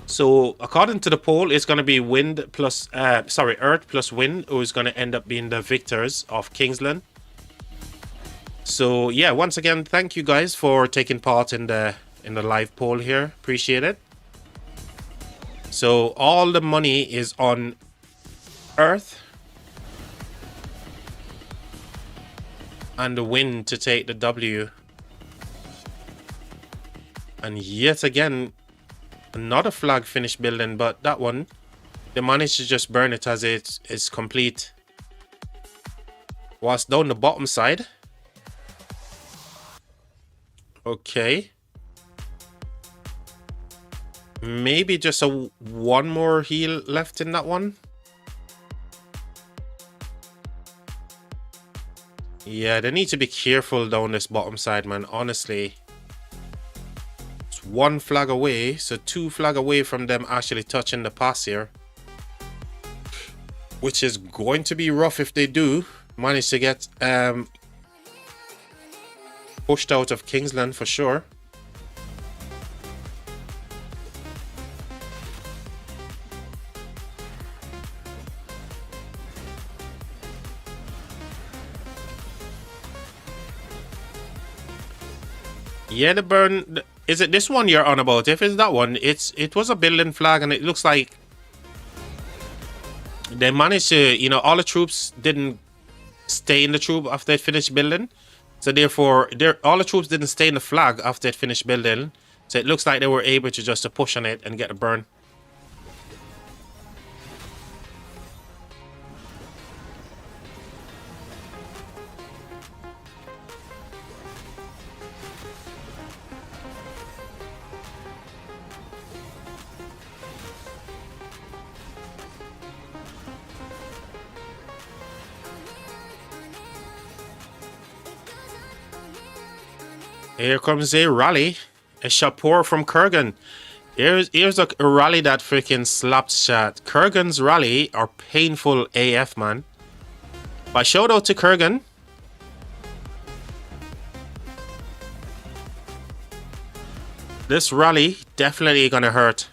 So according to the poll, it's going to be Earth plus Wind who is going to end up being the victors of Kingsland. So yeah, once again, thank you guys for taking part in the live poll here. Appreciate it. So all the money is on Earth and the Wind to take the W. And yet again, another flag finished building, but that one, they managed to just burn it as it is complete. Whilst down the bottom side. Okay. Maybe just one more heal left in that one. Yeah, they need to be careful down this bottom side, man. Honestly. It's one flag away, so 2 flag away from them actually touching the pass here. Which is going to be rough if they do manage to get pushed out of Kingsland for sure. Yeah, the burn. Is it this one you're on about? If it's that one, it was a building flag, and it looks like They managed to, you know, all the troops didn't stay in the troop after they finished building. So therefore, all the troops didn't stay in the flag after they finished building. So it looks like they were able to just to push on it and get a burn. Here comes a rally. A chapeau from Kurgan. Here's a rally that freaking slapped shot. Kurgan's rally are painful AF, man. But shout out to Kurgan. This rally definitely gonna hurt.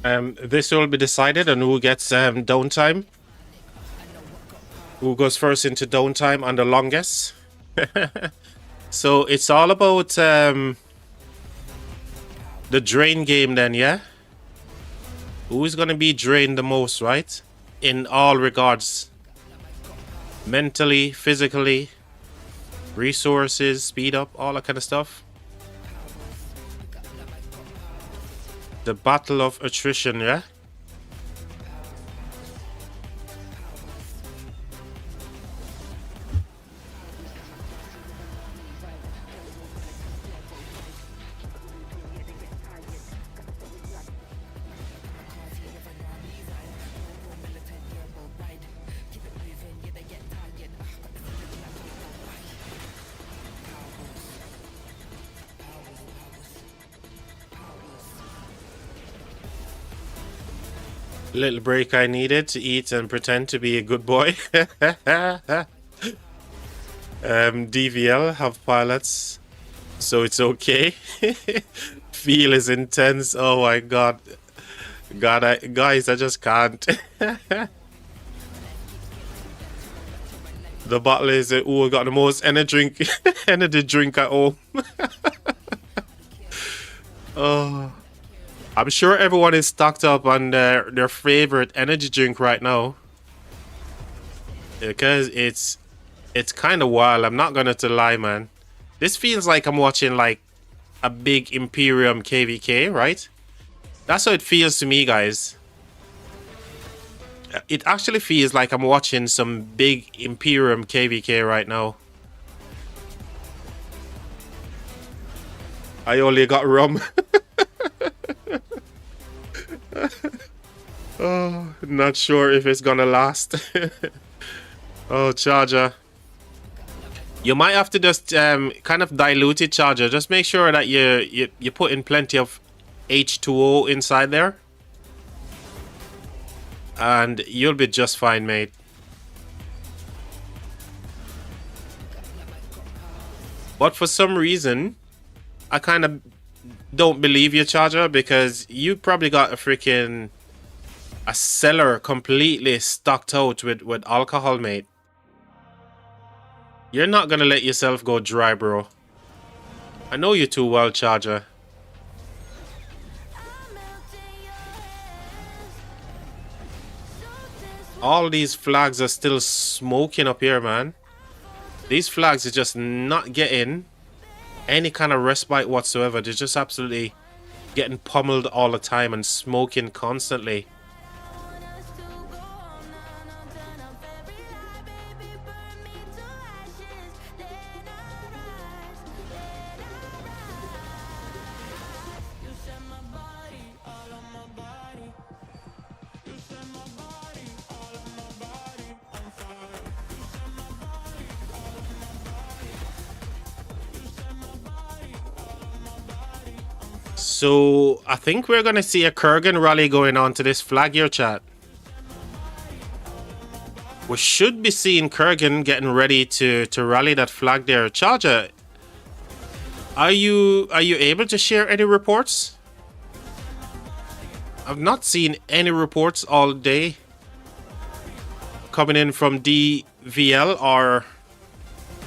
This will be decided on who gets downtime. Who goes first into downtime and the longest. So it's all about the drain game then, yeah? Who's gonna be drained the most, right? In all regards. Mentally, physically, resources, speed up, all that kind of stuff. The battle of attrition, yeah? Little break I needed to eat and pretend to be a good boy. DVL have pilots, so it's okay. Feel is intense. Oh my god. Guys, I just can't. The bottle is who got the most energy drink at home. Oh. I'm sure everyone is stocked up on their favorite energy drink right now. Because it's kind of wild. I'm not gonna lie, man. This feels like I'm watching like a big Imperium KVK, right? That's how it feels to me, guys. It actually feels like I'm watching some big Imperium KVK right now. I only got rum. Oh, not sure if it's gonna last. Oh, Charger. You might have to just kind of dilute it, Charger. Just make sure that you put in plenty of H2O inside there. And you'll be just fine, mate. But for some reason, I kind of don't believe you, Charger, because you probably got a cellar completely stocked out with alcohol, mate. You're not gonna let yourself go dry, bro. I know you too well, Charger. All these flags are still smoking up here, man. These flags are just not getting any kind of respite whatsoever. They're just absolutely getting pummeled all the time and smoking constantly. So I think we're gonna see a Kurgan rally going on to this flag here, chat. We should be seeing Kurgan getting ready to rally that flag there. Charger, are you able to share any reports? I've not seen any reports all day coming in from DVL or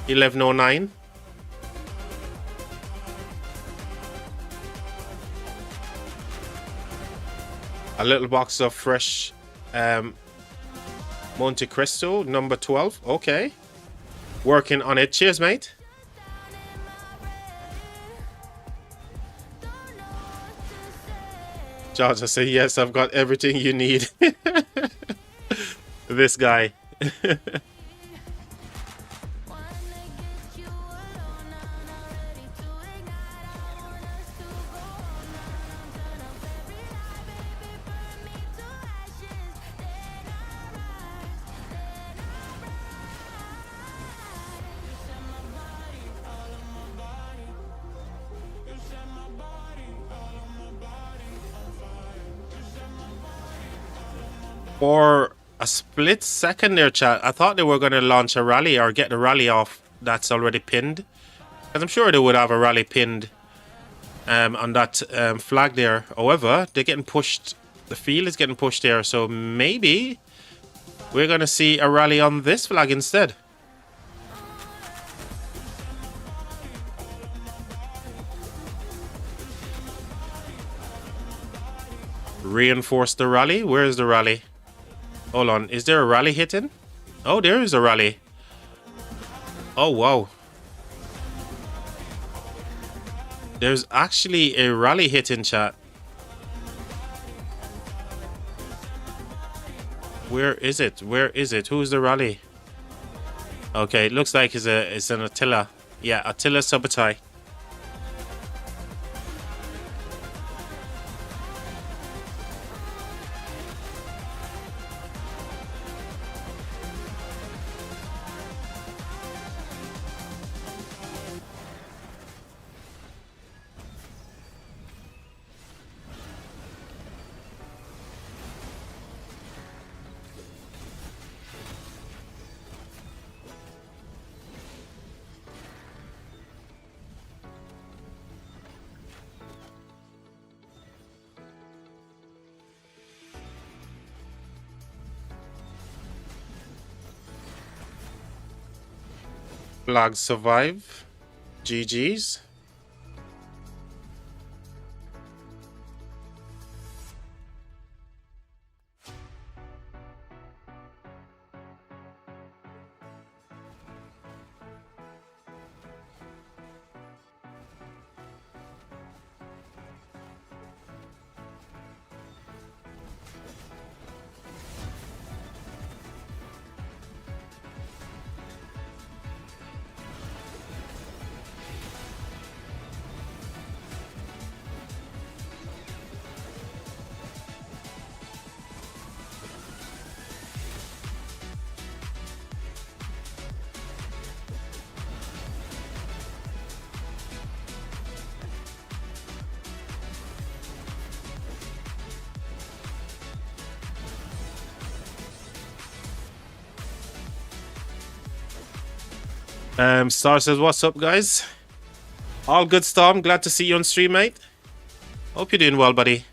1109. A little box of fresh Monte Cristo, number 12. Okay. Working on it. Cheers, mate. George, I say, yes, I've got everything you need. This guy. For a split second there, chat, I thought they were going to launch a rally or get the rally off that's already pinned. Because I'm sure they would have a rally pinned on that flag there. However, they're getting pushed The field is getting pushed there, so maybe we're going to see a rally on this flag instead. Reinforce the rally. Where is the rally? Hold on. Is there a rally hitting? Oh, there is a rally. Oh, wow. There's actually a rally hitting, chat. Where is it? Where is it? Who's the rally? Okay, it looks like it's an Attila. Yeah, Attila Subotai. Flag survive. GG's. Star says, what's up, guys? All good, Storm. Glad to see you on stream, mate. Hope you're doing well, buddy.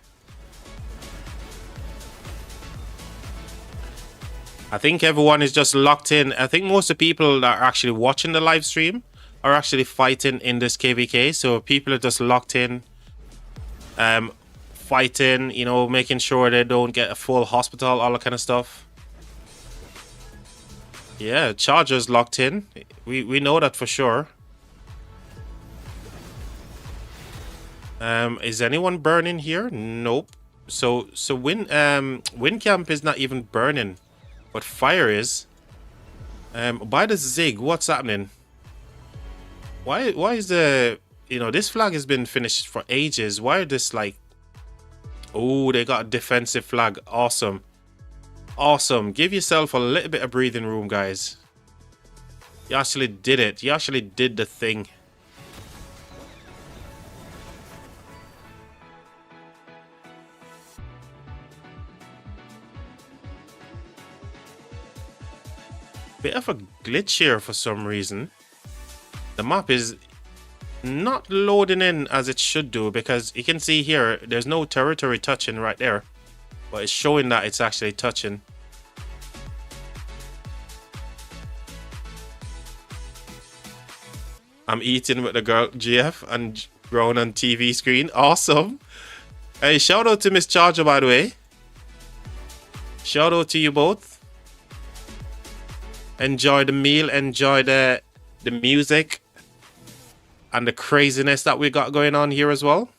I think everyone is just locked in. I think most of the people that are actually watching the live stream are actually fighting in this KVK. So people are just locked in, fighting, you know, making sure they don't get a full hospital, all that kind of stuff. Yeah, Charger's locked in. We know that for sure. Is anyone burning here? Nope. So wind camp is not even burning, but fire is. By the Zig, what's happening? Why is the, you know, this flag has been finished for ages. Why are this like, oh, they got a defensive flag. Awesome. Awesome. Give yourself a little bit of breathing room, guys. You actually did it. You actually did the thing. Bit of a glitch here for some reason. The map is not loading in as it should do, because you can see here there's no territory touching right there, but it's showing that it's actually touching. I'm eating with the girl GF and grown on TV screen. Awesome. Hey, shout out to Miss Charger, by the way. Shout out to you both. Enjoy the meal, enjoy the music and the craziness that we got going on here as well.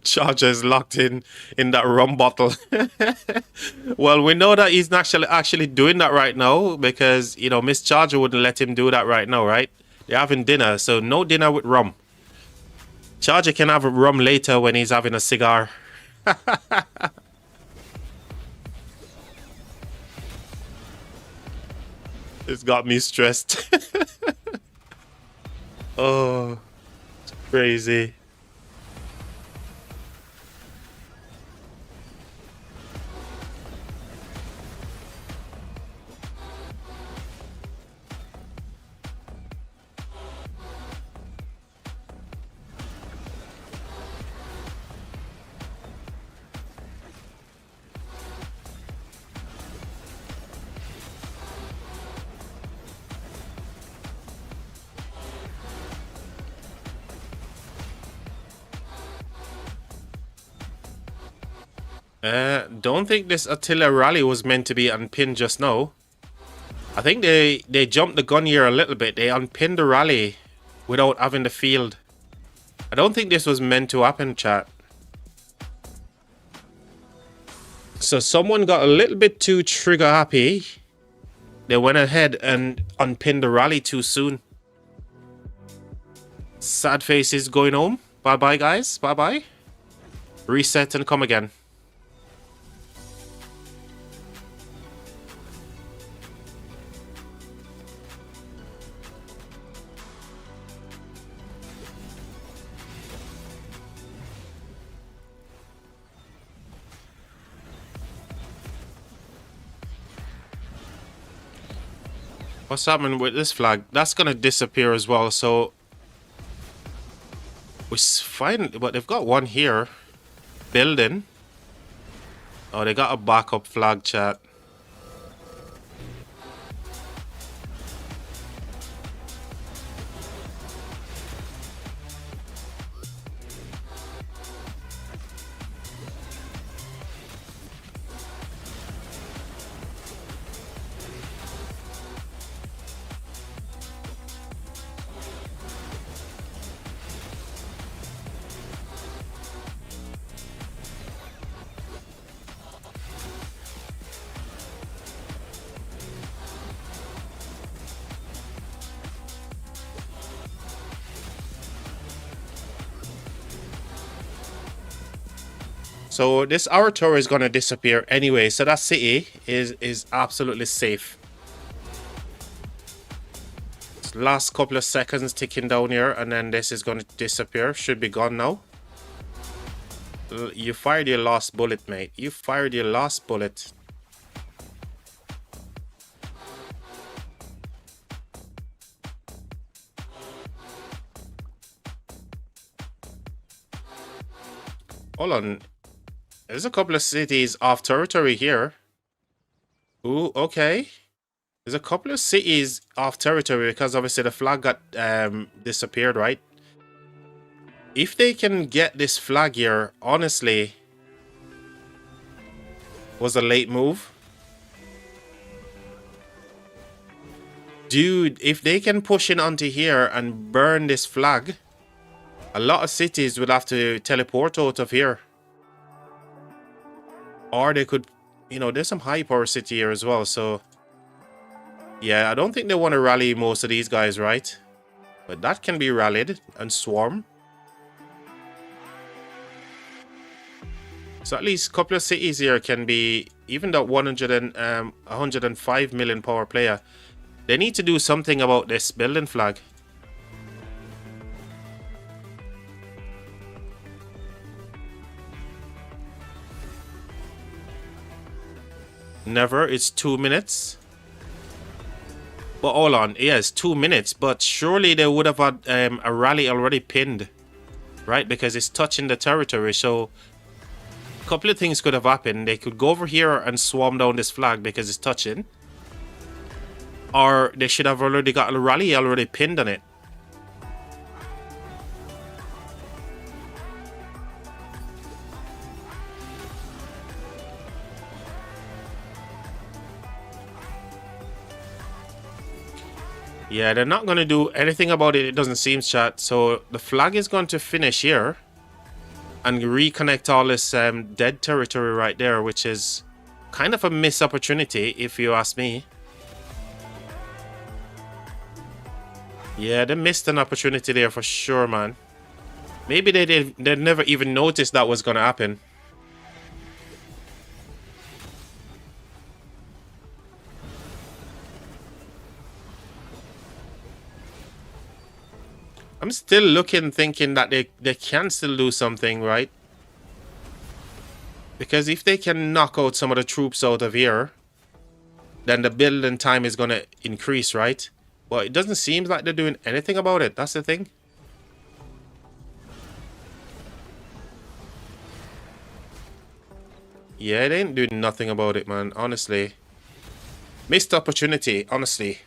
Charger is locked in that rum bottle. Well, we know that he's not actually doing that right now, because, you know, Miss Charger wouldn't let him do that right now, right? They're having dinner, so no dinner with rum. Charger can have a rum later when he's having a cigar. It's got me stressed. Oh, it's crazy. Don't think this Attila rally was meant to be unpinned just now. I think they jumped the gun here a little bit. They unpinned the rally without having the field. I don't think this was meant to happen, chat. So someone got a little bit too trigger happy. They went ahead and unpinned the rally too soon. Sad faces going home. Bye-bye, guys. Bye-bye. Reset and come again. What's happening with this flag? That's gonna disappear as well, so we find, but they've got one here. Building. Oh, they got a backup flag, chat. So this orator is gonna disappear anyway, so that city is absolutely safe. Last couple of seconds ticking down here, and then this is gonna disappear. Should be gone now. You fired your last bullet, mate. You fired your last bullet. Hold on. There's a couple of cities off territory here. Ooh, okay. There's a couple of cities off territory because obviously the flag got disappeared, right? If they can get this flag here, honestly, was a late move. Dude, if they can push in onto here and burn this flag, a lot of cities would have to teleport out of here. Or they could, you know, there's some high power city here as well, so yeah, I don't think they want to rally most of these guys, right? But that can be rallied and swarm. So at least a couple of cities here can be, even that 105 million power player, they need to do something about this building flag. Never, it's 2 minutes. But hold on, yes, 2 minutes, but surely they would have had a rally already pinned, right? Because it's touching the territory, so a couple of things could have happened. They could go over here and swarm down this flag because it's touching. Or they should have already got a rally already pinned on it. Yeah, they're not going to do anything about it, it doesn't seem, chat. So the flag is going to finish here and reconnect all this dead territory right there, which is kind of a missed opportunity, if you ask me. Yeah, they missed an opportunity there for sure, man. Maybe they never even noticed that was going to happen. I'm still looking, thinking that they can still do something, right? Because if they can knock out some of the troops out of here, then the building time is going to increase, right? But it doesn't seem like they're doing anything about it. That's the thing. Yeah, they ain't doing nothing about it, man. Honestly. Missed opportunity, honestly.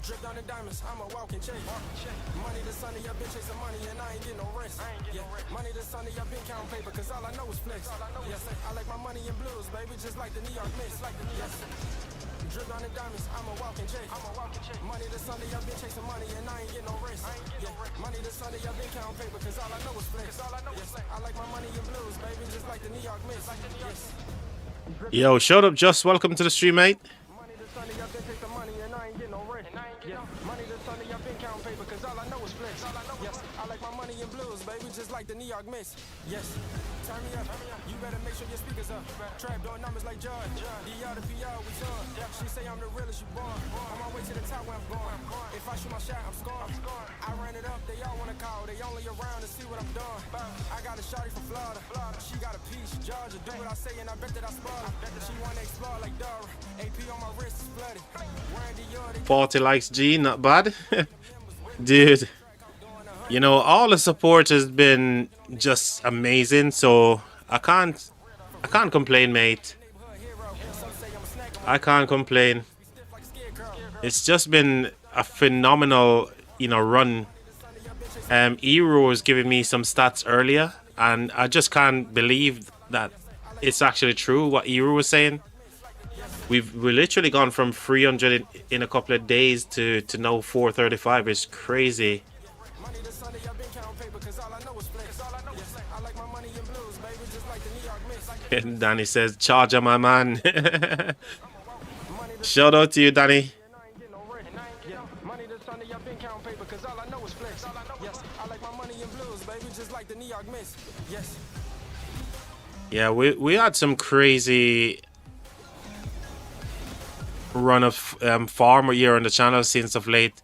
Drip down the diamonds, I'm a walking check. Money to Sunday, I've been chasing money and I ain't getting no rest. Money to Sunday, I've been counting paper, cause all I know is flex. Yes, I like my money in blues, baby, just like the New York Knicks. Yes. Drip down the diamonds, I'm a walking check. Money to Sunday, I've been chasing money and I ain't getting no rest. Money to Sunday, I've been counting paper, cause all I know is flex. Yes, I like my money in blues, baby, just like the New York Knicks. Yes. Yo, shut up, Just. Welcome to the stream, mate. Money to Sunday, I've been chasing money and I ain't getting no rest. Money to Sunday, I've been counting paper, cause all I know is flex. Yes, I like my money in blues, baby, just like the New York Knicks. Yes, turn me up, you better make sure your speakers up. Trap doing numbers like John, DR to PR, we done. She say I'm the realest you born. On my way to the top where I'm going. If I shoot my shot, I'm scoring. I ran it up, they all wanna call. They only around to see what I'm doing. I got a shawty from Florida. She got a piece, Georgia. Do what I say and I bet that I spot her. She wanna explore like Dora. AP on my wrist is flooded. Wearing Dior, 40 likes, G, not bad. Dude, you know, all the support has been just amazing, so I can't complain, mate. I can't complain. It's just been a phenomenal, you know, run. Hero was giving me some stats earlier, and I just can't believe that it's actually true what Hero was saying. We've literally gone from 300 in a couple of days to now 435. It's crazy. And Danny says, "Charger, my man." Shout out to you, Danny. money to Sunday, I've been counting paper, cause all I know is flex. Yes, I like my money in blues, baby, just like the New York Knicks. Yes. Yeah, we had some crazy run of farm year on the channel since of late.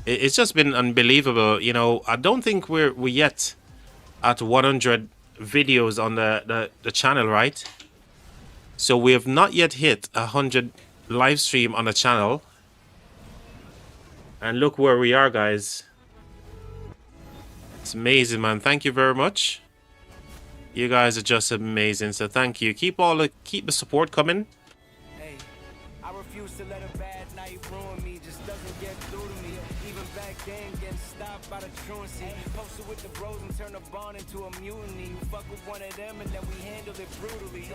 It's just been unbelievable. You know, I don't think we're yet at 100 videos on the channel, right? So we have not yet hit 100 live stream on the channel, and look where we are, guys. It's amazing, man. Thank you very much. You guys are just amazing, so thank you. Keep the support coming. Hey, I refuse to let a bad night ruin me. Just doesn't get through to me. Even back then, getting stopped by the truancy. Posted with the bros and turn the bond into a mutiny. You fuck with one of them and then we handle it brutally.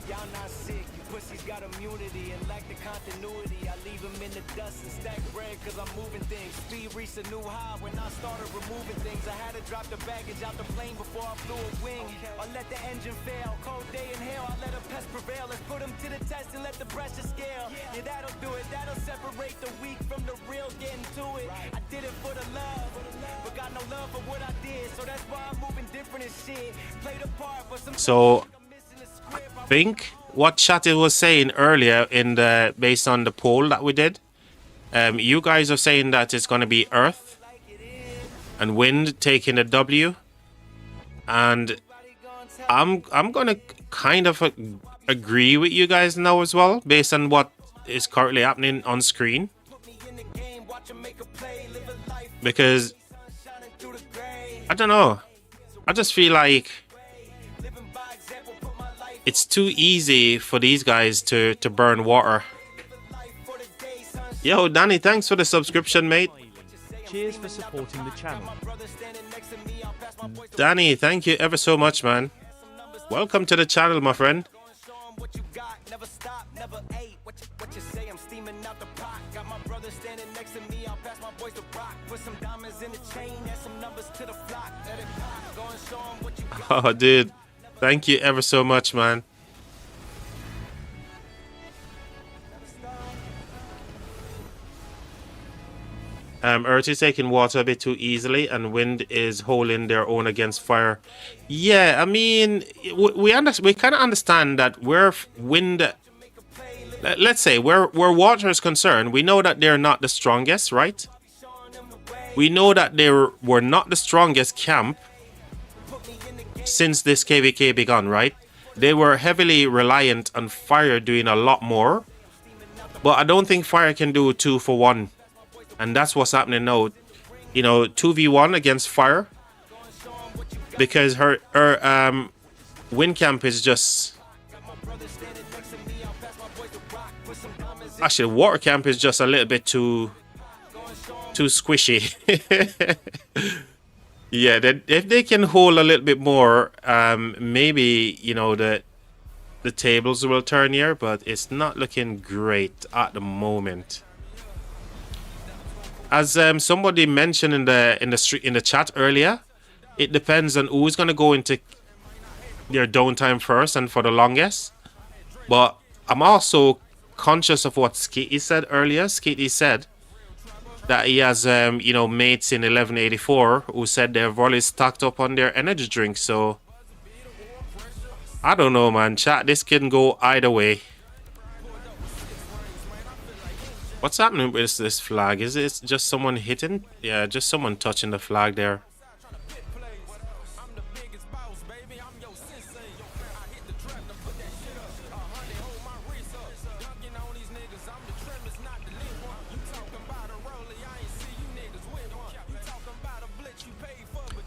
Y'all not sick, you pussies got immunity and lack the continuity. I leave them in the dust and stack bread cause I'm moving things. Speed reached a new high when I started removing things. I had to drop the baggage out the plane before I flew a wing. Or let the engine fail, cold day in hell, I let a pest prevail. Let's put them to the test and let the pressure scale. Yeah, that'll do it, that'll separate the weak from the real, getting to it. I did it for the love, but got no love for what I did. So that's why I'm moving different and shit. Played a part for some. So I think what Chatty was saying earlier in the based on the poll that we did, you guys are saying that it's going to be Earth and Wind taking the W, and I'm going to kind of agree with you guys now as well based on what is currently happening on screen, because I don't know, I just feel like it's too easy for these guys to burn water. Yo, Danny, thanks for the subscription, mate. Cheers for supporting the channel. Danny, thank you ever so much, man. Welcome to the channel, my friend. Oh, dude. Thank you ever so much, man. Earth is taking water a bit too easily, and Wind is holding their own against fire. Yeah, I mean, we kind of understand that where Wind, let's say where water is concerned, we know that they're not the strongest, right? We know that they were not the strongest camp since this KVK began, right? They were heavily reliant on fire doing a lot more, but I don't think fire can do 2 for 1, and that's what's happening now. You know, 2v1 against fire, because her Wind camp is just, actually water camp is just a little bit too too squishy. Yeah, if they can hold a little bit more, maybe, you know, the tables will turn here, but it's not looking great at the moment. As somebody mentioned in the chat earlier, it depends on who's gonna go into their downtime first and for the longest. But I'm also conscious of what Skitty said earlier. Skitty said that he has you know, mates in 1184 who said they've already stocked up on their energy drinks. So I don't know, man. Chat, this can go either way. What's happening with this flag? Is it just someone hitting? Yeah, just someone touching the flag there.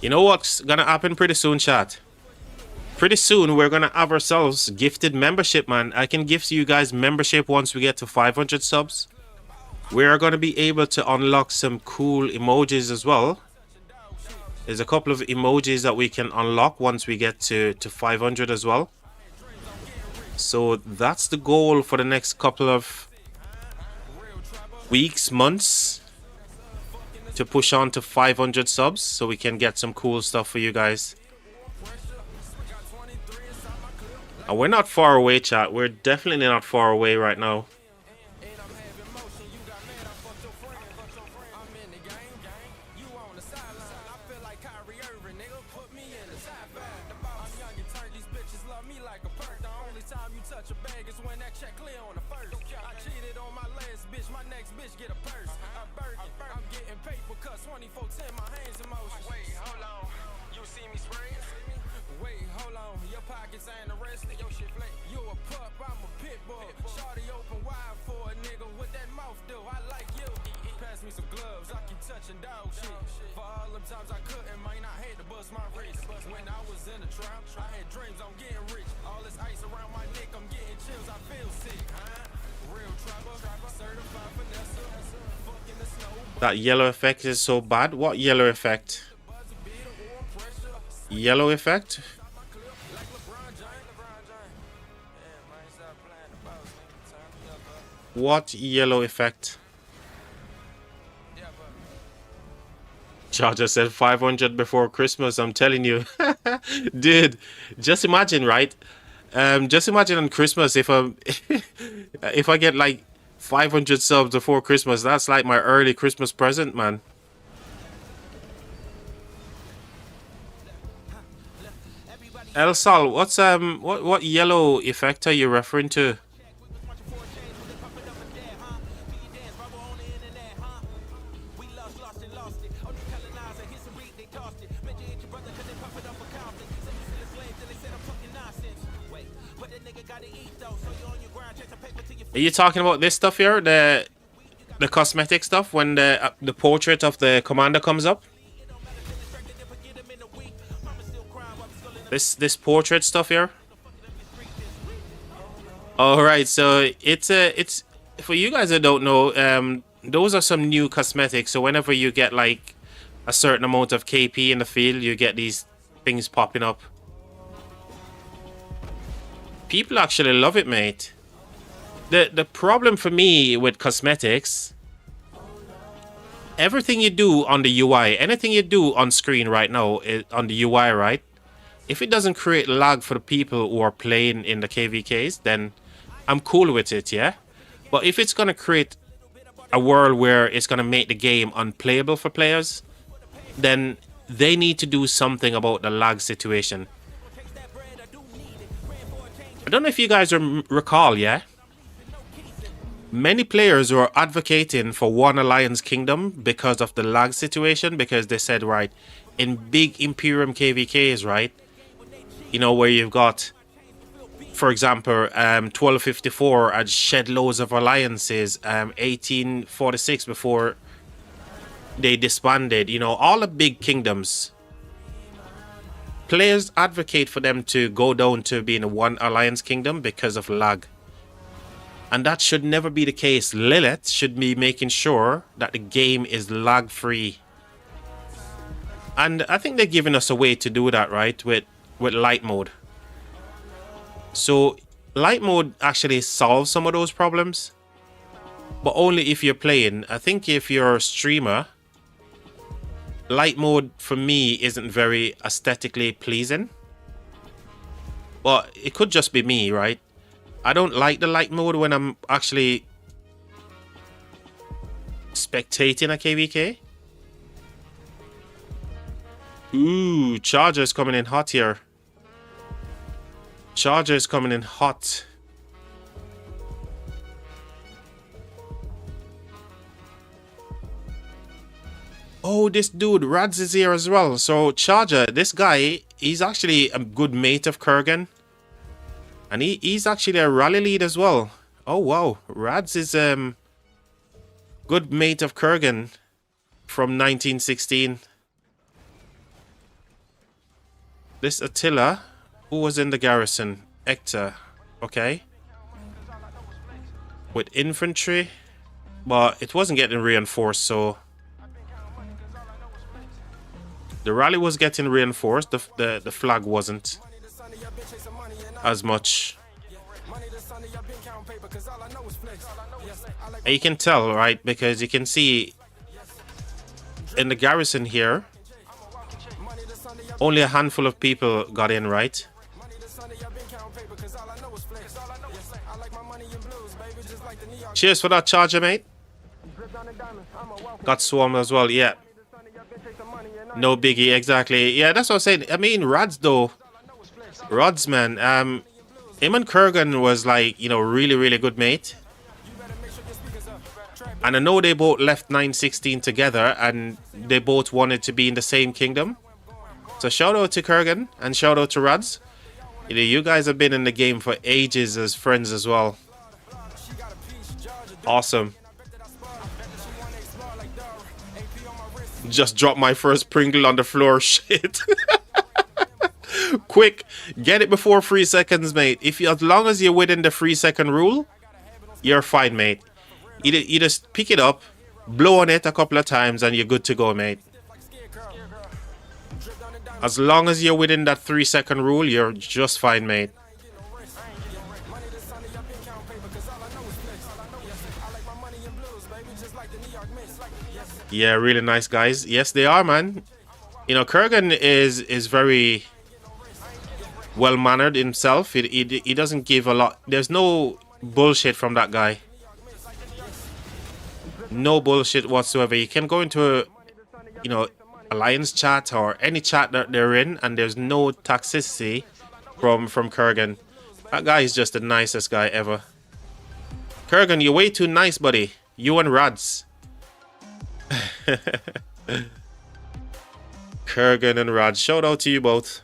You know what's gonna happen pretty soon, chat? Pretty soon we're gonna have ourselves gifted membership, man. I can gift you guys membership once we get to 500 subs. We are going to be able to unlock some cool emojis as well. There's a couple of emojis that we can unlock once we get to 500 as well. So that's the goal for the next couple of weeks, months, to push on to 500 subs so we can get some cool stuff for you guys. And we're not far away, chat. We're definitely not far away right now. That yellow effect is so bad. What yellow effect? Yellow effect? What yellow effect? Charger said 500 before Christmas. I'm telling you. Dude, just imagine, right? Just imagine on Christmas if I get like 500 subs before Christmas. That's like my early Christmas present, man. El Sol, what's what yellow effect are you referring to? Are you talking about this stuff here, the cosmetic stuff, when the portrait of the commander comes up? This portrait stuff here. All right, so it's for you guys that don't know. Those are some new cosmetics. So whenever you get like a certain amount of KP in the field, you get these things popping up. People actually love it, mate. The problem for me with cosmetics, everything you do on the UI, anything you do on screen right now on the UI, right? If it doesn't create lag for the people who are playing in the KVKs, then I'm cool with it, yeah? But if it's going to create a world where it's going to make the game unplayable for players, then they need to do something about the lag situation. I don't know if you guys recall, yeah? Many players were advocating for one Alliance Kingdom because of the lag situation, because they said, right, in big Imperium KVKs, right, you know, where you've got, for example, 1254 had shed loads of alliances, 1846 before they disbanded, you know, all the big kingdoms. Players advocate for them to go down to being one Alliance Kingdom because of lag. And that should never be the case. Lilith should be making sure that the game is lag free. And I think they're giving us a way to do that, right? With light mode. So light mode actually solves some of those problems. But only if you're playing. I think if you're a streamer, light mode for me isn't very aesthetically pleasing. But it could just be me, right? I don't like the light mode when I'm actually spectating a KVK. Ooh, Charger's coming in hot here. Charger's coming in hot. Oh, this dude, Rads is here as well. So Charger, this guy, he's actually a good mate of Kurgan. And he's actually a rally lead as well. Oh wow, Rads is good mate of Kurgan from 1916. This Attila, who was in the garrison, Hector, okay. With infantry, but it wasn't getting reinforced, so the rally was getting reinforced, the flag wasn't as much. And you can tell, right? Because you can see in the garrison here, only a handful of people got in, right? Cheers for that Charger, mate. Got swarmed as well, yeah. No biggie, exactly. Yeah, that's what I'm saying. I mean, Rads though. Rods, man, him and Kurgan was like, you know, really good mate. And I know they both left 916 together and they both wanted to be in the same kingdom. So shout out to Kurgan and shout out to Rods. You know, you guys have been in the game for ages as friends as well. Awesome. Just dropped my first Pringle on the floor. Shit. Quick, get it before 3 seconds, mate. If you, as long as you're within the 3-second rule, you're fine, mate. You just pick it up, blow on it a couple of times, and you're good to go, mate. As long as you're within that 3-second rule, you're just fine, mate. Yeah, really nice guys. Yes, they are, man. You know, Kurgan is very well-mannered himself. He doesn't give a lot. There's no bullshit from that guy. No bullshit whatsoever. You can go into a, you know, alliance chat or any chat that they're in, and there's no toxicity from Kurgan. That guy is just the nicest guy ever. Kurgan, you're way too nice, buddy. You and Rads. Kurgan and Rads. Shout out to you both.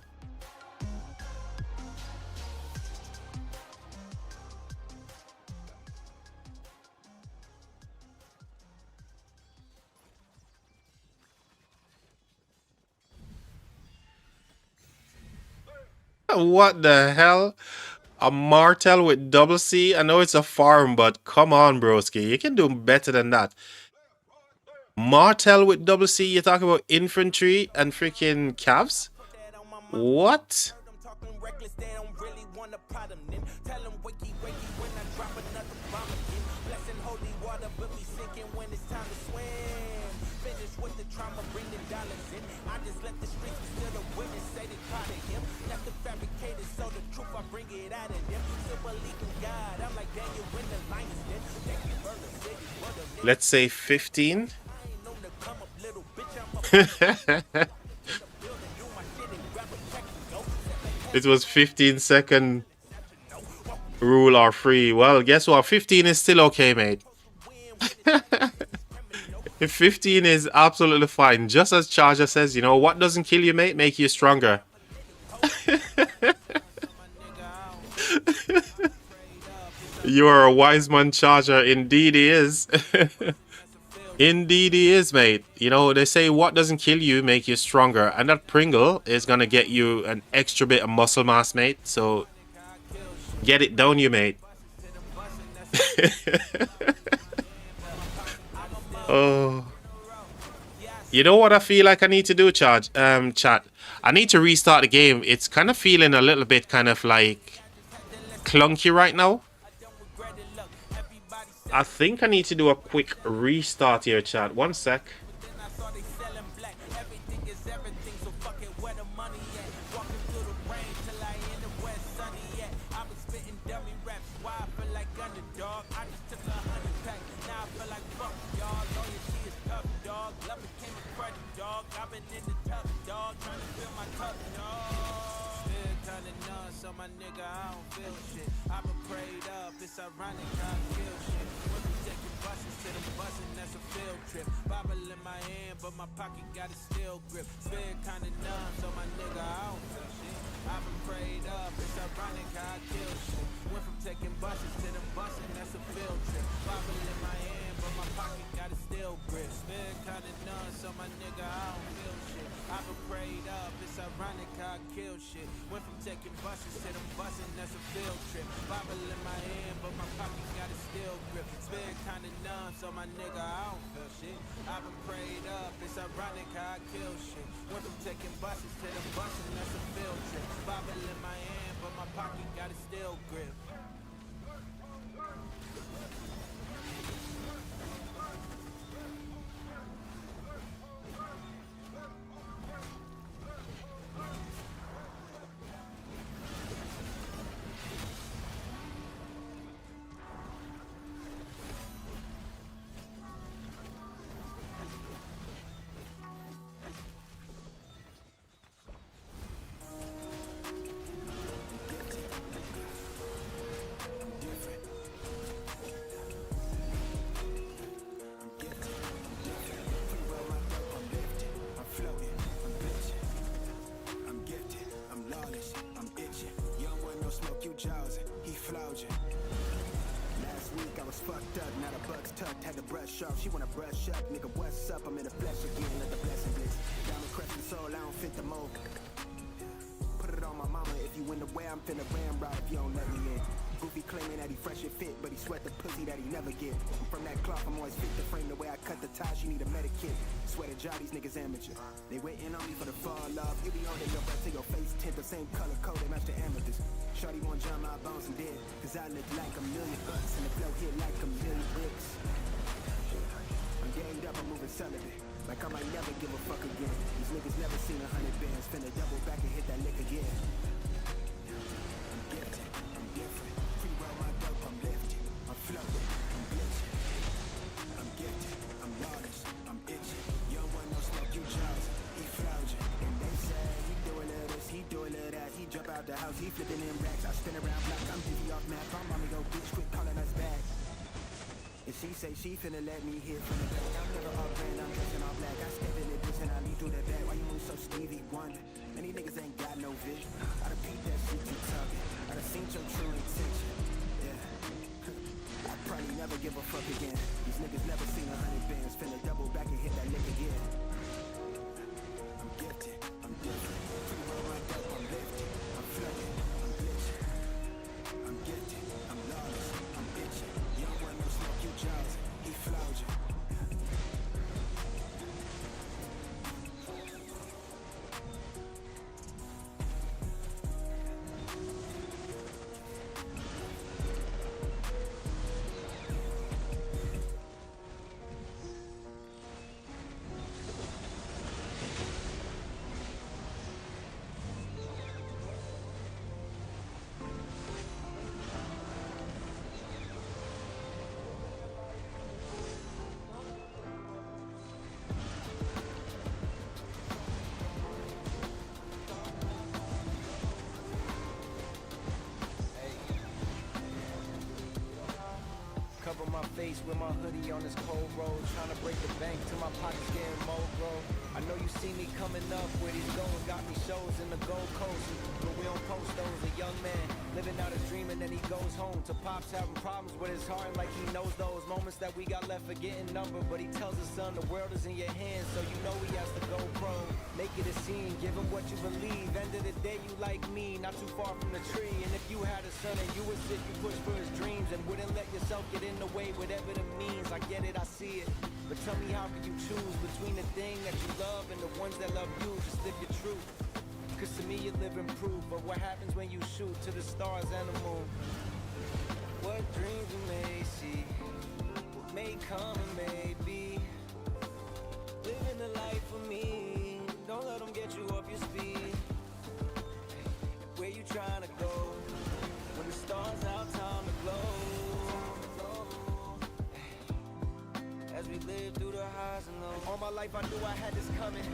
What the hell? A Martel with double C? I know it's a farm, but come on, broski. You can do better than that. Martel with double C? You're talking about infantry and freaking calves? What? Let's say 15. It was 15-second rule or free. Well, guess what? 15 is still okay, mate. If 15 is absolutely fine. Just as Charger says, you know, what doesn't kill you, mate, make you stronger. You are a wise man, Charger. Indeed he is. Indeed he is, mate. You know, they say what doesn't kill you make you stronger. And that Pringle is going to get you an extra bit of muscle mass, mate. So, get it down you, mate. Oh. You know what I feel like I need to do, chat? I need to restart the game. It's kind of feeling a little bit kind of like clunky right now. I think I need to do a quick restart here, chat. One sec. Ironic, I feel shit. When we taking buses to the bussin', that's a field trip. Bible in my hand, but my pocket got a steel grip. Spirit kinda numb, so my nigga, I don't feel shit. I've been prayed up, it's ironic how I kill shit. Went from taking buses to the bussin', that's a field trip. Bible in my hand, but my pocket got a steel grip. Spirit kinda numb, so my nigga, I don't feel shit. I've been prayed up, it's ironic how I kill shit. Went from taking buses to the bussin', that's a field trip. Bible in my hand, but my pocket got a steel grip. Spirit kinda numb, so my nigga, I don't feel shit. I've been prayed up, it's ironic how I kill shit. Went from taking buses to the bussin', that's a field trip. Bible in my hand, but my pocket got a steel grip. Fucked up, now the bugs tucked, had to brush off. She wanna brush up, nigga, what's up? I'm in the flesh again, let the blessing blitz. Diamond crescent soul, I don't fit the mold. Put it on my mama, if you in the way, I'm finna ram right if you don't let me in. Goofy claiming that he fresh and fit, but he sweat the pussy that he never get. I'm from that cloth, I'm always fit to frame. The way I cut the ties, you need a medikit. Swear to God, these niggas amateur. They waiting on me for the fall off. You be on your breath till your face tint the same color code, they match the amethyst. Shorty won't jump my bones and dead, cause I look like $1 million bucks, and the flow hit like $1 million bricks. I'm ganged up, I'm moving celibate, like I might never give a fuck again. These niggas never seen 100 bands, finna double back and hit that lick again. I'm gifted, I'm different, pre-roll my dope, I'm lifted, I'm floating, I'm glitching. I'm gifted, I'm lawless, I'm itching. You don't want no smoke, you jaws, he floating. And they say, he doing all this, he doing all that. He jump out the house, he flipping in racks. I spin around block, I'm dizzy off map. I'm mommy go bitch, quit calling us back. And she say she finna let me hit from the back. I'm never all brand, I'm dressing all black. I step in the bitch and I lead through the back. Why you move so Stevie Wonder? Many niggas ain't got no vision. I done beat that shit you talking. I done seen your true intention. Yeah. I probably never give a fuck again. These niggas never seen 100 bands. Finna double back and hit that lick again. I'm gifted, I'm different. Pre-roll my dope, I'm lifted. I'm floating, I'm glitching. I'm gifted, I'm lawless, I'm itching. You don't want no smoke, you jaws, he floating. Cover my face with my hoodie on this cold road. Trying to break the bank till my pockets getting more grow. I know you see me coming up where these goals got me shows in the Gold Coast. But we don't post those. A young man living out his dreaming and he goes home to pops having problems with his heart, like he knows those moments that we got left for getting numbered. But he tells his son the world is in your hands, so you know he has to go pro. Make it a scene, give him what you believe. End of the day, you like me, not too far from the tree. And if you had a son and you would sit, you push for his dreams and wouldn't let yourself get in the way, whatever the means. I get it, I see it. But tell me, how can you choose between the thing that you love and the ones that love you? Just live your truth. Cause to me, you're living proof of what happens when you shoot to the stars and the moon. What dreams you may see, what may come and may be. Living the life for me, don't let them get you off your speed. Where you trying to go, when the stars out, time to glow. As we live through the highs and lows. All my life I knew I had this coming.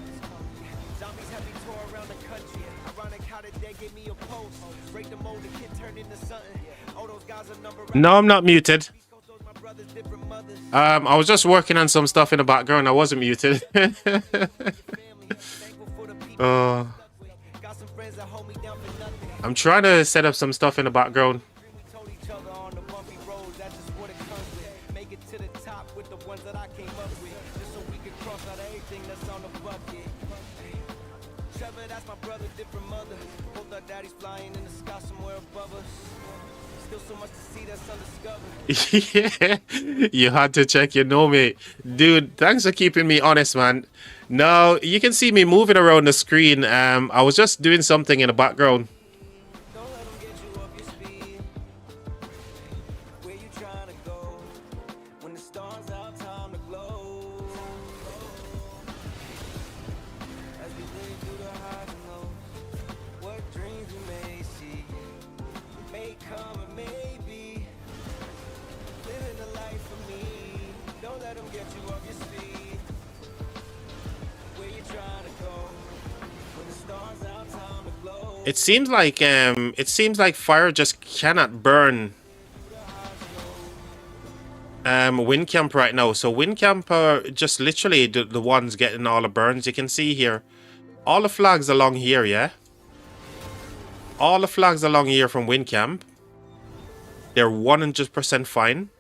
Zombies had me tore around the country. Ironic how the day gave me a post. Break the mold, the kid turned into something. All those guys are number. No, I'm not muted. I was just working on some stuff in the background. I wasn't muted. I'm trying to set up some stuff in the background. That's my brother, different mother. Both our daddies flying in the sky somewhere above us. Still so much to see that's undiscovered. Yeah, you had to check, you know me. Dude, thanks for keeping me honest, man. Now, you can see me moving around the screen. I was just doing something in the background. Don't let them get you off your speed. Where you trying to go? When the stars out, time to glow. As we live through the highs and lows, what dreams we may see, may come and may be. Living the life for me, don't let them get you off your speed. Where you trying to go? When the stars out, time to glow. It seems like fire just cannot burn Windcamp right now. So Windcamp are just literally the ones getting all the burns. You can see here all the flags along here, yeah, all the flags along here from Windcamp, they're 100% fine.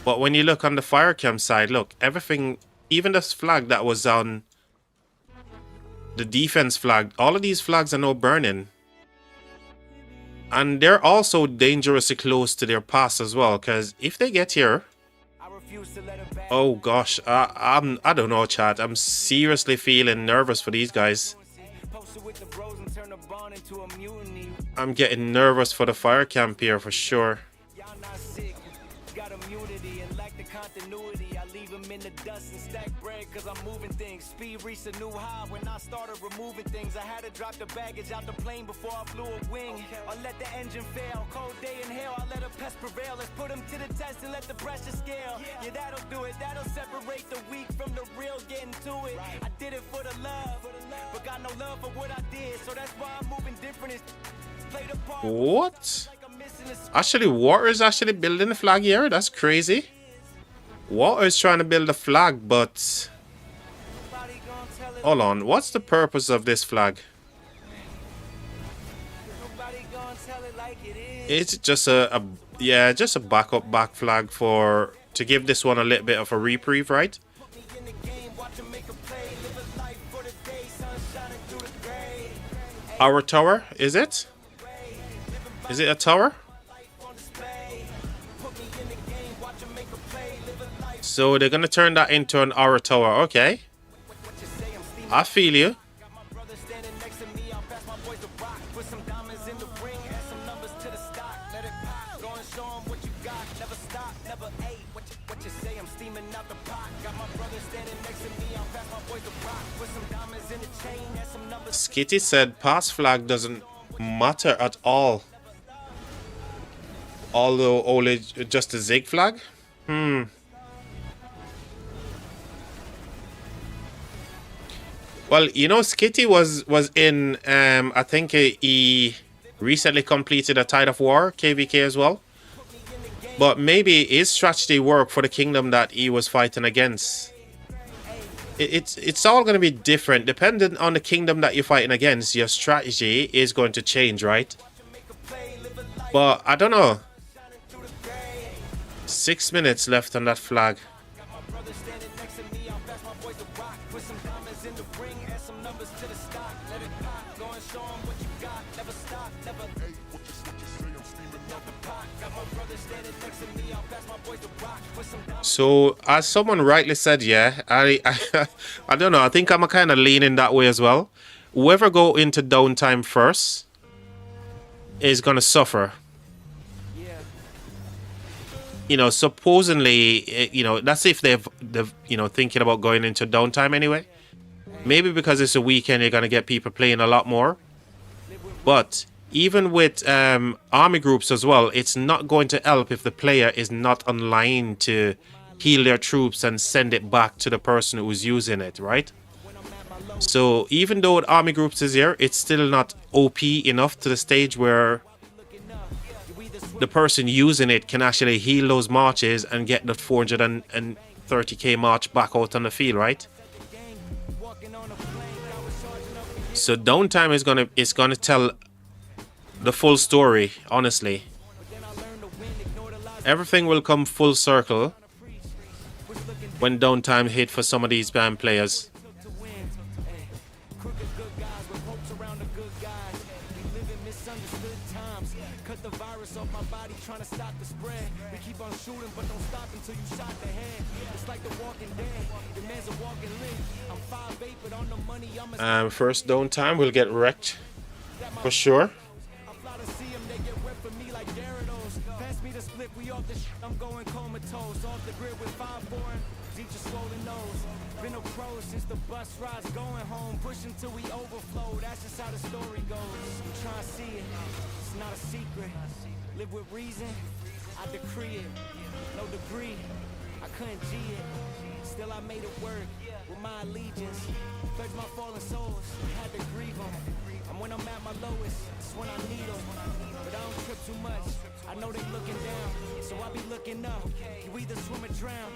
But when you look on the fire camp side, look, everything, even this flag that was on the defense flag, all of these flags are now burning. And they're also dangerously close to their pass as well, because if they get here, oh gosh, I don't know, chat. I'm seriously feeling nervous for these guys. I'm getting nervous for the fire camp here for sure. In the dust and stack bread cause I'm moving things. Speed reached a new high when I started removing things. I had to drop the baggage out the plane before I flew a wing. I let the engine fail, cold day in hell, I let a pest prevail. Let's put them to the test and let the pressure scale. Yeah, that'll do it, that'll separate the weak from the real, getting to it. I did it for the love, but got no love for what I did. So that's why I'm moving different. What? Actually, Water is actually building the flag here? That's crazy. Water is trying to build a flag, but hold on, what's the purpose of this flag? It's just just a back flag to give this one a little bit of a reprieve, right? Our tower, is it? Is it a tower? So they're gonna turn that into an aura tower. Okay, I feel you. Skitty said pass flag doesn't matter at all, although only just a zig flag. Well, you know, Skitty was in, I think he recently completed a Tide of War, KVK as well. But maybe his strategy worked for the kingdom that he was fighting against. It's all going to be different. Depending on the kingdom that you're fighting against, your strategy is going to change, right? But I don't know. 6 minutes left on that flag. So, as someone rightly said, yeah, I don't know. I think I'm kind of leaning that way as well. Whoever go into downtime first is gonna suffer. You know, supposedly, you know, that's if they've you know, thinking about going into downtime anyway. Maybe because it's a weekend, you're gonna get people playing a lot more. But even with army groups as well, it's not going to help if the player is not online to heal their troops and send it back to the person who's using it, right? So even though army groups is here, it's still not OP enough to the stage where the person using it can actually heal those marches and get the 430k march back out on the field, right? So downtime is gonna tell the full story, honestly. Everything will come full circle when downtime hit for some of these band players. First downtime will get wrecked for sure. I'm going comatose off the grid with 5-4 deep just swollen nose. Been a pro since the bus rides going home, pushing till we overflow. That's just how the story goes. I'm trying to see it. It's not a secret. Live with reason. I decree it. No degree. I couldn't G it. Still I made it work with my allegiance. Pledge my fallen souls. Had to grieve them. And when I'm at my lowest, it's when I need them. But I don't trip too much. I know they looking down, so I be looking up. You either swim or drown.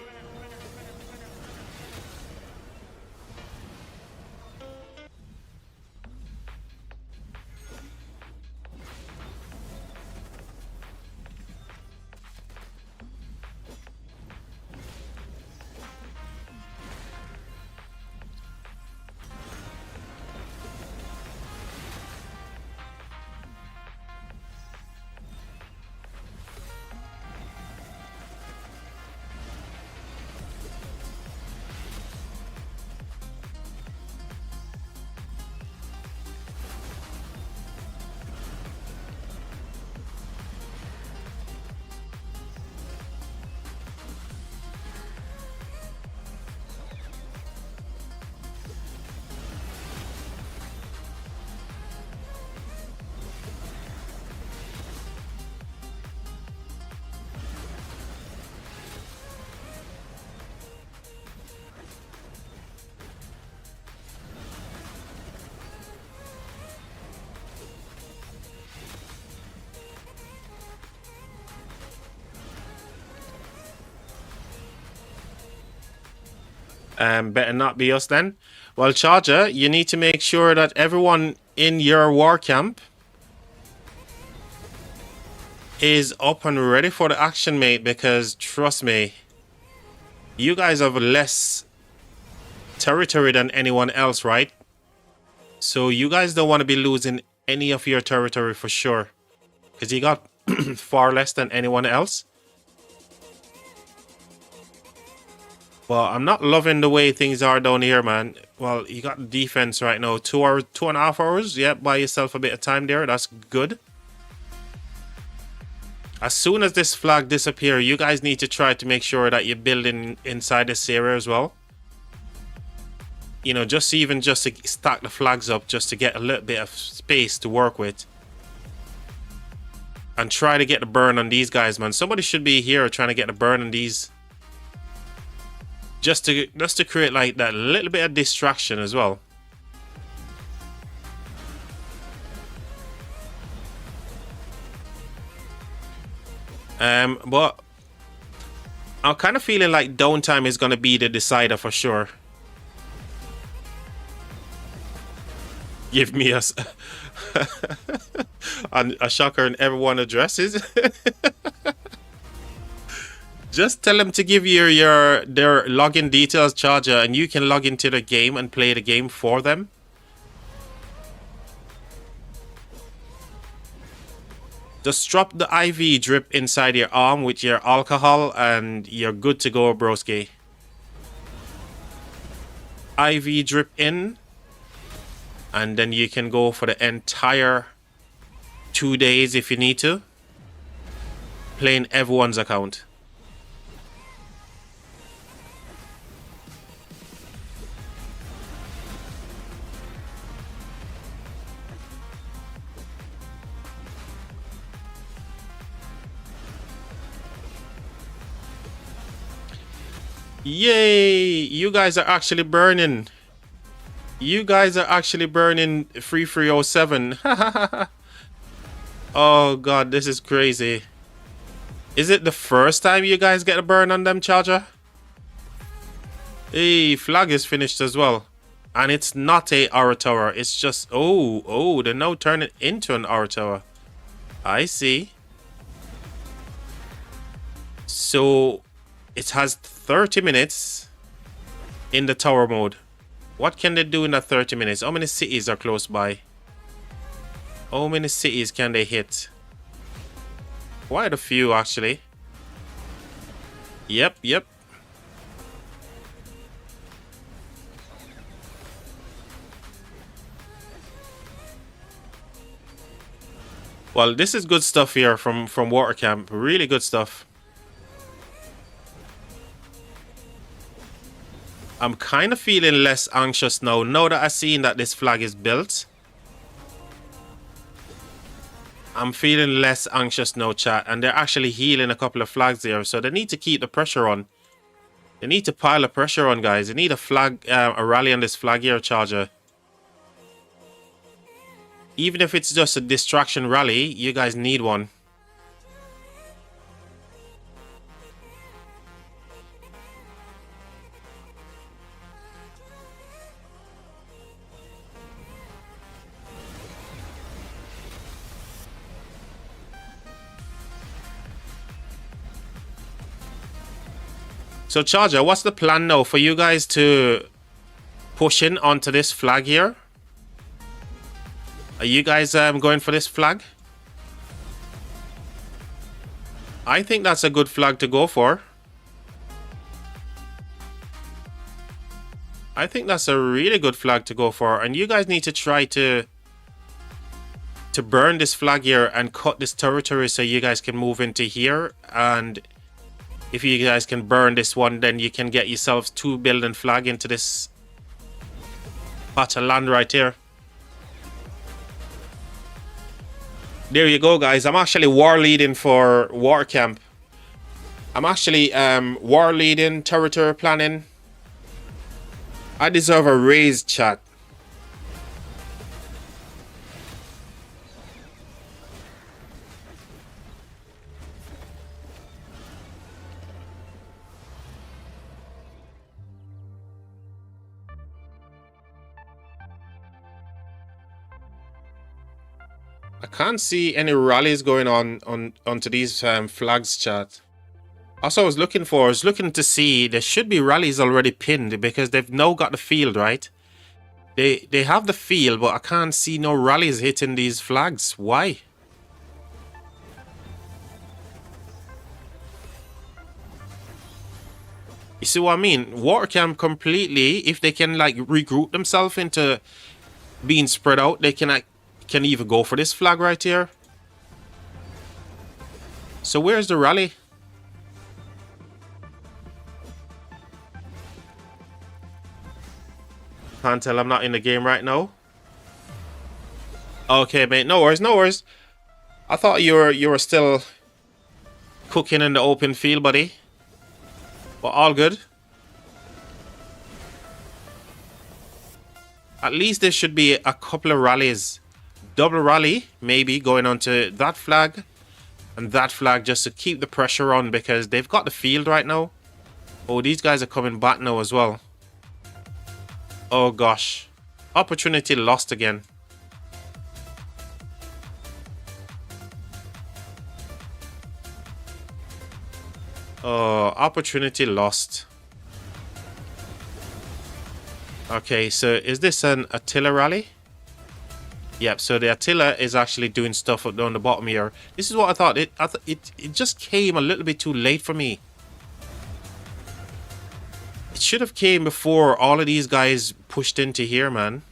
Better not be us then. Well, Charger, you need to make sure that everyone in your war camp is up and ready for the action, mate, because trust me, you guys have less territory than anyone else, right? So you guys don't want to be losing any of your territory for sure, because you got far less than anyone else. Well, I'm not loving the way things are down here, man. Well, you got defense right now. 2.5 hours. Yeah, buy yourself a bit of time there. That's good. As soon as this flag disappears, you guys need to try to make sure that you're building inside this area as well. You know, just to stack the flags up, just to get a little bit of space to work with. And try to get the burn on these guys, man. Somebody should be here trying to get the burn on these. Just to create like that little bit of distraction as well. But I'm kind of feeling like downtime is gonna be the decider for sure. Give me us. And a shocker in everyone addresses. Just tell them to give you their login details, Charger, and you can log into the game and play the game for them. Just drop the IV drip inside your arm with your alcohol and you're good to go, broski. IV drip in, and then you can go for the entire 2 days if you need to, playing everyone's account. Yay! You guys are actually burning. You guys are actually burning 3307. Oh god, this is crazy. Is it the first time you guys get a burn on them, Charger? Hey, flag is finished as well. And it's not a aura tower. It's just... Oh, they now turn it into an aura tower. I see. So... it has 30 minutes in the tower mode. What can they do in that 30 minutes? How many cities are close by? How many cities can they hit? Quite a few, actually. Yep. Well, this is good stuff here from Water Camp. Really good stuff. I'm kind of feeling less anxious now that I've seen that this flag is built. I'm feeling less anxious now, chat. And they're actually healing a couple of flags there. So they need to keep the pressure on. They need to pile the pressure on, guys. They need a flag, a rally on this flag here, Charger. Even if it's just a distraction rally, you guys need one. So Charger, what's the plan now for you guys to push in onto this flag here? Are you guys going for this flag? I think that's a good flag to go for. I think that's a really good flag to go for. And you guys need to try to burn this flag here and cut this territory so you guys can move into here. And if you guys can burn this one, then you can get yourselves 2 building flag into this patch of land right here. There you go, guys. I'm actually war leading for Water Camp. I'm actually war leading, territory planning. I deserve a raise, chat. I can't see any rallies going onto these flags, chat. Also, I was looking to see there should be rallies already pinned because they've now got the field, right? They have the field, but I can't see no rallies hitting these flags. Why? You see what I mean? Water Camp completely, if they can like regroup themselves into being spread out, they can even go for this flag right here. So where's the rally? Can't tell, I'm not in the game right now. Okay, mate, no worries, no worries. I thought you were still cooking in the open field, buddy. But all good. At least there should be a couple of rallies. Double rally, maybe, going on to that flag and that flag just to keep the pressure on because they've got the field right now. Oh, these guys are coming back now as well. Oh, gosh. Opportunity lost again. Opportunity lost. Okay, so is this an Attila rally? Yep, so the Attila is actually doing stuff up down the bottom here. This is what I thought. It just came a little bit too late for me. It should have came before all of these guys pushed into here, man.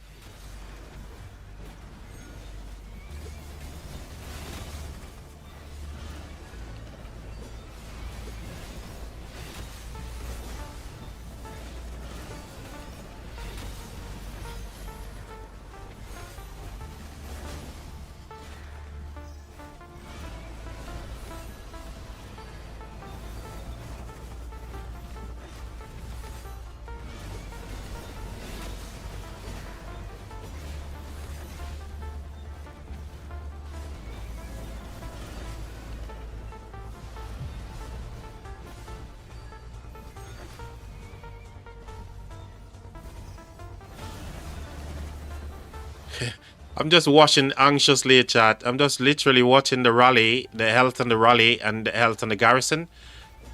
I'm just watching anxiously, chat. I'm just literally watching the rally, the health on the rally and the health on the garrison.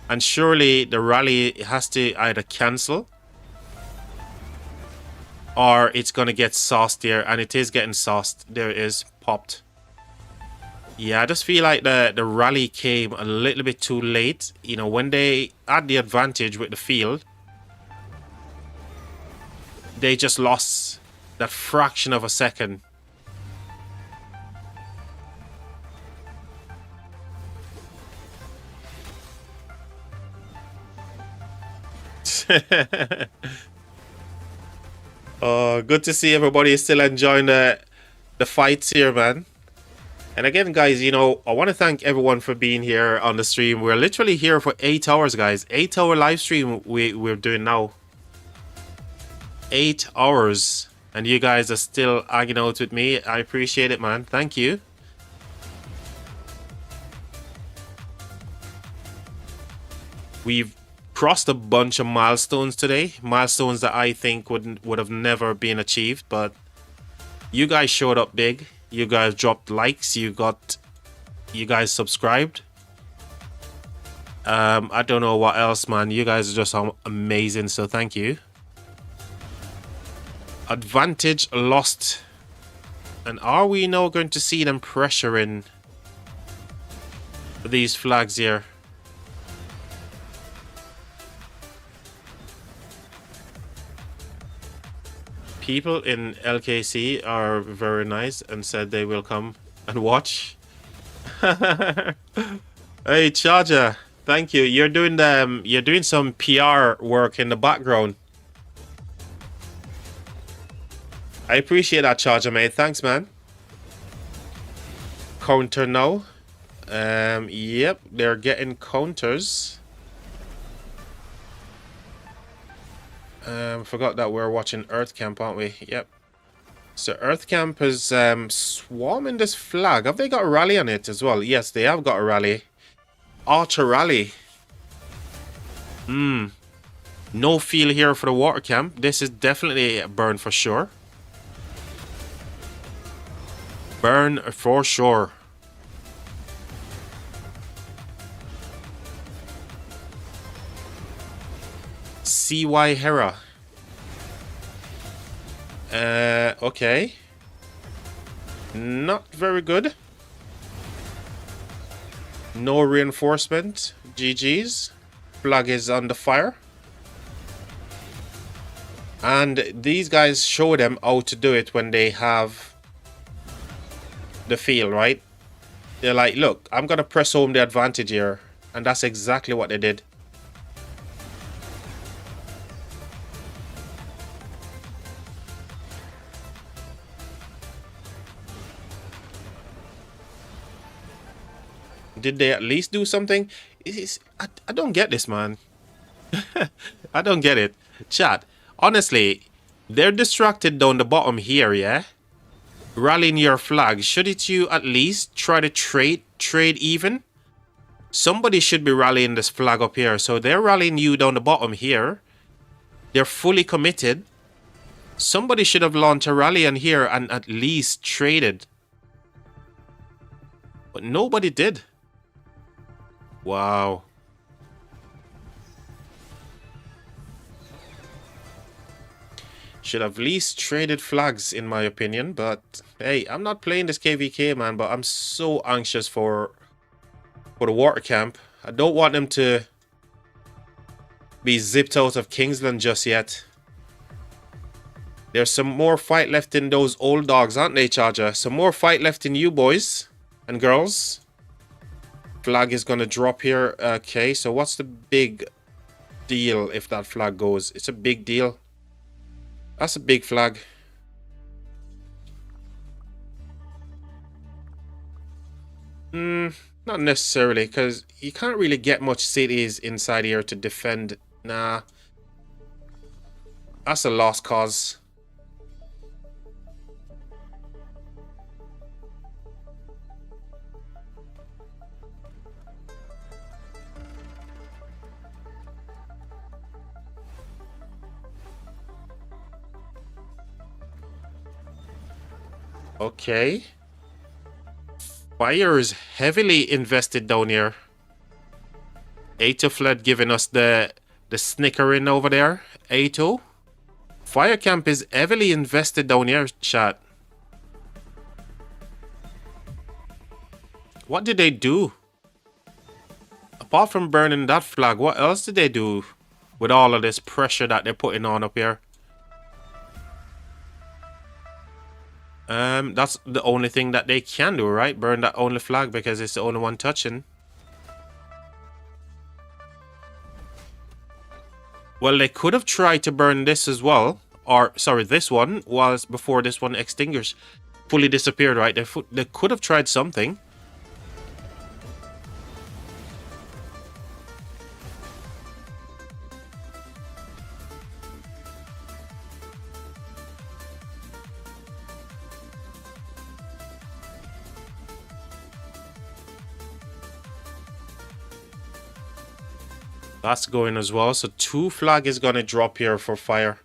And surely the rally has to either cancel or it's going to get sauced here. And it is getting sauced. There it is. Popped. Yeah, I just feel like the rally came a little bit too late. You know, when they had the advantage with the field, they just lost that fraction of a second. Oh, good to see everybody is still enjoying the fights here, man. And again, guys, you know, I want to thank everyone for being here on the stream. We're literally here for 8 hours, guys. 8-hour live stream we're doing now. 8 hours. And you guys are still hanging out with me. I appreciate it, man. Thank you. We've crossed a bunch of milestones today. Milestones that I think would have never been achieved. But you guys showed up big. You guys dropped likes. You guys subscribed. I don't know what else, man. You guys are just amazing. So thank you. Advantage lost. And are we now going to see them pressuring these flags here? People in LKC are very nice and said they will come and watch. Hey, Charger, thank you. You're doing some PR work in the background. I appreciate that, Charger, mate. Thanks, man. Counter now. Yep, they're getting counters. Forgot that we're watching Earth Camp, aren't we? Yep. So Earth Camp is swarming this flag. Have they got a rally on it as well? Yes, they have got a rally. Archer rally. No feel here for the water camp. This is definitely a burn for sure. Burn for sure. CY Hera. Okay. Not very good. No reinforcement. GG's. Flag is under fire. And these guys show them how to do it when they have the field, right? They're like, look, I'm going to press home the advantage here. And that's exactly what they did. Did they at least do something? I don't get this, man. I don't get it. Chat, honestly, they're distracted down the bottom here, yeah? Rallying your flag. Shouldn't you at least try to trade even? Somebody should be rallying this flag up here. So they're rallying you down the bottom here. They're fully committed. Somebody should have launched a rally on here and at least traded. But nobody did. Wow. Should have least traded flags, in my opinion. But hey, I'm not playing this KVK, man. But I'm so anxious for the water camp. I don't want them to be zipped out of Kingsland just yet. There's some more fight left in those old dogs, aren't they, Charger? Some more fight left in you boys and girls. Flag is gonna drop here. Okay, so what's the big deal if that flag goes? It's a big deal. That's a big flag. Not necessarily, because you can't really get much cities inside here to defend. Nah. That's a lost cause. Okay. Fire is heavily invested down here. Ato fled giving us the snickering over there. Ato. Fire camp is heavily invested down here, chat. What did they do? Apart from burning that flag, what else did they do with all of this pressure that they're putting on up here? That's the only thing that they can do, right? Burn that only flag because it's the only one touching. Well, they could have tried to burn this as well. Or, sorry, this one was before this one extinguished. Fully disappeared, right? They could have tried something. That's going as well. So 2 flag is going to drop here for fire.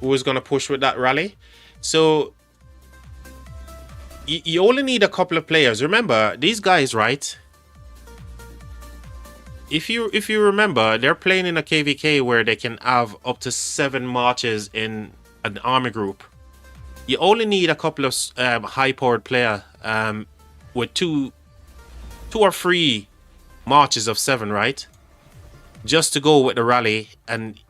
Who is going to push with that rally? So you only need a couple of players. Remember, these guys, right? If you remember, they're playing in a KVK where they can have up to 7 marches in an army group. You only need a couple of high-powered player with two or 3 marches of 7, right? Just to go with the rally. And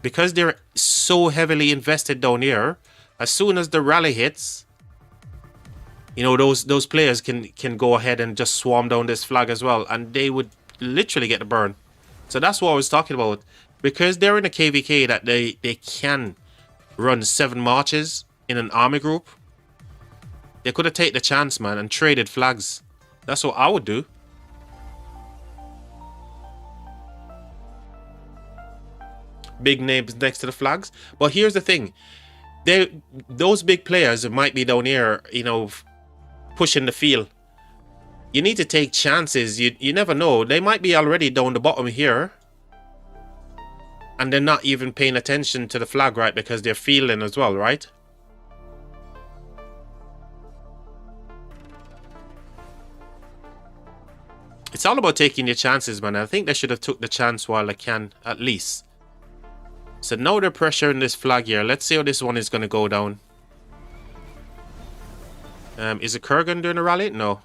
because they're so heavily invested down here, as soon as the rally hits, you know, those players can go ahead and just swarm down this flag as well, and they would literally get the burn. So that's what I was talking about. Because they're in a KVK that they can run 7 marches in an army group, they could have taken the chance, man, and traded flags. That's what I would do. Big names next to the flags. But here's the thing. Those big players might be down here, you know, pushing the field. You need to take chances. You never know. They might be already down the bottom here. And they're not even paying attention to the flag, right? Because they're feeling as well, right? It's all about taking your chances, man. I think they should have took the chance while they can, at least. So now they're pressuring this flag here. Let's see how this one is going to go down. Is it Kurgan doing a rally? No.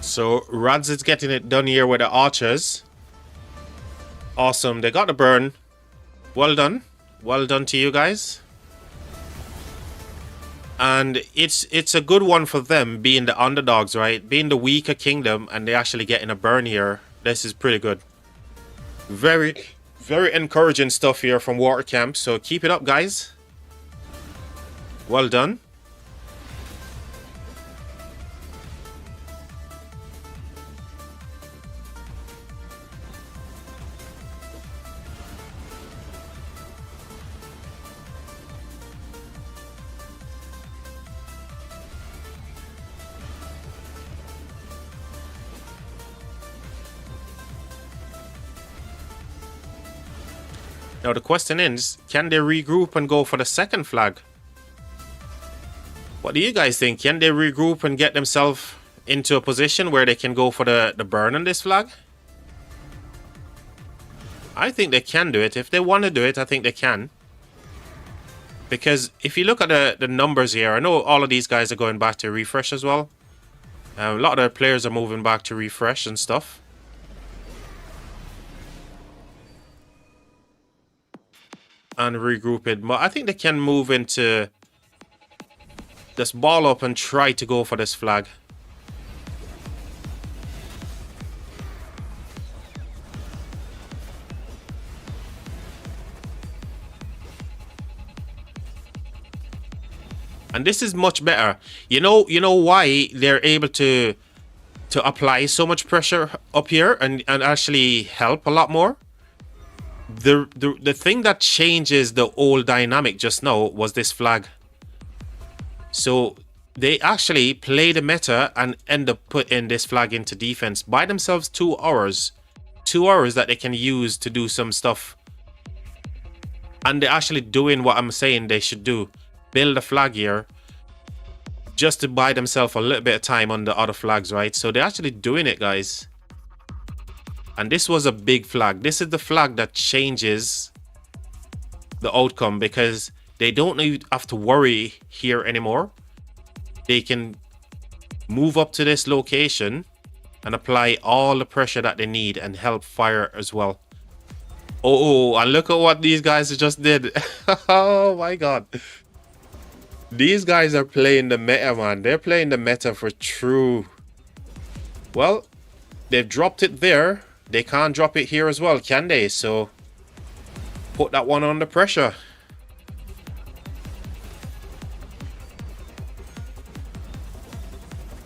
So Rads is getting it done here with the archers. Awesome. They got the burn. Well done. Well done to you guys. And it's a good one for them being the underdogs, right? Being the weaker kingdom and they actually getting a burn here. This is pretty good. Very, very encouraging stuff here from Water Camp. So keep it up, guys. Well done. Now the question is, can they regroup and go for the second flag? What do you guys think? Can they regroup and get themselves into a position where they can go for the burn on this flag? I think they can do it. If they want to do it, I think they can. Because if you look at the numbers here, I know all of these guys are going back to refresh as well. A lot of the players are moving back to refresh and stuff. And regroup it. But I think they can move into this ball up and try to go for this flag. And this is much better. You know why they're able to apply so much pressure up here and actually help a lot more? The thing that changes the old dynamic just now was this flag. So they actually play the meta and end up putting this flag into defense. Buy themselves 2 hours. 2 hours that they can use to do some stuff. And they're actually doing what I'm saying they should do. Build a flag here. Just to buy themselves a little bit of time on the other flags, right? So they're actually doing it, guys. And this was a big flag. This is the flag that changes the outcome because they don't have to worry here anymore. They can move up to this location and apply all the pressure that they need and help fire as well. Oh, and look at what these guys just did. Oh my god. These guys are playing the meta, man. They're playing the meta for true. Well, they've dropped it there. They can't drop it here as well, can they? So, put that one under pressure.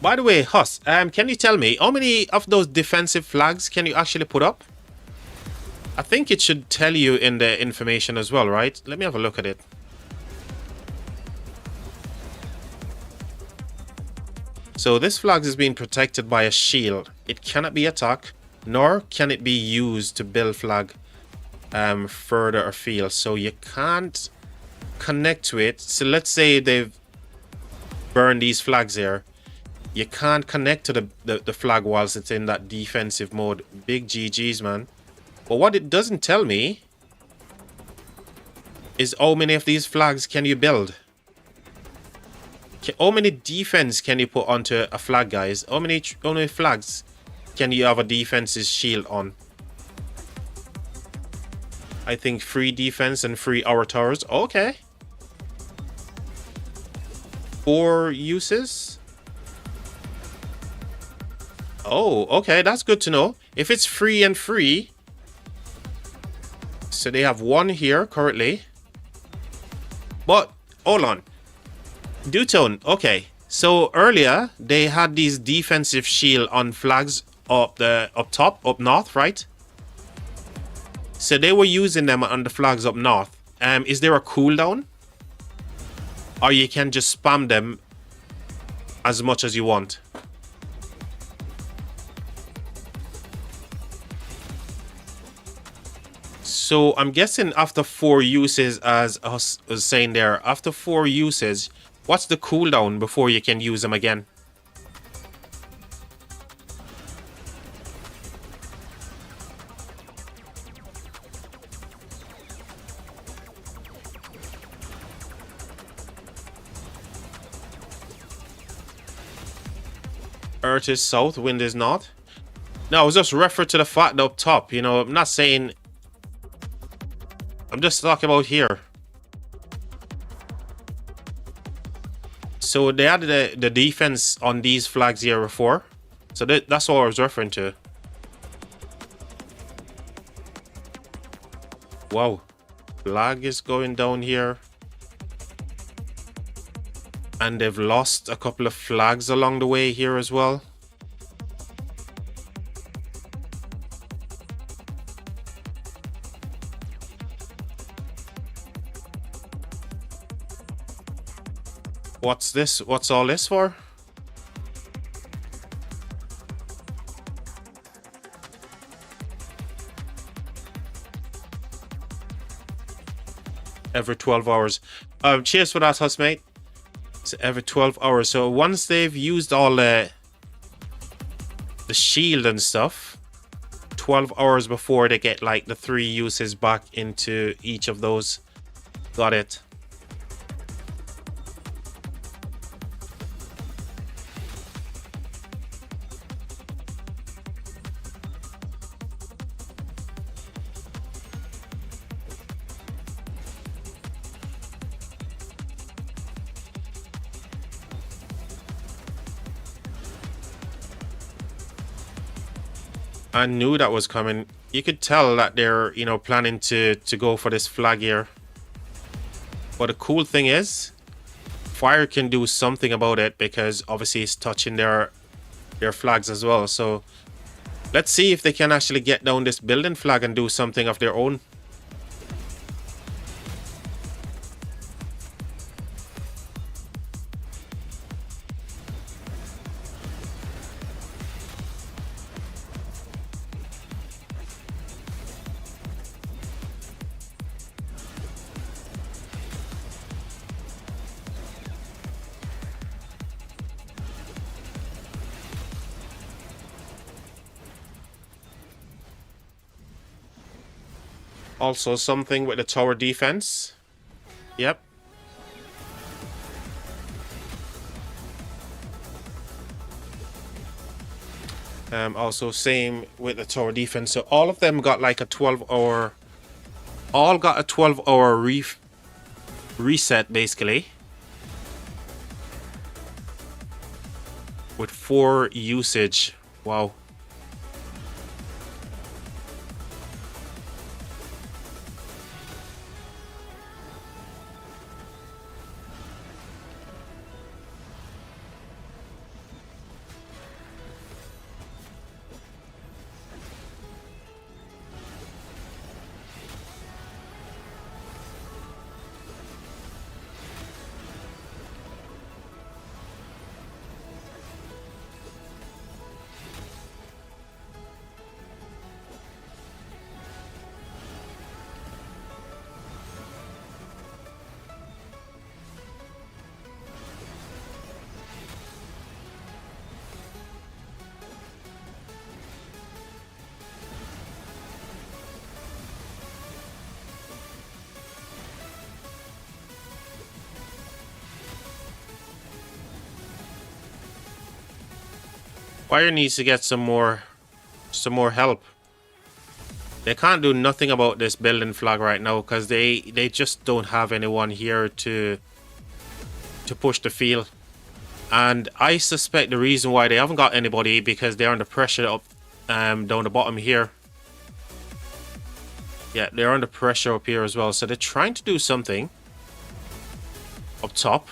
By the way, Huss, can you tell me how many of those defensive flags can you actually put up? I think it should tell you in the information as well, right? Let me have a look at it. So this flag is being protected by a shield. It cannot be attacked, nor can it be used to build flag further afield. So you can't connect to it. So let's say they've burned these flags here. You can't connect to the flag whilst it's in that defensive mode. Big GG's, man. But what it doesn't tell me is how many of these flags can you build. How many defense can you put onto a flag, guys? How many flags can you have a defense's shield on? I think 3 defense and 3 hour towers. Okay. 4 uses. Oh, okay. That's good to know. If it's 3 and 3. So they have 1 here currently. But, hold on. Dewtone, okay. So earlier they had these defensive shield on flags up north, right? So they were using them on the flags up north. Is there a cooldown? Or you can just spam them as much as you want? So I'm guessing after 4 uses, as I was saying there, after 4 uses, what's the cooldown before you can use them again? Earth is south, wind is north. No, I was just referring to the fact up top. You know, I'm not saying... I'm just talking about here. So they had the defense on these flags here before. So that's what I was referring to. Wow. Flag is going down here. And they've lost a couple of flags along the way here as well. What's this? What's all this for? Every 12 hours. Cheers for that, housemate. It's every 12 hours. So once they've used all the shield and stuff, 12 hours before they get like the 3 uses back into each of those. Got it. I knew that was coming. You could tell that they're, you know, planning to go for this flag here. But the cool thing is, fire can do something about it because obviously it's touching their flags as well. So let's see if they can actually get down this building flag and do something of their own. Also something with the tower defense. Yep. Also same with the tower defense. So all of them got like a 12-hour... All got a 12-hour reset basically. With 4 usage. Wow. Fire needs to get some more help. They can't do nothing about this building flag right now because they just don't have anyone here to push the field. And I suspect the reason why they haven't got anybody because they're under pressure up down the bottom here. Yeah, they're under pressure up here as well. So they're trying to do something up top.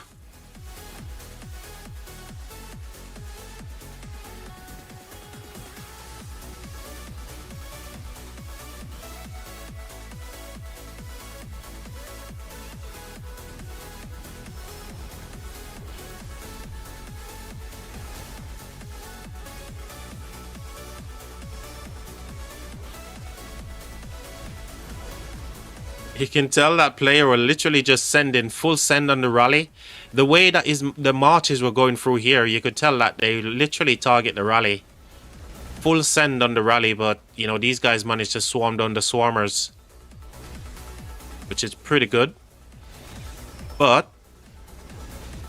You can tell that player will literally just send in full send on the rally. The way that the marches were going through here, you could tell that they literally target the rally. Full send on the rally, but you know, these guys managed to swarm down the swarmers, which is pretty good. But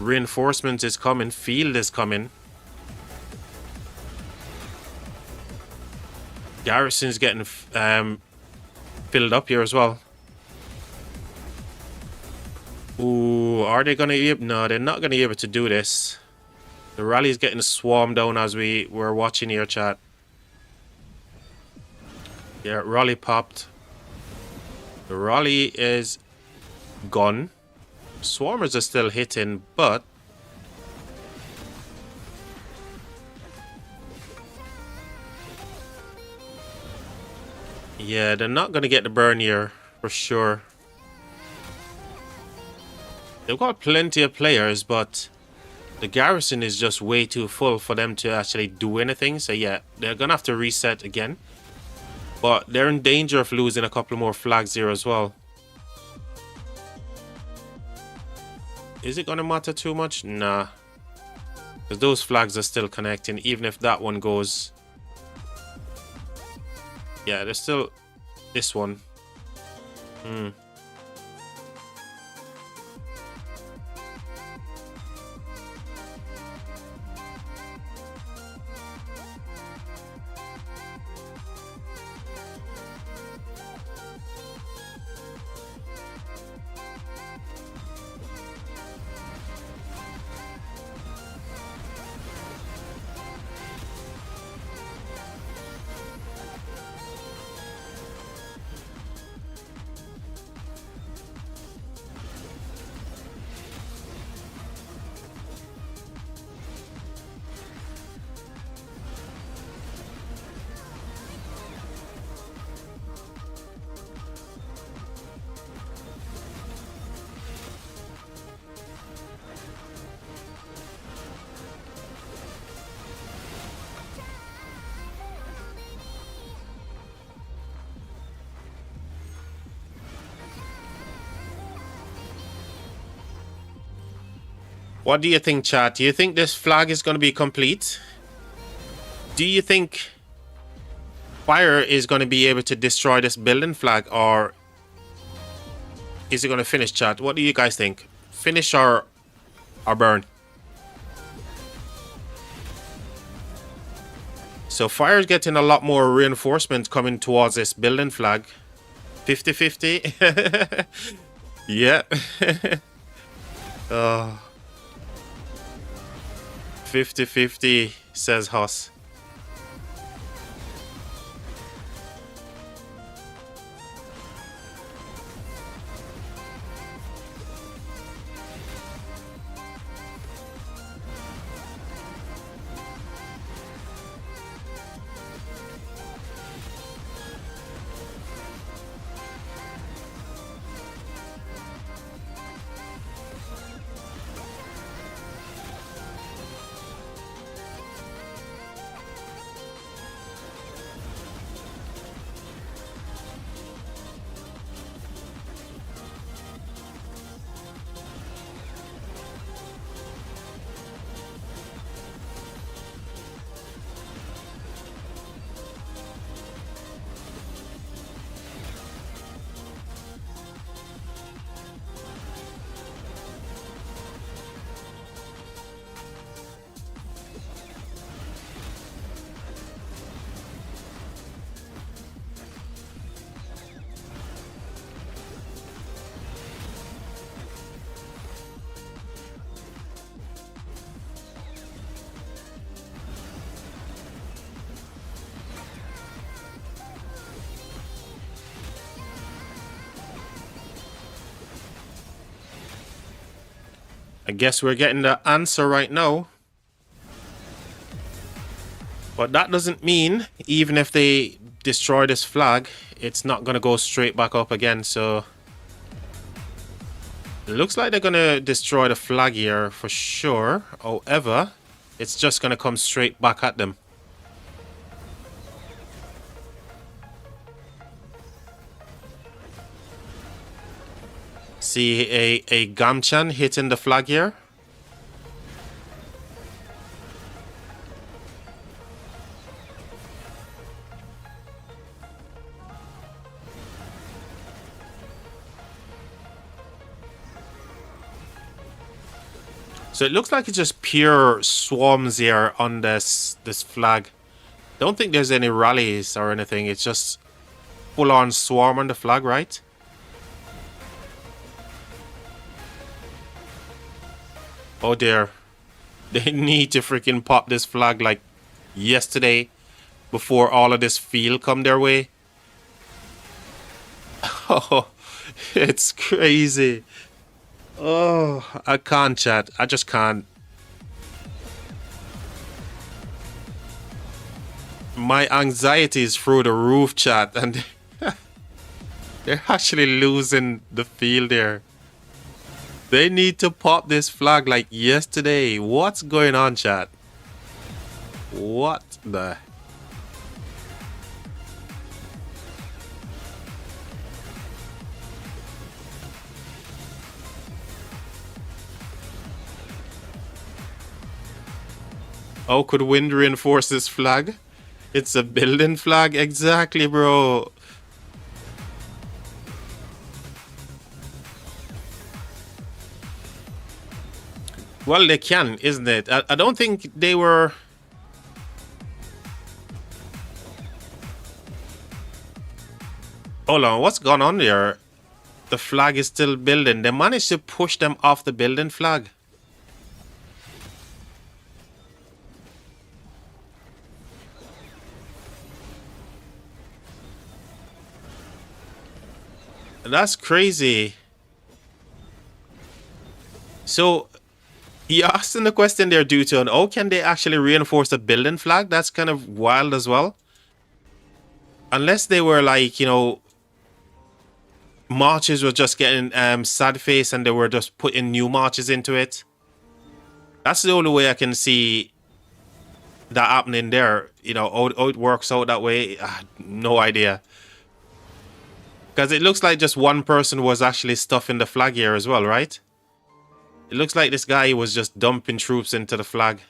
reinforcements is coming, field is coming. Garrison's getting filled up here as well. Ooh, are they gonna be able? No, they're not gonna be able to do this. The rally's getting swarmed down as we're watching here, chat. Yeah, rally popped. The rally is gone. Swarmers are still hitting, but Yeah, they're not going to get the burn here for sure. They've got plenty of players, but the garrison is just way too full for them to actually do anything. So yeah, they're going to have to reset again. But they're in danger of losing a couple more flags here as well. Is it going to matter too much? Nah. Because those flags are still connecting, even if that one goes. Yeah, there's still this one. What do you think, chat? Do you think this flag is going to be complete? Do you think fire is going to be able to destroy this building flag, or is it going to finish, chat? What do you guys think? Finish or burn? So fire is getting a lot more reinforcement coming towards this building flag. 50-50. Yeah. 50-50, says Huss. I guess we're getting the answer right now. But that doesn't mean, even if they destroy this flag, it's not going to go straight back up again. So it looks like they're going to destroy the flag here for sure. However, it's just going to come straight back at them. See a Gamchan hitting the flag here. So it looks like it's just pure swarms here on this flag. Don't think there's any rallies or anything. It's just full on swarm on the flag, right? Oh dear. They need to freaking pop this flag like yesterday before all of this field come their way. Oh, it's crazy. Oh, I can't, chat. I just can't. My anxiety is through the roof, chat. And They're actually losing the field there. They need to pop this flag like yesterday. What's going on, chat? What the... Oh, could wind reinforce this flag? It's a building flag. Exactly, bro. Well, they can, isn't it? I don't think they were... Hold on, what's gone on there? The flag is still building. They managed to push them off the building flag. That's crazy. So, you asked them the question there, due to, oh, can they actually reinforce the building flag? That's kind of wild as well. Unless they were like, you know, marches were just getting sad face and they were just putting new marches into it. That's the only way I can see that happening there. You know, how it works out that way, no idea. Because it looks like just one person was actually stuffing the flag here as well, right? It looks like this guy was just dumping troops into the flag.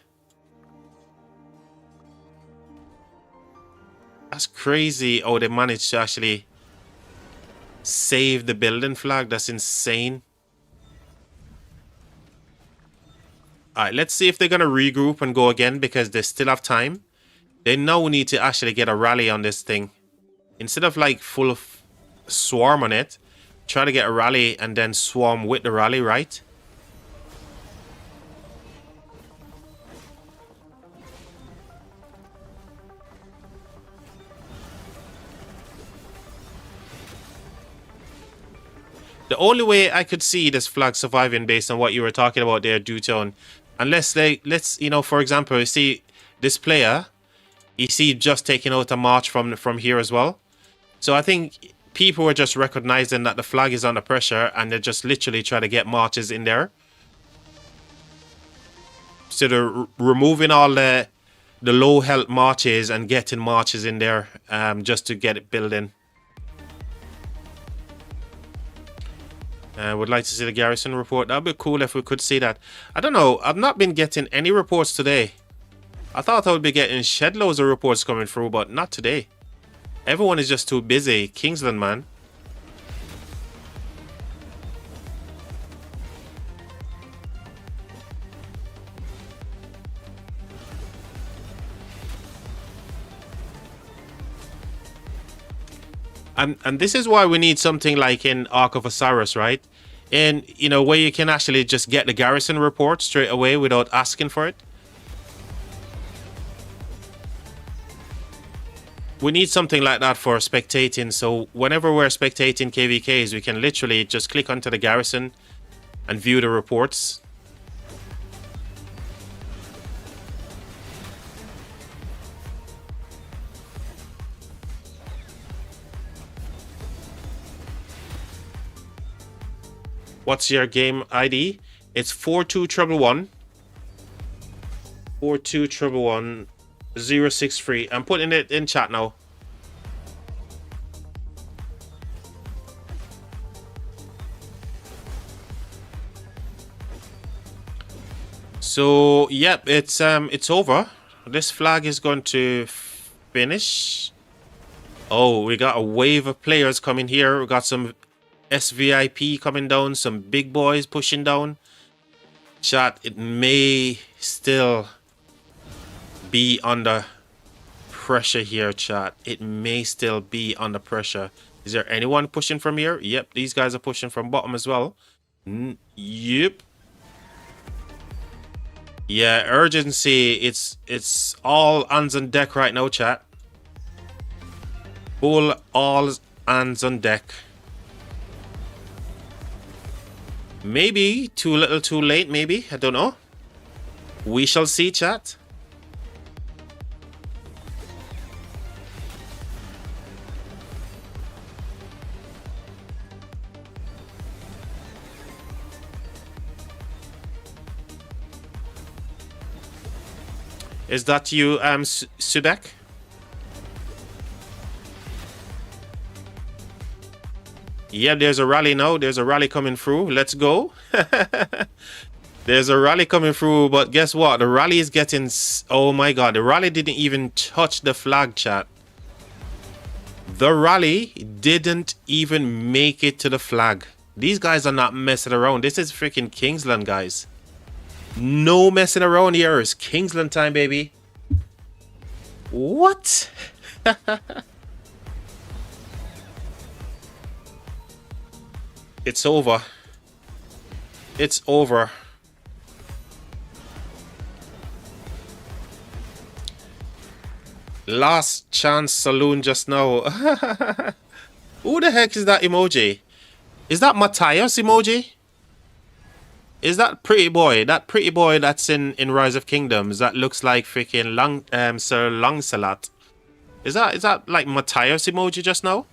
That's crazy. Oh, they managed to actually save the building flag. That's insane. Alright, let's see if they're going to regroup and go again, because they still have time. They now need to actually get a rally on this thing. Instead of like full of swarm on it, try to get a rally and then swarm with the rally, right? The only way I could see this flag surviving, based on what you were talking about there, Dutone, unless they, let's, you know, for example, you see this player, you see just taking out a march from here as well. So I think people were just recognizing that the flag is under pressure, and they're just literally trying to get marches in there. So they're removing all the low health marches and getting marches in there, just to get it building. Would like to see the garrison report. That'd be cool if we could see that. I don't know. I've not been getting any reports today. I thought I would be getting shed loads of reports coming through, but not today. Everyone is just too busy. Kingsland, man. And this is why we need something like in Ark of Osiris, right? And, you know, where you can actually just get the garrison report straight away without asking for it. We need something like that for spectating. So whenever we're spectating KVKs, we can literally just click onto the garrison and view the reports. What's your game ID? It's 42111 42111 063. I'm putting it in chat now. So yep, it's over. This flag is going to finish. Oh, we got a wave of players coming here. We got some SVIP coming down, some big boys pushing down. Chat, it may still be under pressure here, chat. It may still be under pressure. Is there anyone pushing from here? Yep, these guys are pushing from bottom as well. Yep. Yeah, urgency. It's all hands on deck right now, chat. All hands on deck. Maybe too little too late, maybe. I don't know. We shall see, chat. Is that you, Sudek? Yeah, there's a rally now. There's a rally coming through. Let's go. There's a rally coming through, but guess what? The rally is getting... Oh my god, the rally didn't even touch the flag, chat. The rally didn't even make it to the flag. These guys are not messing around. This is freaking Kingsland, guys. No messing around here. It's Kingsland time, baby. What? It's over. It's over. Last chance saloon just now. Who the heck is that emoji? Is that Matthias emoji? Is that pretty boy? That pretty boy that's in Rise of Kingdoms that looks like freaking Sir Lancelot. Is that like Matthias emoji just now?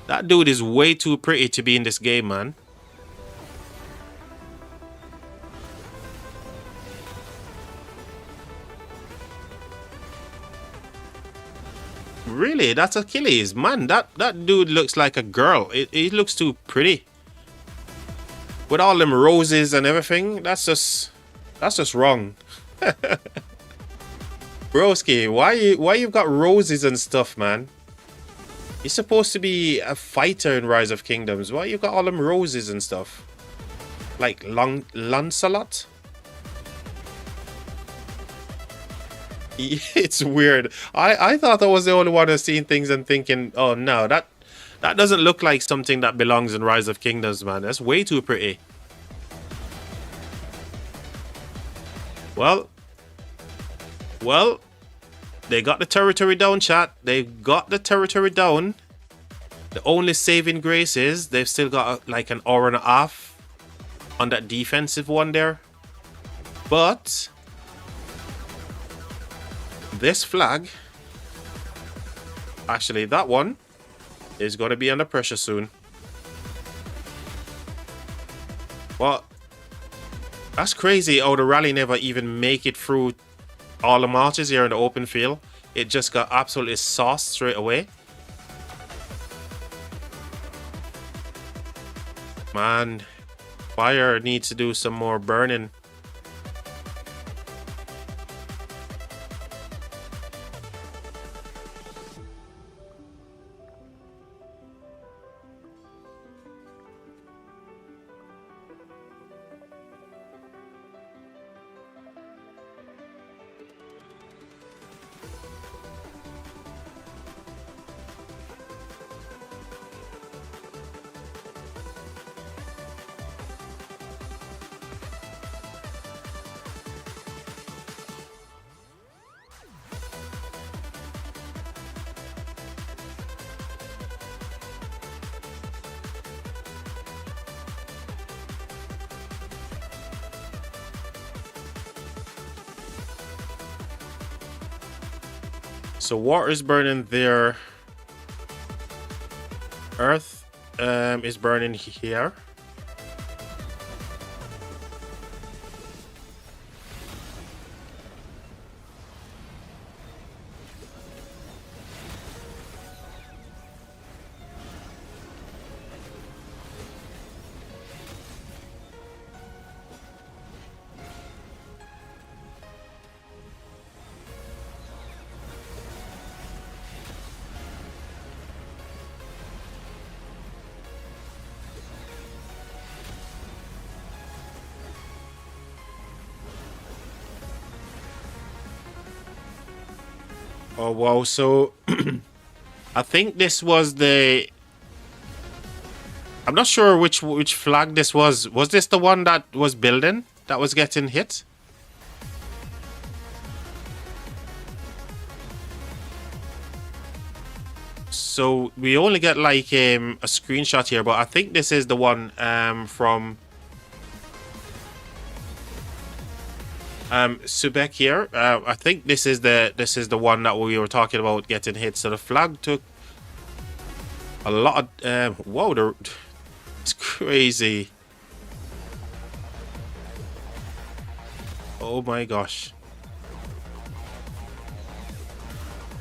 That dude is way too pretty to be in this game, man. Really? That's Achilles. Man, that dude looks like a girl. He looks too pretty. With all them roses and everything, that's just wrong. Broski, why you've got roses and stuff, man? You're supposed to be a fighter in Rise of Kingdoms. Why you got all them roses and stuff? Like Lancelot? It's weird. I thought I was the only one who's seeing things and thinking, oh no, that doesn't look like something that belongs in Rise of Kingdoms, man. That's way too pretty. Well, they got the territory down, chat. They got the territory down. The only saving grace is they've still got like an hour and a half on that defensive one there. But this flag, actually that one, is going to be under pressure soon. Well, that's crazy how the rally never even make it through all the marches here in the open field. It just got absolutely sauced straight away. Man, fire needs to do some more burning. So water is burning there. Earth is burning here. Oh wow, so I think this was the... I'm not sure which flag this was. Was this the one that was building, that was getting hit? So we only get like a screenshot here, but I think this is the one from Subek here. I think this is the one that we were talking about getting hit. So the flag took a lot of whoa, it's crazy. Oh my gosh.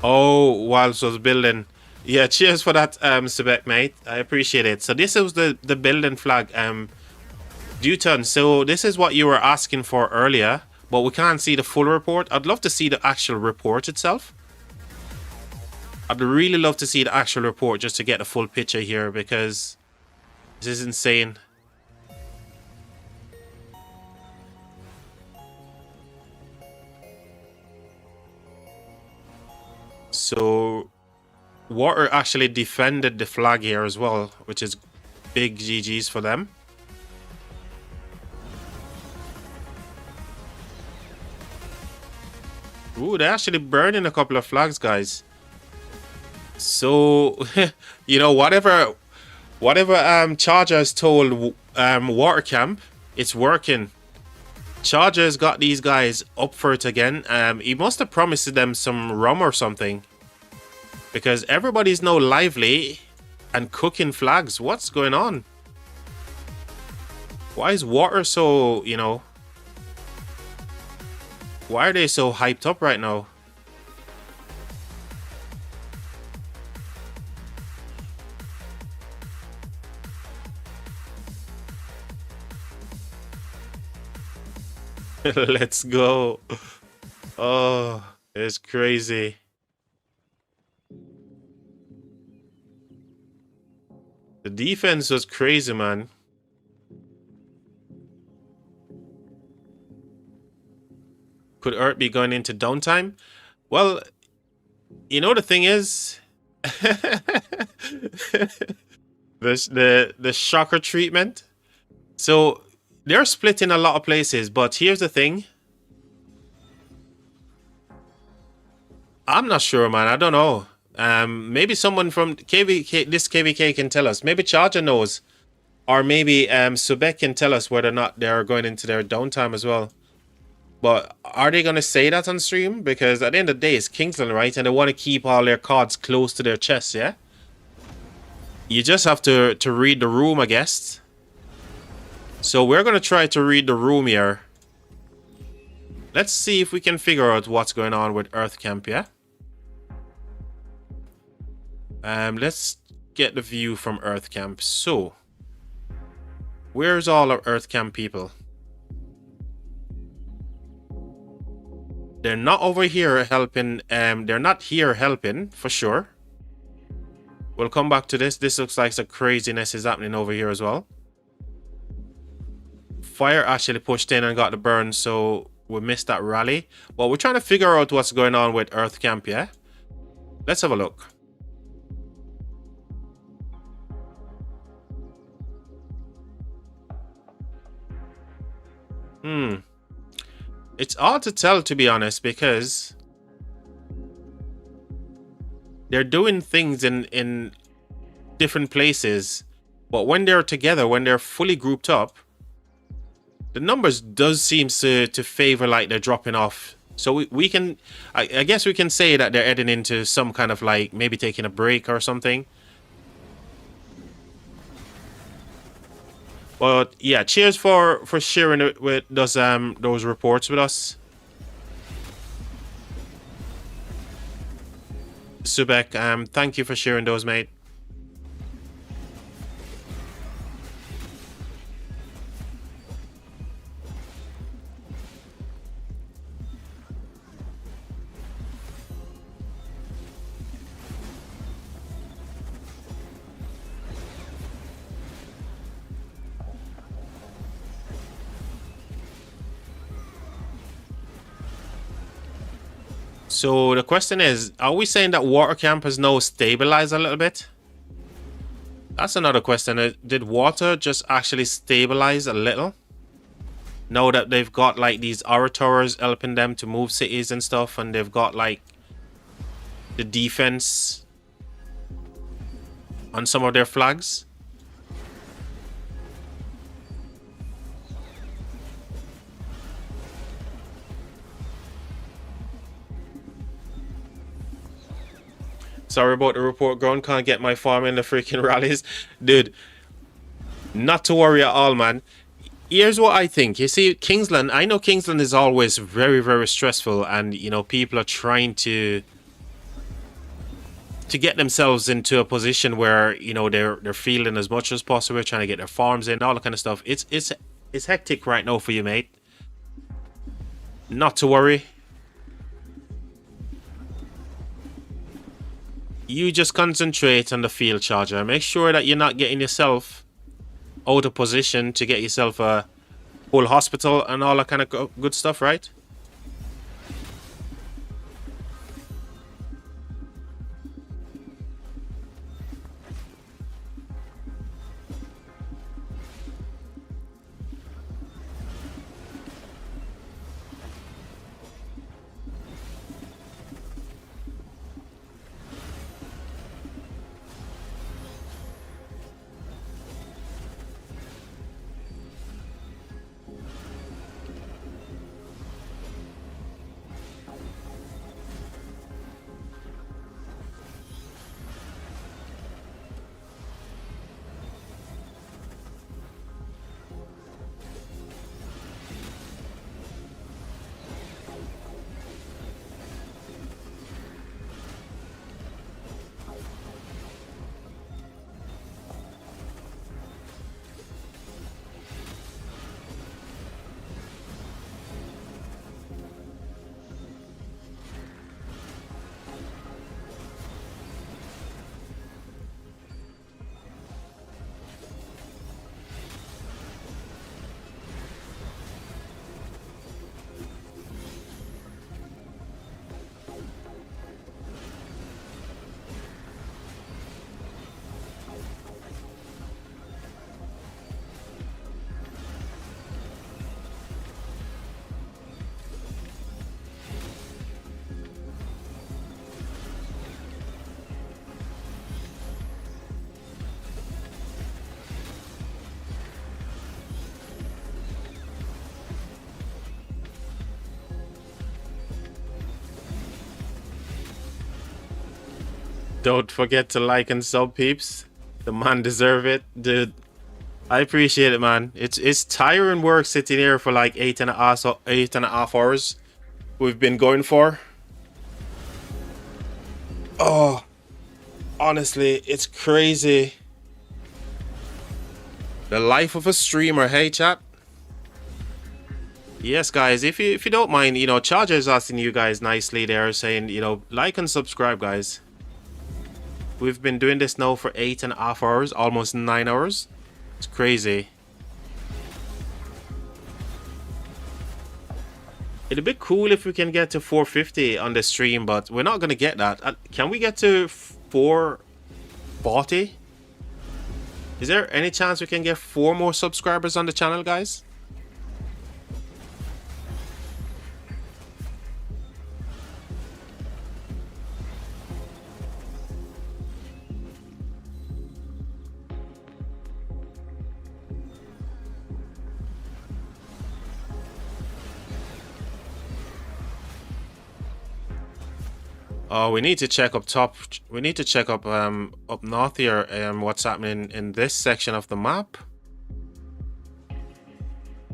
Oh, whilst I was building. Yeah, cheers for that, Sebek, mate. I appreciate it. So this is the building flag, Dewton. So this is what you were asking for earlier, but we can't see the full report. I'd love to see the actual report itself. I'd really love to see the actual report just to get a full picture here, because this is insane. So Water actually defended the flag here as well, which is big GG's for them. Ooh, they're actually burning a couple of flags, guys. So, you know, whatever Charger has told Water Camp, it's working. Charger's got these guys up for it again. He must have promised them some rum or something, because everybody's now lively and cooking flags. What's going on? Why is Water so, you know, why are they so hyped up right now? Let's go. Oh, it's crazy. The defense was crazy, man. Could Earth be going into downtime? Well, you know, the thing is, the shocker treatment. So they're split in a lot of places, but here's the thing. I'm not sure, man. I don't know. Maybe someone from this KVK can tell us. Maybe Charger knows, or maybe Subek can tell us whether or not they're going into their downtime as well. But are they going to say that on stream? Because at the end of the day, it's Kingsland, right? And they want to keep all their cards close to their chest, yeah? You just have to read the room, I guess. So we're going to try to read the room here. Let's see if we can figure out what's going on with Earth Camp, yeah? Let's get the view from Earth Camp. So, where's all our Earth Camp people? They're not over here helping. They're not here helping, for sure. We'll come back to this. This looks like some craziness is happening over here as well. Fire actually pushed in and got the burn, so we missed that rally. But we're trying to figure out what's going on with Earth Camp, yeah? Let's have a look. It's hard to tell, to be honest, because they're doing things in different places, but when they're together, when they're fully grouped up, the numbers does seem to favor like they're dropping off. So we can, I guess we can say that they're heading into some kind of like maybe taking a break or something. But yeah, cheers for sharing it with those reports with us. Subek, thank you for sharing those, mate. So the question is, are we saying that Water Camp has now stabilized a little bit? That's another question. Did Water just actually stabilize a little? Now that they've got like these orators helping them to move cities and stuff, and they've got like the defense on some of their flags. Sorry about the report, ground. Can't get my farm in the freaking rallies. Dude, not to worry at all, man. Here's what I think. You see, Kingsland, I know Kingsland is always very, very stressful, and you know, people are trying to get themselves into a position where, you know, they're fielding as much as possible, trying to get their farms in, all that kind of stuff. It's hectic right now for you, mate. Not to worry. You just concentrate on the field charger. Make sure that you're not getting yourself out of position to get yourself a whole hospital and all that kind of good stuff, right? Don't forget to like and sub, peeps. The man deserve it, dude. I appreciate it, man. It's tiring work sitting here for like 8.5 hours. We've been going for. Oh, honestly, it's crazy. The life of a streamer, hey chat. Yes, guys, if you don't mind, you know, Charger is asking you guys nicely there, saying, you know, like and subscribe, guys. We've been doing this now for 8.5 hours, almost 9 hours. It's crazy. It'd be cool if we can get to 450 on the stream, but we're not gonna get that. Can we get to 440? Is there any chance we can get 4 more subscribers on the channel, guys? Oh, we need to check up top. We need to check up up north here what's happening in this section of the map.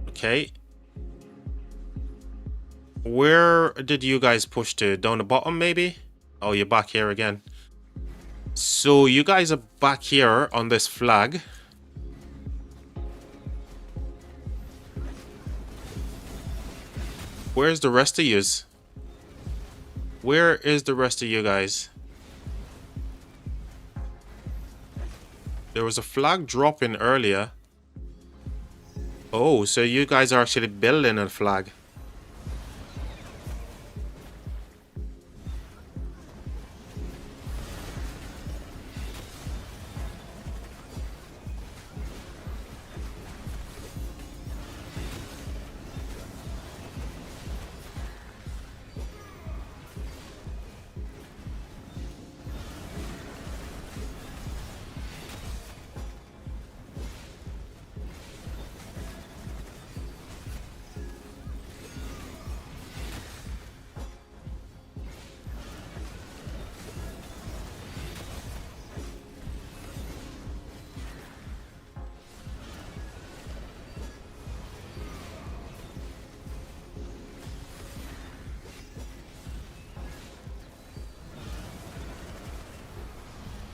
Okay. Where did you guys push to? Down the bottom maybe? Oh, you're back here again. So you guys are back here on this flag. Where's the rest of yous? Where is the rest of you guys? There was a flag dropping earlier. Oh, so you guys are actually building a flag.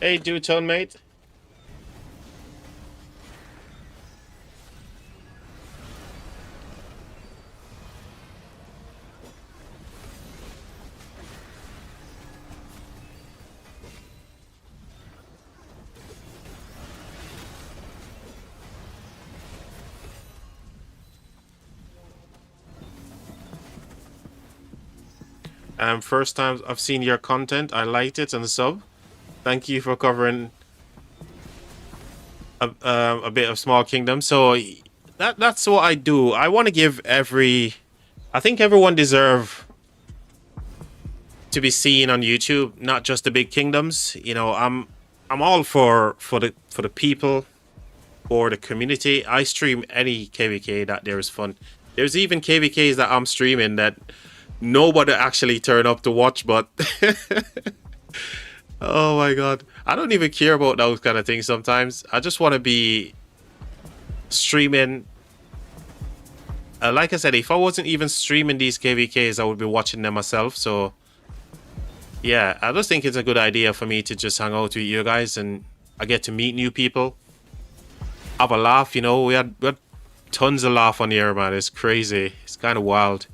Hey, Dewtone, mate. First time I've seen your content. I liked it and sub. Thank you for covering a bit of Small Kingdom. So that's what I do. I want to give I think everyone deserve to be seen on YouTube, not just the big kingdoms. You know, I'm all for the people, for the community. I stream any KVK that there is fun. There's even KVKs that I'm streaming that nobody actually turn up to watch, but oh my god, I don't even care about those kind of things sometimes. I just want to be streaming. Like I said, if I wasn't even streaming these KVKs, I would be watching them myself. So yeah, I just think it's a good idea for me to just hang out with you guys, and I get to meet new people, have a laugh. You know, we had tons of laugh on here, man. It's crazy. It's kind of wild.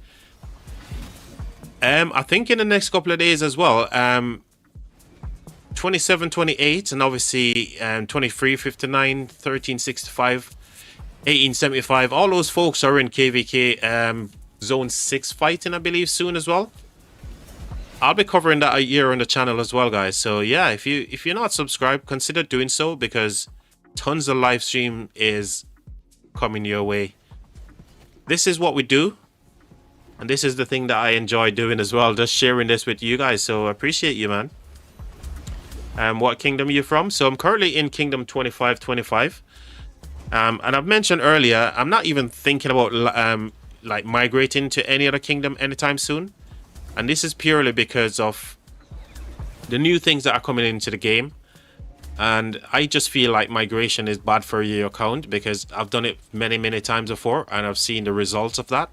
I think in the next couple of days as well, 27, 28, and obviously 23, 59, 13, 65, 1875. All those folks are in KVK Zone 6 fighting, I believe, soon as well. I'll be covering that here on the channel as well, guys. So yeah, if you're not subscribed, consider doing so, because tons of live stream is coming your way. This is what we do. And this is the thing that I enjoy doing as well, just sharing this with you guys. So I appreciate you, man. What kingdom are you from? So I'm currently in Kingdom 2525. And I've mentioned earlier, I'm not even thinking about like migrating to any other kingdom anytime soon. And this is purely because of the new things that are coming into the game. And I just feel like migration is bad for your account, because I've done it many, many times before, and I've seen the results of that.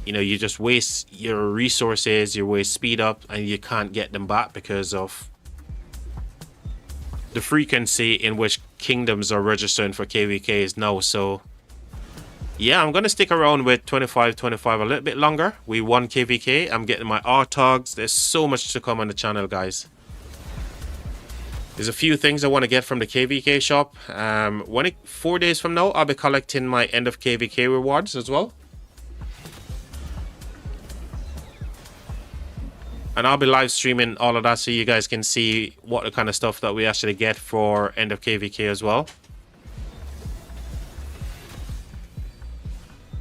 You know, you just waste your resources, you waste speed up, and you can't get them back because of the frequency in which kingdoms are registering for KVKs now. So yeah, I'm gonna stick around with 2525 a little bit longer. We won KVK. I'm getting my RTOGs. There's so much to come on the channel, guys. There's a few things I want to get from the KVK shop. 4 days from now, I'll be collecting my end of KVK rewards as well. And I'll be live streaming all of that so you guys can see what the kind of stuff that we actually get for end of KVK as well.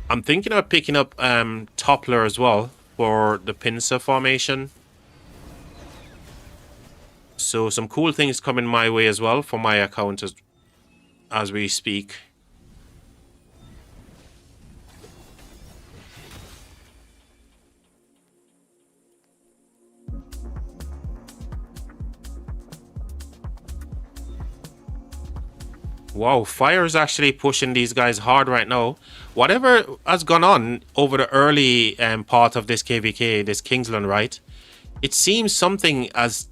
I'm thinking of picking up Toppler as well for the pincer formation. So some cool things coming my way as well for my account as we speak. Wow, fire is actually pushing these guys hard right now. Whatever has gone on over the early part of this KVK, this Kingsland, right? It seems something as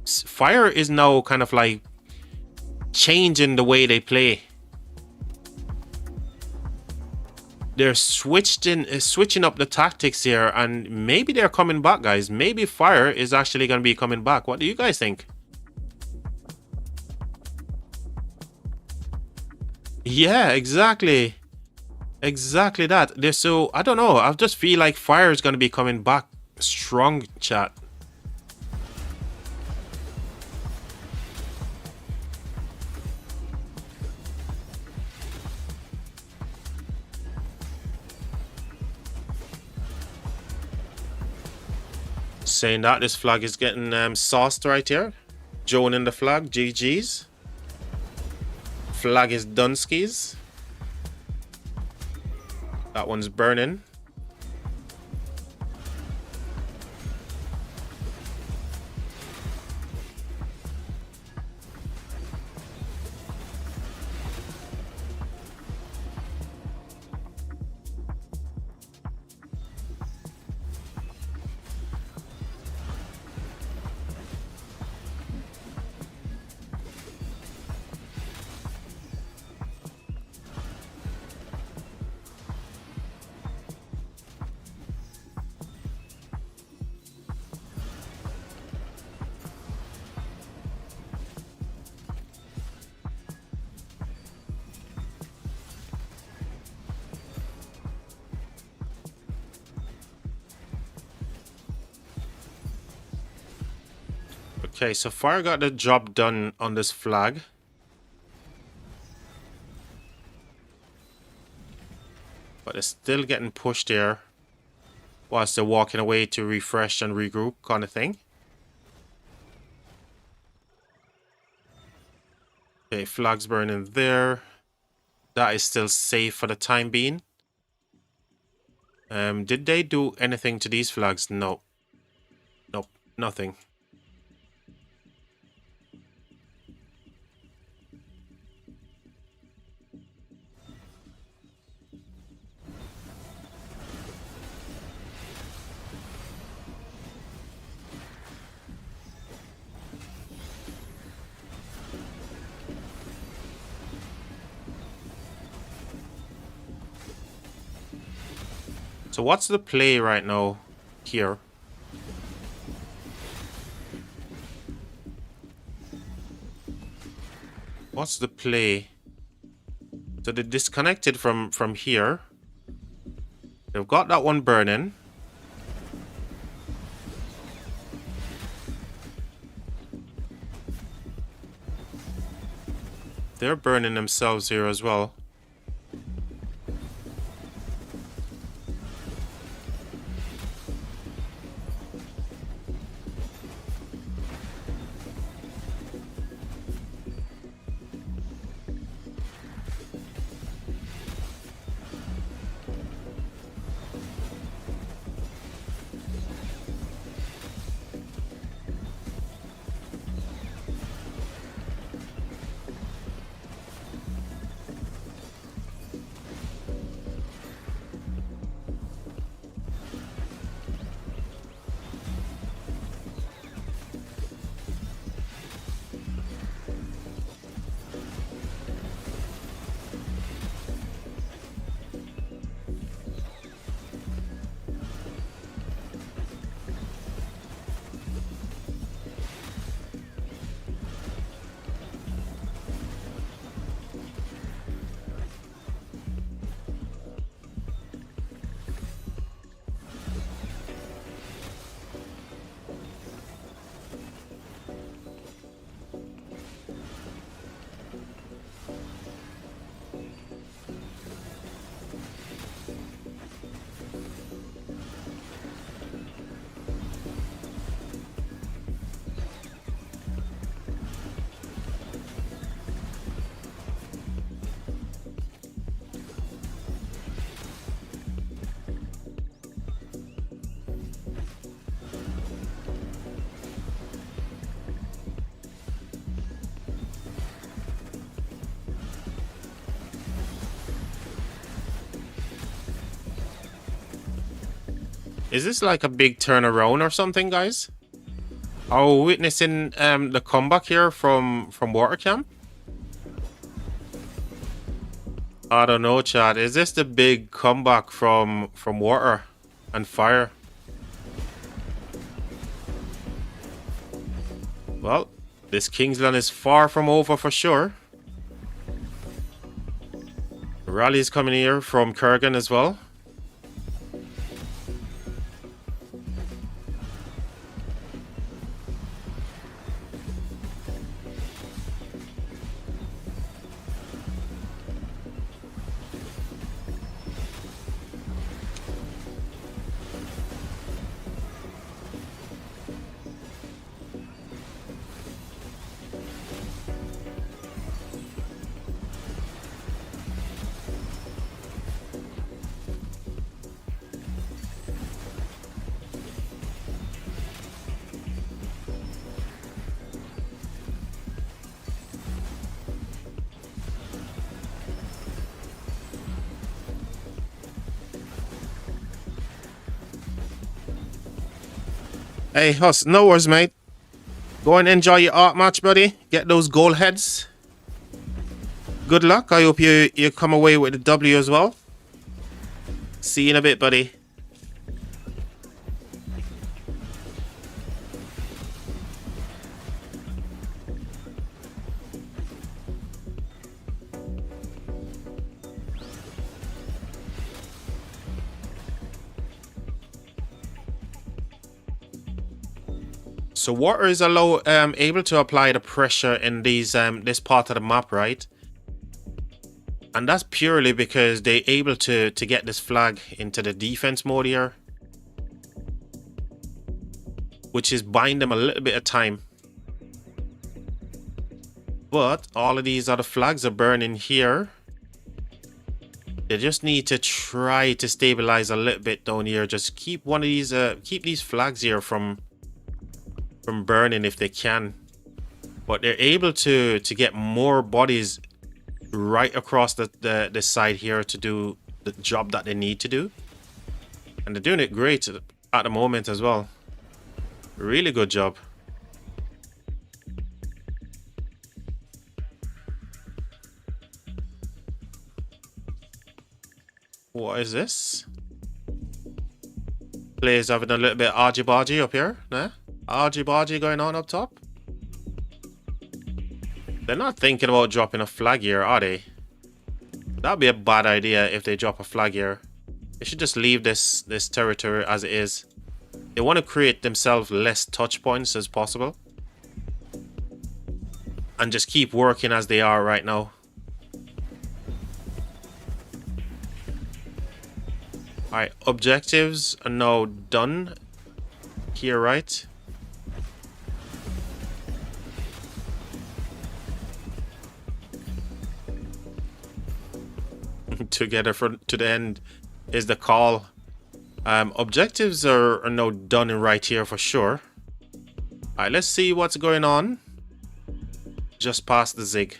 fire is now kind of like changing the way they play. They're switching up the tactics here, and maybe they're coming back, guys. Maybe fire is actually going to be coming back. What do you guys think? Yeah, exactly. Exactly that. So I don't know. I just feel like fire is going to be coming back strong, chat. Saying that, this flag is getting sauced right here. Joan in the flag, GG's. Flag is Dunski's. That one's burning. Okay, so far got the job done on this flag. But it's still getting pushed there whilst they're walking away to refresh and regroup kind of thing. Okay, flags burning there. That is still safe for the time being. Did they do anything to these flags? No. Nope, nothing. So what's the play right now here? What's the play? So they disconnected from here. They've got that one burning. They're burning themselves here as well. Is this like a big turnaround or something, guys? Are we witnessing the comeback here from water camp? I don't know, Chad. Is this the big comeback from water and fire? Well, this Kingsland is far from over for sure. Rally is coming here from Kurgan as well. Hey, Huss, no worries, mate. Go and enjoy your art match, buddy. Get those goal heads. Good luck. I hope you come away with the W as well. See you in a bit, buddy. So water is able to apply the pressure in these this part of the map, right? And that's purely because they're able to get this flag into the defense mode here, which is buying them a little bit of time. But all of these other flags are burning here. They just need to try to stabilize a little bit down here. Just keep one of these keep these flags here from burning if they can. But they're able to get more bodies right across the side here to do the job that they need to do. And they're doing it great at the moment as well. Really good job. What is this? Players having a little bit argy-bargy up here, nah? Argy-bargy going on up top. They're not thinking about dropping a flag here, are they? That'd be a bad idea if they drop a flag here. They should just leave this territory as it is. They want to create themselves less touch points as possible. And just keep working as they are right now. Alright, objectives are now done here, right? Together to the end is the call. Objectives are now done and right here for sure. Alright, let's see what's going on just past the zig.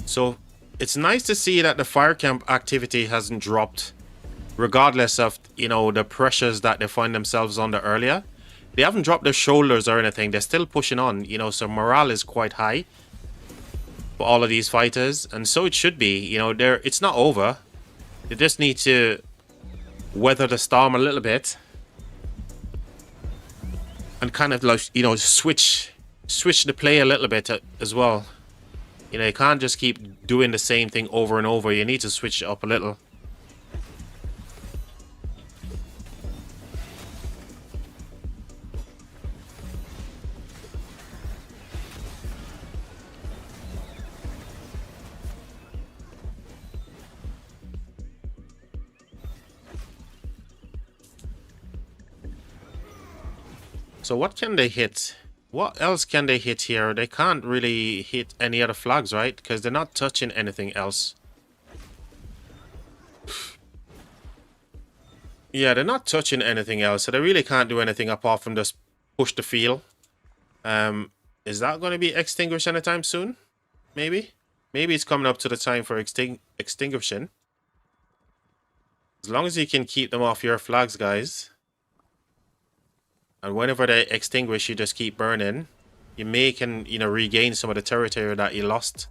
So it's nice to see that the fire camp activity hasn't dropped, regardless of, you know, the pressures that they find themselves under earlier. They haven't dropped their shoulders or anything. They're still pushing on, you know, so morale is quite high for all of these fighters, and so it should be. You know, it's not over. They just need to weather the storm a little bit and kind of, like, you know, switch the play a little bit as well. You know, you can't just keep doing the same thing over and over. You need to switch it up a little. So what can they hit? What else can they hit here? They can't really hit any other flags, right? Because they're not touching anything else. Yeah, they're not touching anything else, so they really can't do anything apart from just push the field. Is that going to be extinguished anytime soon? Maybe? Maybe it's coming up to the time for extinguishing. As long as you can keep them off your flags, guys. And whenever they extinguish, you just keep burning. You can, you know, regain some of the territory that you lost.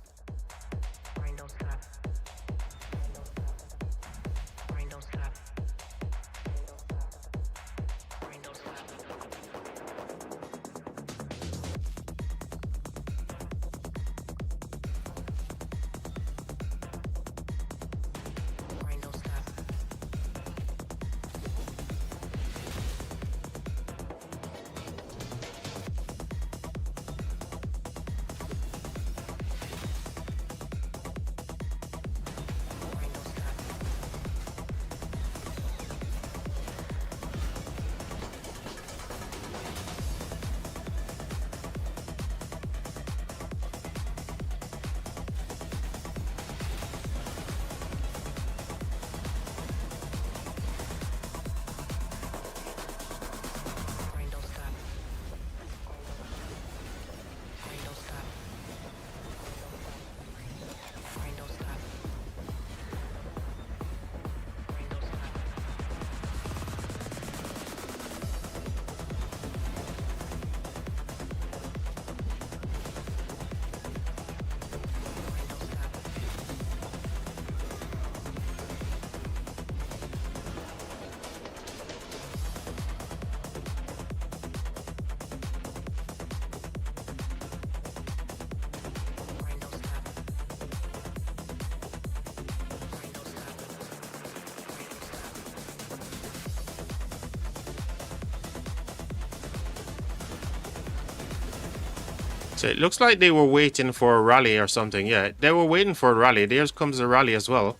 So it looks like they were waiting for a rally or something. Yeah, they were waiting for a rally. There comes a rally as well.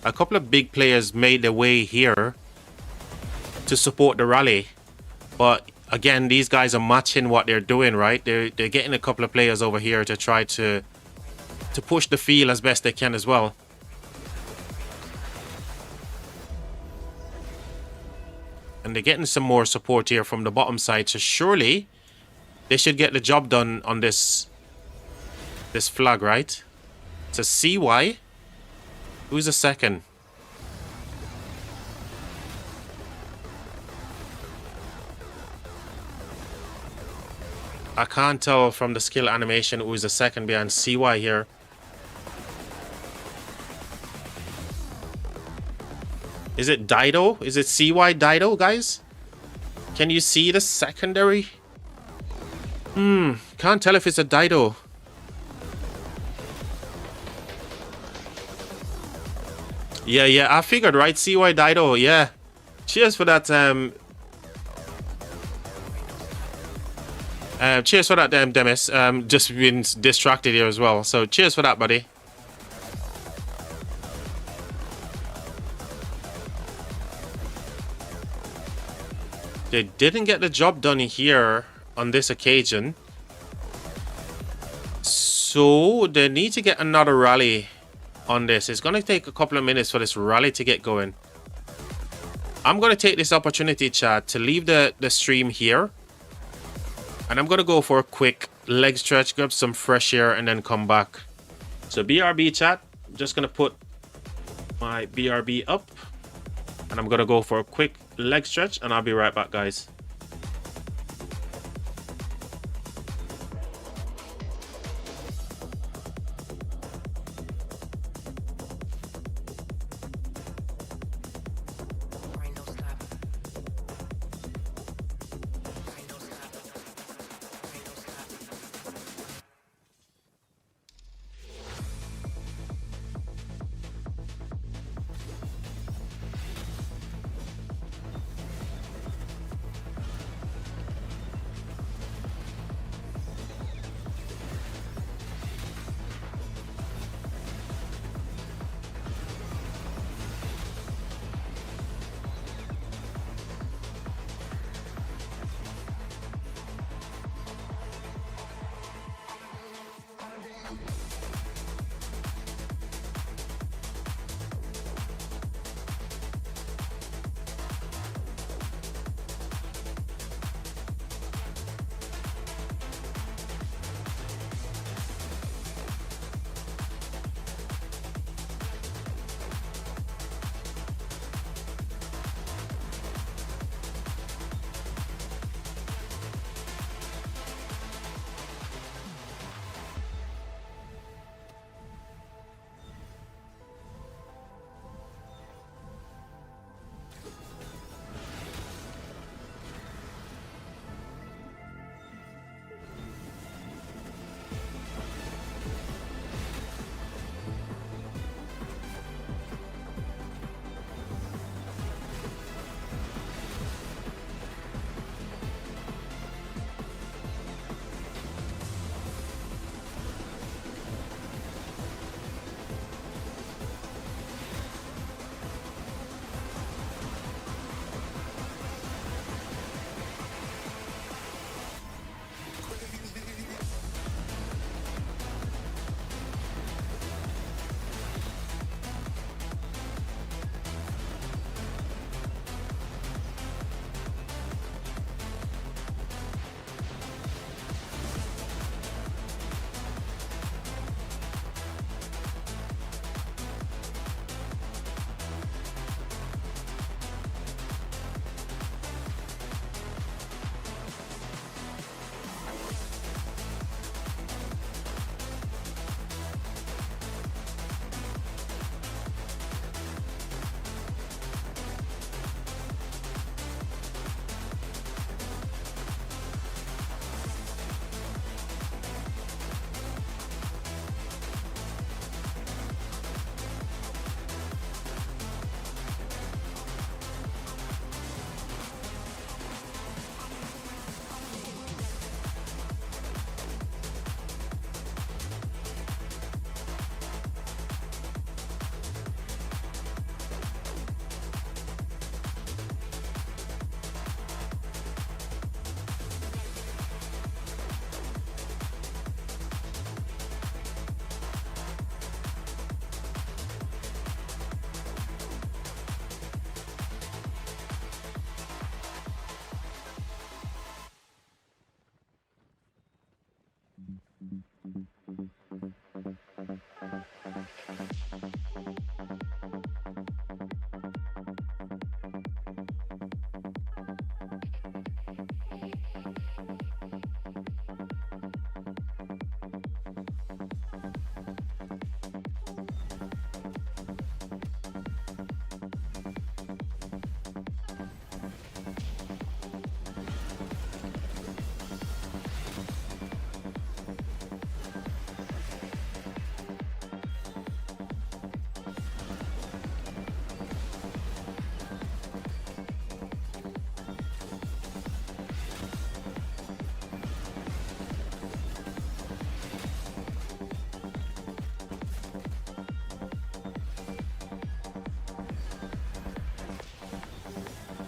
A couple of big players made their way here to support the rally. But again, these guys are matching what they're doing, right? They're getting a couple of players over here to try to push the field as best they can as well. And they're getting some more support here from the bottom side. So surely they should get the job done on this flag, right? It's a CY. Who's the second? I can't tell from the skill animation who's the second behind CY here. Is it Dido? Is it CY Dido, guys? Can you see the secondary? Can't tell if it's a Dido. Yeah, I figured, right? CY Dido, yeah. Cheers for that, cheers for that, Demis. Just been distracted here as well. So cheers for that, buddy. They didn't get the job done here on this occasion. So they need to get another rally on this. It's going to take a couple of minutes for this rally to get going. I'm going to take this opportunity, chat, to leave the stream here. And I'm going to go for a quick leg stretch, grab some fresh air, and then come back. So BRB, chat. I'm just going to put my BRB up. And I'm going to go for a quick leg stretch, and I'll be right back, guys.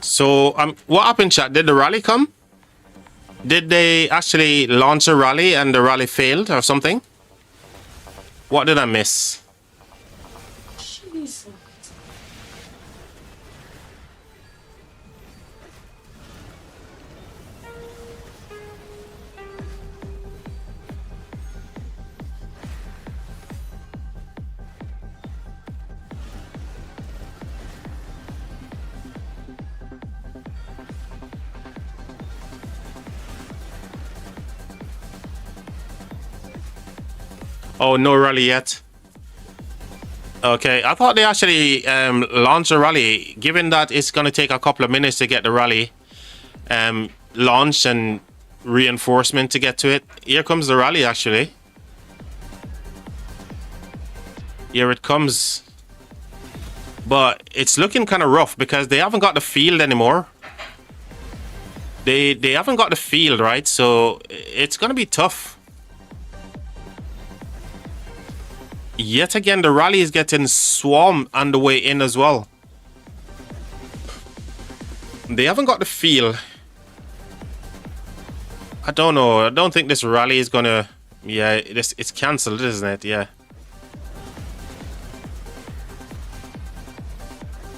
So what happened, chat? Did the rally come? Did they actually launch a rally and the rally failed or something? What did I miss? Jesus. Oh, no rally yet. Okay, I thought they actually launched a rally, given that it's going to take a couple of minutes to get the rally launched and reinforcement to get to it. Here comes the rally, actually. Here it comes. But it's looking kind of rough because they haven't got the field anymore. They haven't got the field, right? So it's going to be tough. Yet again, the rally is getting swarmed on the way in as well. They haven't got the field. I don't know. I don't think this rally is gonna... Yeah, it's cancelled, isn't it? Yeah.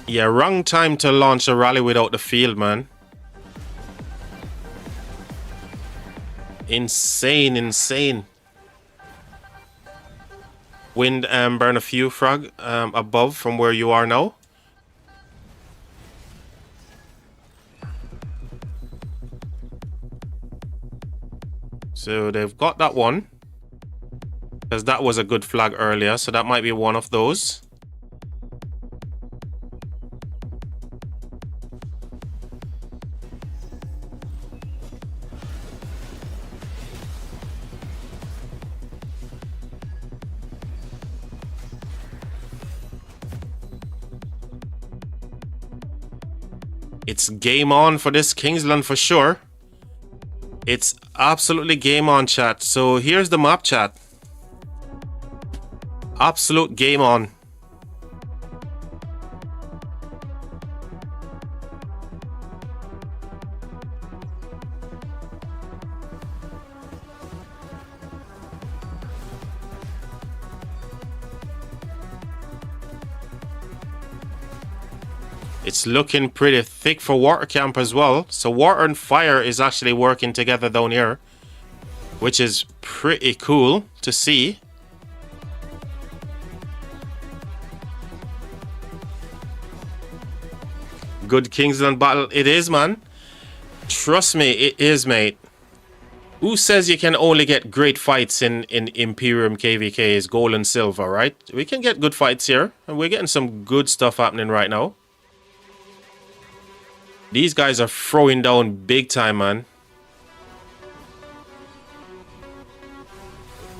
Yeah, wrong time to launch a rally without the field, man. Insane, insane. Wind burn a few frog above from where you are now. So they've got that one. Because that was a good flag earlier. So that might be one of those. It's game on for this Kingsland for sure. It's absolutely game on, chat. So here's the map, chat. Absolute game on. It's looking pretty thick for water camp as well. So water and fire is actually working together down here, which is pretty cool to see. Good Kingsland battle it is, man. Trust me, it is, mate. Who says you can only get great fights in Imperium KVK's gold and silver, right? We can get good fights here, and we're getting some good stuff happening right now. These guys are throwing down big time, man.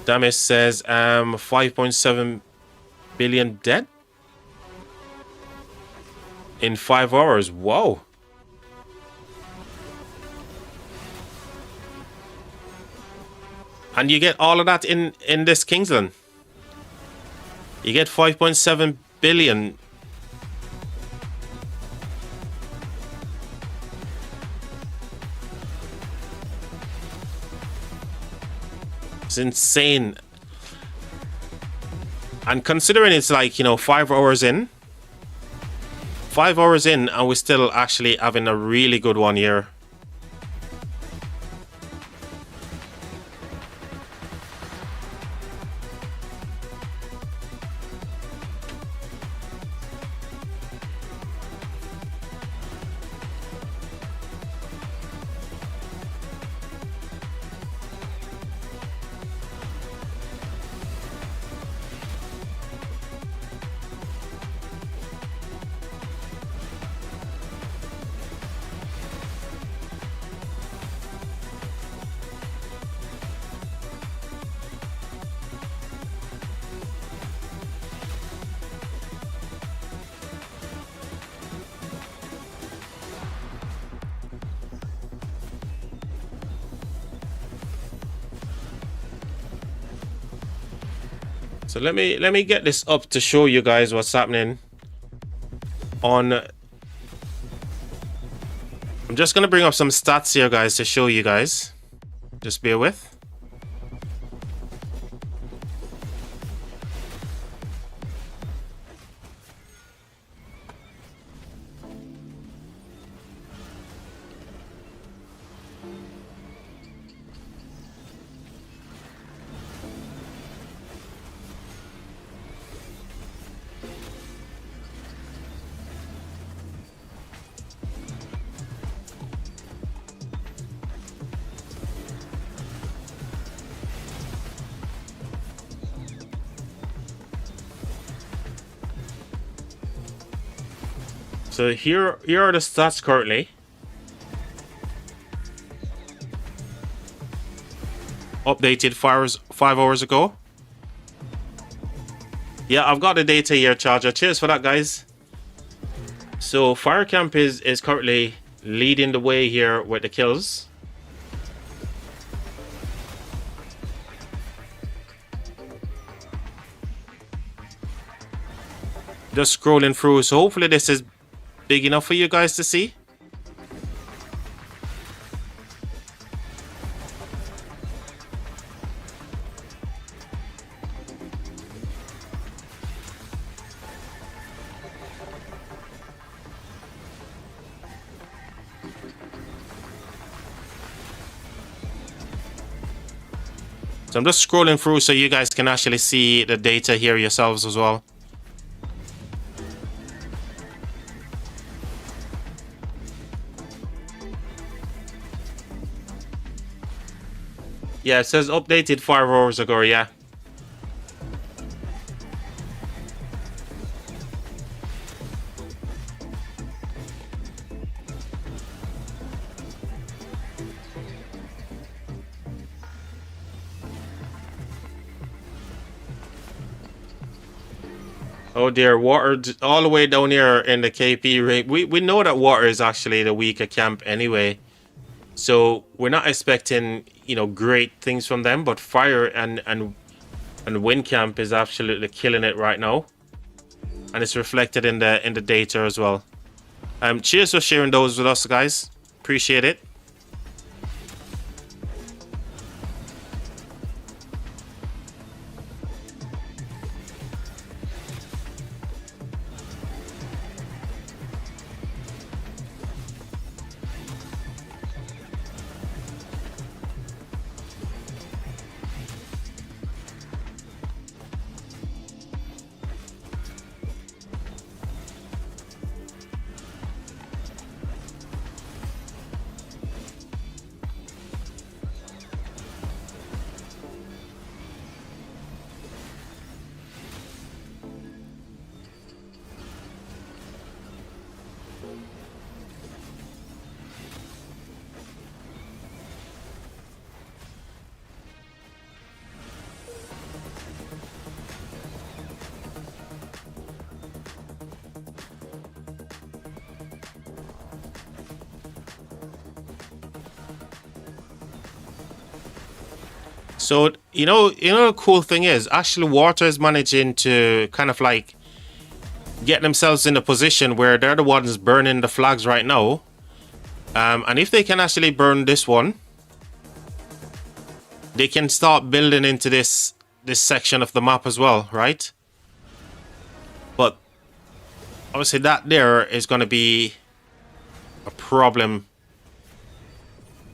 Damis says 5.7 billion dead in 5 hours. Whoa. And you get all of that in this Kingsland. You get 5.7 billion. It's insane. And considering it's like, you know, 5 hours in. 5 hours in and we're still actually having a really good one here. So let me get this up to show you guys what's happening on I'm just gonna bring up some stats here, guys, to show you guys. Just bear with. So here are the stats currently. Updated 5 hours ago. Yeah, I've got the data here, Charger. Cheers for that, guys. So Fire Camp is currently leading the way here with the kills. Just scrolling through, so hopefully this is big enough for you guys to see. So I'm just scrolling through so you guys can actually see the data here yourselves as well. Yeah, it says updated 5 hours ago, yeah. Oh dear, water all the way down here in the KP ring. We know that water is actually the weaker camp anyway. So we're not expecting, you know, great things from them, but fire and wind camp is absolutely killing it right now. And it's reflected in the data as well. Cheers for sharing those with us, guys. Appreciate it. So, you know, the cool thing is actually water is managing to kind of like get themselves in a position where they're the ones burning the flags right now. And if they can actually burn this one, they can start building into this section of the map as well, right? But obviously that there is going to be a problem.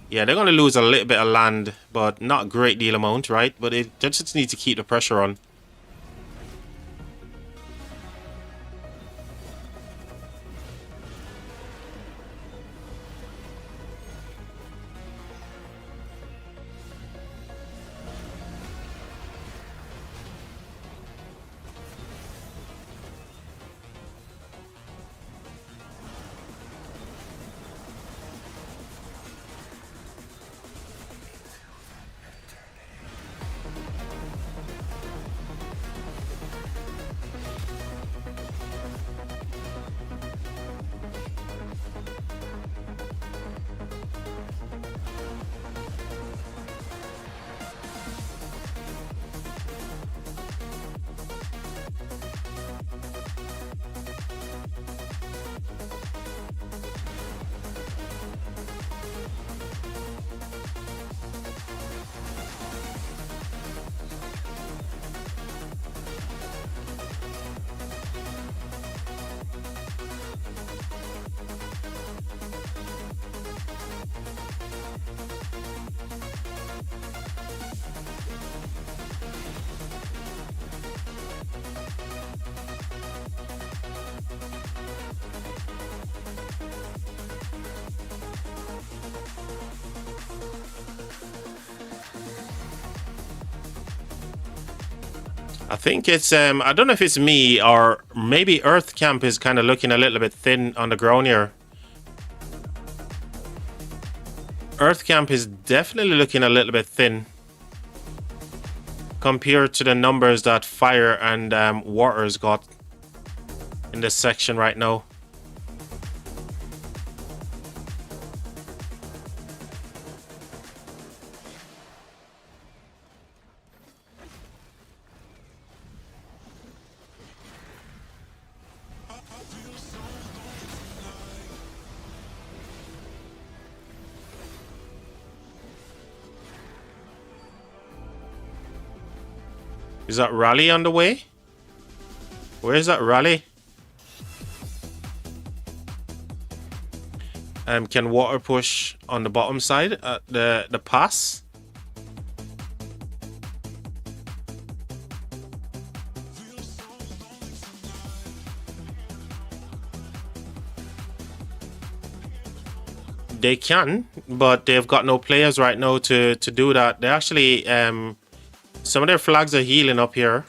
Yeah, they're going to lose a little bit of land, but not a great deal amount, right? But they just need to keep the pressure on. I think it's I don't know if it's me or maybe Earth Camp is kind of looking a little bit thin on the ground here. Earth Camp is definitely looking a little bit thin compared to the numbers that Fire and Water's got in this section right now. Is that rally on the way? Where is that rally? Can Water push on the bottom side at the pass? They can, but they've got no players right now to do that. They actually some of their flags are healing up here,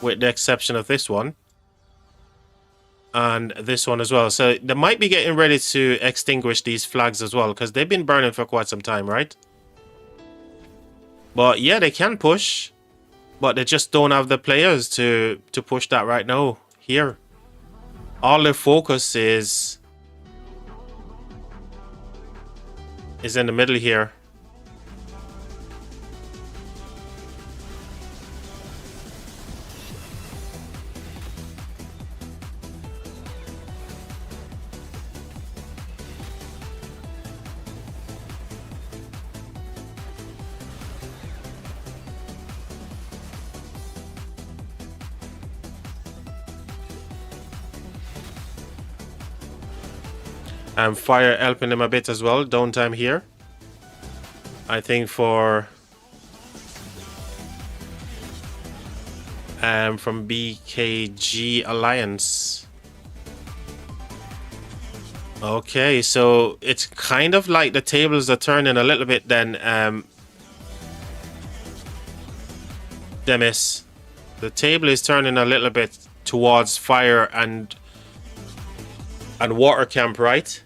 with the exception of this one. And this one as well. So they might be getting ready to extinguish these flags as well, because they've been burning for quite some time, right? But yeah, they can push, but they just don't have the players to push that right now here. All their focus is in the middle here. And Fire helping them a bit as well. Downtime here. I think for from BKG Alliance. Okay, so it's kind of like the tables are turning a little bit then, Demis. The table is turning a little bit towards Fire and Water Camp, right?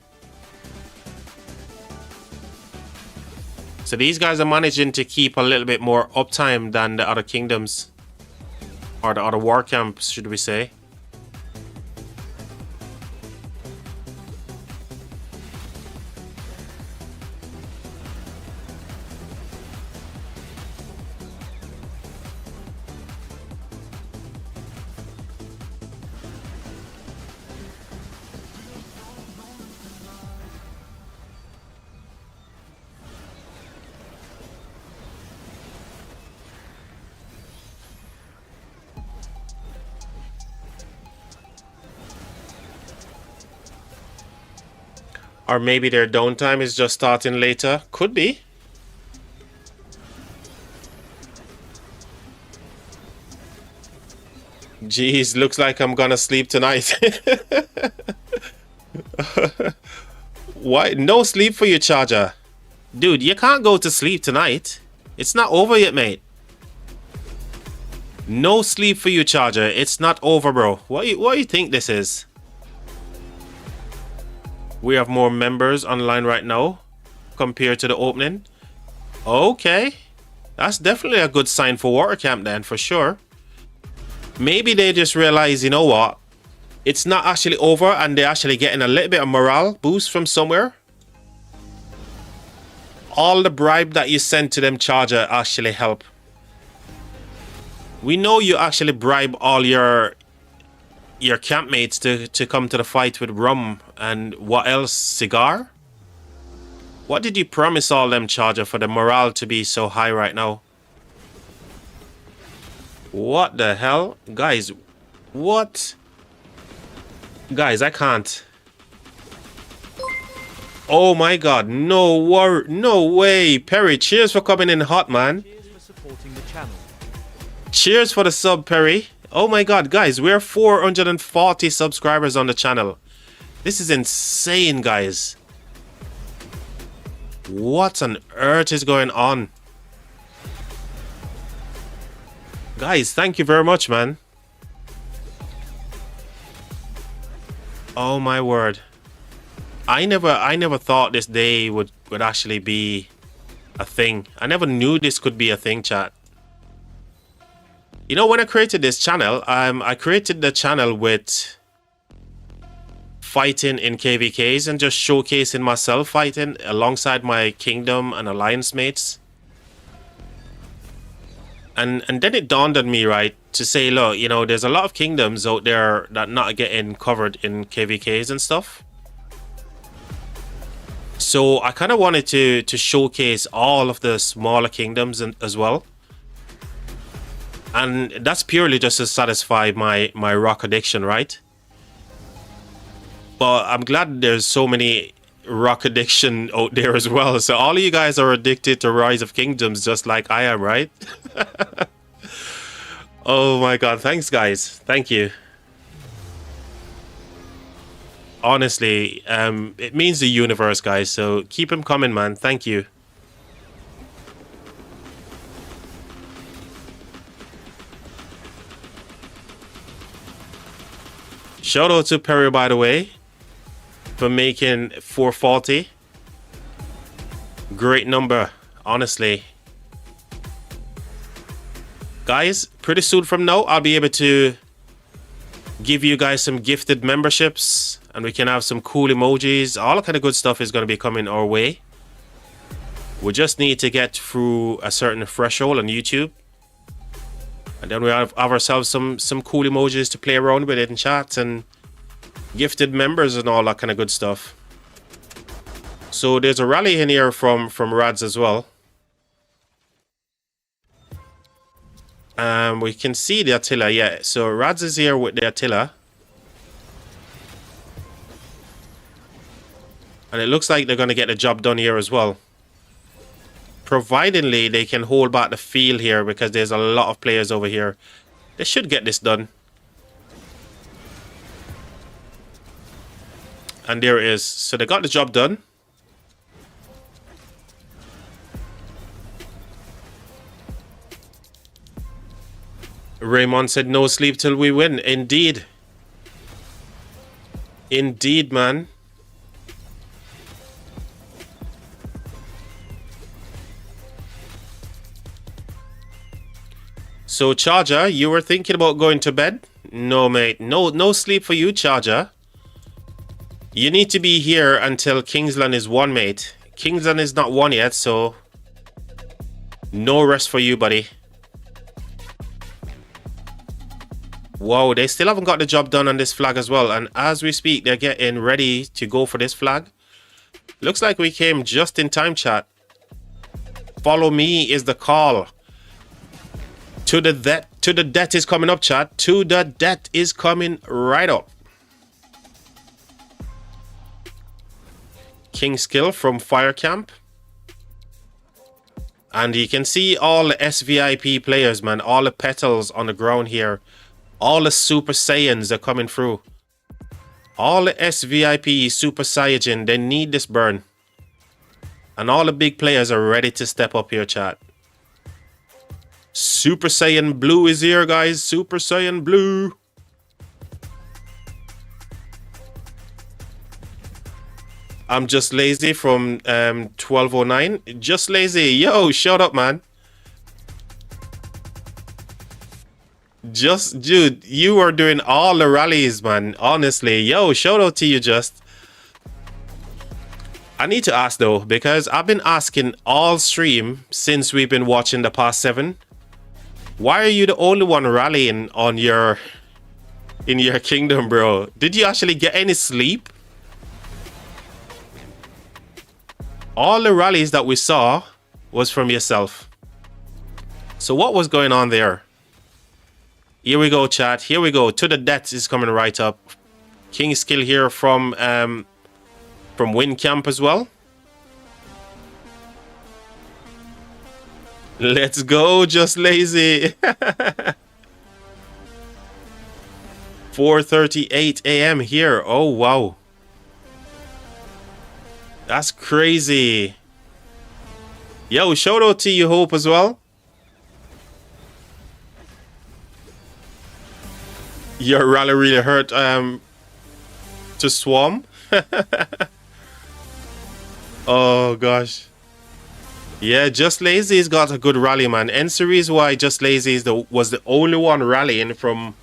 So these guys are managing to keep a little bit more uptime than the other kingdoms. Or the other war camps, should we say. Or maybe their downtime is just starting later. Could be. Jeez, looks like I'm gonna sleep tonight. Why? No sleep for you, Charger. Dude, you can't go to sleep tonight. It's not over yet, mate. No sleep for you, Charger. It's not over, bro. What do you think this is? We have more members online right now compared to the opening. Okay. That's definitely a good sign for Water Camp then, for sure. Maybe they just realize, you know what? It's not actually over and they're actually getting a little bit of morale boost from somewhere. All the bribe that you send to them, Charger, actually help. We know you actually bribe all your campmates to come to the fight with rum and what else? Cigar? What did you promise all them, Charger, for the morale to be so high right now? What the hell? Guys, what? Guys, I can't. Oh my god, no way. Perry, cheers for coming in hot, man. Cheers for supporting the channel. Cheers for the sub, Perry. Oh my god, guys, we're 440 subscribers on the channel. This is insane, guys. What on earth is going on? Guys, thank you very much, man. Oh my word. I never thought this day would actually be a thing. I never knew this could be a thing, chat. You know, when I created this channel, I created the channel with fighting in KVKs and just showcasing myself fighting alongside my kingdom and alliance mates. And then it dawned on me, right, to say, look, you know, there's a lot of kingdoms out there that not getting covered in KVKs and stuff. So I kind of wanted to showcase all of the smaller kingdoms as well. And that's purely just to satisfy my rock addiction, right? But I'm glad there's so many rock addiction out there as well. So all of you guys are addicted to Rise of Kingdoms just like I am, right? Oh my god, thanks guys. Thank you. Honestly, it means the universe, guys. So keep them coming, man. Thank you. Shout out to Perry, by the way, for making 440. Great number, honestly. Guys, pretty soon from now, I'll be able to give you guys some gifted memberships, and we can have some cool emojis. All kind of good stuff is going to be coming our way. We just need to get through a certain threshold on YouTube, and then we have ourselves some cool emojis to play around with it in chat, and gifted members and all that kind of good stuff. So there's a rally in here from Rads as well. We can see the Attila, yeah. So Rads is here with the Attila. And it looks like they're going to get the job done here as well. Providingly, they can hold back the field here because there's a lot of players over here. They should get this done. And there it is. So they got the job done. Raymond said no sleep till we win. Indeed. Indeed, man. So, Charger, you were thinking about going to bed? No, mate. No sleep for you, Charger. You need to be here until Kingsland is won, mate. Kingsland is not won yet, so no rest for you, buddy. Wow, they still haven't got the job done on this flag as well. And as we speak, they're getting ready to go for this flag. Looks like we came just in time, chat. Follow me is the call. To the debt is coming up, chat. To the debt is coming right up. King Skill from Fire Camp. And you can see all the SVIP players, man. All the petals on the ground here. All the Super Saiyans are coming through. All the SVIP Super Saiyajin, they need this burn. And all the big players are ready to step up here, chat. Super Saiyan Blue is here, guys. Super Saiyan Blue. I'm just lazy from 1209. Just lazy. Yo, shut up, man. Just, dude, you are doing all the rallies, man. Honestly, yo, shout out to you, Just. I need to ask though, because I've been asking all stream since we've been watching the past 7. Why are you the only one rallying on in your kingdom, bro? Did you actually get any sleep? All the rallies that we saw was from yourself. So what was going on there? Here we go, chat. Here we go. To the debt is coming right up. King Skill here from Wind Camp as well. Let's go, Just Lazy. 4:38 a.m. here. Oh, wow. That's crazy. Yo, shout out to you, Hope, as well. Your rally really hurt to swarm. Oh gosh. Yeah, Just Lazy's got a good rally, man. And series why Just Lazy was the only one rallying from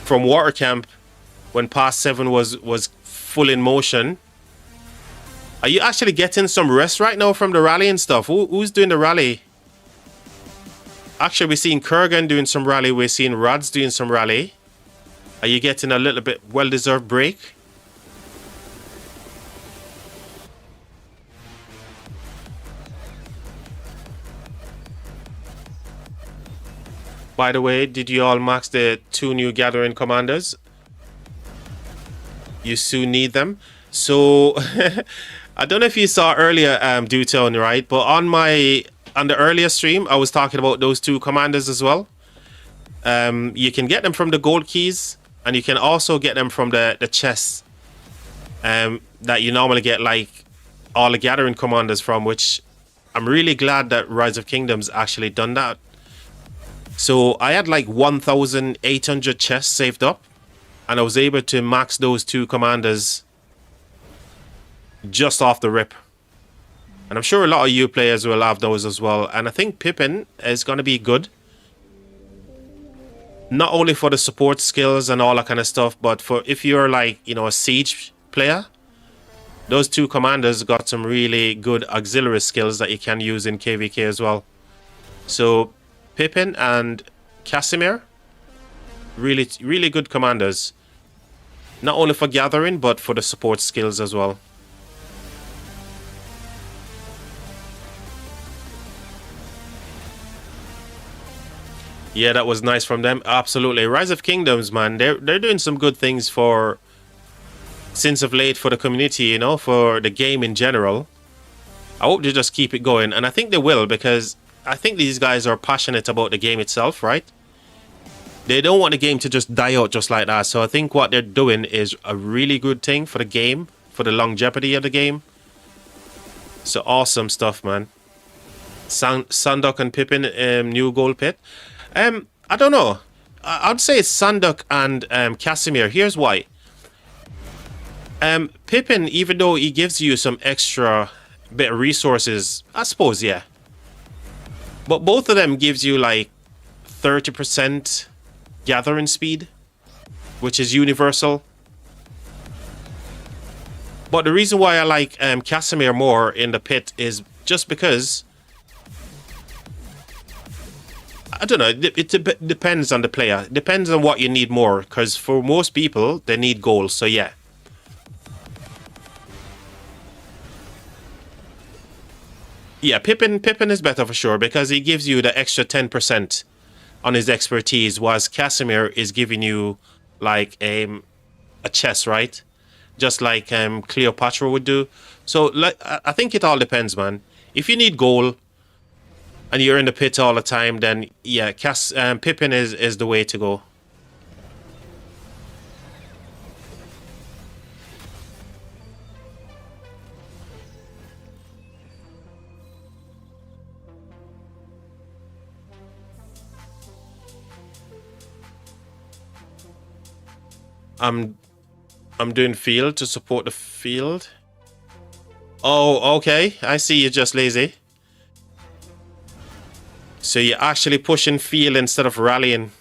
water camp when Pass 7 was full in motion. Are you actually getting some rest right now from the rally and stuff? Who's doing the rally? Actually, we're seeing Kurgan doing some rally. We're seeing Rods doing some rally. Are you getting a little bit well-deserved break? By the way, did you all max the 2 new gathering commanders? You soon need them. So, I don't know if you saw earlier, Dewtone, right? But on the earlier stream, I was talking about those 2 commanders as well. You can get them from the gold keys, and you can also get them from the chests that you normally get like all the gathering commanders from, which I'm really glad that Rise of Kingdoms actually done that. So I had like 1,800 chests saved up, and I was able to max those 2 commanders just off the rip. And I'm sure a lot of you players will have those as well. And I think Pippin is going to be good. Not only for the support skills and all that kind of stuff, but for if you're like, you know, a siege player, those 2 commanders got some really good auxiliary skills that you can use in KVK as well. So Pippin and Casimir, really, really good commanders. Not only for gathering, but for the support skills as well. Yeah, that was nice from them. Absolutely. Rise of Kingdoms, man. They're doing some good things for, since of late, for the community, you know, for the game in general. I hope they just keep it going. And I think they will, because I think these guys are passionate about the game itself, right? They don't want the game to just die out just like that. So I think what they're doing is a really good thing for the game, for the longevity of the game. So awesome stuff, man. Sandok and Pippin, new gold pit. I don't know. I'd say it's Sandok and Casimir. Here's why. Pippin, even though he gives you some extra bit of resources, I suppose, yeah. But both of them gives you like 30% gathering speed, which is universal. But the reason why I like Casimir more in the pit is just because, I don't know, it depends on the player. It depends on what you need more, because for most people, they need goals, so yeah. Yeah, Pippin is better for sure, because he gives you the extra 10% on his expertise, whilst Casimir is giving you like a chest, right? Just like Cleopatra would do. So like, I think it all depends, man. If you need goal and you're in the pit all the time, then yeah, Pippin is the way to go. I'm doing field to support the field. Oh, okay. I see you're just lazy. So you're actually pushing field instead of rallying.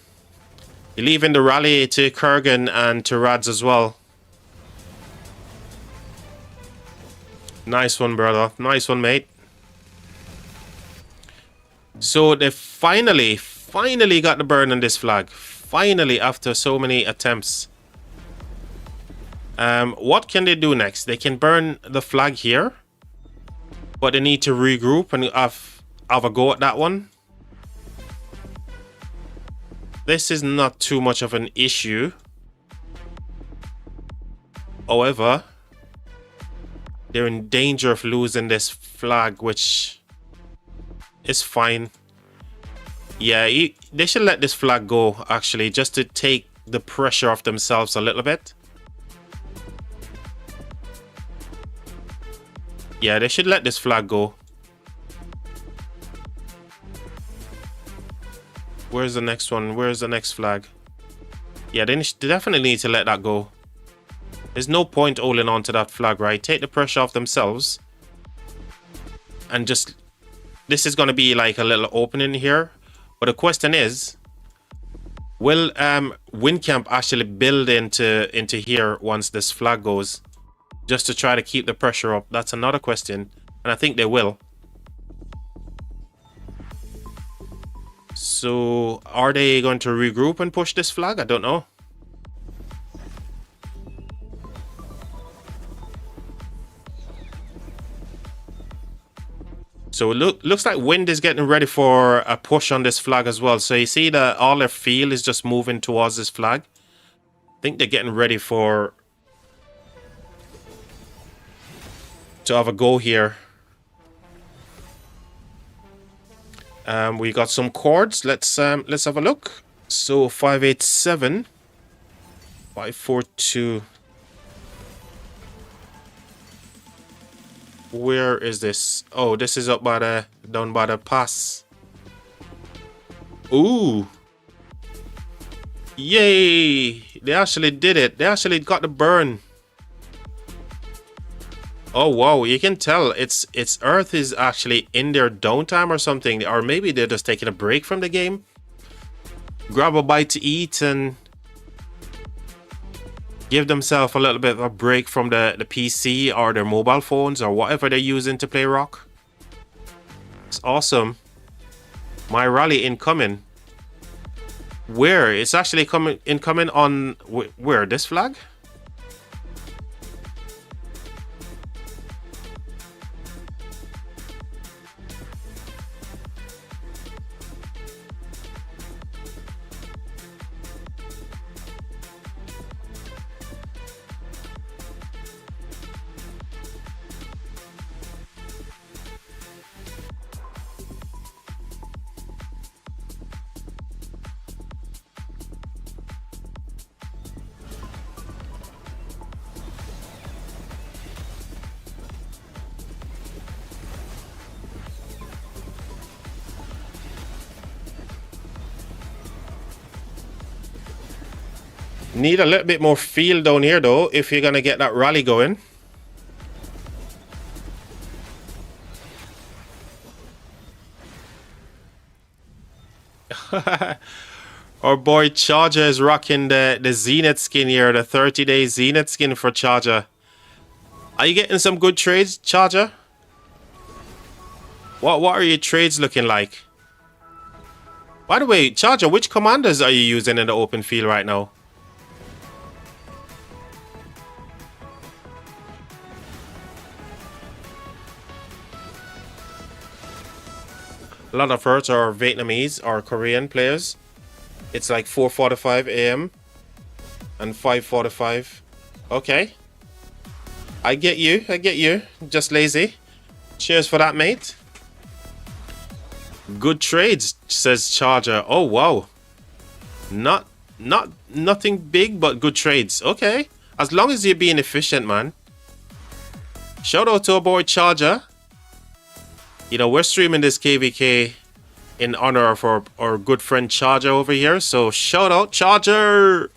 You're leaving the rally to Kurgan and to Rads as well. Nice one, brother. Nice one, mate. So they finally got the burn on this flag. Finally, after so many attempts. What can they do next? They can burn the flag here, but they need to regroup and have a go at that one. This is not too much of an issue. However, they're in danger of losing this flag, which is fine. Yeah, they should let this flag go, actually, just to take the pressure off themselves a little bit. Yeah, they should let this flag go. Where's the next one? Where's the next flag? Yeah, they definitely need to let that go. There's no point holding on to that flag, right? Take the pressure off themselves. And just... This is going to be like a little opening here. But the question is... Will Windcamp actually build into here once this flag goes? Just to try to keep the pressure up. That's another question. And I think they will. So, are they going to regroup and push this flag? I don't know. So it looks like Wind is getting ready for a push on this flag as well. So you see that all their field is just moving towards this flag. I think they're getting ready to have a go here. We got some chords. Let's have a look. So 587, 542. Where is this? Oh, this is up by down by the pass. Ooh. Yay! They actually did it. They actually got the burn. Oh wow, you can tell its Earth is actually in their downtime or something, or maybe they're just taking a break from the game. Grab a bite to eat and give themselves a little bit of a break from the PC or their mobile phones or whatever they're using to play rock. It's awesome. My rally incoming. Where? It's actually incoming on where? This flag? Need a little bit more field down here though if you're gonna get that rally going. Our boy Charger is rocking the Zenith skin here, the 30-day Zenith skin for Charger. Are you getting some good trades, Charger? What are your trades looking like? By the way, Charger, which commanders are you using in the open field right now? A lot of hers are Vietnamese or Korean players. It's like 4:45 a.m. and 5:45. Okay. I get you. I get you. Just lazy. Cheers for that, mate. Good trades, says Charger. Oh, wow. Nothing big, but good trades. Okay. As long as you're being efficient, man. Shout out to our boy Charger. You know, we're streaming this KVK in honor of our good friend Charger over here. So shout out, Charger!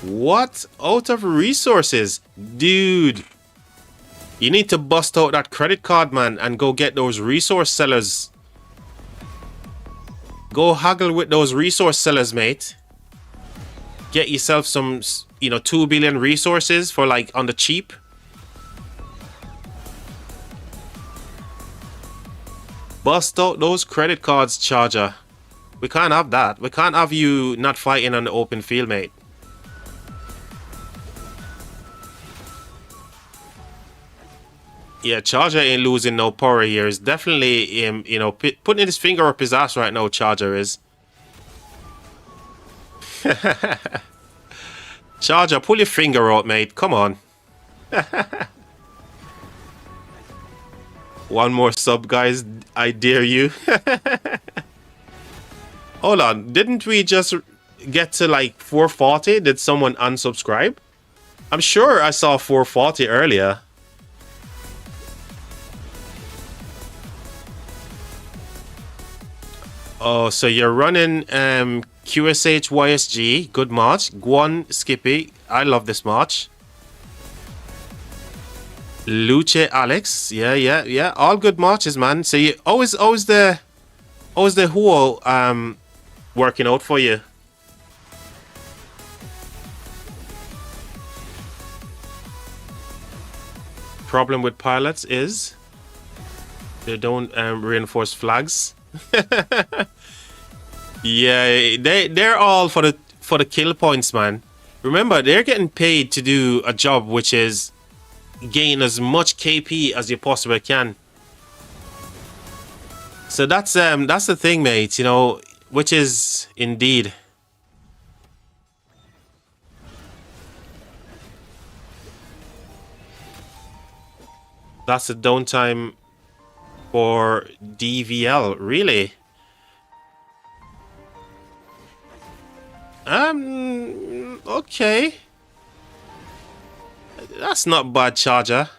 What? Out of resources? Dude. You need to bust out that credit card, man, and go get those resource sellers. Go haggle with those resource sellers, mate. Get yourself some, 2 billion resources for like on the cheap. Bust out those credit cards, Charger. We can't have that. We can't have you not fighting on the open field, mate. Yeah, Charger ain't losing no power here. It's definitely him, putting his finger up his ass right now, Charger is. Charger, pull your finger out, mate. Come on. One more sub, guys. I dare you. Hold on. Didn't we just get to like 440, did someone unsubscribe? I'm sure I saw 440 earlier. Oh, so you're running QSH YSG. Good march. Guan Skippy. I love this march. Luce Alex. Yeah. All good marches, man. So you always the Huo working out for you. Problem with pilots is they don't reinforce flags. Yeah, they're all for the kill points, man. Remember, they're getting paid to do a job which is gain as much KP as you possibly can. So that's the thing, mate, you know, which is indeed. That's the downtime for DVL, really? Okay. That's not bad, Charger.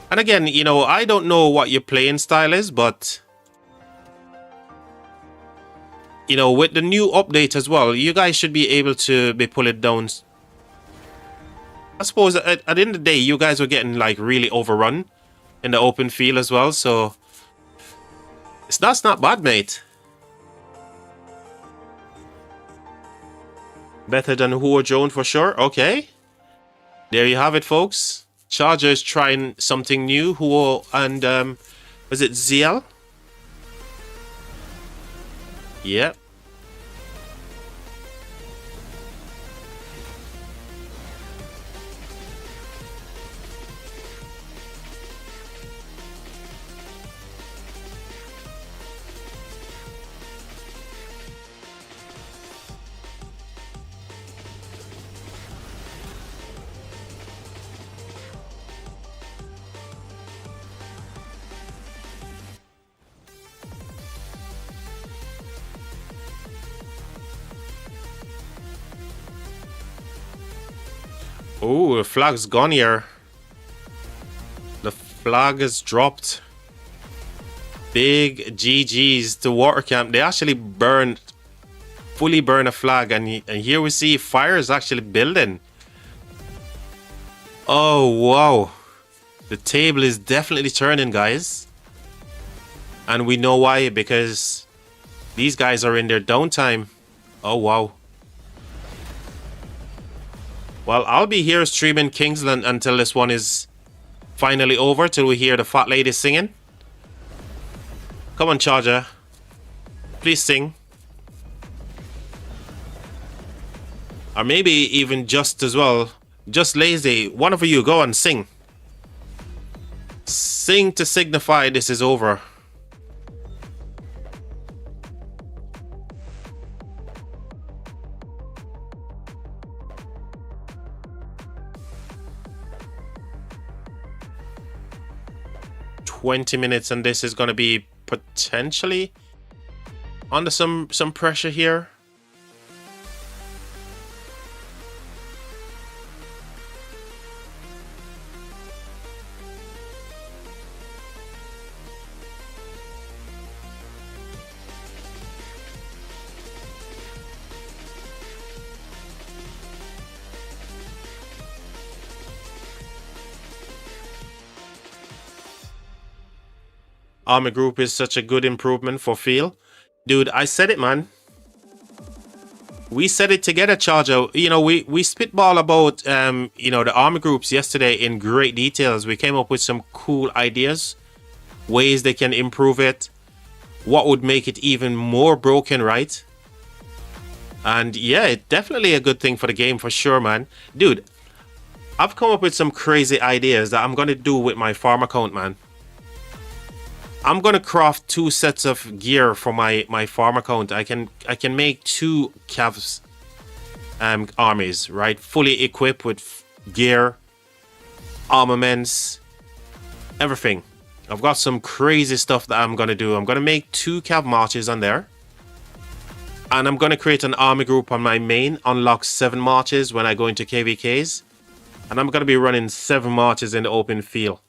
And again, you know, I don't know what your playing style is, but you know, with the new update as well, you guys should be able to be pull it down. I suppose at the end of the day, you guys were getting like really overrun in the open field as well, so that's not bad, mate. Better than Huo Joan for sure. Okay. There you have it, folks. Charger is trying something new. Huo and was it ZL? Yep. Oh, the flag's gone here. The flag is dropped. Big GG's to water camp. They actually fully burn a flag, and here we see fire is actually building. Oh, wow. The table is definitely turning, guys. And we know why, because these guys are in their downtime. Oh, wow. Well, I'll be here streaming Kingsland until this one is finally over, till we hear the fat lady singing. Come on, Charger. Please sing. Or maybe even Just as well. Just Lazy. One of you, go and sing. Sing to signify this is over. $20 and this is going to be potentially under some pressure here. Army group is such a good improvement for feel. Dude, I said it, man. We said it together, Charger. You know, we spitball about, you know, the army groups yesterday in great details. We came up with some cool ideas, ways they can improve it, what would make it even more broken, right? And yeah, it's definitely a good thing for the game for sure, man. Dude, I've come up with some crazy ideas that I'm going to do with my farm account, man. I'm gonna craft 2 sets of gear for my farm account. I can make 2 Cavs armies, right? Fully equipped with gear, armaments, everything. I've got some crazy stuff that I'm gonna do. I'm gonna make 2 Cav marches on there. And I'm going to create an army group on my main, unlock 7 marches when I go into KVKs. And I'm going to be running 7 marches in the open field.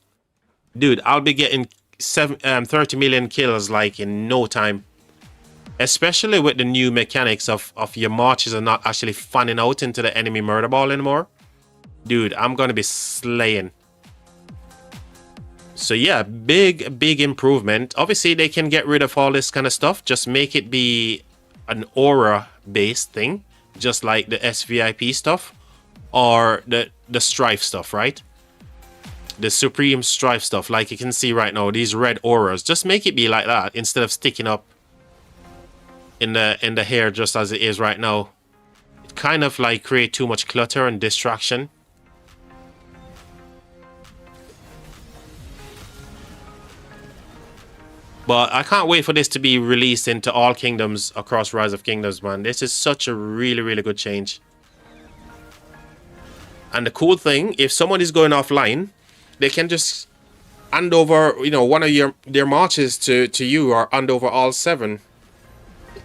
Dude, I'll be getting 30 million kills like in no time. Especially with the new mechanics of your marches are not actually fanning out into the enemy murder ball anymore. Dude, I'm going to be slaying. So yeah, big improvement. Obviously, they can get rid of all this kind of stuff. Just make it be an aura-based thing. Just like the SVIP stuff. Or the Strife stuff, right? The Supreme Strife stuff. Like you can see right now, these red auras. Just make it be like that instead of sticking up in the hair just as it is right now. It kind of like create too much clutter and distraction. But I can't wait for this to be released into all kingdoms across Rise of Kingdoms, man. This is such a really good change. And the cool thing, if someone is going offline, they can just hand over, you know, one of their marches to you, or hand over all 7.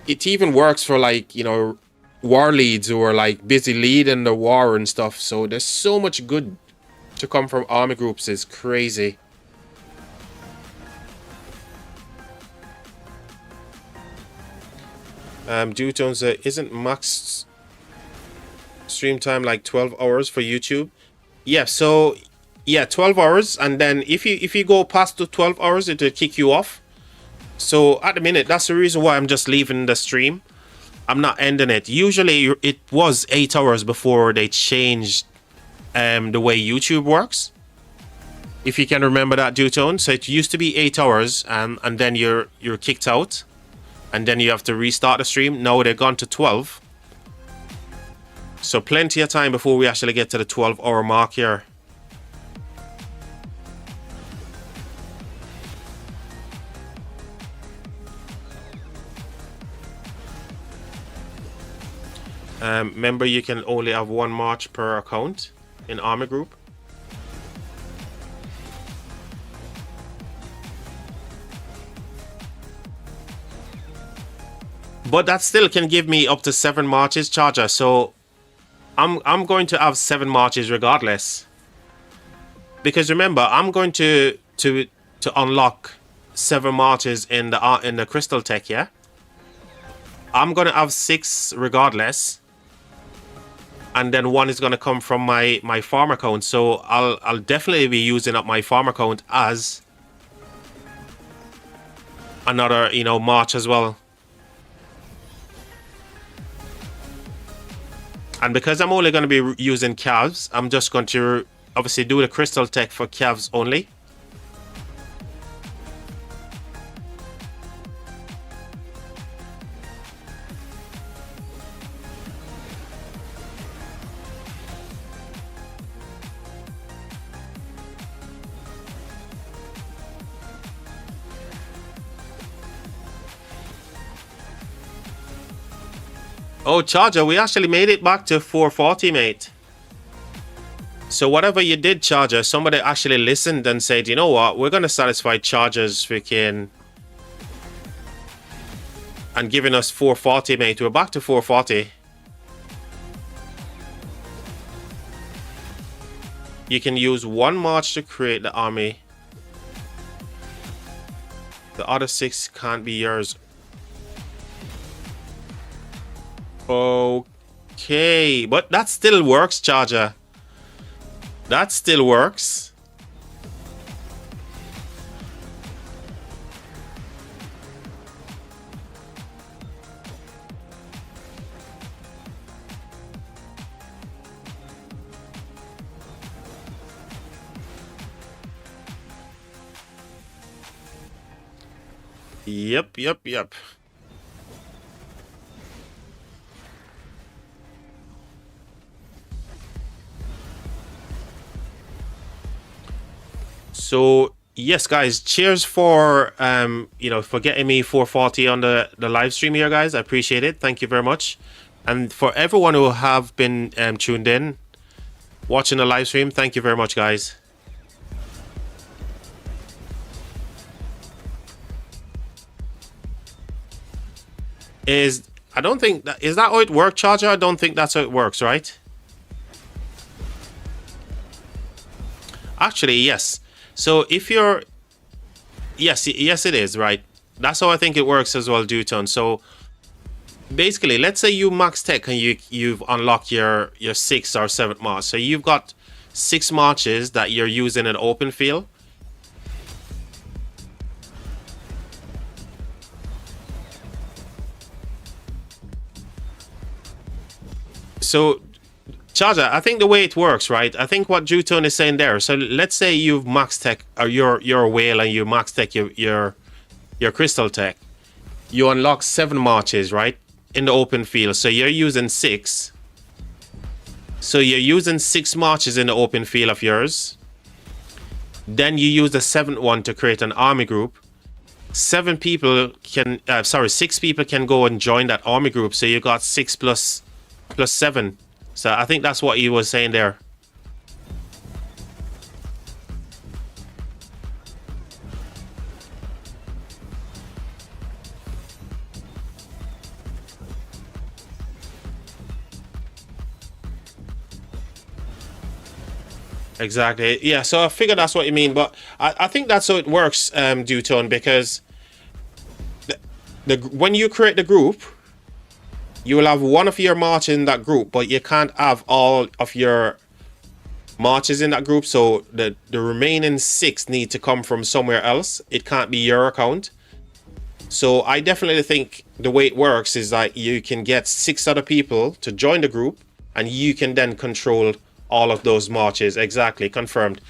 It even works for, like, you know, war leads who are like busy leading the war and stuff. So there's so much good to come from army groups. It's crazy. Dewtone said, isn't max stream time like 12 hours for YouTube? Yeah, so yeah, 12 hours, and then if you go past the 12 hours, it'll kick you off. So at the minute, that's the reason why I'm just leaving the stream. I'm not ending it. Usually it was 8 hours before they changed the way YouTube works. If you can remember that, Dewtone. So it used to be 8 hours, and then you're kicked out. And then you have to restart the stream. Now they're gone to 12. So plenty of time before we actually get to the 12-hour mark here. Remember, you can only have 1 march per account in army group. But that still can give me up to 7 marches, Charger. So I'm going to have 7 marches regardless. Because remember, I'm going to unlock 7 marches in the crystal tech, yeah? I'm going to have 6 regardless. And then 1 is going to come from my farm account. So I'll definitely be using up my farm account as another, you know, march as well. And because I'm only going to be using calves, I'm just going to obviously do the crystal tech for calves only. Oh, Charger, we actually made it back to 440, mate. So whatever you did, Charger, somebody actually listened and said, you know what, we're going to satisfy Charger's freaking... and giving us 440, mate. We're back to 440. You can use 1 march to create the army. The other 6 can't be yours. Okay, but that still works, Charger. That still works. Yep. So yes, guys, cheers for you know, for getting me 440 on the live stream here, guys. I appreciate it. Thank you very much. And for everyone who have been tuned in, watching the live stream, thank you very much, guys. I don't think that is that how it works, Charger. I don't think that's how it works, right? Actually, yes. So if you're, yes, it is, right? That's how I think it works as well, Duton. So basically, let's say you max tech and you've unlocked your 6th or 7th march. So you've got 6 marches that you're using in open field. So Charger, I think the way it works, right? I think what Duton is saying there. So let's say you've max tech, or you're a whale and you max tech your crystal tech. You unlock 7 marches, right? In the open field. So you're using 6. So you're using 6 marches in the open field of yours. Then you use the 7th one to create an army group. 6 people can go and join that army group. So you got 6 plus 7. So I think that's what he was saying there. Exactly. Yeah, so I figured that's what you mean, but I think that's how it works, Dutone, because when you create the group, you will have one of your marches in that group, but you can't have all of your marches in that group. So the remaining 6 need to come from somewhere else. It can't be your account. So I definitely think the way it works is that you can get 6 other people to join the group, and you can then control all of those marches. Exactly. Confirmed.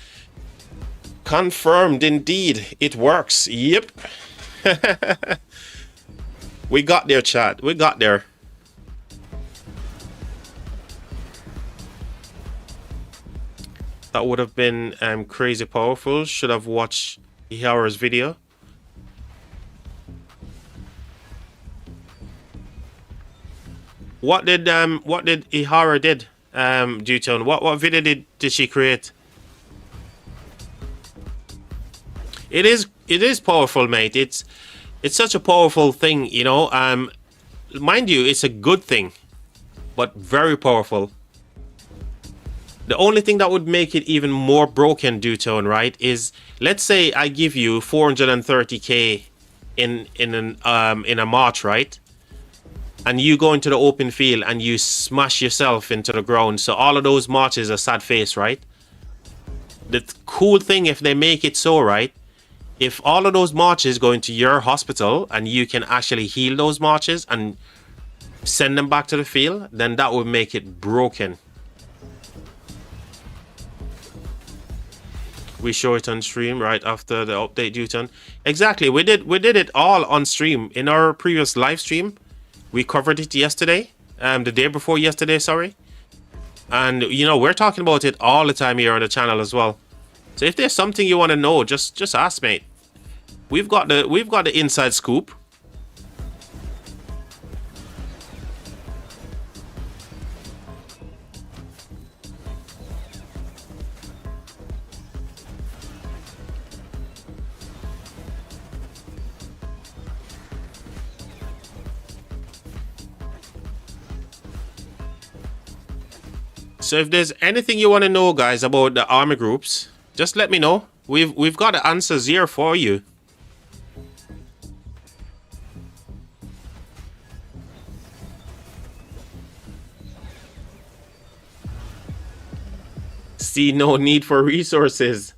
Confirmed indeed. It works. Yep. We got there, chat. We got there. That would have been crazy powerful. Should have watched Ihara's video. What did Ihara did? Dutone, what video did she create? It is powerful, mate. It's such a powerful thing, you know. Mind you, it's a good thing, but very powerful. The only thing that would make it even more broken, Dutone, right, is let's say I give you 430k in a march, right? And you go into the open field and you smash yourself into the ground. So all of those marches are sad face, right? The cool thing, if they make it so, right? If all of those marches go into your hospital and you can actually heal those marches and send them back to the field, then that would make it broken. We show it on stream right after the update, Dutton. Exactly. We did it all on stream in our previous live stream. We covered it yesterday, the day before yesterday, sorry. And you know, we're talking about it all the time here on the channel as well. So if there's something you want to know, just ask, mate. We've got the inside scoop. So if there's anything you want to know, guys, about the army groups, just let me know. We've got the answers here for you. See no need for resources.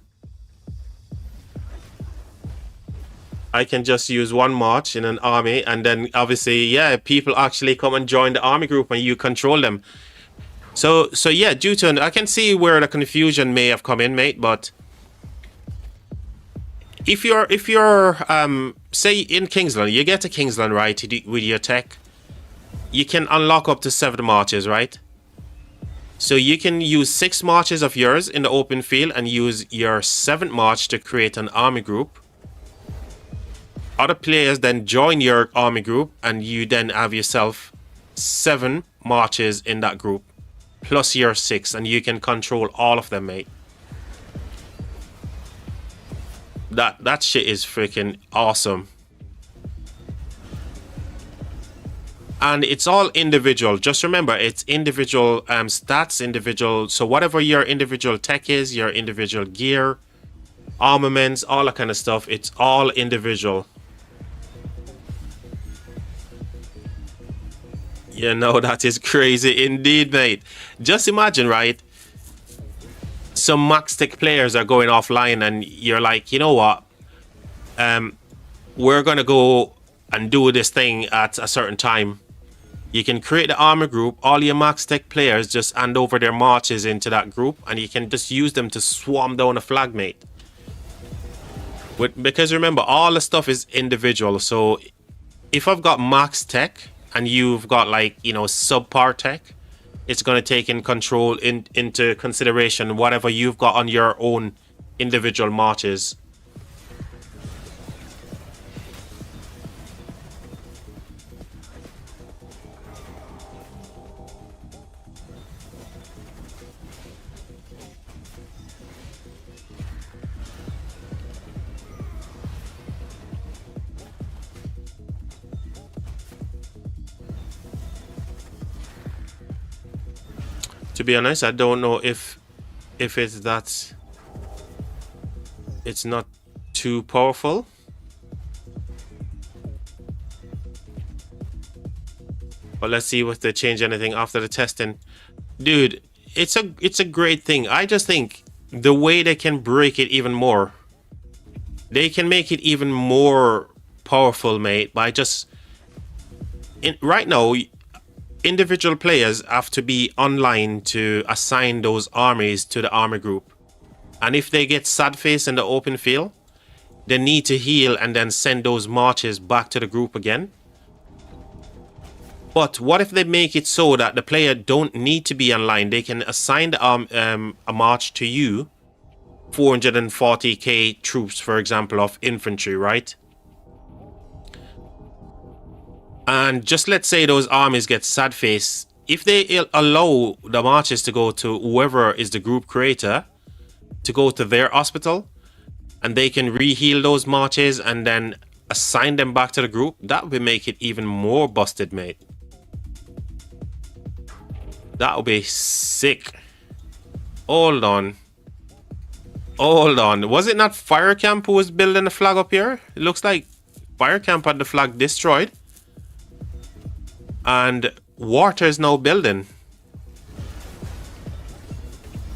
I can just use one march in an army, and then obviously, yeah, people actually come and join the army group and you control them. So yeah, Dutton, I can see where the confusion may have come in, mate, but if you're say in Kingsland, you get to Kingsland, right, with your tech, you can unlock up to 7 marches, right? So you can use 6 marches of yours in the open field and use your 7th march to create an army group. Other players then join your army group and you then have yourself 7 marches in that group. Plus your 6, and you can control all of them, mate. That shit is freaking awesome. And it's all individual. Just remember, it's individual stats, individual. So whatever your individual tech is, your individual gear, armaments, all that kind of stuff, it's all individual. You know, that is crazy indeed, mate. Just imagine, right? Some max tech players are going offline and you're like, you know what? We're going to go and do this thing at a certain time. You can create the armor group. All your max tech players just hand over their marches into that group, and you can just use them to swarm down a flag, mate. Because remember, all the stuff is individual. So if I've got max tech and you've got, like, you know, subpar tech, it's going to take into consideration whatever you've got on your own individual marches. To be honest, I don't know if it's that it's not too powerful. But let's see if they change anything after the testing. Dude, it's a great thing. I just think the way they can break it even more, they can make it even more powerful, mate, by just right now individual players have to be online to assign those armies to the army group. And if they get sad face in the open field, they need to heal and then send those marches back to the group again. But what if they make it so that the player don't need to be online? They can assign a march to you, 440k troops, for example, of infantry, right? And just let's say those armies get sad face. If they allow the marches to go to whoever is the group creator, to go to their hospital, and they can re-heal those marches and then assign them back to the group, that would make it even more busted, mate. That would be sick. Hold on. Was it not Fire Camp who was building the flag up here? It looks like Fire Camp had the flag destroyed. And Water is now building.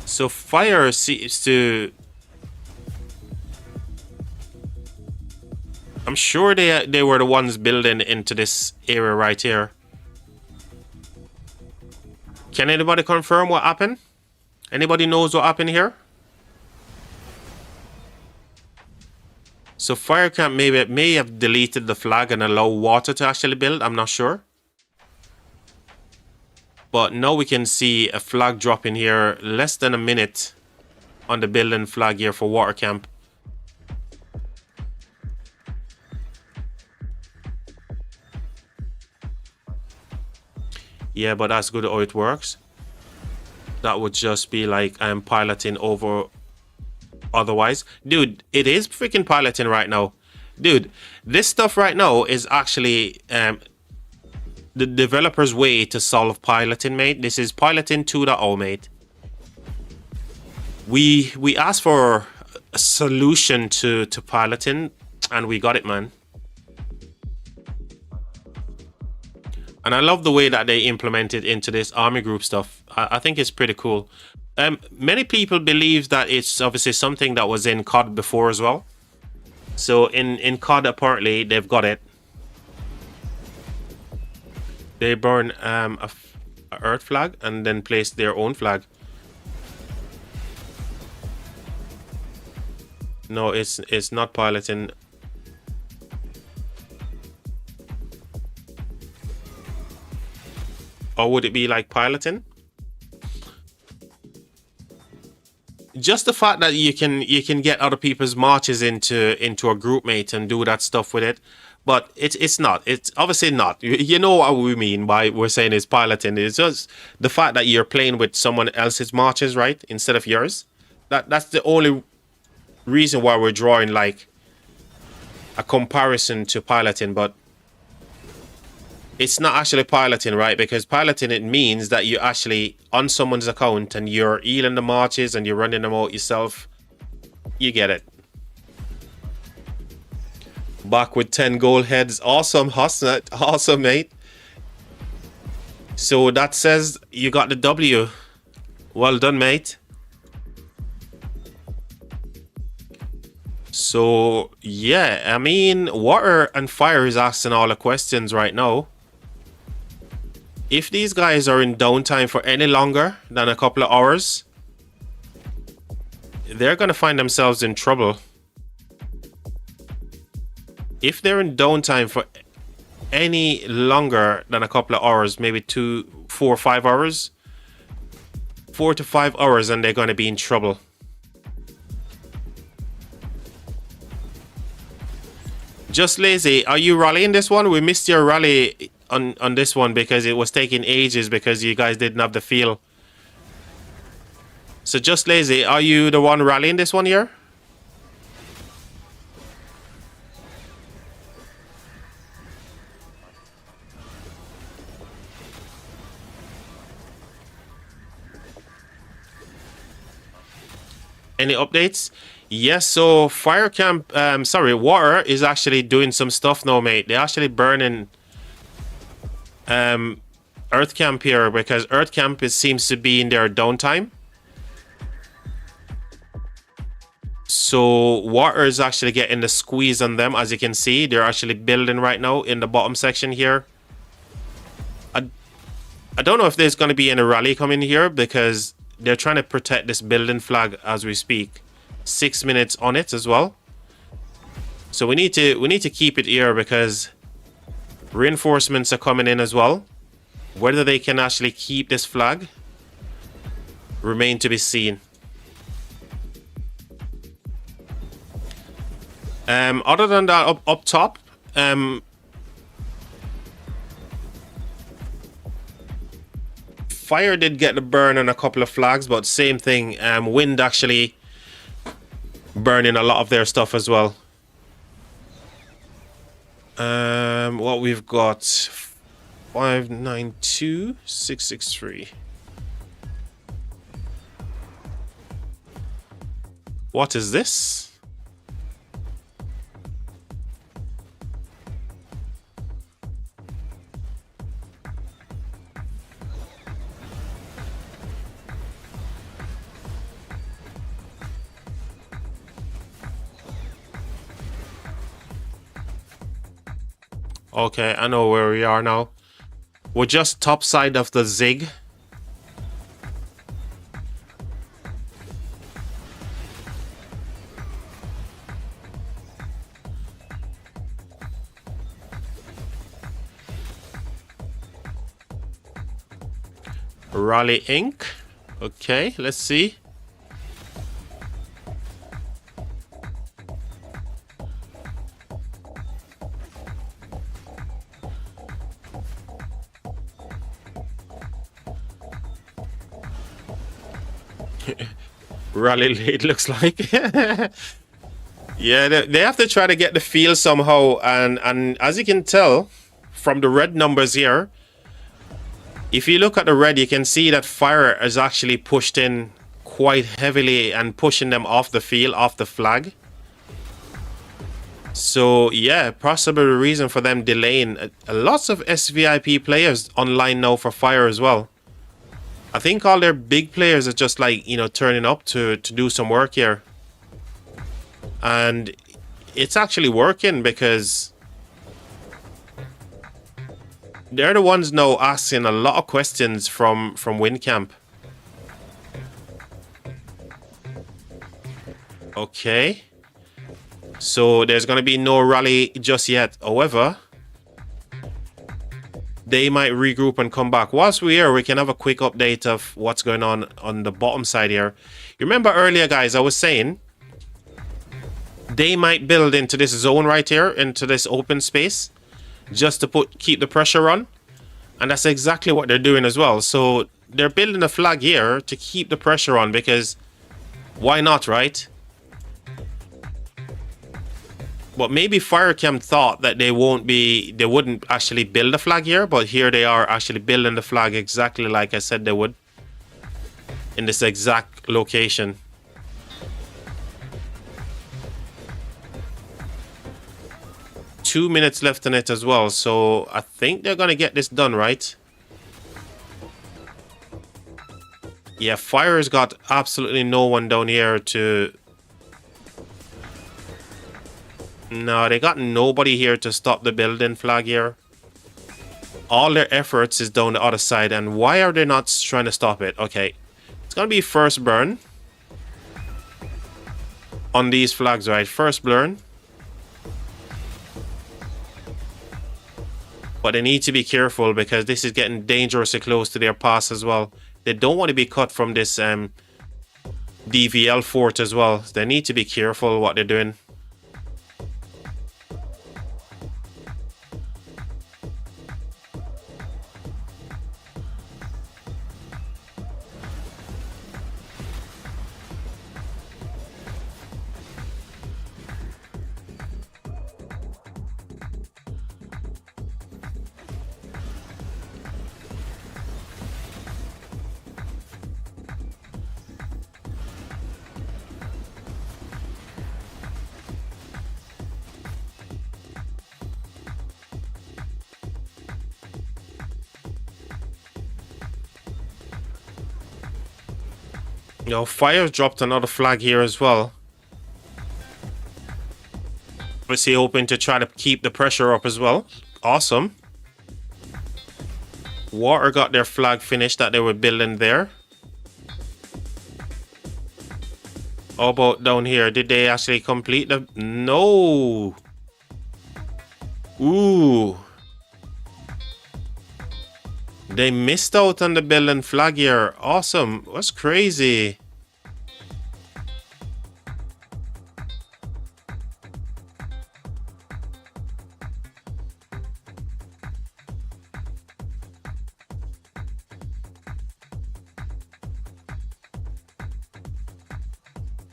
So Fire seems to... I'm sure they were the ones building into this area right here. Can anybody confirm what happened? Anybody knows what happened here? So Fire Camp may have deleted the flag and allow Water to actually build. I'm not sure. But now we can see a flag drop in here less than a minute on the building flag here for Water Camp. Yeah, but that's good how it works. That would just be like I'm piloting over otherwise. Dude, it is freaking piloting right now. Dude, this stuff right now is actually the developer's way to solve piloting, mate. This is piloting 2.0, mate. We asked for a solution to piloting, and we got it, man. And I love the way that they implemented into this army group stuff. I think it's pretty cool. Many people believe that it's obviously something that was in COD before as well. So in COD, apparently, they've got it. They burn a Earth flag and then place their own flag. No, it's not piloting. Or would it be like piloting? Just the fact that you can get other people's marches into a group, mate, and do that stuff with it. But it's not. It's obviously not. You know what we mean by we're saying it's piloting. It's just the fact that you're playing with someone else's marches, right, instead of yours. That's the only reason why we're drawing like a comparison to piloting. But it's not actually piloting, right? Because piloting, it means that you're actually on someone's account and you're healing the marches and you're running them out yourself. You get it. Back with 10 gold heads. Awesome, Husnut. Awesome, mate. So that says you got the W. Well done, mate. So, yeah, I mean, water and fire is asking all the questions right now. If these guys are in downtime for any longer than a couple of hours, they're going to find themselves in trouble. If they're in downtime for any longer than a couple of hours, maybe 2, 4, 5 hours, 4 to 5 hours, and they're going to be in trouble. Just Lazy, are you rallying this one? We missed your rally on this one because it was taking ages because you guys didn't have the feel. So Just Lazy, are you the one rallying this one here? Any updates? Yes, so Fire Camp, Water is actually doing some stuff now, mate. They're actually burning Earth Camp here because Earth Camp seems to be in their downtime. So Water is actually getting the squeeze on them. As you can see, they're actually building right now in the bottom section here. I don't know if there's going to be any rally coming here because they're trying to protect this building flag as we speak. 6 minutes on it as well. So we need to keep it here because reinforcements are coming in as well. Whether they can actually keep this flag remain to be seen. Other than that, up top, fire did get the burn on a couple of flags, but same thing. Wind actually burning a lot of their stuff as well. What we've got 592 663. What is this? Okay, I know where we are now. We're just top side of the zig. Raleigh Inc. Okay, let's see. Rally late looks like. Yeah, they have to try to get the feel somehow, and as you can tell from the red numbers here, if you look at the red, you can see that fire is actually pushed in quite heavily and pushing them off the field, off the flag. So yeah, possibly the reason for them delaying. Lots of SVIP players online now for fire as well. I think all their big players are just like, you know, turning up to do some work here. And it's actually working because they're the ones now asking a lot of questions from WinCamp. Okay. So there's going to be no rally just yet. However, they might regroup and come back. Whilst we're here, we can have a quick update of what's going on the bottom side here. You remember earlier, guys, I was saying they might build into this zone right here, into this open space, just to keep the pressure on. And that's exactly what they're doing as well. So they're building a flag here to keep the pressure on because why not, right? But maybe Firecam thought that they wouldn't actually build a flag here, but here they are actually building the flag exactly like I said they would. In this exact location. Two minutes left in it as well, so I think they're gonna get this done, right? Yeah, Fire's got absolutely no one down here to... No, they got nobody here to stop the building flag here. All their efforts is down the other side, and why are they not trying to stop it? Okay, it's gonna be first burn on these flags, right? First burn. But they need to be careful because this is getting dangerously close to their pass as well. They don't want to be cut from this DVL fort as well. They need to be careful what they're doing. You know, Fire's dropped another flag here as well. Obviously hoping to try to keep the pressure up as well. Awesome. Water got their flag finished that they were building there. How about down here? Did they actually complete the... No! Ooh. They missed out on the building flag here. Awesome. That's crazy.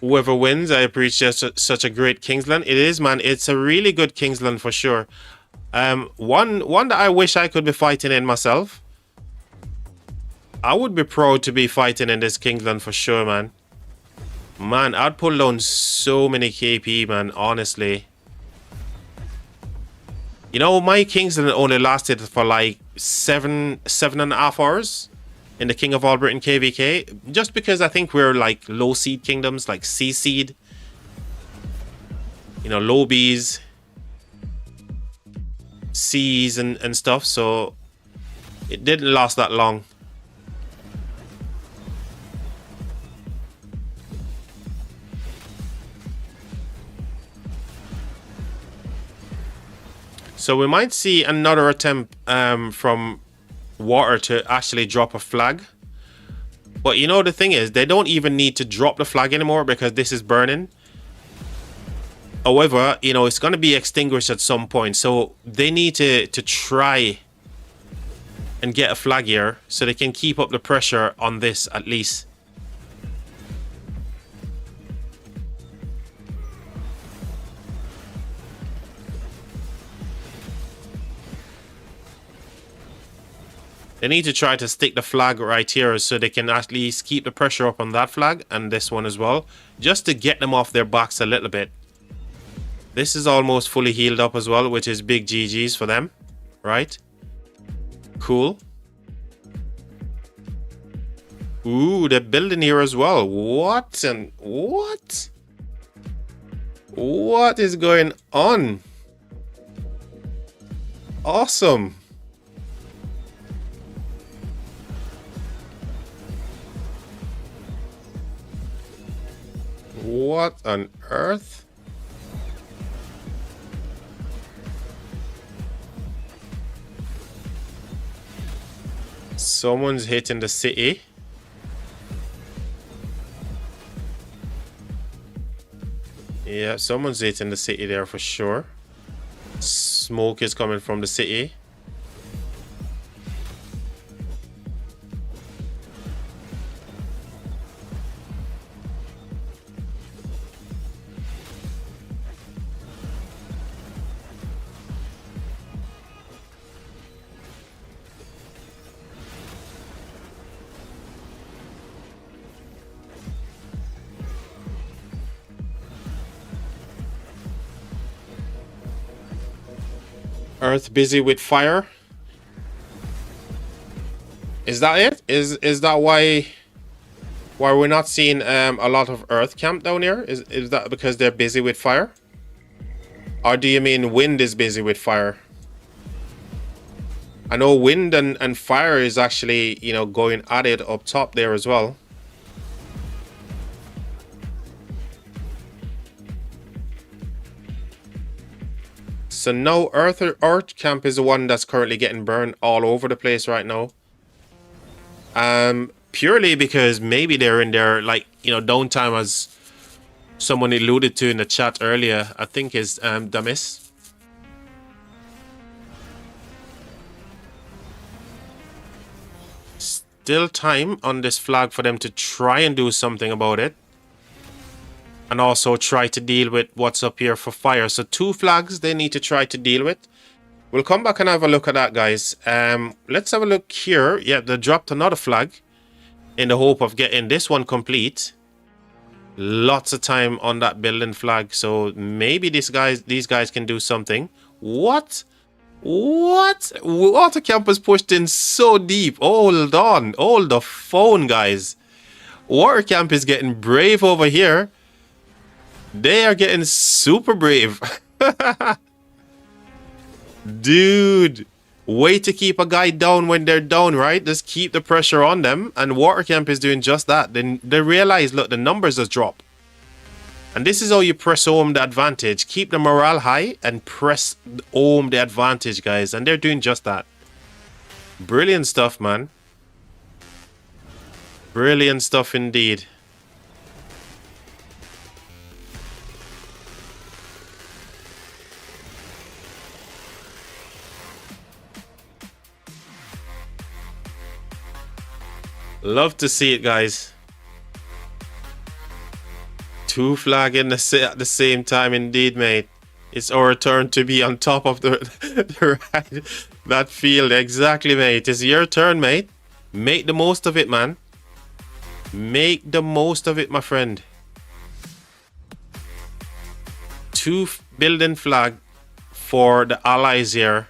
Whoever wins, I appreciate such a great Kingsland. It is, man. It's a really good Kingsland for sure. One that I wish I could be fighting in myself. I would be proud to be fighting in this Kingsland for sure, man. Man, I'd pull down so many KP, man, honestly. You know, my Kingsland only lasted for like 7.5 hours in the King of All Britain KVK. Just because I think we're like low seed kingdoms, like C seed. You know, low Bs, Cs and stuff. So it didn't last that long. So we might see another attempt from Water to actually drop a flag. But you know, the thing is, they don't even need to drop the flag anymore because this is burning. However, you know, it's going to be extinguished at some point. So they need to try and get a flag here so they can keep up the pressure on this at least. They need to try to stick the flag right here so they can at least keep the pressure up on that flag and this one as well, just to get them off their backs a little bit. This is almost fully healed up as well, which is big GG's for them, right? Cool. Ooh, they're building here as well. What and what? What is going on? Awesome. What on earth? Someone's hitting the city. Yeah, someone's hitting the city there for sure. Smoke is coming from the city. Earth busy with fire. Is that it? Is that why we're not seeing a lot of Earth camp down here? Is that because they're busy with fire? Or do you mean wind is busy with fire? I know wind and fire is actually, you know, going at it up top there as well. So no, Earth camp is the one that's currently getting burned all over the place right now. Purely because maybe they're in there, like, you know, downtime, as someone alluded to in the chat earlier, I think is Damis. Still time on this flag for them to try and do something about it. And also try to deal with what's up here for fire. So 2 flags they need to try to deal with. We'll come back and have a look at that, guys. Let's have a look here. Yeah, they dropped another flag in the hope of getting this one complete. Lots of time on that building flag. So maybe these guys can do something. What? Water camp was pushed in so deep. Hold on. Hold the phone, guys. Water camp is getting brave over here. They are getting super brave. Dude, way to keep a guy down when they're down, right? Just keep the pressure on them. And Water Camp is doing just that. Then they realize, look, the numbers just drop. And this is how you press home the advantage. Keep the morale high and press home the advantage, guys. And they're doing just that. Brilliant stuff, man. Brilliant stuff indeed. Love to see it, guys. 2 flag at the same time, indeed, mate. It's our turn to be on top of that field. Exactly, mate. It's your turn, mate. Make the most of it, man. Make the most of it, my friend. 2 building flag for the allies here.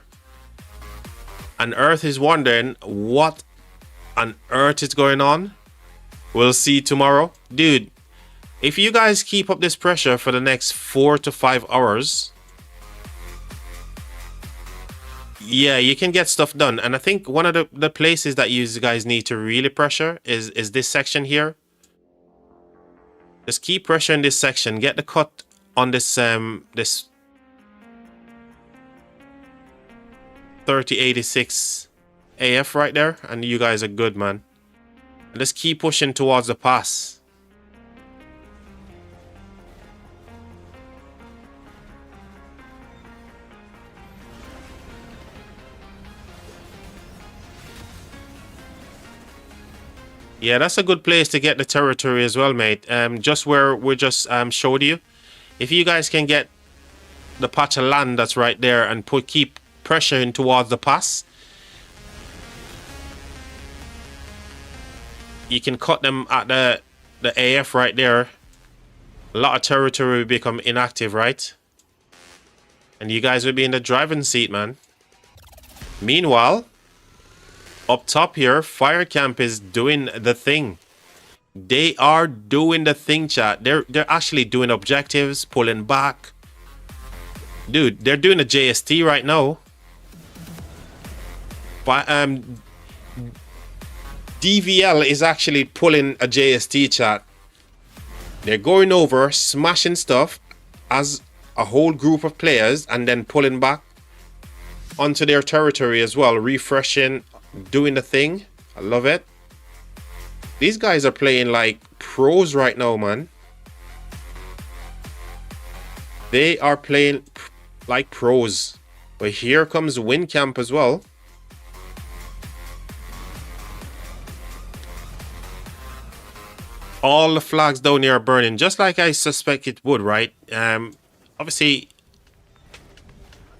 And Earth is wondering what on earth is going on. We'll see tomorrow. Dude, if you guys keep up this pressure for the next 4 to 5 hours, yeah, you can get stuff done. And I think one of the places that you guys need to really pressure is this section here. Just keep pressuring this section. Get the cut on this this 3086 AF right there, and you guys are good, man. And just keep pushing towards the pass. Yeah, that's a good place to get the territory as well, mate. Just where we just showed you. If you guys can get the patch of land that's right there and keep pressuring towards the pass, you can cut them at the AF right there. A lot of territory will become inactive, right? And you guys will be in the driving seat, man. Meanwhile, up top here, Fire Camp is doing the thing. They are doing the thing, chat. They're actually doing objectives, pulling back. Dude, they're doing a JST right now. But DVL is actually pulling a JST, chat. They're going over, smashing stuff as a whole group of players and then pulling back onto their territory as well, refreshing, doing the thing. I love it. These guys are playing like pros right now, man. They are playing like pros. But here comes Wind Camp as well. All the flags down here are burning, just like I suspect it would, right? Obviously,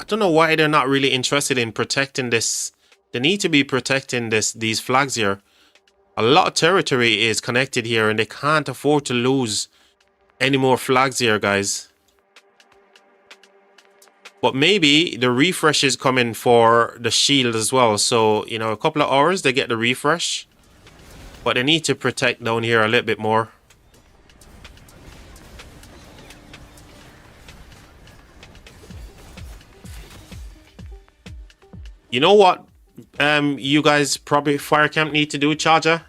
I don't know why they're not really interested in protecting this. They need to be protecting these flags here. A lot of territory is connected here, and they can't afford to lose any more flags here, guys. But maybe the refresh is coming for the shield as well. So, you know, a couple of hours they get the refresh. But they need to protect down here a little bit more. You know what? You guys probably fire camp need to do, Charger.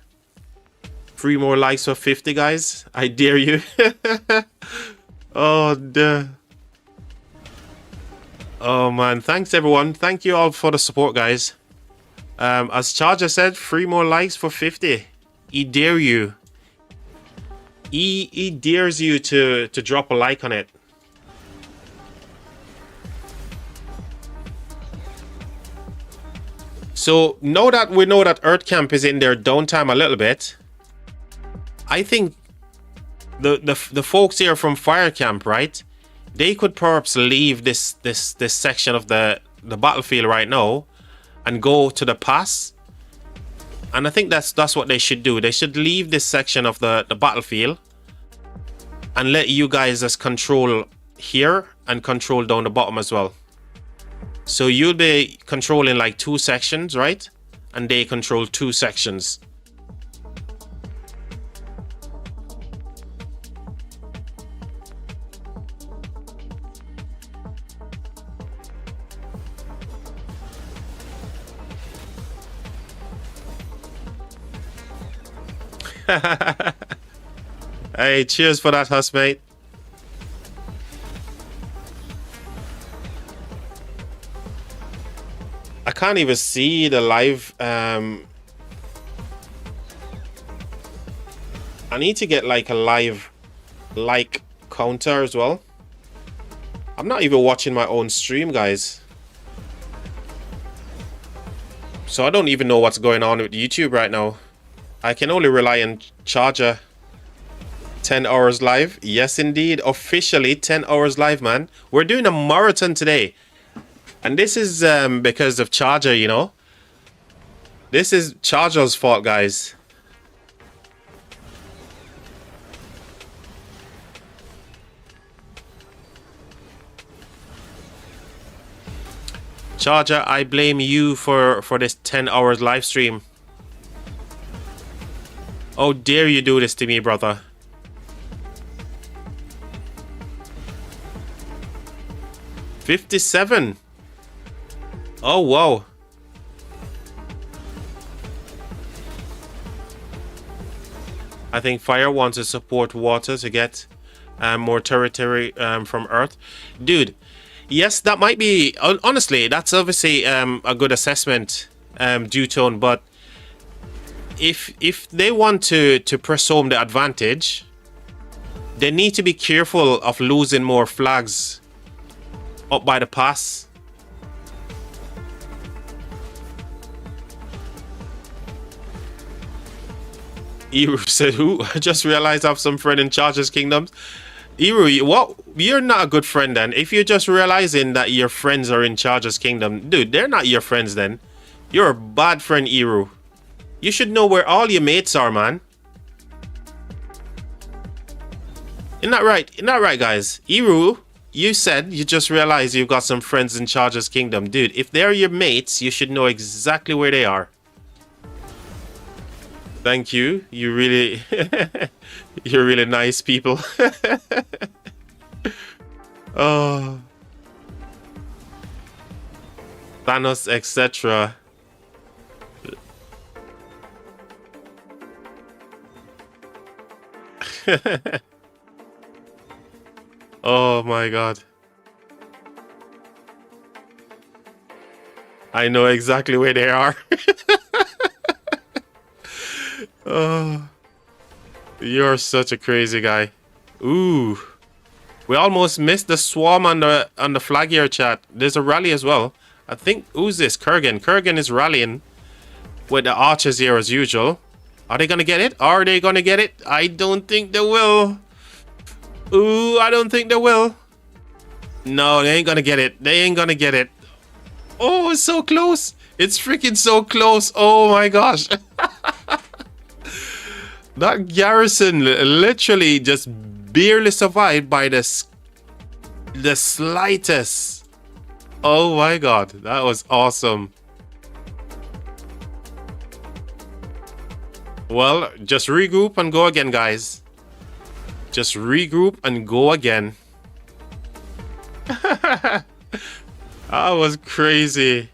3 more likes for 50, guys. I dare you. Oh, duh. Oh man, thanks everyone. Thank you all for the support, guys. As Charger said, 3 more likes for 50. He dare you. He dares you to drop a like on it. So now that we know that Earth Camp is in their downtime a little bit, I think the folks here from Fire Camp, right? They could perhaps leave this section of the battlefield right now and go to the pass. And I think that's what they should do. They should leave this section of the battlefield and let you guys just control here and control down the bottom as well. So you'll be controlling like 2 sections, right? And they control 2 sections. Hey, cheers for that, housemate. I can't even see the live. I need to get like a live like counter as well. I'm not even watching my own stream, guys. So I don't even know what's going on with YouTube right now. I can only rely on Charger. 10 hours live. Yes, indeed. Officially 10 hours live, man. We're doing a marathon today. And this is because of Charger, you know. This is Charger's fault, guys. Charger, I blame you for this 10 hours live stream. How dare you do this to me, brother? $57. Oh, wow. I think Fire wants to support Water to get more territory from Earth. Dude, yes, that might be... Honestly, that's obviously a good assessment, Dutone, but if they want to press home the advantage, they need to be careful of losing more flags up by the pass. Eru said, who? I just realized I have some friend in Charger's Kingdoms. Eru, what? You're not a good friend then. If you're just realizing that your friends are in Charger's Kingdom, dude, they're not your friends then. You're a bad friend, Eru. You should know where all your mates are, man. Isn't that right? Isn't that right, guys? Eru, you said you just realized you've got some friends in Charger's Kingdom. Dude, if they're your mates, you should know exactly where they are. Thank you. You really... You're really nice people. Oh. Thanos, etc. Oh my god. I know exactly where they are. Oh, you're such a crazy guy. Ooh, we almost missed the swarm on the flag here, chat. There's a rally as well. I think, who's this? Kurgan. Kurgan is rallying with the archers here as usual. Are they gonna get it? Are they gonna get it? I don't think they will. Ooh, I don't think they will. No, they ain't gonna get it. They ain't gonna get it. Oh, it's so close. It's freaking so close. Oh my gosh. That garrison literally just barely survived by the slightest Oh my god, that was awesome. Well, just regroup and go again, guys. Just regroup and go again. That was crazy.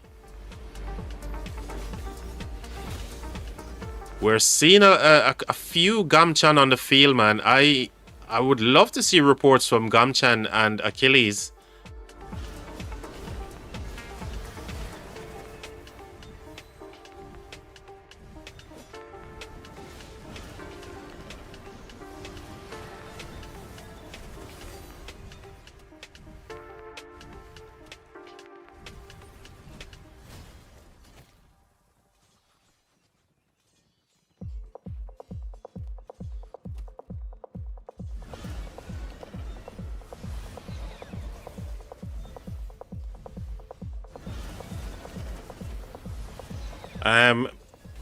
We're seeing a few Gamchan on the field, man. I would love to see reports from Gamchan and Achilles.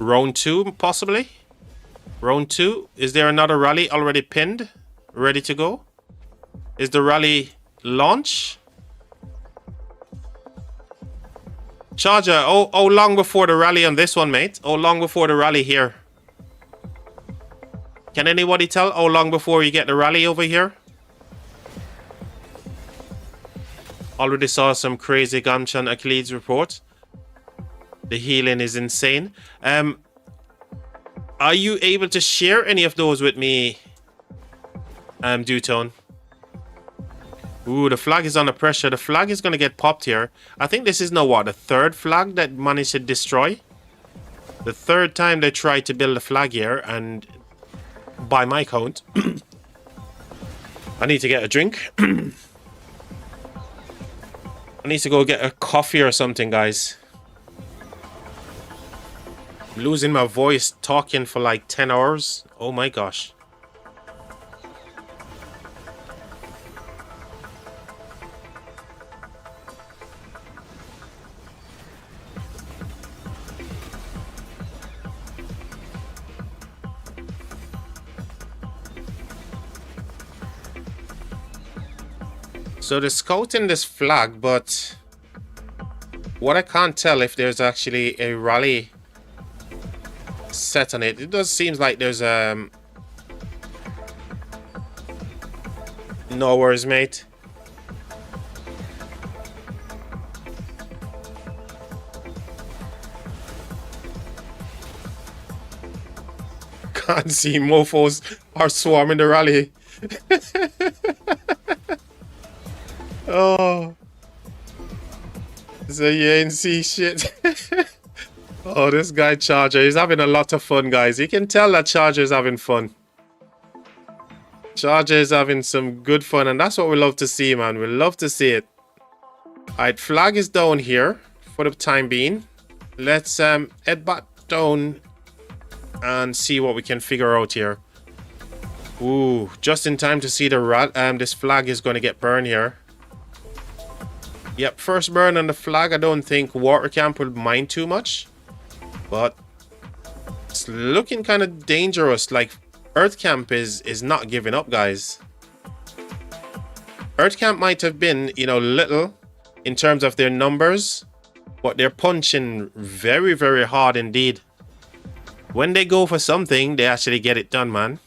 Round 2, possibly. Round 2. Is there another rally already pinned? Ready to go? Is the rally launch? Charger, oh long before the rally on this one, mate? Oh long before the rally here? Can anybody tell how long before you get the rally over here? Already saw some crazy Gamchan Achilles report. The healing is insane. Are you able to share any of those with me, Dewtone? Ooh, the flag is under pressure. The flag is going to get popped here. I think this is now what, the third flag that managed to destroy? The third time they tried to build a flag here, and by my count, I need to get a drink. I need to go get a coffee or something, guys. I'm losing my voice talking for like 10 hours. Oh my gosh. So they're scouting this flag, but what I can't tell if there's actually a rally set on it. It does seem like there's no worries, mate. Can't see, mofos are swarming the rally. Oh, so you ain't see shit. Oh, this guy Charger, he's having a lot of fun, guys. You can tell that Charger is having fun. Charger is having some good fun, and that's what we love to see, man. We love to see it. Alright, flag is down here for the time being. Let's head back down and see what we can figure out here. Ooh, just in time to see the this flag is going to get burned here. Yep, first burn on the flag. I don't think Water Camp will mind too much, but it's looking kind of dangerous. Like, Earth Camp is not giving up, guys. Earth Camp might have been, you know, little in terms of their numbers, but they're punching very, very hard indeed. When they go for something, they actually get it done, man.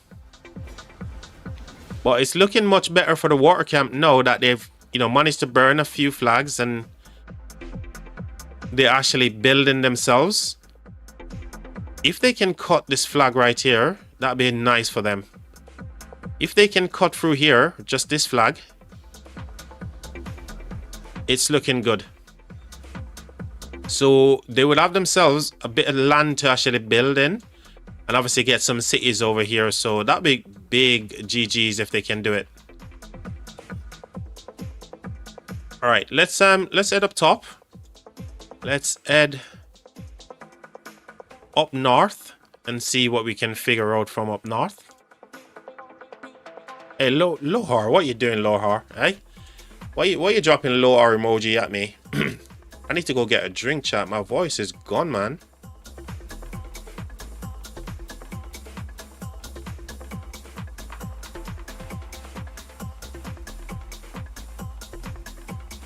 But it's looking much better for the Water Camp now that they've, you know, managed to burn a few flags and they're actually building themselves. If they can cut this flag right here, that'd be nice for them. If they can cut through here, just this flag, it's looking good. So they would have themselves a bit of land to actually build in and obviously get some cities over here. So that'd be big GGs if they can do it. All right, let's head up top. Let's head up north and see what we can figure out from up north. Hey, Lohar, what you doing, Lohar? Hey, why you dropping Lohar emoji at me? I need to go get a drink, chat. My voice is gone, man.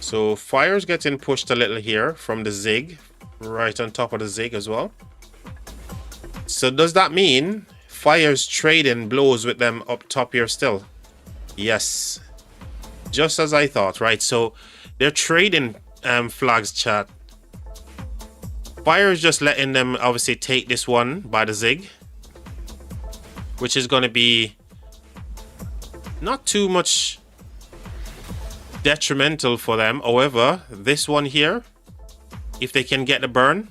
So fire's getting pushed a little here from the zig, right on top of the zig as well. So does that mean fire's trading blows with them up top here still? Yes, just as I thought, right? So they're trading flags, chat. Fire is just letting them obviously take this one by the zig, which is going to be not too much detrimental for them. However, this one here, if they can get the burn,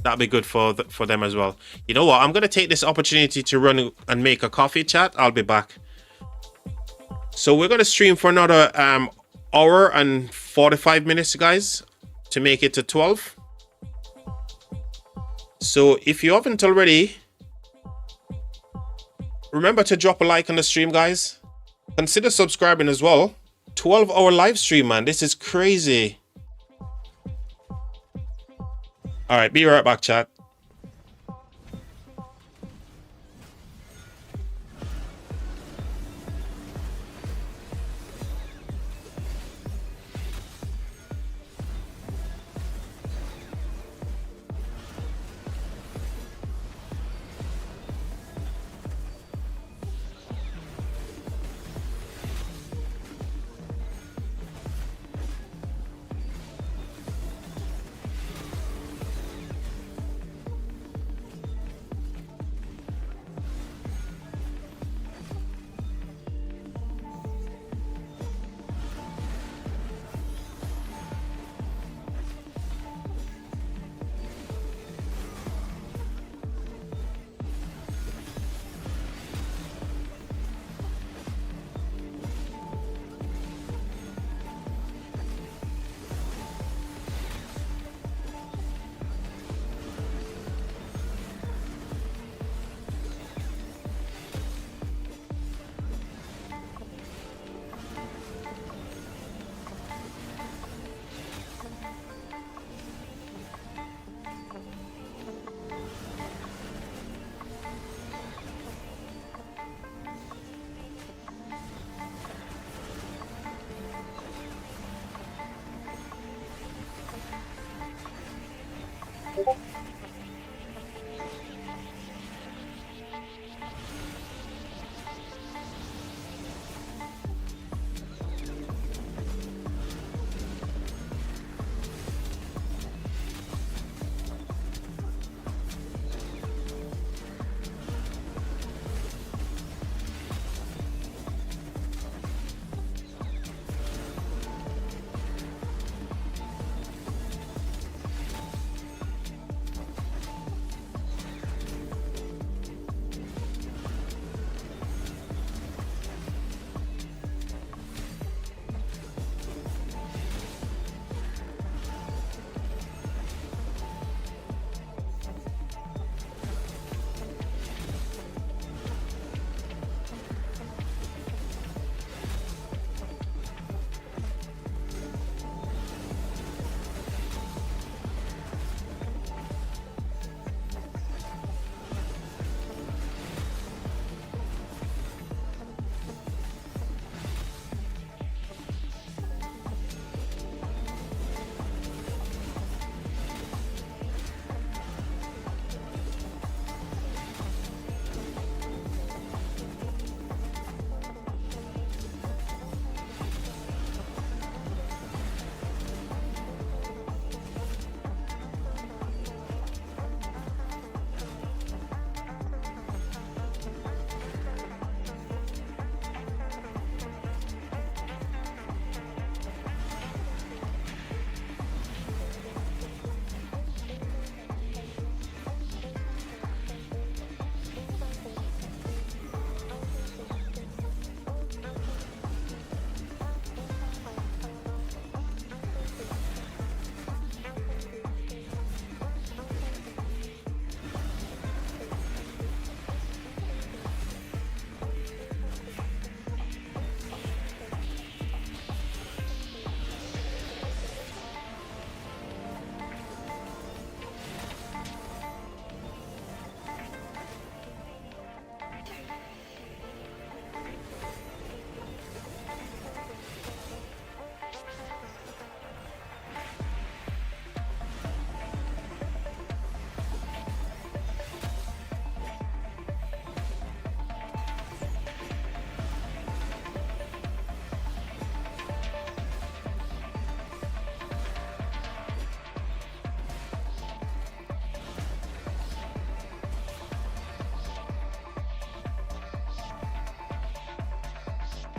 that'd be good for them as well. You know what? I'm going to take this opportunity to run and make a coffee, chat. I'll be back. So we're going to stream for another hour and 45 minutes, guys, to make it to 12. So if you haven't already, remember to drop a like on the stream, guys. Consider subscribing as well. 12-hour live stream, man. This is crazy. All right, be right back, chat.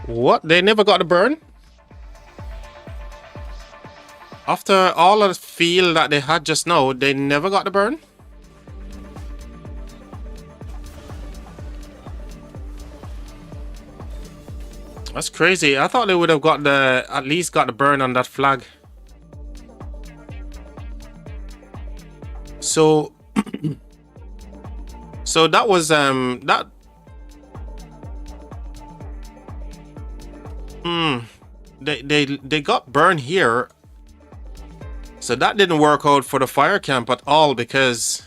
What? They never got a burn? After all of the feel that they had just now, they never got the burn? That's crazy. I thought they would have got the at least got the burn on that flag. So so that was that they got burned here. So that didn't work out for the fire camp at all because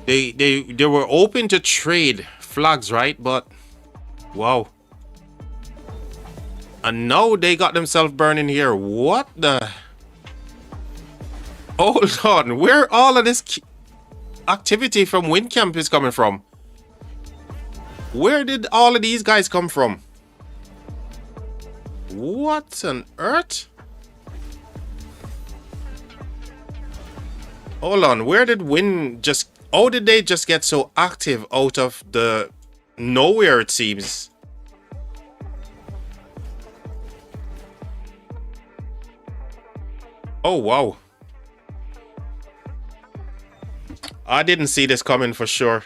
they were open to trade flags, right? But wow. And now they got themselves burning here. What the? Hold on. Where all of this activity from Wind Camp is coming from? Where did all of these guys come from? What on earth? Hold on. Where did Wind just... How did they just get so active out of the nowhere, it seems? Oh, wow. I didn't see this coming for sure.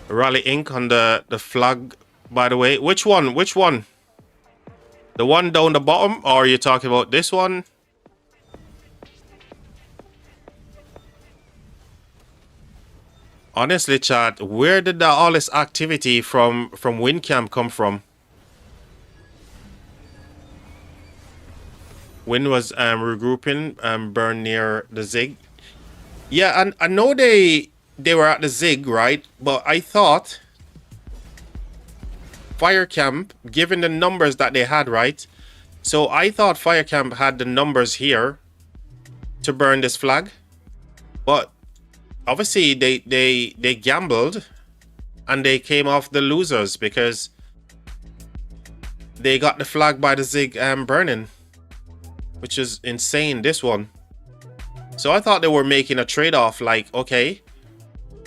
Rally Inc. on the flag, by the way. Which one? Which one? The one down the bottom? Or are you talking about this one? Honestly, chat, where did all this activity from Wind Camp come from? Wind was regrouping burn near the Zig. Yeah, and I know they were at the Zig, right? But I thought Fire Camp, given the numbers that they had, right? So I thought Fire Camp had the numbers here to burn this flag. But obviously they gambled and they came off the losers because they got the flag by the Zig burning. Which is insane, this one. So I thought they were making a trade-off, like, okay,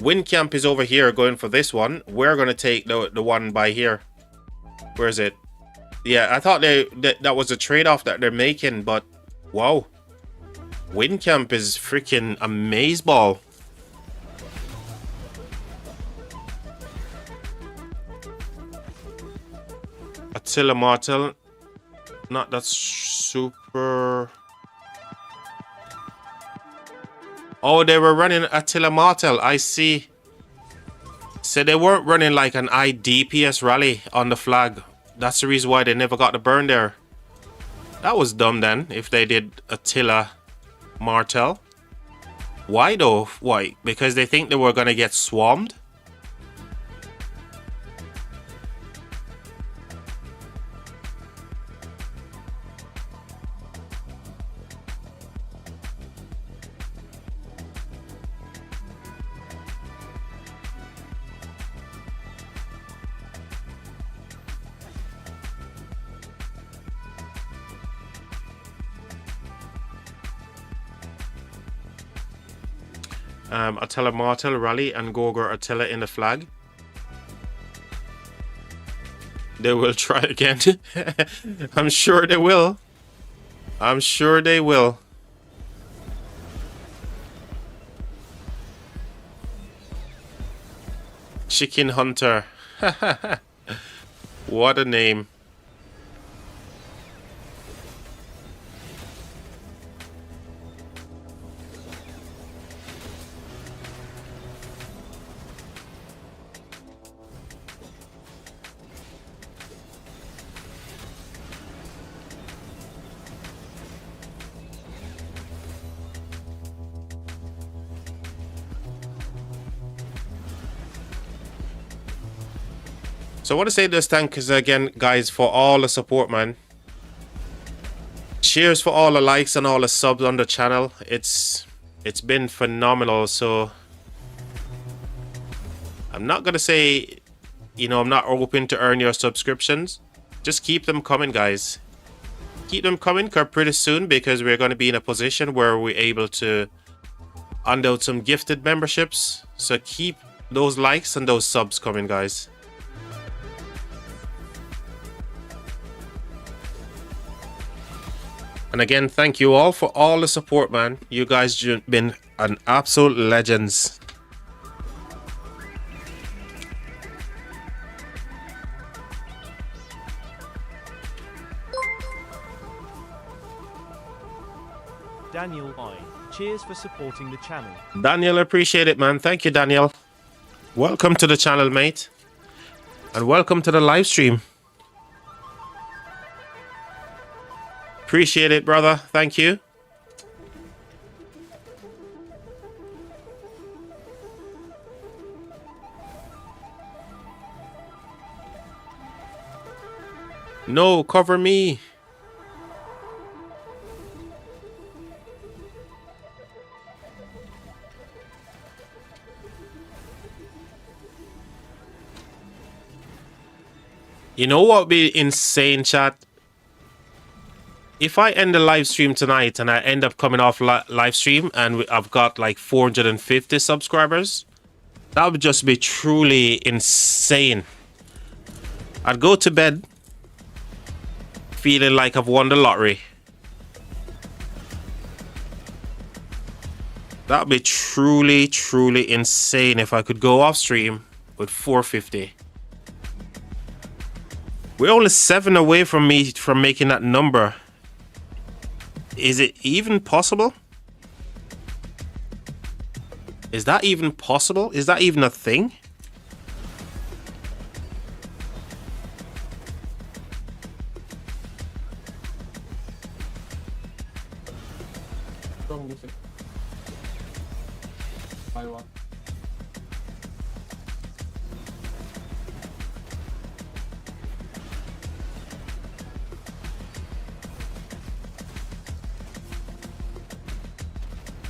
Wind Camp is over here going for this one. We're going to take the one by here. Where is it? Yeah, I thought that was a trade-off that they're making, but wow. Wind Camp is freaking amazeball. Attila Martel. Not that super... Oh, they were running Attila Martel. I see. So they weren't running like an IDPS rally on the flag. That's the reason why they never got the burn there. That was dumb then, if they did Attila Martel. Why though? Why? Because they think they were going to get swarmed? Attila Martel rally and Gorgor Attila in the flag. They will try again. I'm sure they will. I'm sure they will. Chicken Hunter. What a name. So I want to say this thanks again, guys, for all the support, man. Cheers for all the likes and all the subs on the channel. It's been phenomenal. So I'm not gonna say, you know, I'm not open to earn your subscriptions. Just keep them coming, guys. Keep them coming, cause pretty soon, because we're going to be in a position where we're able to hand out some gifted memberships. So keep those likes and those subs coming, guys. And again, thank you all for all the support, man. You guys been an absolute legends. Daniel I. Cheers for supporting the channel. Daniel, appreciate it, man. Thank you, Daniel. Welcome to the channel, mate. And welcome to the live stream. Appreciate it, brother. Thank you. No, cover me. You know what would be insane, chat? If I end the live stream tonight and I end up coming off live stream and I've got like 450 subscribers, that would just be truly insane. I'd go to bed feeling like I've won the lottery. That would be truly, truly insane if I could go off stream with 450. We're only 7 away from me from making that number. Is it even possible? Is that even possible? Is that even a thing?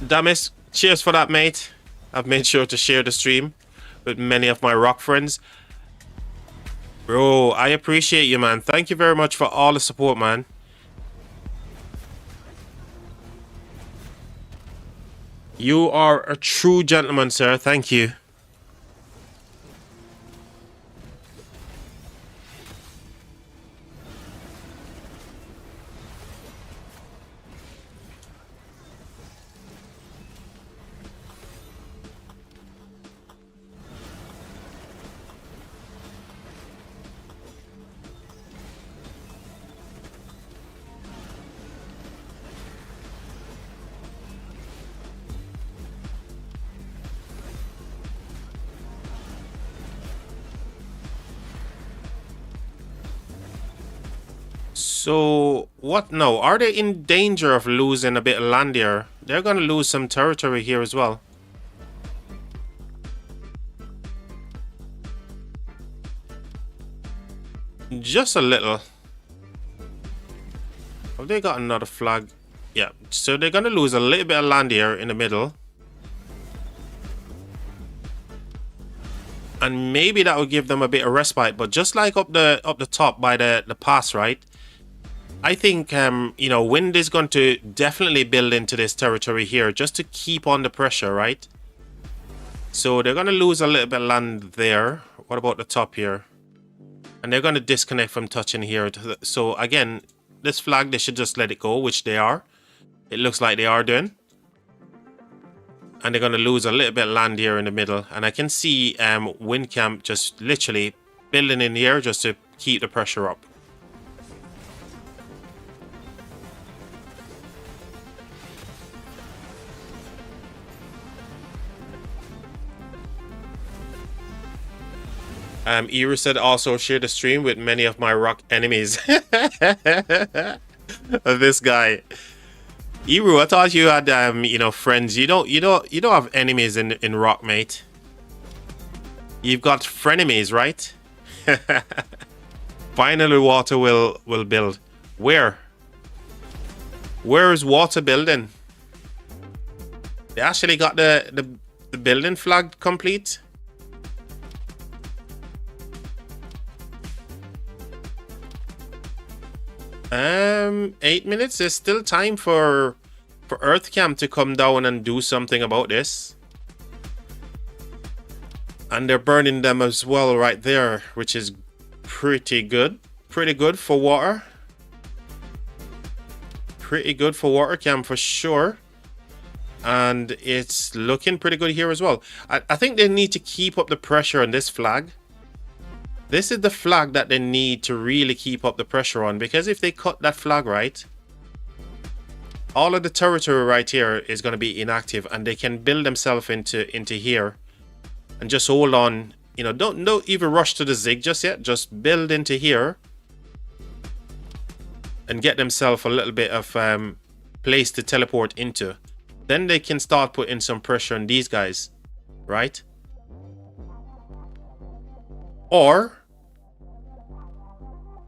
Damis, cheers for that, mate. I've made sure to share the stream with many of my rock friends. Bro, I appreciate you, man. Thank you very much for all the support, man. You are a true gentleman, sir. Thank you. So, what now? Are they in danger of losing a bit of land here? They're going to lose some territory here as well. Just a little. Have they got another flag? Yeah, so they're going to lose a little bit of land here in the middle. And maybe that will give them a bit of respite. But just like up the top by the pass, right? I think, you know, wind is going to definitely build into this territory here just to keep on the pressure, right? So they're going to lose a little bit of land there. What about the top here? And they're going to disconnect from touching here. So again, this flag, they should just let it go, which they are. It looks like they are doing. And they're going to lose a little bit of land here in the middle. And I can see wind camp just literally building in here just to keep the pressure up. Eru said also share the stream with many of my rock enemies. This guy. Eru, I thought you had you know, friends. You don't have enemies in rock, mate. You've got frenemies, right? Finally water will build. Where? Where is water building? They actually got the building flag complete. 8 minutes. There's still time for Earthcam to come down and do something about this. And they're burning them as well right there, which is pretty good. Pretty good for water. pretty good for water cam for sure. And it's looking pretty good here as well. I think they need to keep up the pressure on this flag. This is the flag that they need to really keep up the pressure on, because if they cut that flag right, all of the territory right here is going to be inactive, and they can build themselves into here and just hold on. You know, don't even rush to the zig just yet. Just build into here and get themselves a little bit of place to teleport into. Then they can start putting some pressure on these guys, right? Or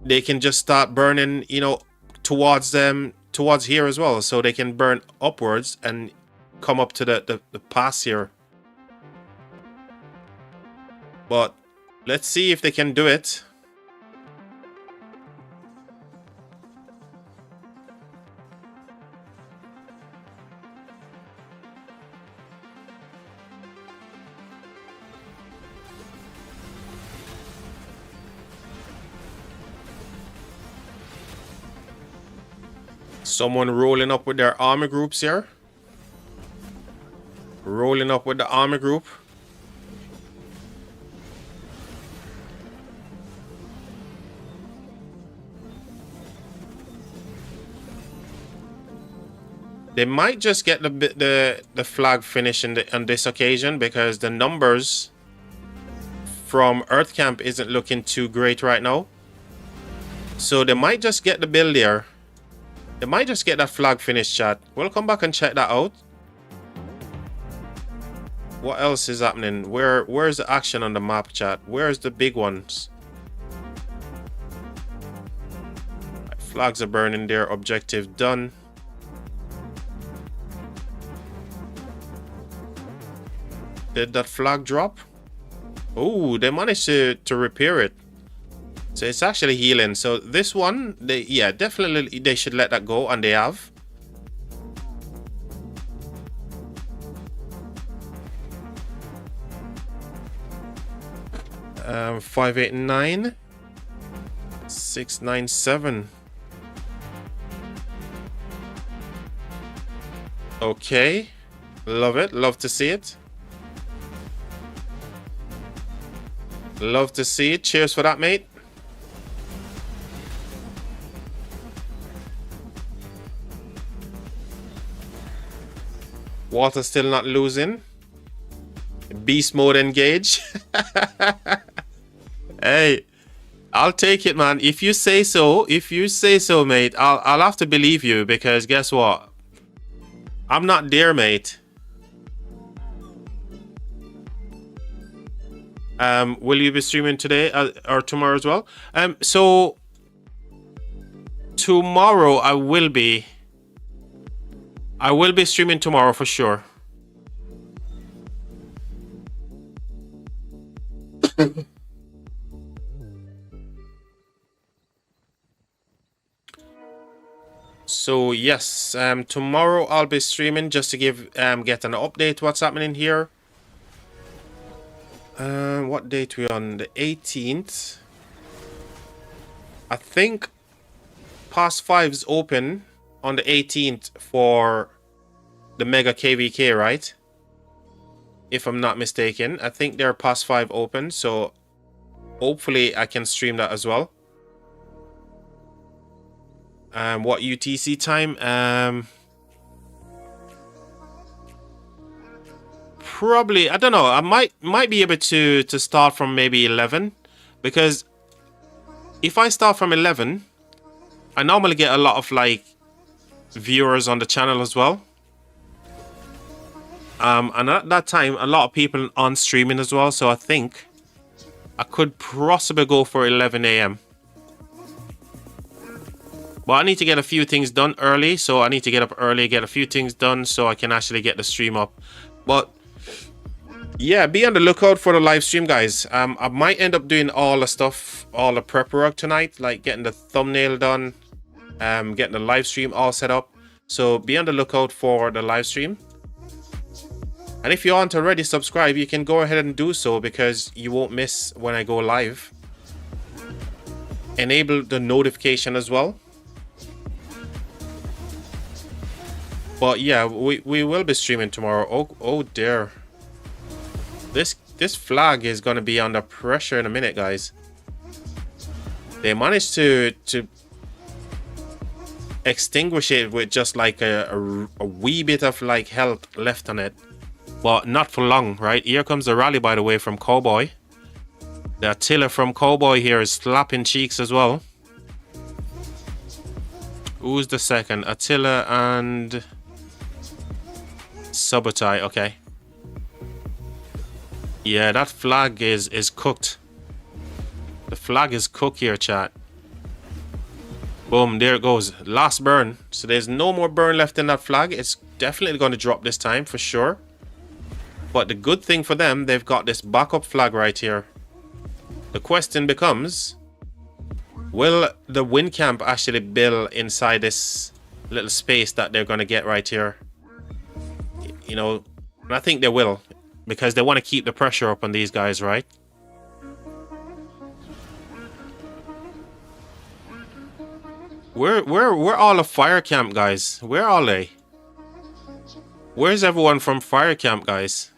they can just start burning, you know, towards them, towards here as well, so they can burn upwards and come up to the pass here. But let's see if they can do it. Someone rolling up with their army groups here. Rolling up with the army group. They might just get the flag finish on this occasion, because the numbers from Earth Camp isn't looking too great right now. So they might just get the build there. They might just get that flag finished, chat. We'll come back and check that out. What else is happening? Where's the action on the map, chat? Where's the big ones? Right, flags are burning there. Objective done. Did that flag drop? Oh, they managed to repair it. So it's actually healing. So this one, yeah, definitely they should let that go, and they have. Um, 589, 697. Okay, love it. Love to see it. Love to see it. Cheers for that, mate. Water still not losing. Beast mode engage. Hey, I'll take it, man. If you say so, mate, I'll have to believe you, because guess what? I'm not there, mate. Will you be streaming today or tomorrow as well? So tomorrow I will be streaming tomorrow for sure. So yes, tomorrow I'll be streaming just to give get an update what's happening here. What date we on? The 18th. I think Pass 5's open on the 18th for the Mega KVK, right? If I'm not mistaken. I think they're Pass 5 open, so hopefully I can stream that as well. What UTC time? Probably, I don't know. I might be able to start from maybe 11, because if I start from 11, I normally get a lot of like viewers on the channel as well. And at that time, a lot of people on streaming as well. So I think I could possibly go for 11 a.m. But I need to get a few things done early, so I need to get up early, get a few things done so I can actually get the stream up. But yeah, be on the lookout for the live stream, guys. I might end up doing all the stuff, all the prep work tonight, like getting the thumbnail done, getting the live stream all set up. So be on the lookout for the live stream. And if you aren't already subscribed, you can go ahead and do so, because you won't miss when I go live. Enable the notification as well. But yeah, we will be streaming tomorrow. Oh dear. This flag is gonna be under pressure in a minute, guys. They managed to extinguish it with just like a wee bit of like health left on it, but not for long, right? Here comes the rally, by the way, from Cowboy. The Attila from Cowboy here is slapping cheeks as well. Who's the second? Attila and Subotai. Okay. Yeah, that flag is cooked. The flag is cooked here, chat. Boom, there it goes. Last burn. So there's no more burn left in that flag. It's definitely going to drop this time for sure. But the good thing for them, they've got this backup flag right here. The question becomes, will the wind camp actually build inside this little space that they're going to get right here? You know, and I think they will, because they want to keep the pressure up on these guys, right? Where all the fire camp guys? Where are they? Where's everyone from fire camp, guys?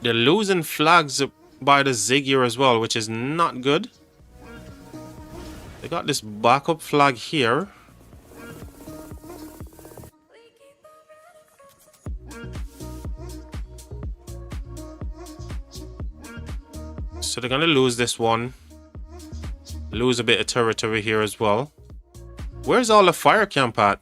They're losing flags by the Zig here as well, which is not good. They got this backup flag here. So they're gonna lose this one. Lose a bit of territory here as well. Where's all the fire camp at?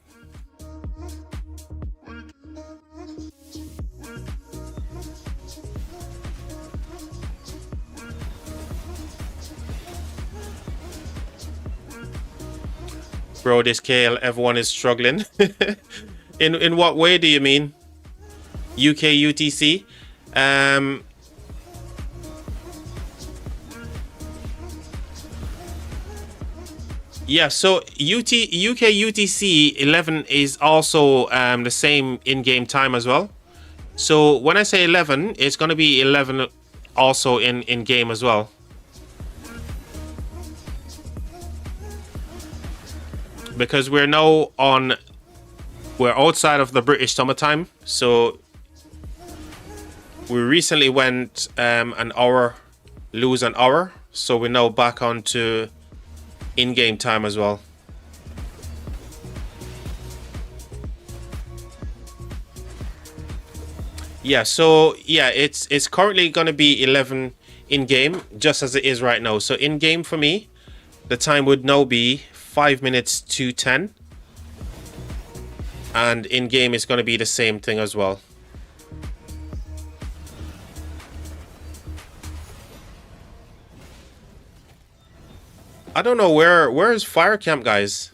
Bro, this KL, everyone is struggling. In what way do you mean? UK UTC? Yeah, so UK UTC 11 is also the same in-game time as well. So when I say 11, it's going to be 11 also in-game as well. Because we're now we're outside of the British summertime. So we recently went an hour, lose an hour. So we're now back on to in-game time as well. Yeah, so yeah, it's currently going to be 11 in-game, just as it is right now. So in-game for me, the time would now be 5 minutes to 10. And in-game is going to be the same thing as well. I don't know where is fire camp, guys?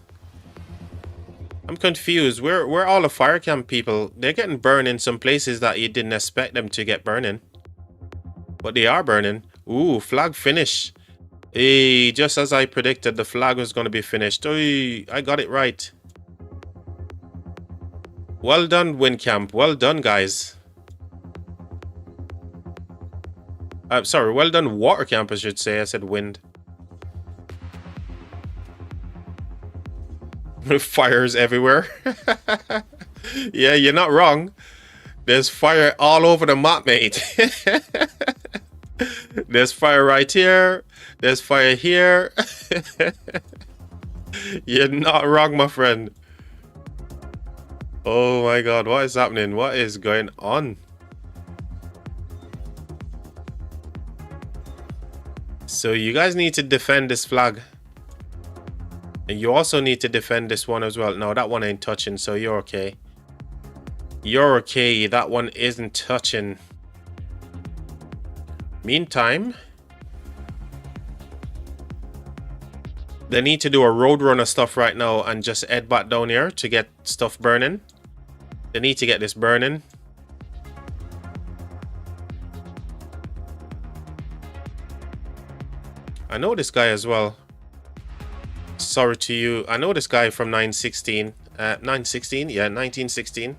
I'm confused. Where are all the fire camp people? They're getting burned in some places that you didn't expect them to get burning. But they are burning. Ooh, flag finish. Hey, just as I predicted, the flag was going to be finished. Oy, I got it right. Well done, wind camp. Well done, guys. Sorry, well done, water camp, I should say. I said wind. Fires everywhere. Yeah, you're not wrong. There's fire all over the map, mate. There's fire right here. There's fire here. You're not wrong, my friend. Oh my god, what is happening? What is going on? So you guys need to defend this flag. And you also need to defend this one as well. No, that one ain't touching, so you're okay. You're okay. That one isn't touching. Meantime, they need to do a roadrunner stuff right now and just head back down here to get stuff burning. They need to get this burning. I know this guy as well. Sorry to you. I know this guy from 916. 916? Yeah, 1916.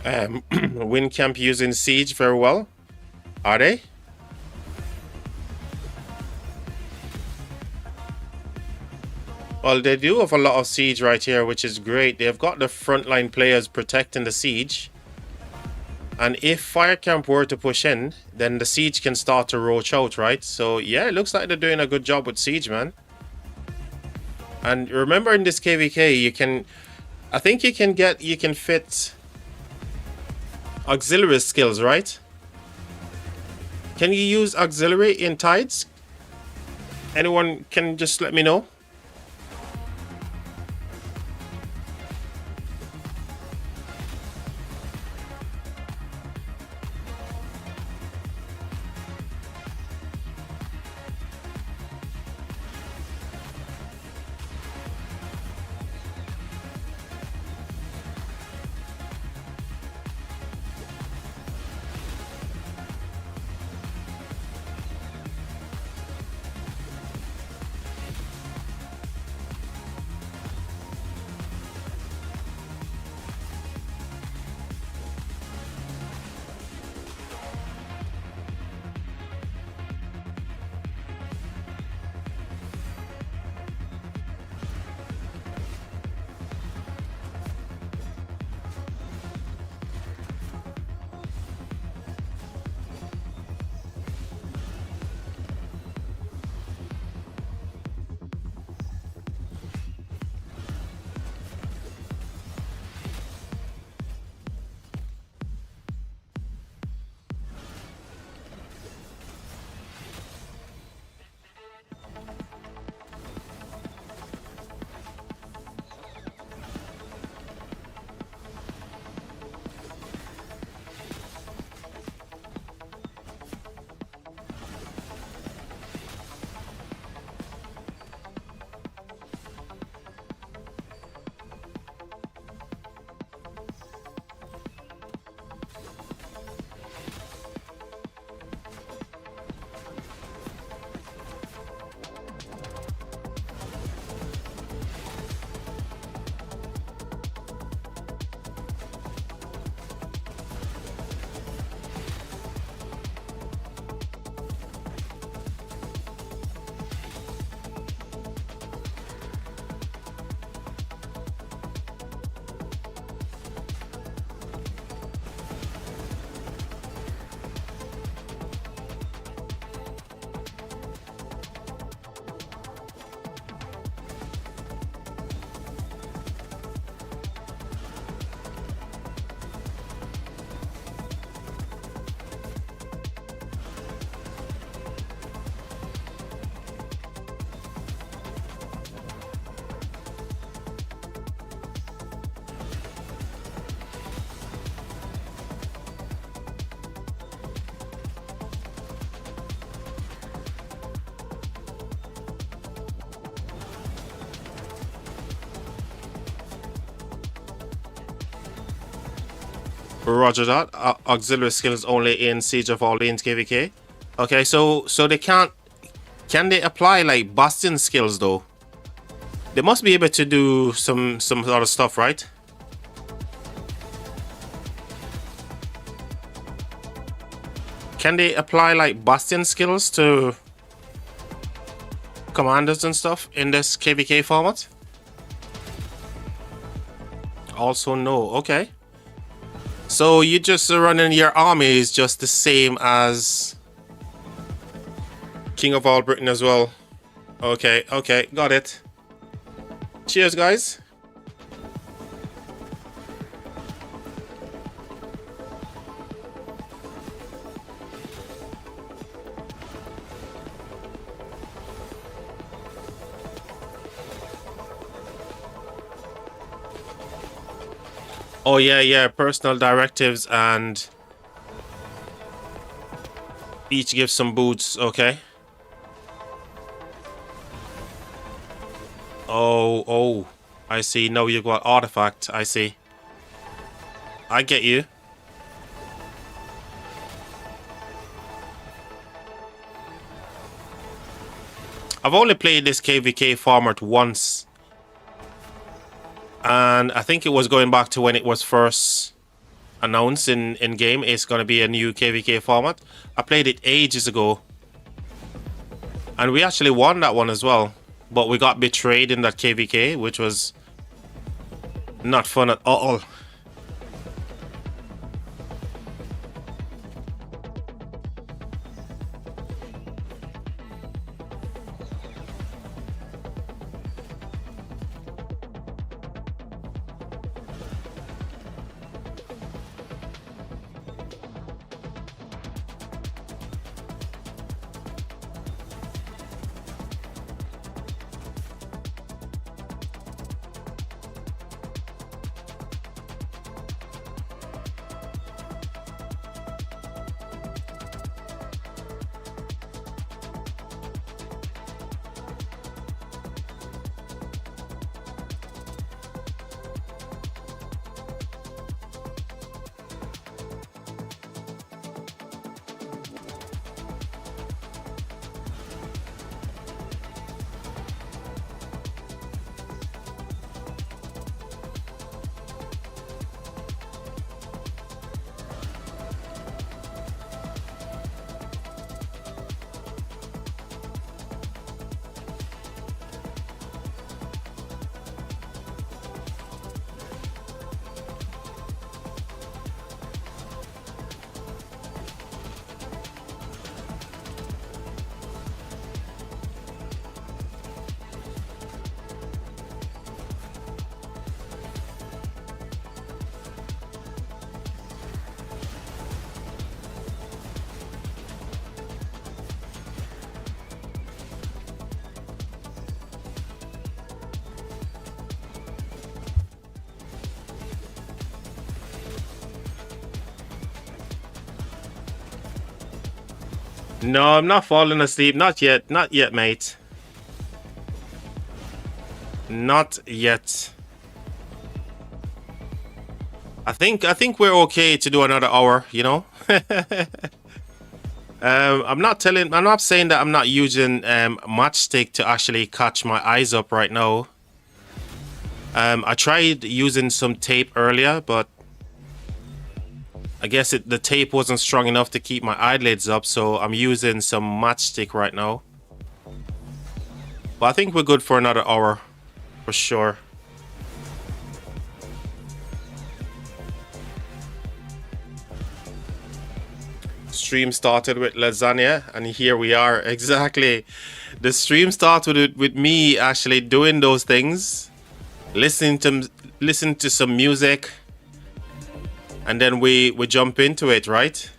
Win camp using siege very well. Are they? Well, they do have a lot of siege right here, which is great. They've got the frontline players protecting the siege. And if fire camp were to push in, then the siege can start to roach out, right? So yeah, it looks like they're doing a good job with siege, man. And remember, in this KVK, you can, I think you can fit auxiliary skills, right? Can you use auxiliary in tides? Anyone can just let me know. Roger that. Auxiliary skills only in Siege of Orleans KVK. Okay, so they can't. Can they apply like Bastion skills though? They must be able to do some other stuff, right? Can they apply like Bastion skills to commanders and stuff in this KVK format? Also no. Okay. So you just running your army is just the same as King of all Britain as well. Okay, okay, got it. Cheers, guys. Oh yeah, yeah, personal directives and each gives some boots, okay. Oh, I see. Now you've got artifact, I see. I get you. I've only played this KVK format once. And I think it was going back to when it was first announced in game it's gonna be a new KVK format. I played it ages ago, and we actually won that one as well. But we got betrayed in that KVK, which was not fun at all. No, I'm not falling asleep. Not yet. Not yet, mate. Not yet. I think we're okay to do another hour, you know? I'm not saying that I'm not using matchstick to actually catch my eyes up right now. I tried using some tape earlier, but I guess the tape wasn't strong enough to keep my eyelids up, so I'm using some matchstick right now. But I think we're good for another hour, for sure. Stream started with lasagna, and here we are. Exactly. The stream started with me actually doing those things, listening to some music, and then we jump into it, right?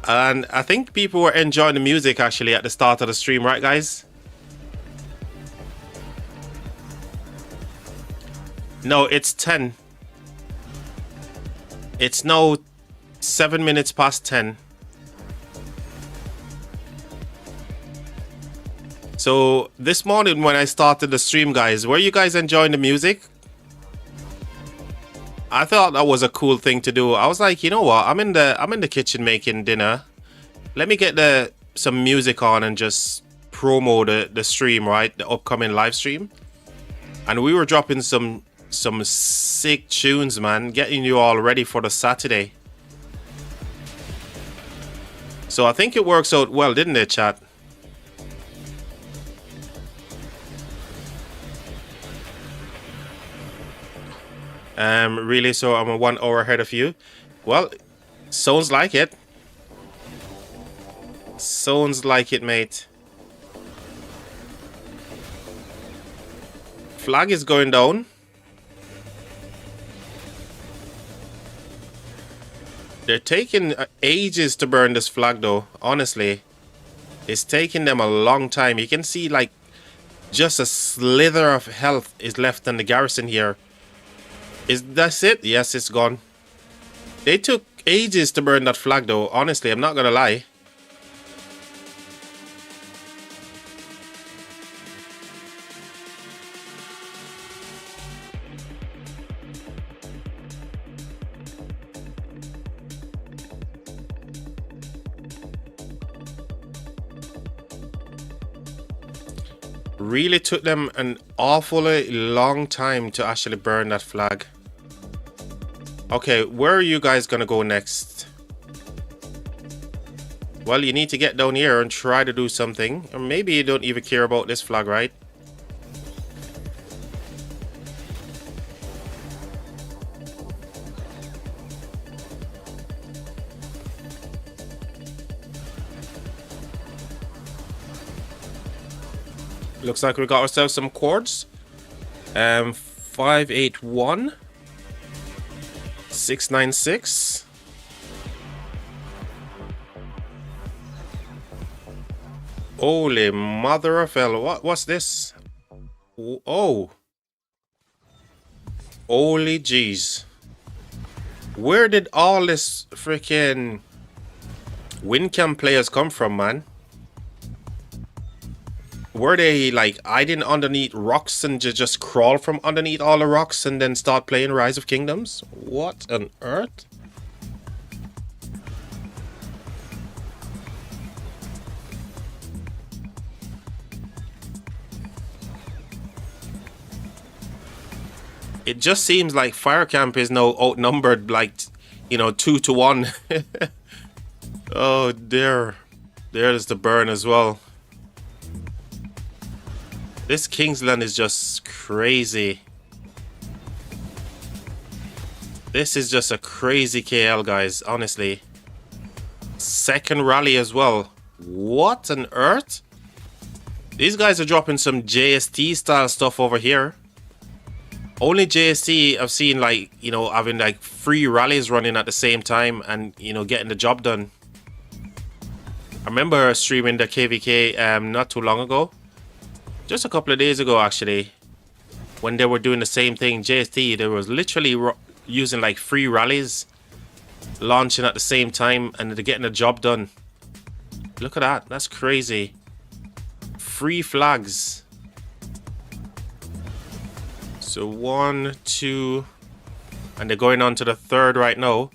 And I think people were enjoying the music actually at the start of the stream, right, guys? No, it's 10. It's now 7 minutes past 10. So this morning when I started the stream, guys, were you guys enjoying the music? I thought that was a cool thing to do. I was like, you know what? I'm in the kitchen making dinner. Let me get some music on and just promo the stream, right? The upcoming live stream. And we were dropping some sick tunes, man, getting you all ready for the Saturday. So I think it works out well, didn't it, chat? Really? So I'm 1 hour ahead of you? Well, sounds like it. Sounds like it, mate. Flag is going down. They're taking ages to burn this flag, though. Honestly, it's taking them a long time. You can see like just a slither of health is left in the garrison here. Is that it? Yes, it's gone. They took ages to burn that flag, though. Honestly, I'm not gonna lie. Really took them an awfully long time to actually burn that flag. Okay, where are you guys gonna go next? Well, you need to get down here and try to do something. Or maybe you don't even care about this flag, right? Looks like we got ourselves some chords. 581 696. Holy mother of hell, what's this? Oh. Holy jeez. Where did all this freaking WinCam players come from, man? Were they like hiding underneath rocks and just crawl from underneath all the rocks and then start playing Rise of Kingdoms? What on earth? It just seems like Firecamp is now outnumbered like, you know, 2 to 1. Oh dear. There's the burn as well. This Kingsland is just crazy. This is just a crazy KL, guys, honestly. Second rally as well. What on earth? These guys are dropping some JST style stuff over here. Only JST I've seen, like, you know, having like 3 rallies running at the same time and, you know, getting the job done. I remember streaming the KVK not too long ago. Just a couple of days ago, actually, when they were doing the same thing, JST, they was literally using like 3 rallies, launching at the same time, and they're getting the job done. Look at that. That's crazy. 3 flags. So 1, 2, and they're going on to the 3rd right now.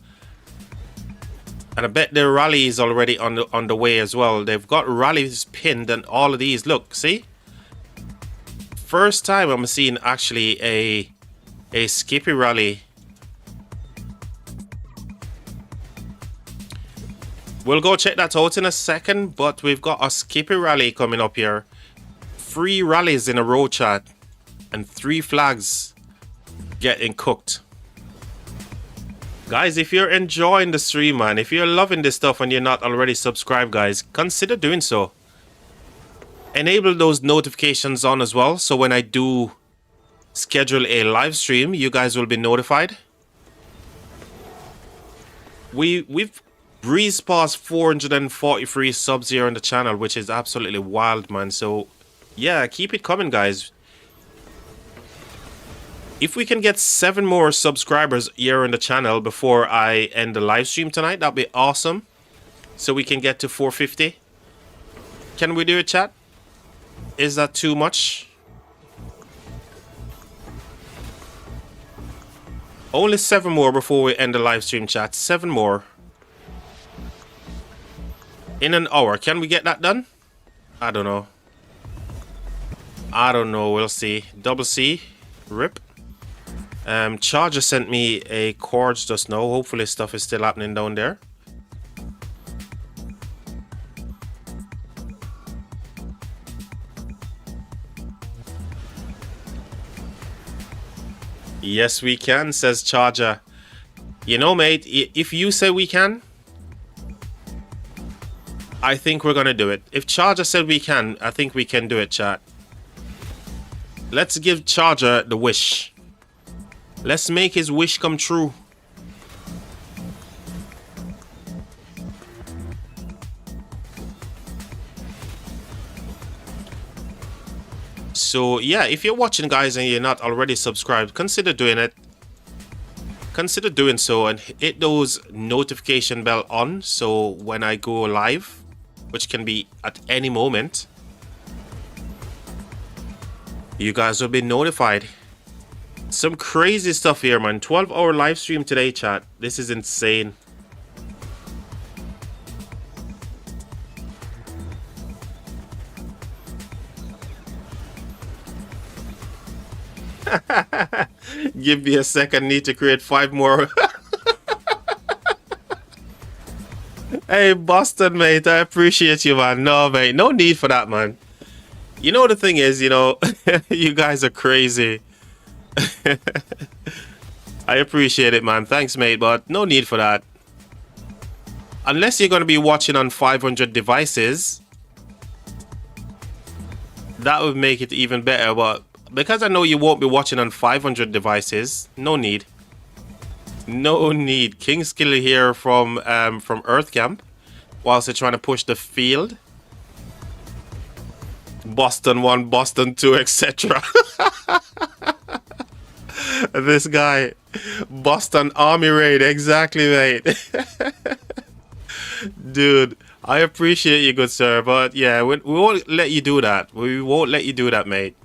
And I bet their rally is already on the way as well. They've got rallies pinned and all of these. Look, see? First time I'm seeing actually a Skippy rally. We'll go check that out in a second, but we've got a Skippy rally coming up here. 3 rallies in a row, chat, and 3 flags getting cooked. Guys, if you're enjoying the stream, man, if you're loving this stuff and you're not already subscribed, guys, consider doing so. Enable those notifications on as well, so when I do schedule a live stream, you guys will be notified. We've breezed past 443 subs here on the channel, which is absolutely wild, man. So yeah, keep it coming, guys. If we can get 7 more subscribers here on the channel before I end the live stream tonight, that'd be awesome. So we can get to 450. Can we do it, chat? Is that too much? Only 7 more before we end the live stream, chat. 7 more. In an hour. Can we get that done? I don't know. I don't know. We'll see. Double C. Rip. Charger sent me a chords just now. Hopefully stuff is still happening down there. Yes, we can, says Charger. You know, mate, if you say we can, I think we're gonna do it. If Charger said we can, I think we can do it, chat. Let's give Charger the wish. Let's make his wish come true. So yeah, if you're watching, guys, and you're not already subscribed, consider doing it. Consider doing so and hit those notification bell on, so when I go live, which can be at any moment, you guys will be notified. Some crazy stuff here, man. 12-hour live stream today, chat. This is insane. Give me a second. Need to create 5 more. Hey, Boston, mate, I appreciate you, man. No, mate, no need for that, man. You know, the thing is, you know, you guys are crazy. I appreciate it, man. Thanks, mate, but no need for that. Unless you're going to be watching on 500 devices, that would make it even better. But because I know you won't be watching on 500 devices, no need. No need. Kingskill here from Earth Camp, whilst they're trying to push the field. Boston 1, Boston 2, etc. This guy, Boston Army Raid, exactly, mate. Dude, I appreciate you, good sir, but yeah, we won't let you do that. We won't let you do that, mate.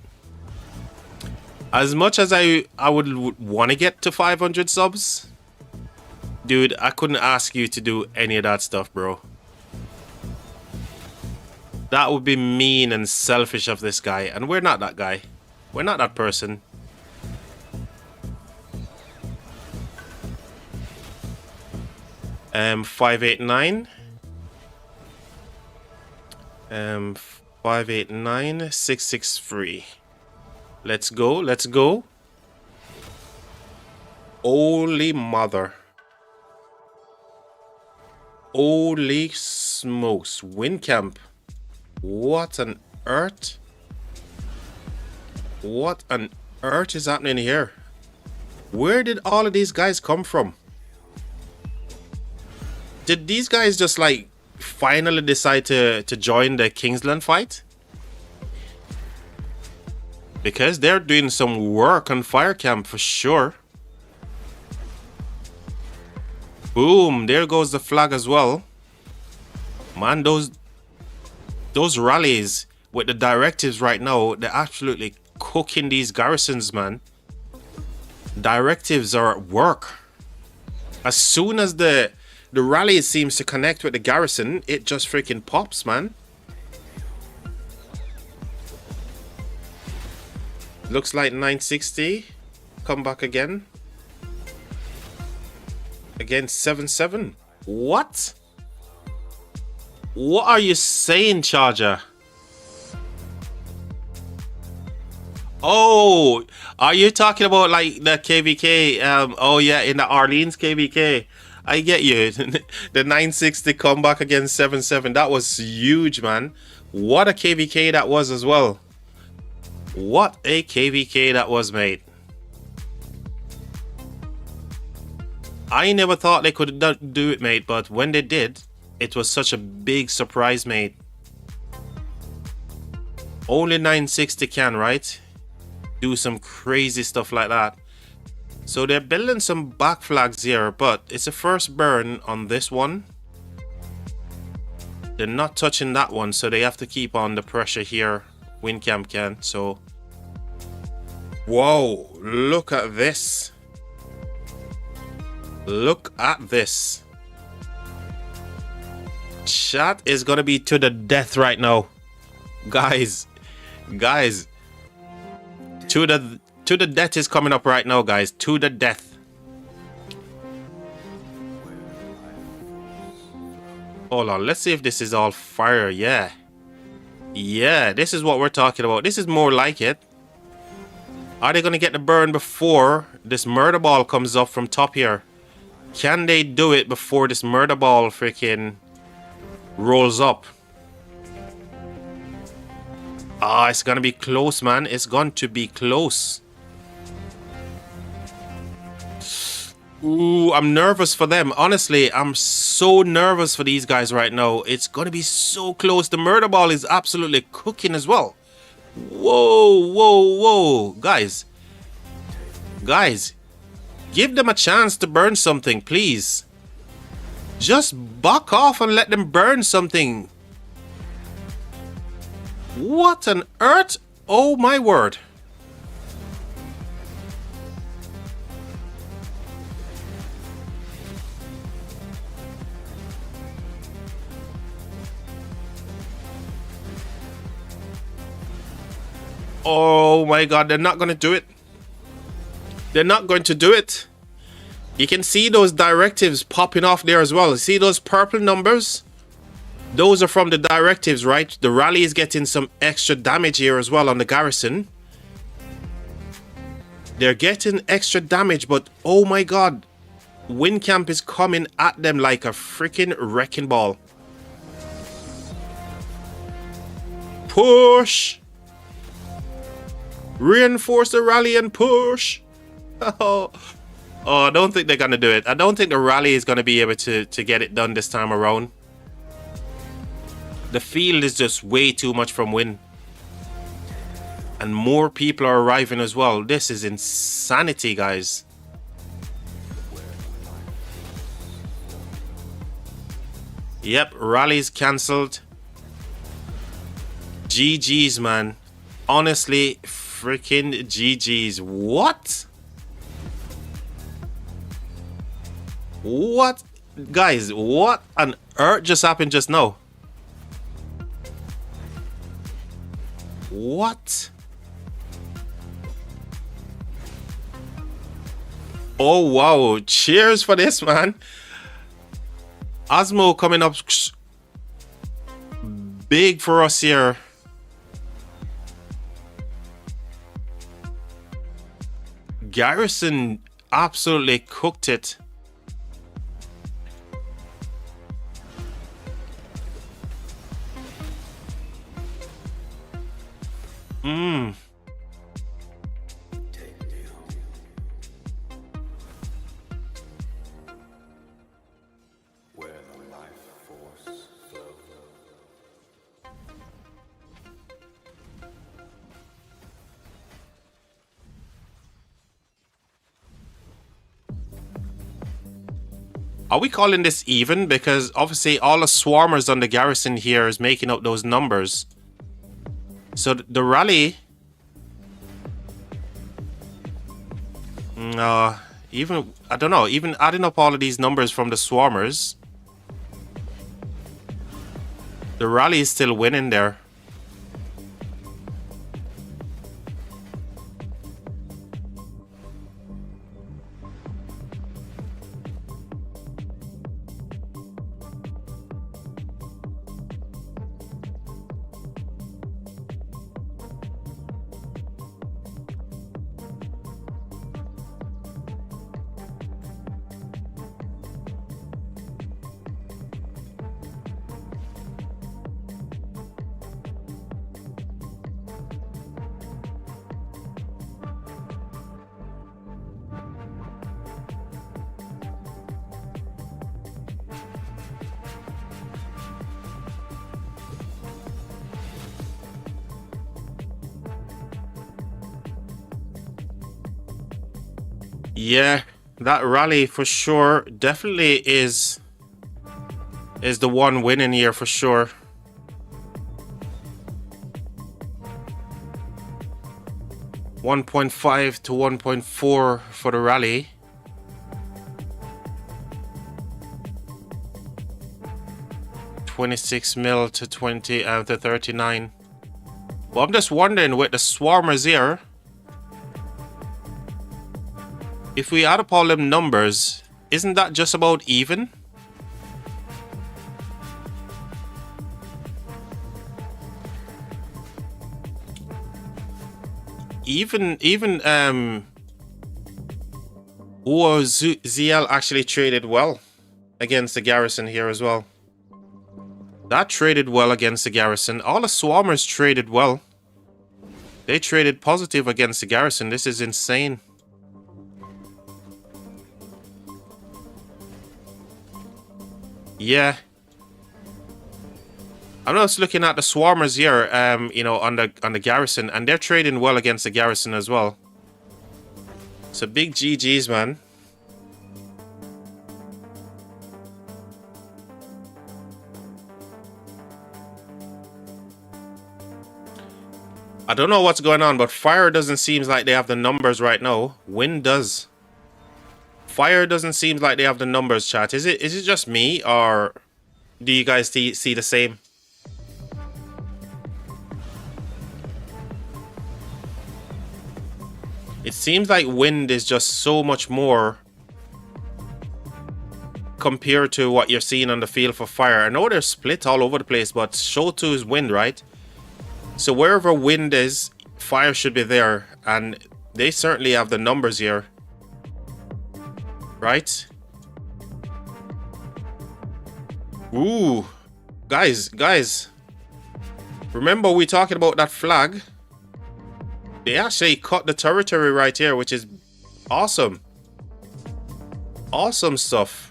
As much as I would want to get to 500 subs, dude, I couldn't ask you to do any of that stuff, bro. That would be mean and selfish of this guy, and we're not that guy. We're not that person. Um, 589. 589 663. Let's go, let's go. Holy mother. Holy smokes. Wind camp. What on earth? What on earth is happening here? Where did all of these guys come from? Did these guys just like finally decide to join the Kingsland fight? Because they're doing some work on fire camp for sure. Boom, there goes the flag as well. Man, those rallies with the directives right now, they're absolutely cooking these garrisons, man. Directives are at work. As soon as the rally seems to connect with the garrison, it just freaking pops, man. Looks like 960. Come back again. Against 77. What? What are you saying, Charger? Oh, are you talking about like the KVK? Oh yeah, in the Orleans KVK. I get you. The 960 comeback against 77. That was huge, man. What a KVK that was as well. What a KVK that was, mate. I never thought they could do it, mate, but when they did, it was such a big surprise, mate. Only 960 can, right? Do some crazy stuff like that. So they're building some back flags here, but it's a first burn on this one. They're not touching that one, so they have to keep on the pressure here. Windcamp can, so... Whoa, look at this. Look at this. Chat is gonna be to the death right now. Guys. To the death is coming up right now, guys. To the death. Hold on, let's see if this is all fire. Yeah, this is what we're talking about. This is more like it. Are they gonna get the burn before this murder ball comes up from top here? Can they do it before this murder ball freaking rolls up? Ah, it's gonna be close, man. It's going to be close. Ooh, I'm nervous for them. Honestly, I'm so nervous for these guys right now. It's gonna be so close. The murder ball is absolutely cooking as well. Whoa. Guys, give them a chance to burn something, please. Just back off and let them burn something. What on earth? Oh my word. Oh my god, they're not going to do it. They're not going to do it. You can see those directives popping off there as well. See those purple numbers? Those are from the directives, right? The rally is getting some extra damage here as well on the garrison. They're getting extra damage, but oh my god. Wind camp is coming at them like a freaking wrecking ball. Push! Reinforce the rally and push! Oh, I don't think they're going to do it. I don't think the rally is going to be able to get it done this time around. The field is just way too much from Win. And more people are arriving as well. This is insanity, guys. Yep, rally's cancelled. GG's, man. Honestly, freaking GG's. What? What? Guys, what on earth just happened just now? What? Oh, wow. Cheers for this, man. Osmo coming up big for us here. Garrison absolutely cooked it. Are we calling this even? Because obviously all the swarmers on the garrison here is making up those numbers. So the rally... even, I don't know, even adding up all of these numbers from the swarmers, the rally is still winning there. Yeah, that rally for sure definitely is the one winning here for sure. $1.5 to 1.4 for the rally. $26 mil to 39. Well, I'm just wondering with the swarmers here, if we add up all them numbers, isn't that just about even? ZL actually traded well against the garrison here as well. That traded well against the garrison. All the swarmers traded well. They traded positive against the garrison. This is insane. Yeah. I'm just looking at the swarmers here, you know, on the garrison, and they're trading well against the garrison as well. So big GG's, man. I don't know what's going on, but Fire doesn't seem like they have the numbers right now. Wind does. Fire doesn't seem like they have the numbers, chat. Is it just me, or do you guys see the same? It seems like Wind is just so much more compared to what you're seeing on the field for fire. I know they're split all over the place, but show 2 is wind, right? So wherever wind is, fire should be there, and they certainly have the numbers here, right? Ooh, guys, remember we talking about that flag? They actually cut the territory right here, which is awesome. Awesome stuff.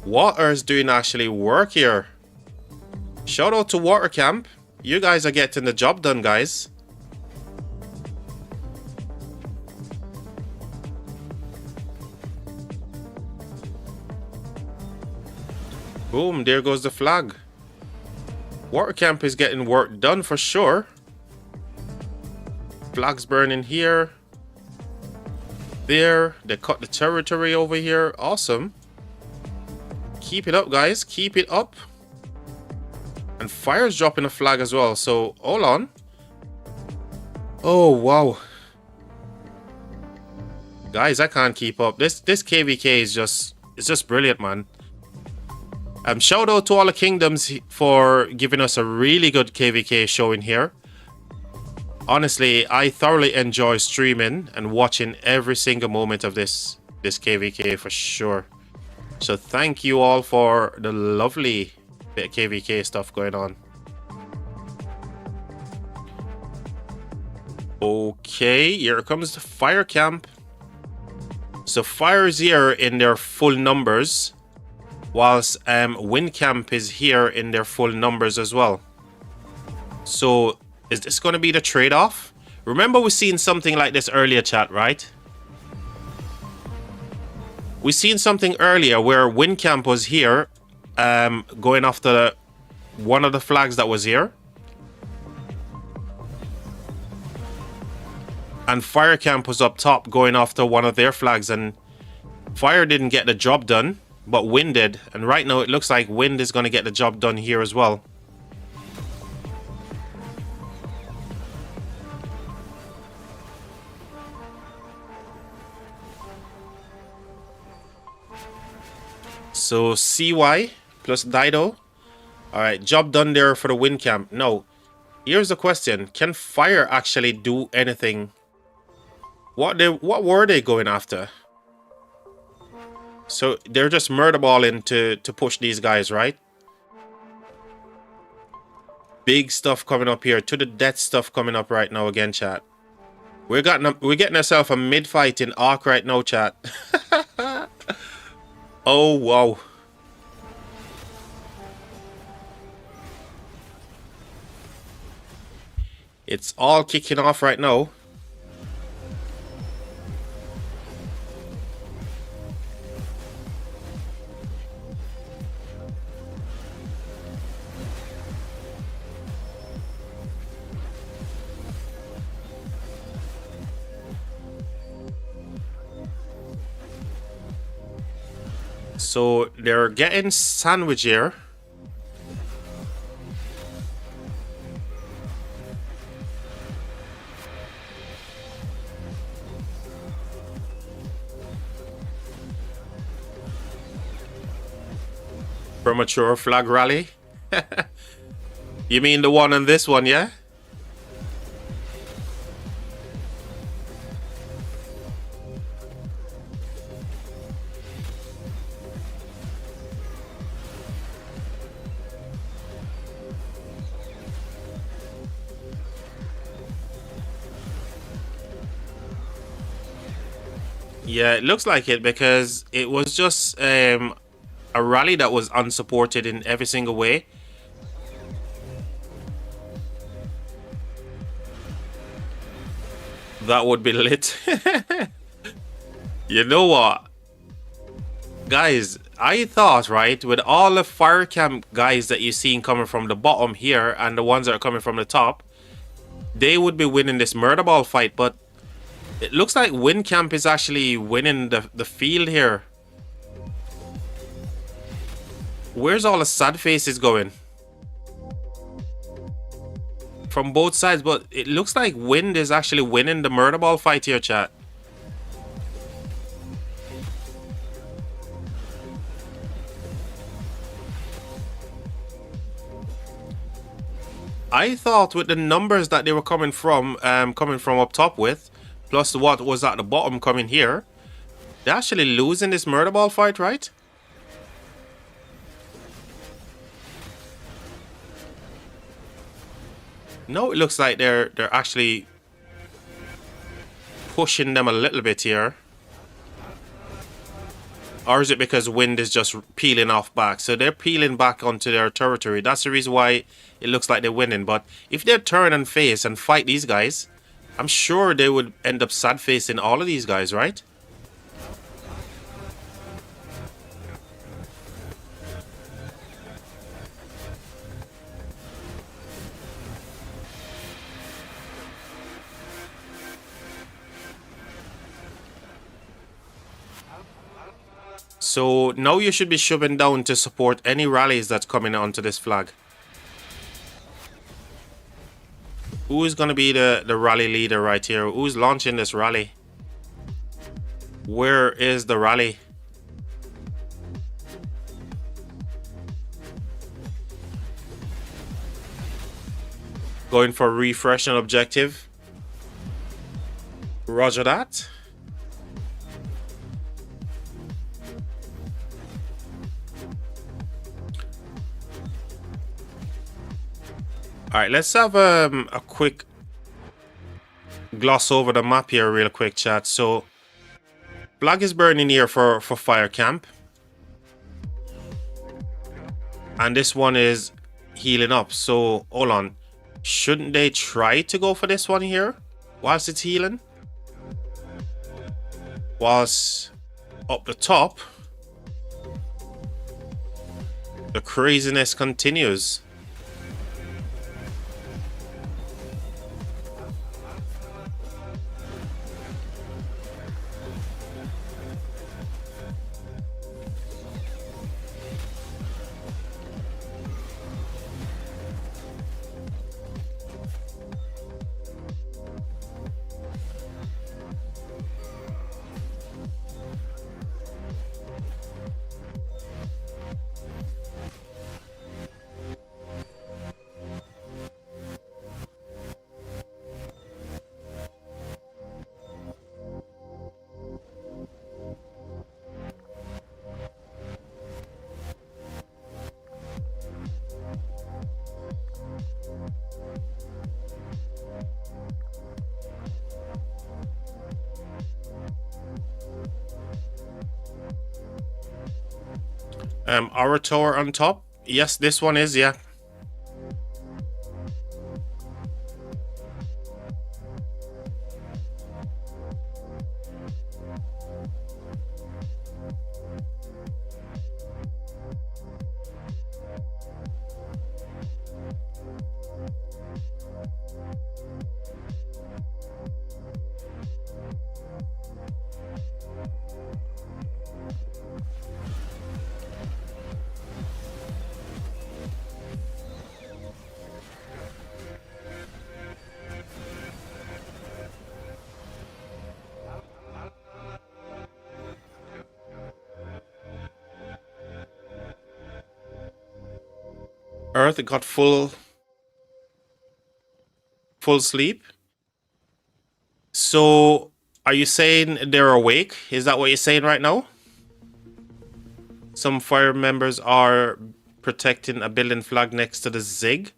Water is doing actually work here. Shout out to Water Camp. You guys are getting the job done, guys. Boom, there goes the flag. Water Camp is getting work done for sure. Flags burning here. There, they cut the territory over here. Awesome. Keep it up, guys. Keep it up. And fire's dropping a flag as well. So hold on. Oh wow, guys, I can't keep up. This KVK is just brilliant, man. Shout out to all the kingdoms for giving us a really good KVK showing here. Honestly, I thoroughly enjoy streaming and watching every single moment of this KVK for sure. So thank you all for the lovely bit of KVK stuff going on. Okay, here comes the fire camp. So fire is here in their full numbers, whilst wind camp is here in their full numbers as well. So is this going to be the trade-off? Remember we seen something like this earlier, chat, right? We seen something earlier where wind camp was here, going after one of the flags that was here, and fire camp was up top going after one of their flags, and fire didn't get the job done, but wind did. And right now it looks like wind is going to get the job done here as well. So CY plus Dido. Alright, job done there for the wind camp. Now, here's the question. Can fire actually do anything? What were they going after? So they're just murder balling to push these guys, right? Big stuff coming up here. To the death stuff coming up right now again, chat. We're getting ourselves a mid-fighting arc right now, chat. Oh, wow. It's all kicking off right now. So they're getting sandwich here. Premature flag rally. You mean the one on this one, yeah? Yeah, it looks like it, because it was just a rally that was unsupported in every single way. That would be lit. You know what, guys, I thought, right, with all the fire camp guys that you're seeing coming from the bottom here and the ones that are coming from the top, they would be winning this murder ball fight, but it looks like wind camp is actually winning the field here. Where's all the sad faces going? From both sides, but it looks like wind is actually winning the murder ball fight here, chat. I thought with the numbers that they were coming from up top with, plus what was at the bottom coming here, they're actually losing this murder ball fight, right? No, it looks like they're actually pushing them a little bit here. Or is it because wind is just peeling off back? So they're peeling back onto their territory. That's the reason why it looks like they're winning. But if they turn and face and fight these guys, I'm sure they would end up sad facing all of these guys, right? So now you should be shoving down to support any rallies that's coming onto this flag. Who is going to be the rally leader right here? Who's launching this rally? Where is the rally? Going for refresh and objective. Roger that. All right, let's have a quick gloss over the map here real quick, chat. So flag is burning here for fire camp, and this one is healing up. So hold on, shouldn't they try to go for this one here whilst it's healing? Whilst up the top the craziness continues. Our tower on top. Yes, this one is, yeah. Earth got full sleep. So are you saying they're awake? Is that what you're saying right now? Some fire members are protecting a building flag next to the Zig.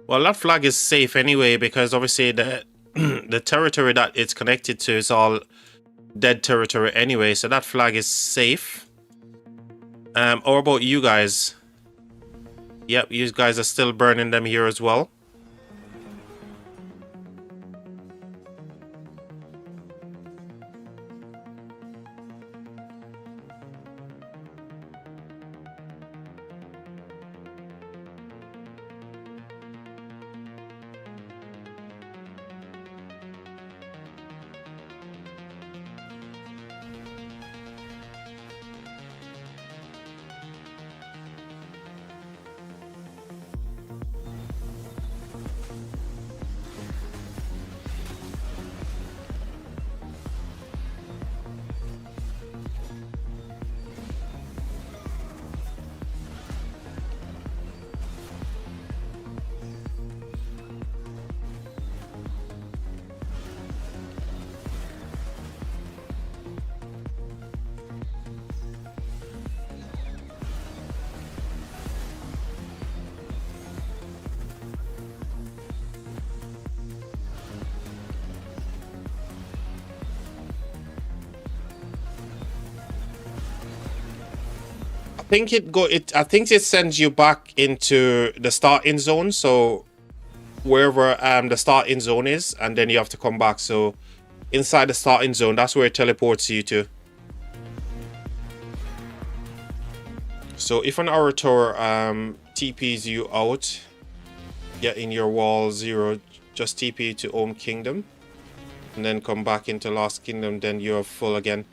Well, that flag is safe anyway, because obviously the territory that it's connected to is all dead territory anyway, so that flag is safe. Or about you guys? Yep, you guys are still burning them here as well. think I think it sends you back into the starting zone, so wherever the starting zone is, and then you have to come back. So inside the starting zone, that's where it teleports you to. So if an orator TPs you out, get in your wall 0, just TP to Home Kingdom, and then come back into Lost Kingdom, then you're full again.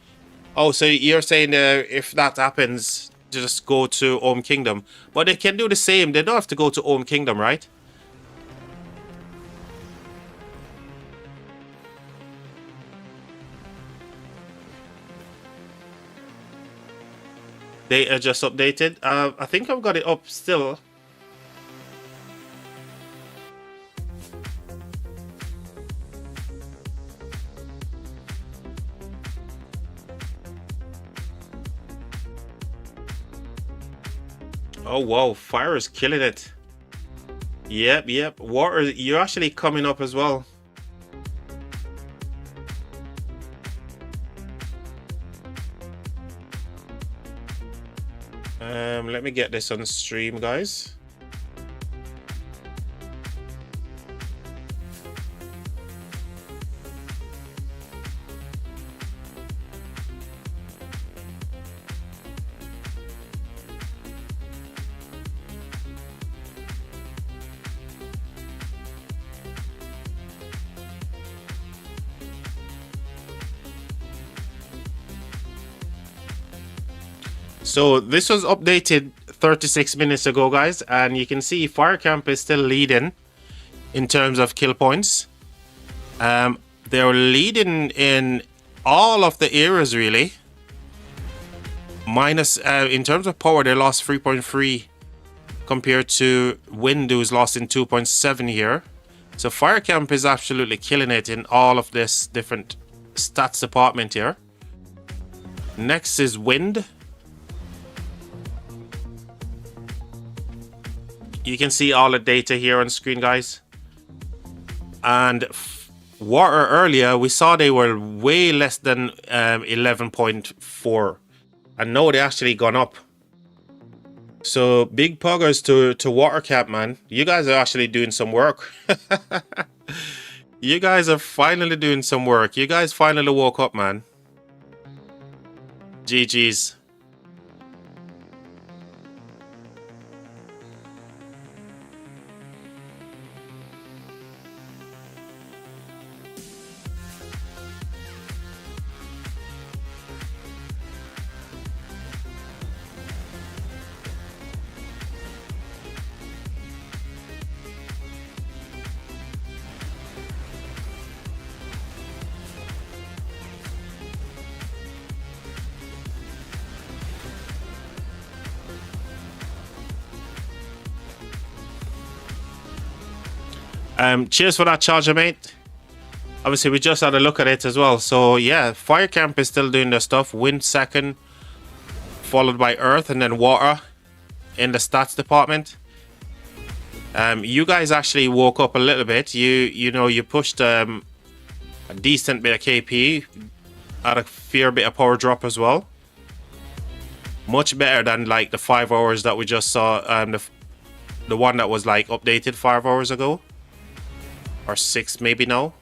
Oh, so you're saying if that happens, just go to Home Kingdom. But they can do the same. They don't have to go to Home Kingdom, right? They are just updated. I think I've got it up still. Oh wow, fire is killing it. Yep. Water, you're actually coming up as well. Let me get this on stream, guys. So this was updated 36 minutes ago, guys, and you can see Fire Camp is still leading in terms of kill points. They're leading in all of the areas, really. Minus in terms of power, they lost 3.3 compared to Wind, who's lost in 2.7 here. So Fire Camp is absolutely killing it in all of this different stats department here. Next is Wind. You can see all the data here on screen, guys. And Water earlier, we saw they were way less than 11.4. And now they actually gone up. So big poggers to Water Camp, man. You guys are actually doing some work. You guys are finally doing some work. You guys finally woke up, man. GG's. Cheers for that charger, mate. Obviously, we just had a look at it as well. So, yeah, Fire Camp is still doing their stuff. Wind second, followed by Earth, and then Water in the stats department. You guys actually woke up a little bit. You pushed a decent bit of KP, had a fair bit of power drop as well. Much better than like the 5 hours that we just saw. The one that was like updated 5 hours ago. Or 6 maybe now.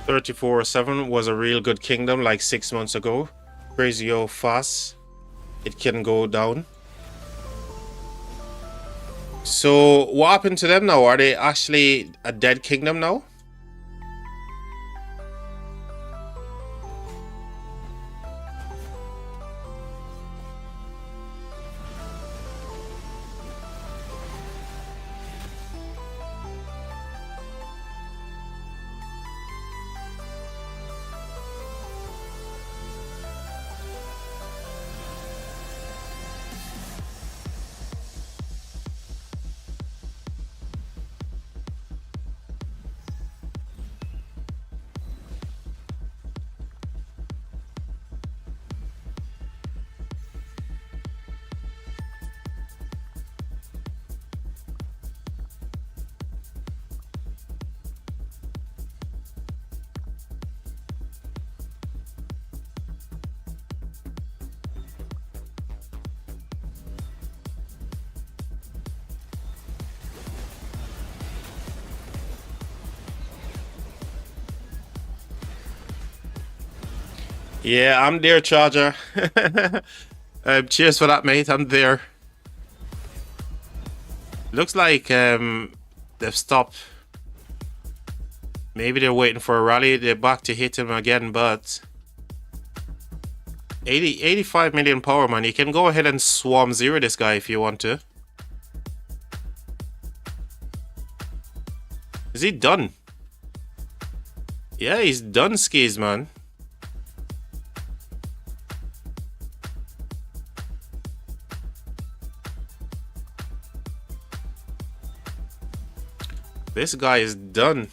34-7 was a real good kingdom like 6 months ago. Crazy how fast it can go down. So what happened to them now? Are they actually a dead kingdom now? Yeah, I'm there, Charger. Cheers for that, mate. I'm there. Looks like they've stopped. Maybe they're waiting for a rally. They're back to hit him again, but 85 million power, man. You can go ahead and swarm zero this guy if you want to. Is he done? Yeah, he's done, skis, man. This guy is done.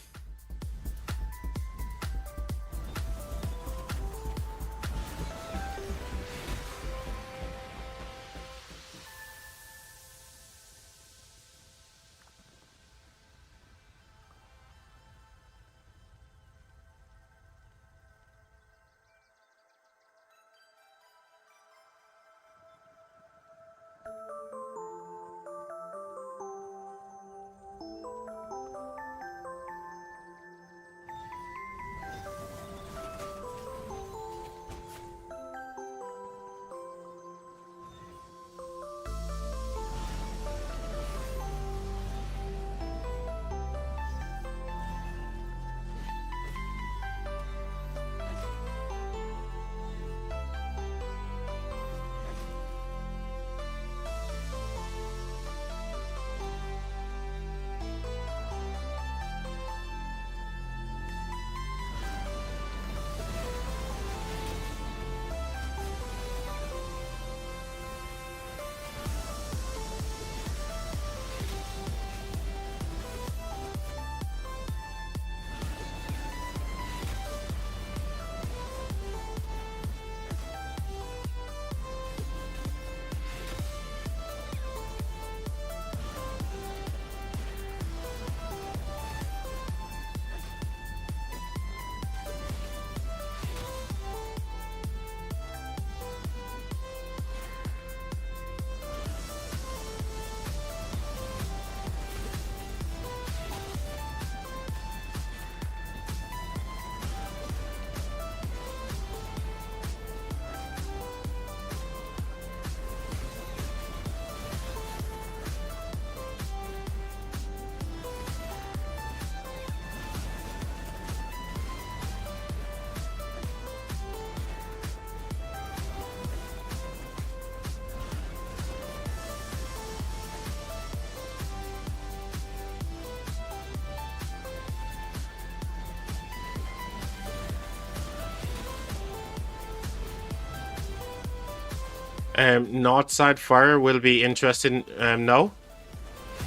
Northside Fire will be interesting now.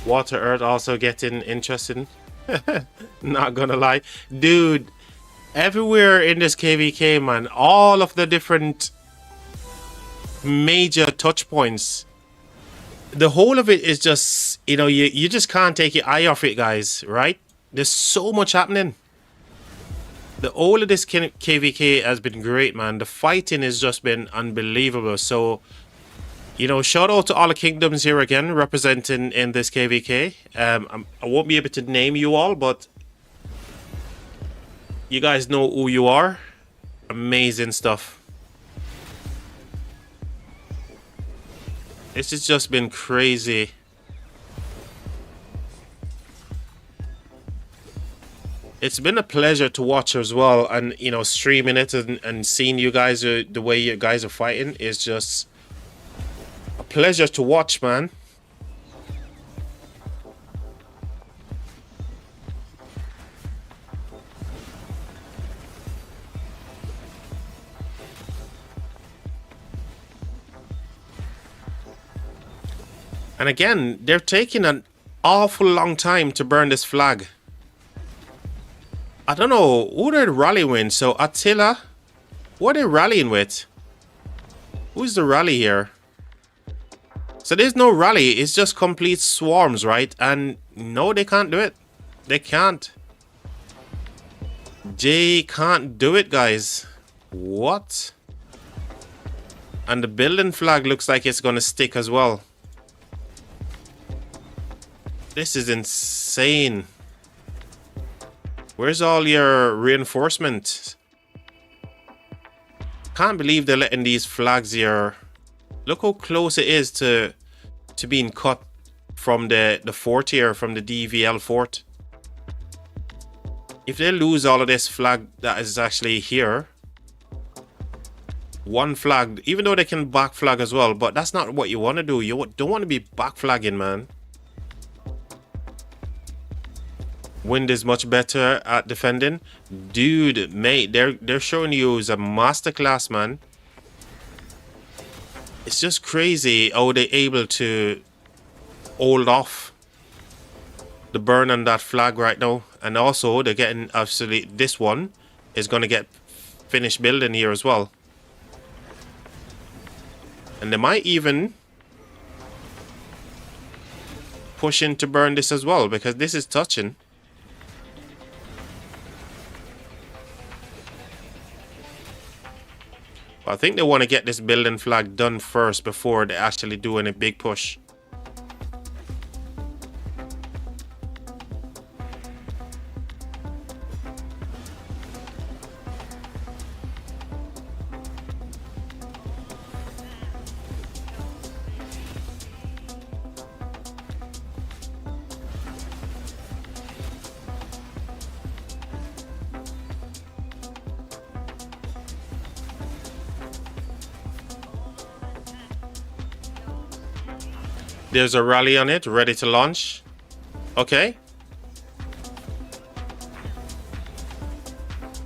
Water Earth also getting interesting. Not gonna lie. Dude, everywhere in this KVK, man, all of the different major touch points, the whole of it is just, you know, you just can't take your eye off it, guys, right? There's so much happening. The whole of this KVK has been great, man. The fighting has just been unbelievable. So, you know, shout out to all the kingdoms here again, representing in this KVK. I won't be able to name you all, but You guys know who you are. Amazing stuff. This has just been crazy. It's been a pleasure to watch as well, and you know, streaming it and seeing you guys, the way you guys are fighting is just a pleasure to watch, man. And again, they're taking an awful long time to burn this flag. I don't know who they're rallying with. So Attila, what are they rallying with? Who's the rally here? So there's no rally. It's just complete swarms, right? And no, they can't do it. They can't. They can't do it, guys. What? And the building flag looks like it's gonna stick as well. This is insane. Where's all your reinforcement? Can't believe they're letting these flags here. Look how close it is to being cut from the fort here, from the DVL fort. If they lose all of this flag that is actually here, one flag, even though they can back flag as well, but that's not what you want to do. You don't want to be back flagging, man. Wind is much better at defending. Dude, mate, they're showing you as a masterclass, man. It's just crazy how they're able to hold off the burn on that flag right now. And also, they're getting, absolutely, this one is going to get finished building here as well. And they might even push in to burn this as well, because this is touching. I think they want to get this building flag done first before they actually do any big push. There's a rally on it, ready to launch. Okay.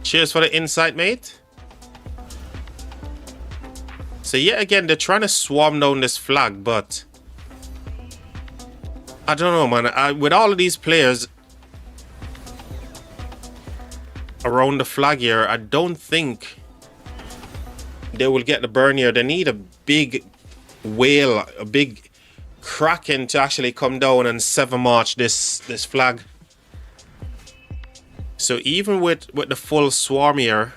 Cheers for the insight, mate. So yet again, they're trying to swarm down this flag, but I don't know, man. With all of these players around the flag here, I don't think they will get the burn here. They need a big whale, a big Kraken to actually come down and 7-march this flag. So even with the full swarm here,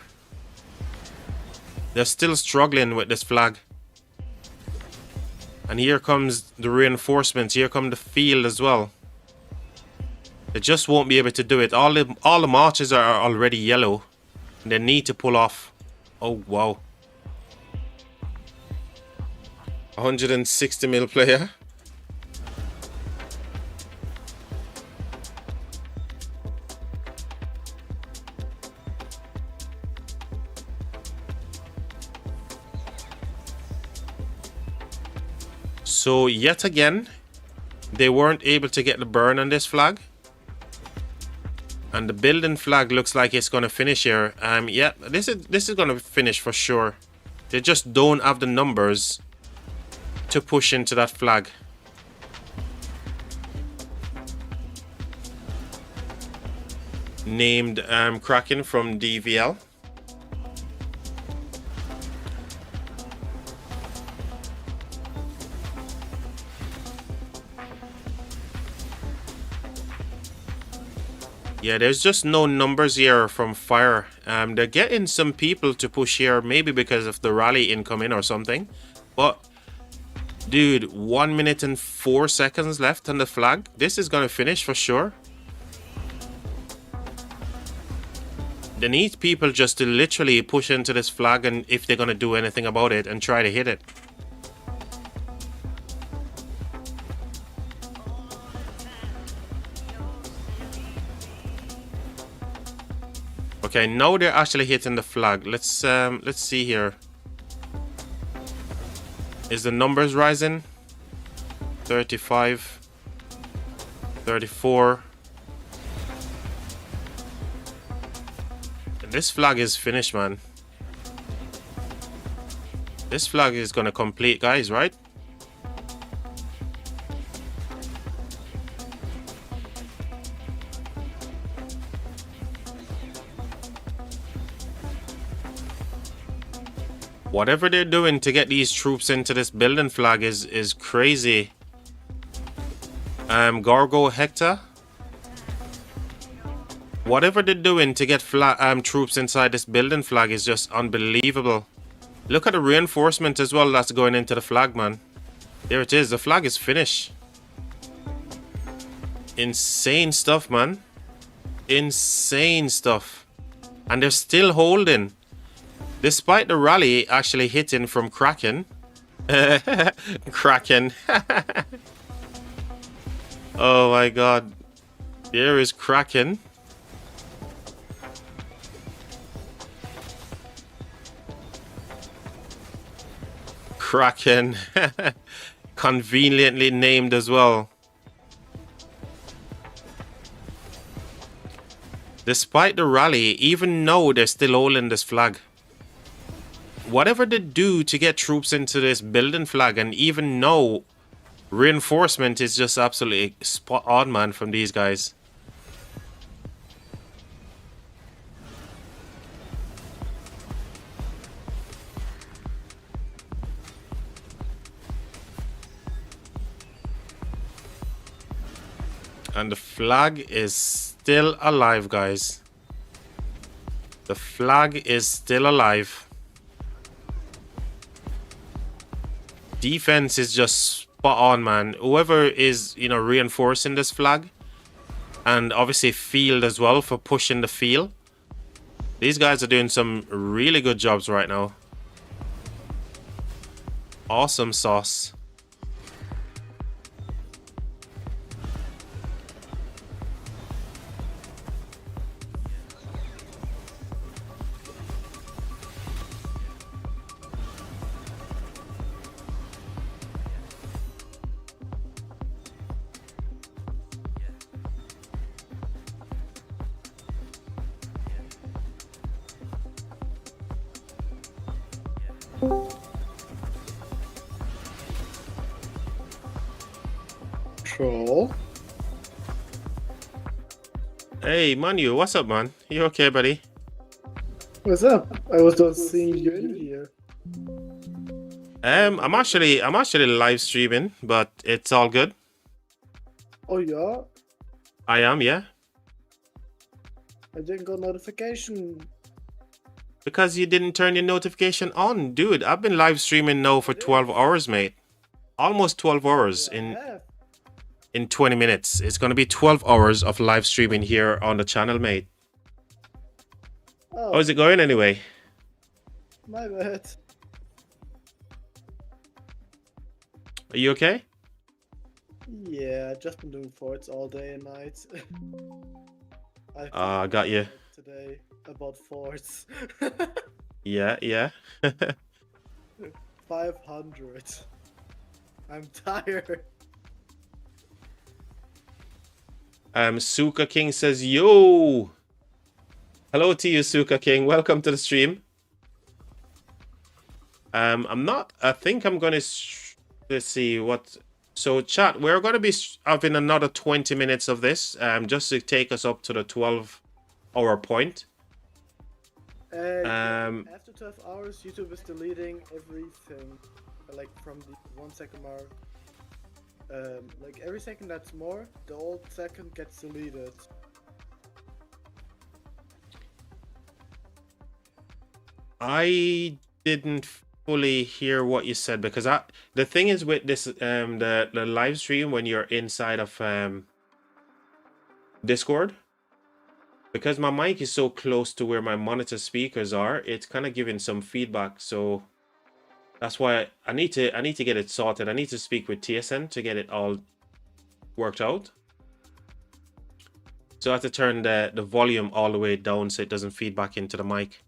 they're still struggling with this flag. And here comes the reinforcements. Here come the field as well. They just won't be able to do it. All the marches are already yellow. And they need to pull off. Oh wow. 160 mil player. So yet again, they weren't able to get the burn on this flag. And the building flag looks like it's going to finish here. Yeah, this is going to finish for sure. They just don't have the numbers to push into that flag. Named Kraken from DVL. Yeah, there's just no numbers here from fire. They're getting some people to push here, maybe because of the rally incoming or something. But, dude, 1 minute and 4 seconds left on the flag. This is going to finish for sure. They need people just to literally push into this flag, and if they're gonna do anything about it, and try to hit it. Okay, now they're actually hitting the flag. Let's see here. Is the numbers rising? 35, 34. This flag is finished, man. This flag is gonna complete, guys, right? Whatever they're doing to get these troops into this building flag is crazy. Gargo Hector. Whatever they're doing to get troops inside this building flag is just unbelievable. Look at the reinforcement as well that's going into the flag, man. There it is. The flag is finished. Insane stuff, man. Insane stuff. And they're still holding. Despite the rally actually hitting from Kraken. Kraken. Oh my god. There is Kraken. Kraken. Conveniently named as well. Despite the rally, even though they're still holding this flag. Whatever they do to get troops into this building flag, and even though reinforcement is just absolutely spot on, man, from these guys. And the flag is still alive, guys. The flag is still alive. Defense is just spot on, man. Whoever is, you know, reinforcing this flag, and obviously field as well for pushing the field. These guys are doing some really good jobs right now. Awesome sauce. Troll. Hey, Manu, what's up, man? You okay, buddy? What's up? I was just seeing you in here. I'm actually live streaming, but it's all good. Oh yeah? I am, yeah. I didn't got notification. Because you didn't turn your notification on, dude. I've been live streaming now for 12 hours, mate. Almost 12 hours in 20 minutes. It's gonna be 12 hours of live streaming here on the channel, mate. Oh, How's it going anyway? my bad. Are you okay? Yeah, I've just been doing forts all day and night. I got you. Today about forts. Yeah, yeah. 500. I'm tired. Suka King says, yo! Hello to you, Suka King. Welcome to the stream. I think I'm gonna, let's see what, so chat, we're gonna be having another 20 minutes of this, just to take us up to the 12-hour point. After 12 hours, YouTube is deleting everything, like from the 1 second mark. Like every second that's more, the old second gets deleted. I didn't fully hear what you said, because the thing is with this the live stream when you're inside of Discord, because my mic is so close to where my monitor speakers are, it's kind of giving some feedback. So that's why I need to get it sorted. I need to speak with TSN to get it all worked out. So I have to turn the volume all the way down so it doesn't feed back into the mic.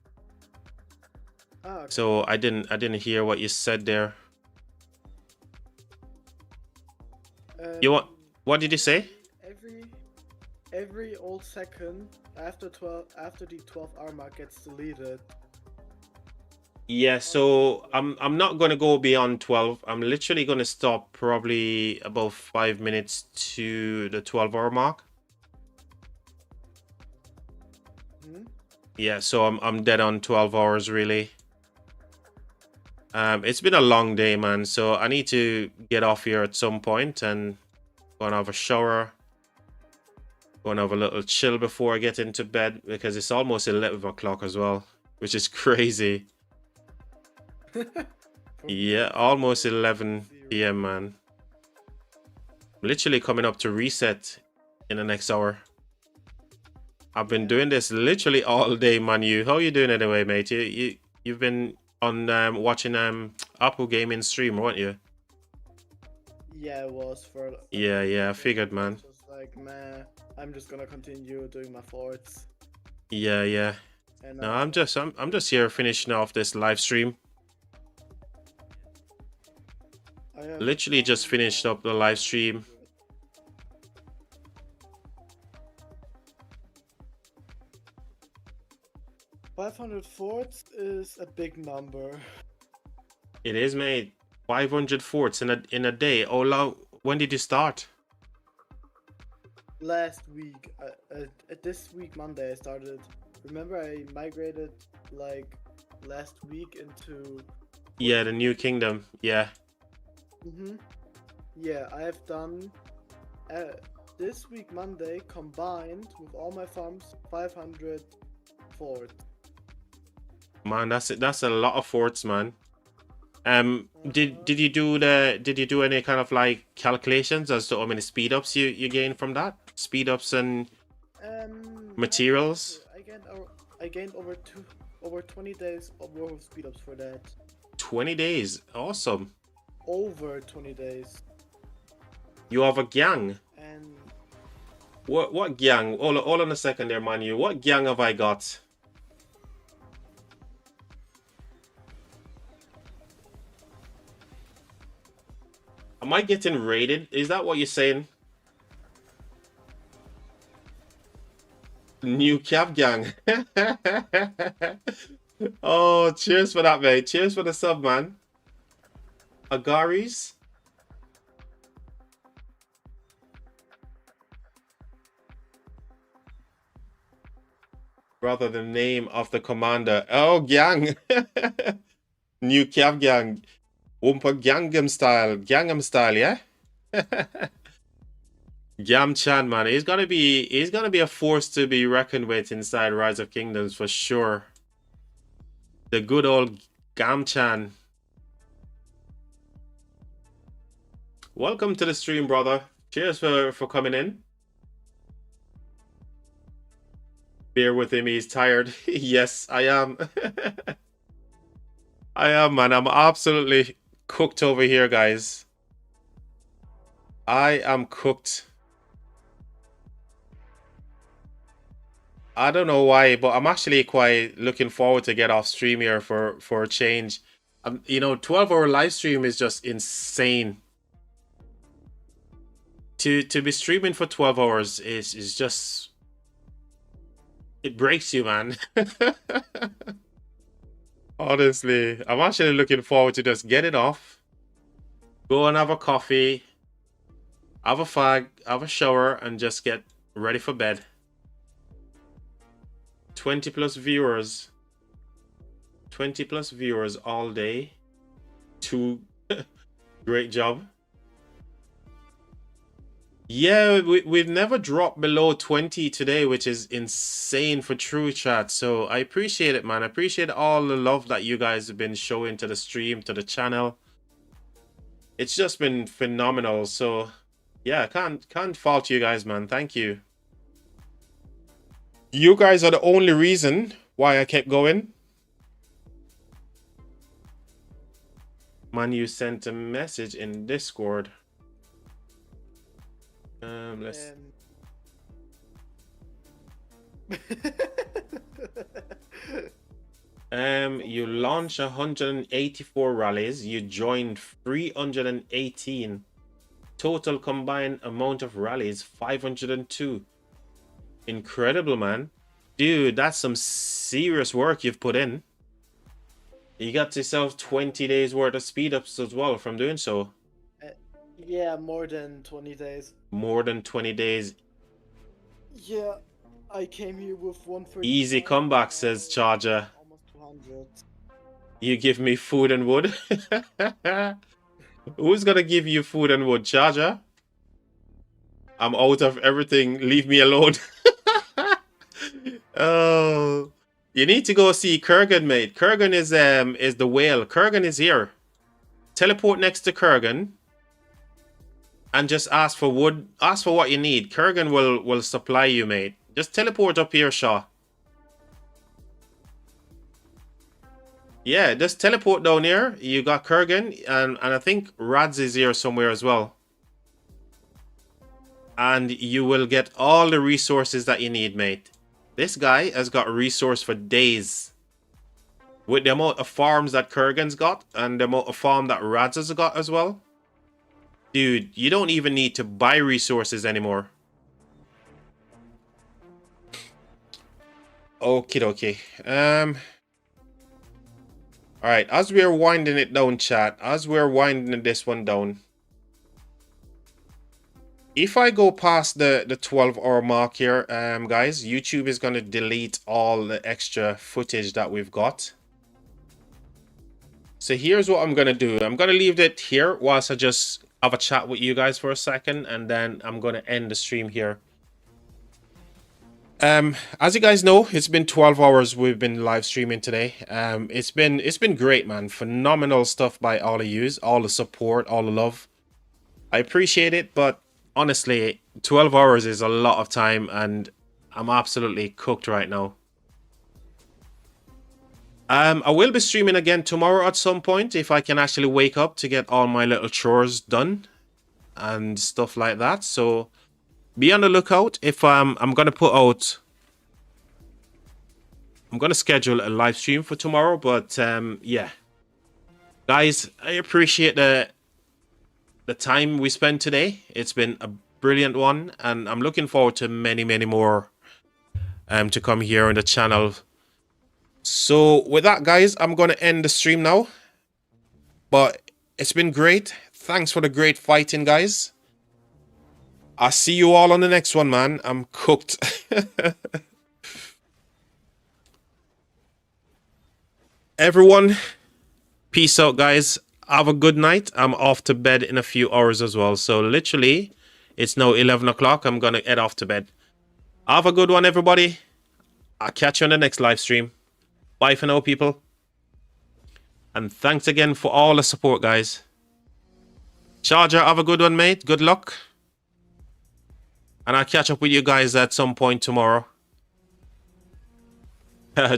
Ah, okay. So I didn't hear what you said there. What did you say? Every old second after the 12-hour mark gets deleted. Yeah, so I'm not gonna go beyond 12. I'm literally gonna stop probably about 5 minutes to the 12-hour mark. Yeah, so I'm dead on 12 hours really. It's been a long day, man, so I need to get off here at some point and go and have a shower. Go and have a little chill before I get into bed, because it's almost 11 o'clock as well, which is crazy. Yeah, almost 11 p.m, man. Literally coming up to reset in the next hour. I've been doing this literally all day, man. How you doing anyway, mate? You've been on watching Apple Gaming stream, weren't you? Yeah, it was for. Yeah, I figured, man. Just like, man, I'm just gonna continue doing my forts. Yeah. And No, I'm just here finishing off this live stream. Literally just finished up the live stream. $500 forts is a big number. It is, mate. 500 forts in a day. Oh, long. When did you start? Last week. This week Monday I started. Remember I migrated like last week into. Yeah, the new kingdom. Yeah. Yeah, I have done this week Monday combined with all my farms 500 forts. Man, that's a lot of forts, man. Did you do any kind of like calculations as to how many speed ups you gain from that? Speed ups and materials? I gained over 20 days of worth of speed ups for that. 20 days. Awesome. Over 20 days. You have a gang. And What gang? Hold on a second there, man. What gang have I got? Am I getting raided? Is that what you're saying? New Cav gang. Oh, cheers for that, mate. Cheers for the sub, man. Agaris. Rather the name of the commander. Oh, gang. New Cav gang. Oompa Gangnam style, yeah. Yam Chan, man, he's gonna be a force to be reckoned with inside Rise of Kingdoms for sure. The good old Gam Chan. Welcome to the stream, brother. Cheers for coming in. Bear with him, he's tired. Yes, I am. I am, man. I'm absolutely cooked over here, guys. I am cooked. I don't know why, but I'm actually quite looking forward to get off stream here for a change. 12-hour live stream is just insane. To be streaming for 12 hours is just, it breaks you, man. Honestly, I'm actually looking forward to just get it off, go and have a coffee, have a fag, have a shower, and just get ready for bed. 20 plus viewers all day. Great job. Yeah, we've never dropped below 20 today, which is insane for True Chat. So I appreciate it, man. I appreciate all the love that you guys have been showing to the stream, to the channel. It's just been phenomenal. So yeah, can't fault you guys, man. Thank you. You guys are the only reason why I kept going. Man, you sent a message in Discord. Let's. You launched 184 rallies. You joined 318. Total combined amount of rallies 502. Incredible, man. Dude, that's some serious work you've put in. You got yourself 20 days worth of speed ups as well from doing so. Yeah, more than 20 days. More than 20 days. Yeah, I came here with 130. Easy comeback, says Charger. Almost 200. You give me food and wood. Who's gonna give you food and wood, Charger? I'm out of everything. Leave me alone. Oh, you need to go see Kurgan, mate. Kurgan is the whale. Kurgan is here. Teleport next to Kurgan and just ask for wood. Ask for what you need. Kurgan will supply you, mate. Just teleport up here, Shaw. Yeah, just teleport down here. You got Kurgan, and I think Rads is here somewhere as well. And you will get all the resources that you need, mate. This guy has got a resource for days. With the amount of farms that Kurgan's got, and the amount of farm that Rads has got as well. Dude, you don't even need to buy resources anymore. Okie dokie. Alright, as we're winding it down, chat, as we're winding this one down, if I go past the 12-hour mark here, guys, YouTube is going to delete all the extra footage that we've got. So here's what I'm going to do. I'm going to leave it here whilst I just have a chat with you guys for a second, and then I'm going to end the stream here. As you guys know, it's been 12 hours we've been live streaming today. It's been great, man. Phenomenal stuff by all of yous, all the support, all the love. I appreciate it, but honestly, 12 hours is a lot of time, and I'm absolutely cooked right now. I will be streaming again tomorrow at some point if I can actually wake up to get all my little chores done and stuff like that. So be on the lookout. If I'm gonna put out, I'm gonna schedule a live stream for tomorrow. But yeah, guys, I appreciate the time we spent today. It's been a brilliant one, and I'm looking forward to many more to come here on the channel. So with that, guys, I'm gonna end the stream now. But it's been great. Thanks for the great fighting, guys. I'll see you all on the next one, man. I'm cooked. Everyone, peace out, guys. Have a good night. I'm off to bed in a few hours as well. So literally, it's now 11 o'clock. I'm going to head off to bed. Have a good one, everybody. I'll catch you on the next live stream. Bye for now, people. And thanks again for all the support, guys. Charger, have a good one, mate. Good luck. And I'll catch up with you guys at some point tomorrow.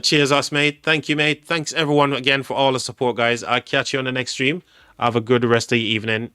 Cheers us, mate. Thank you, mate. Thanks everyone again for all the support, guys. I'll catch you on the next stream. Have a good rest of the evening.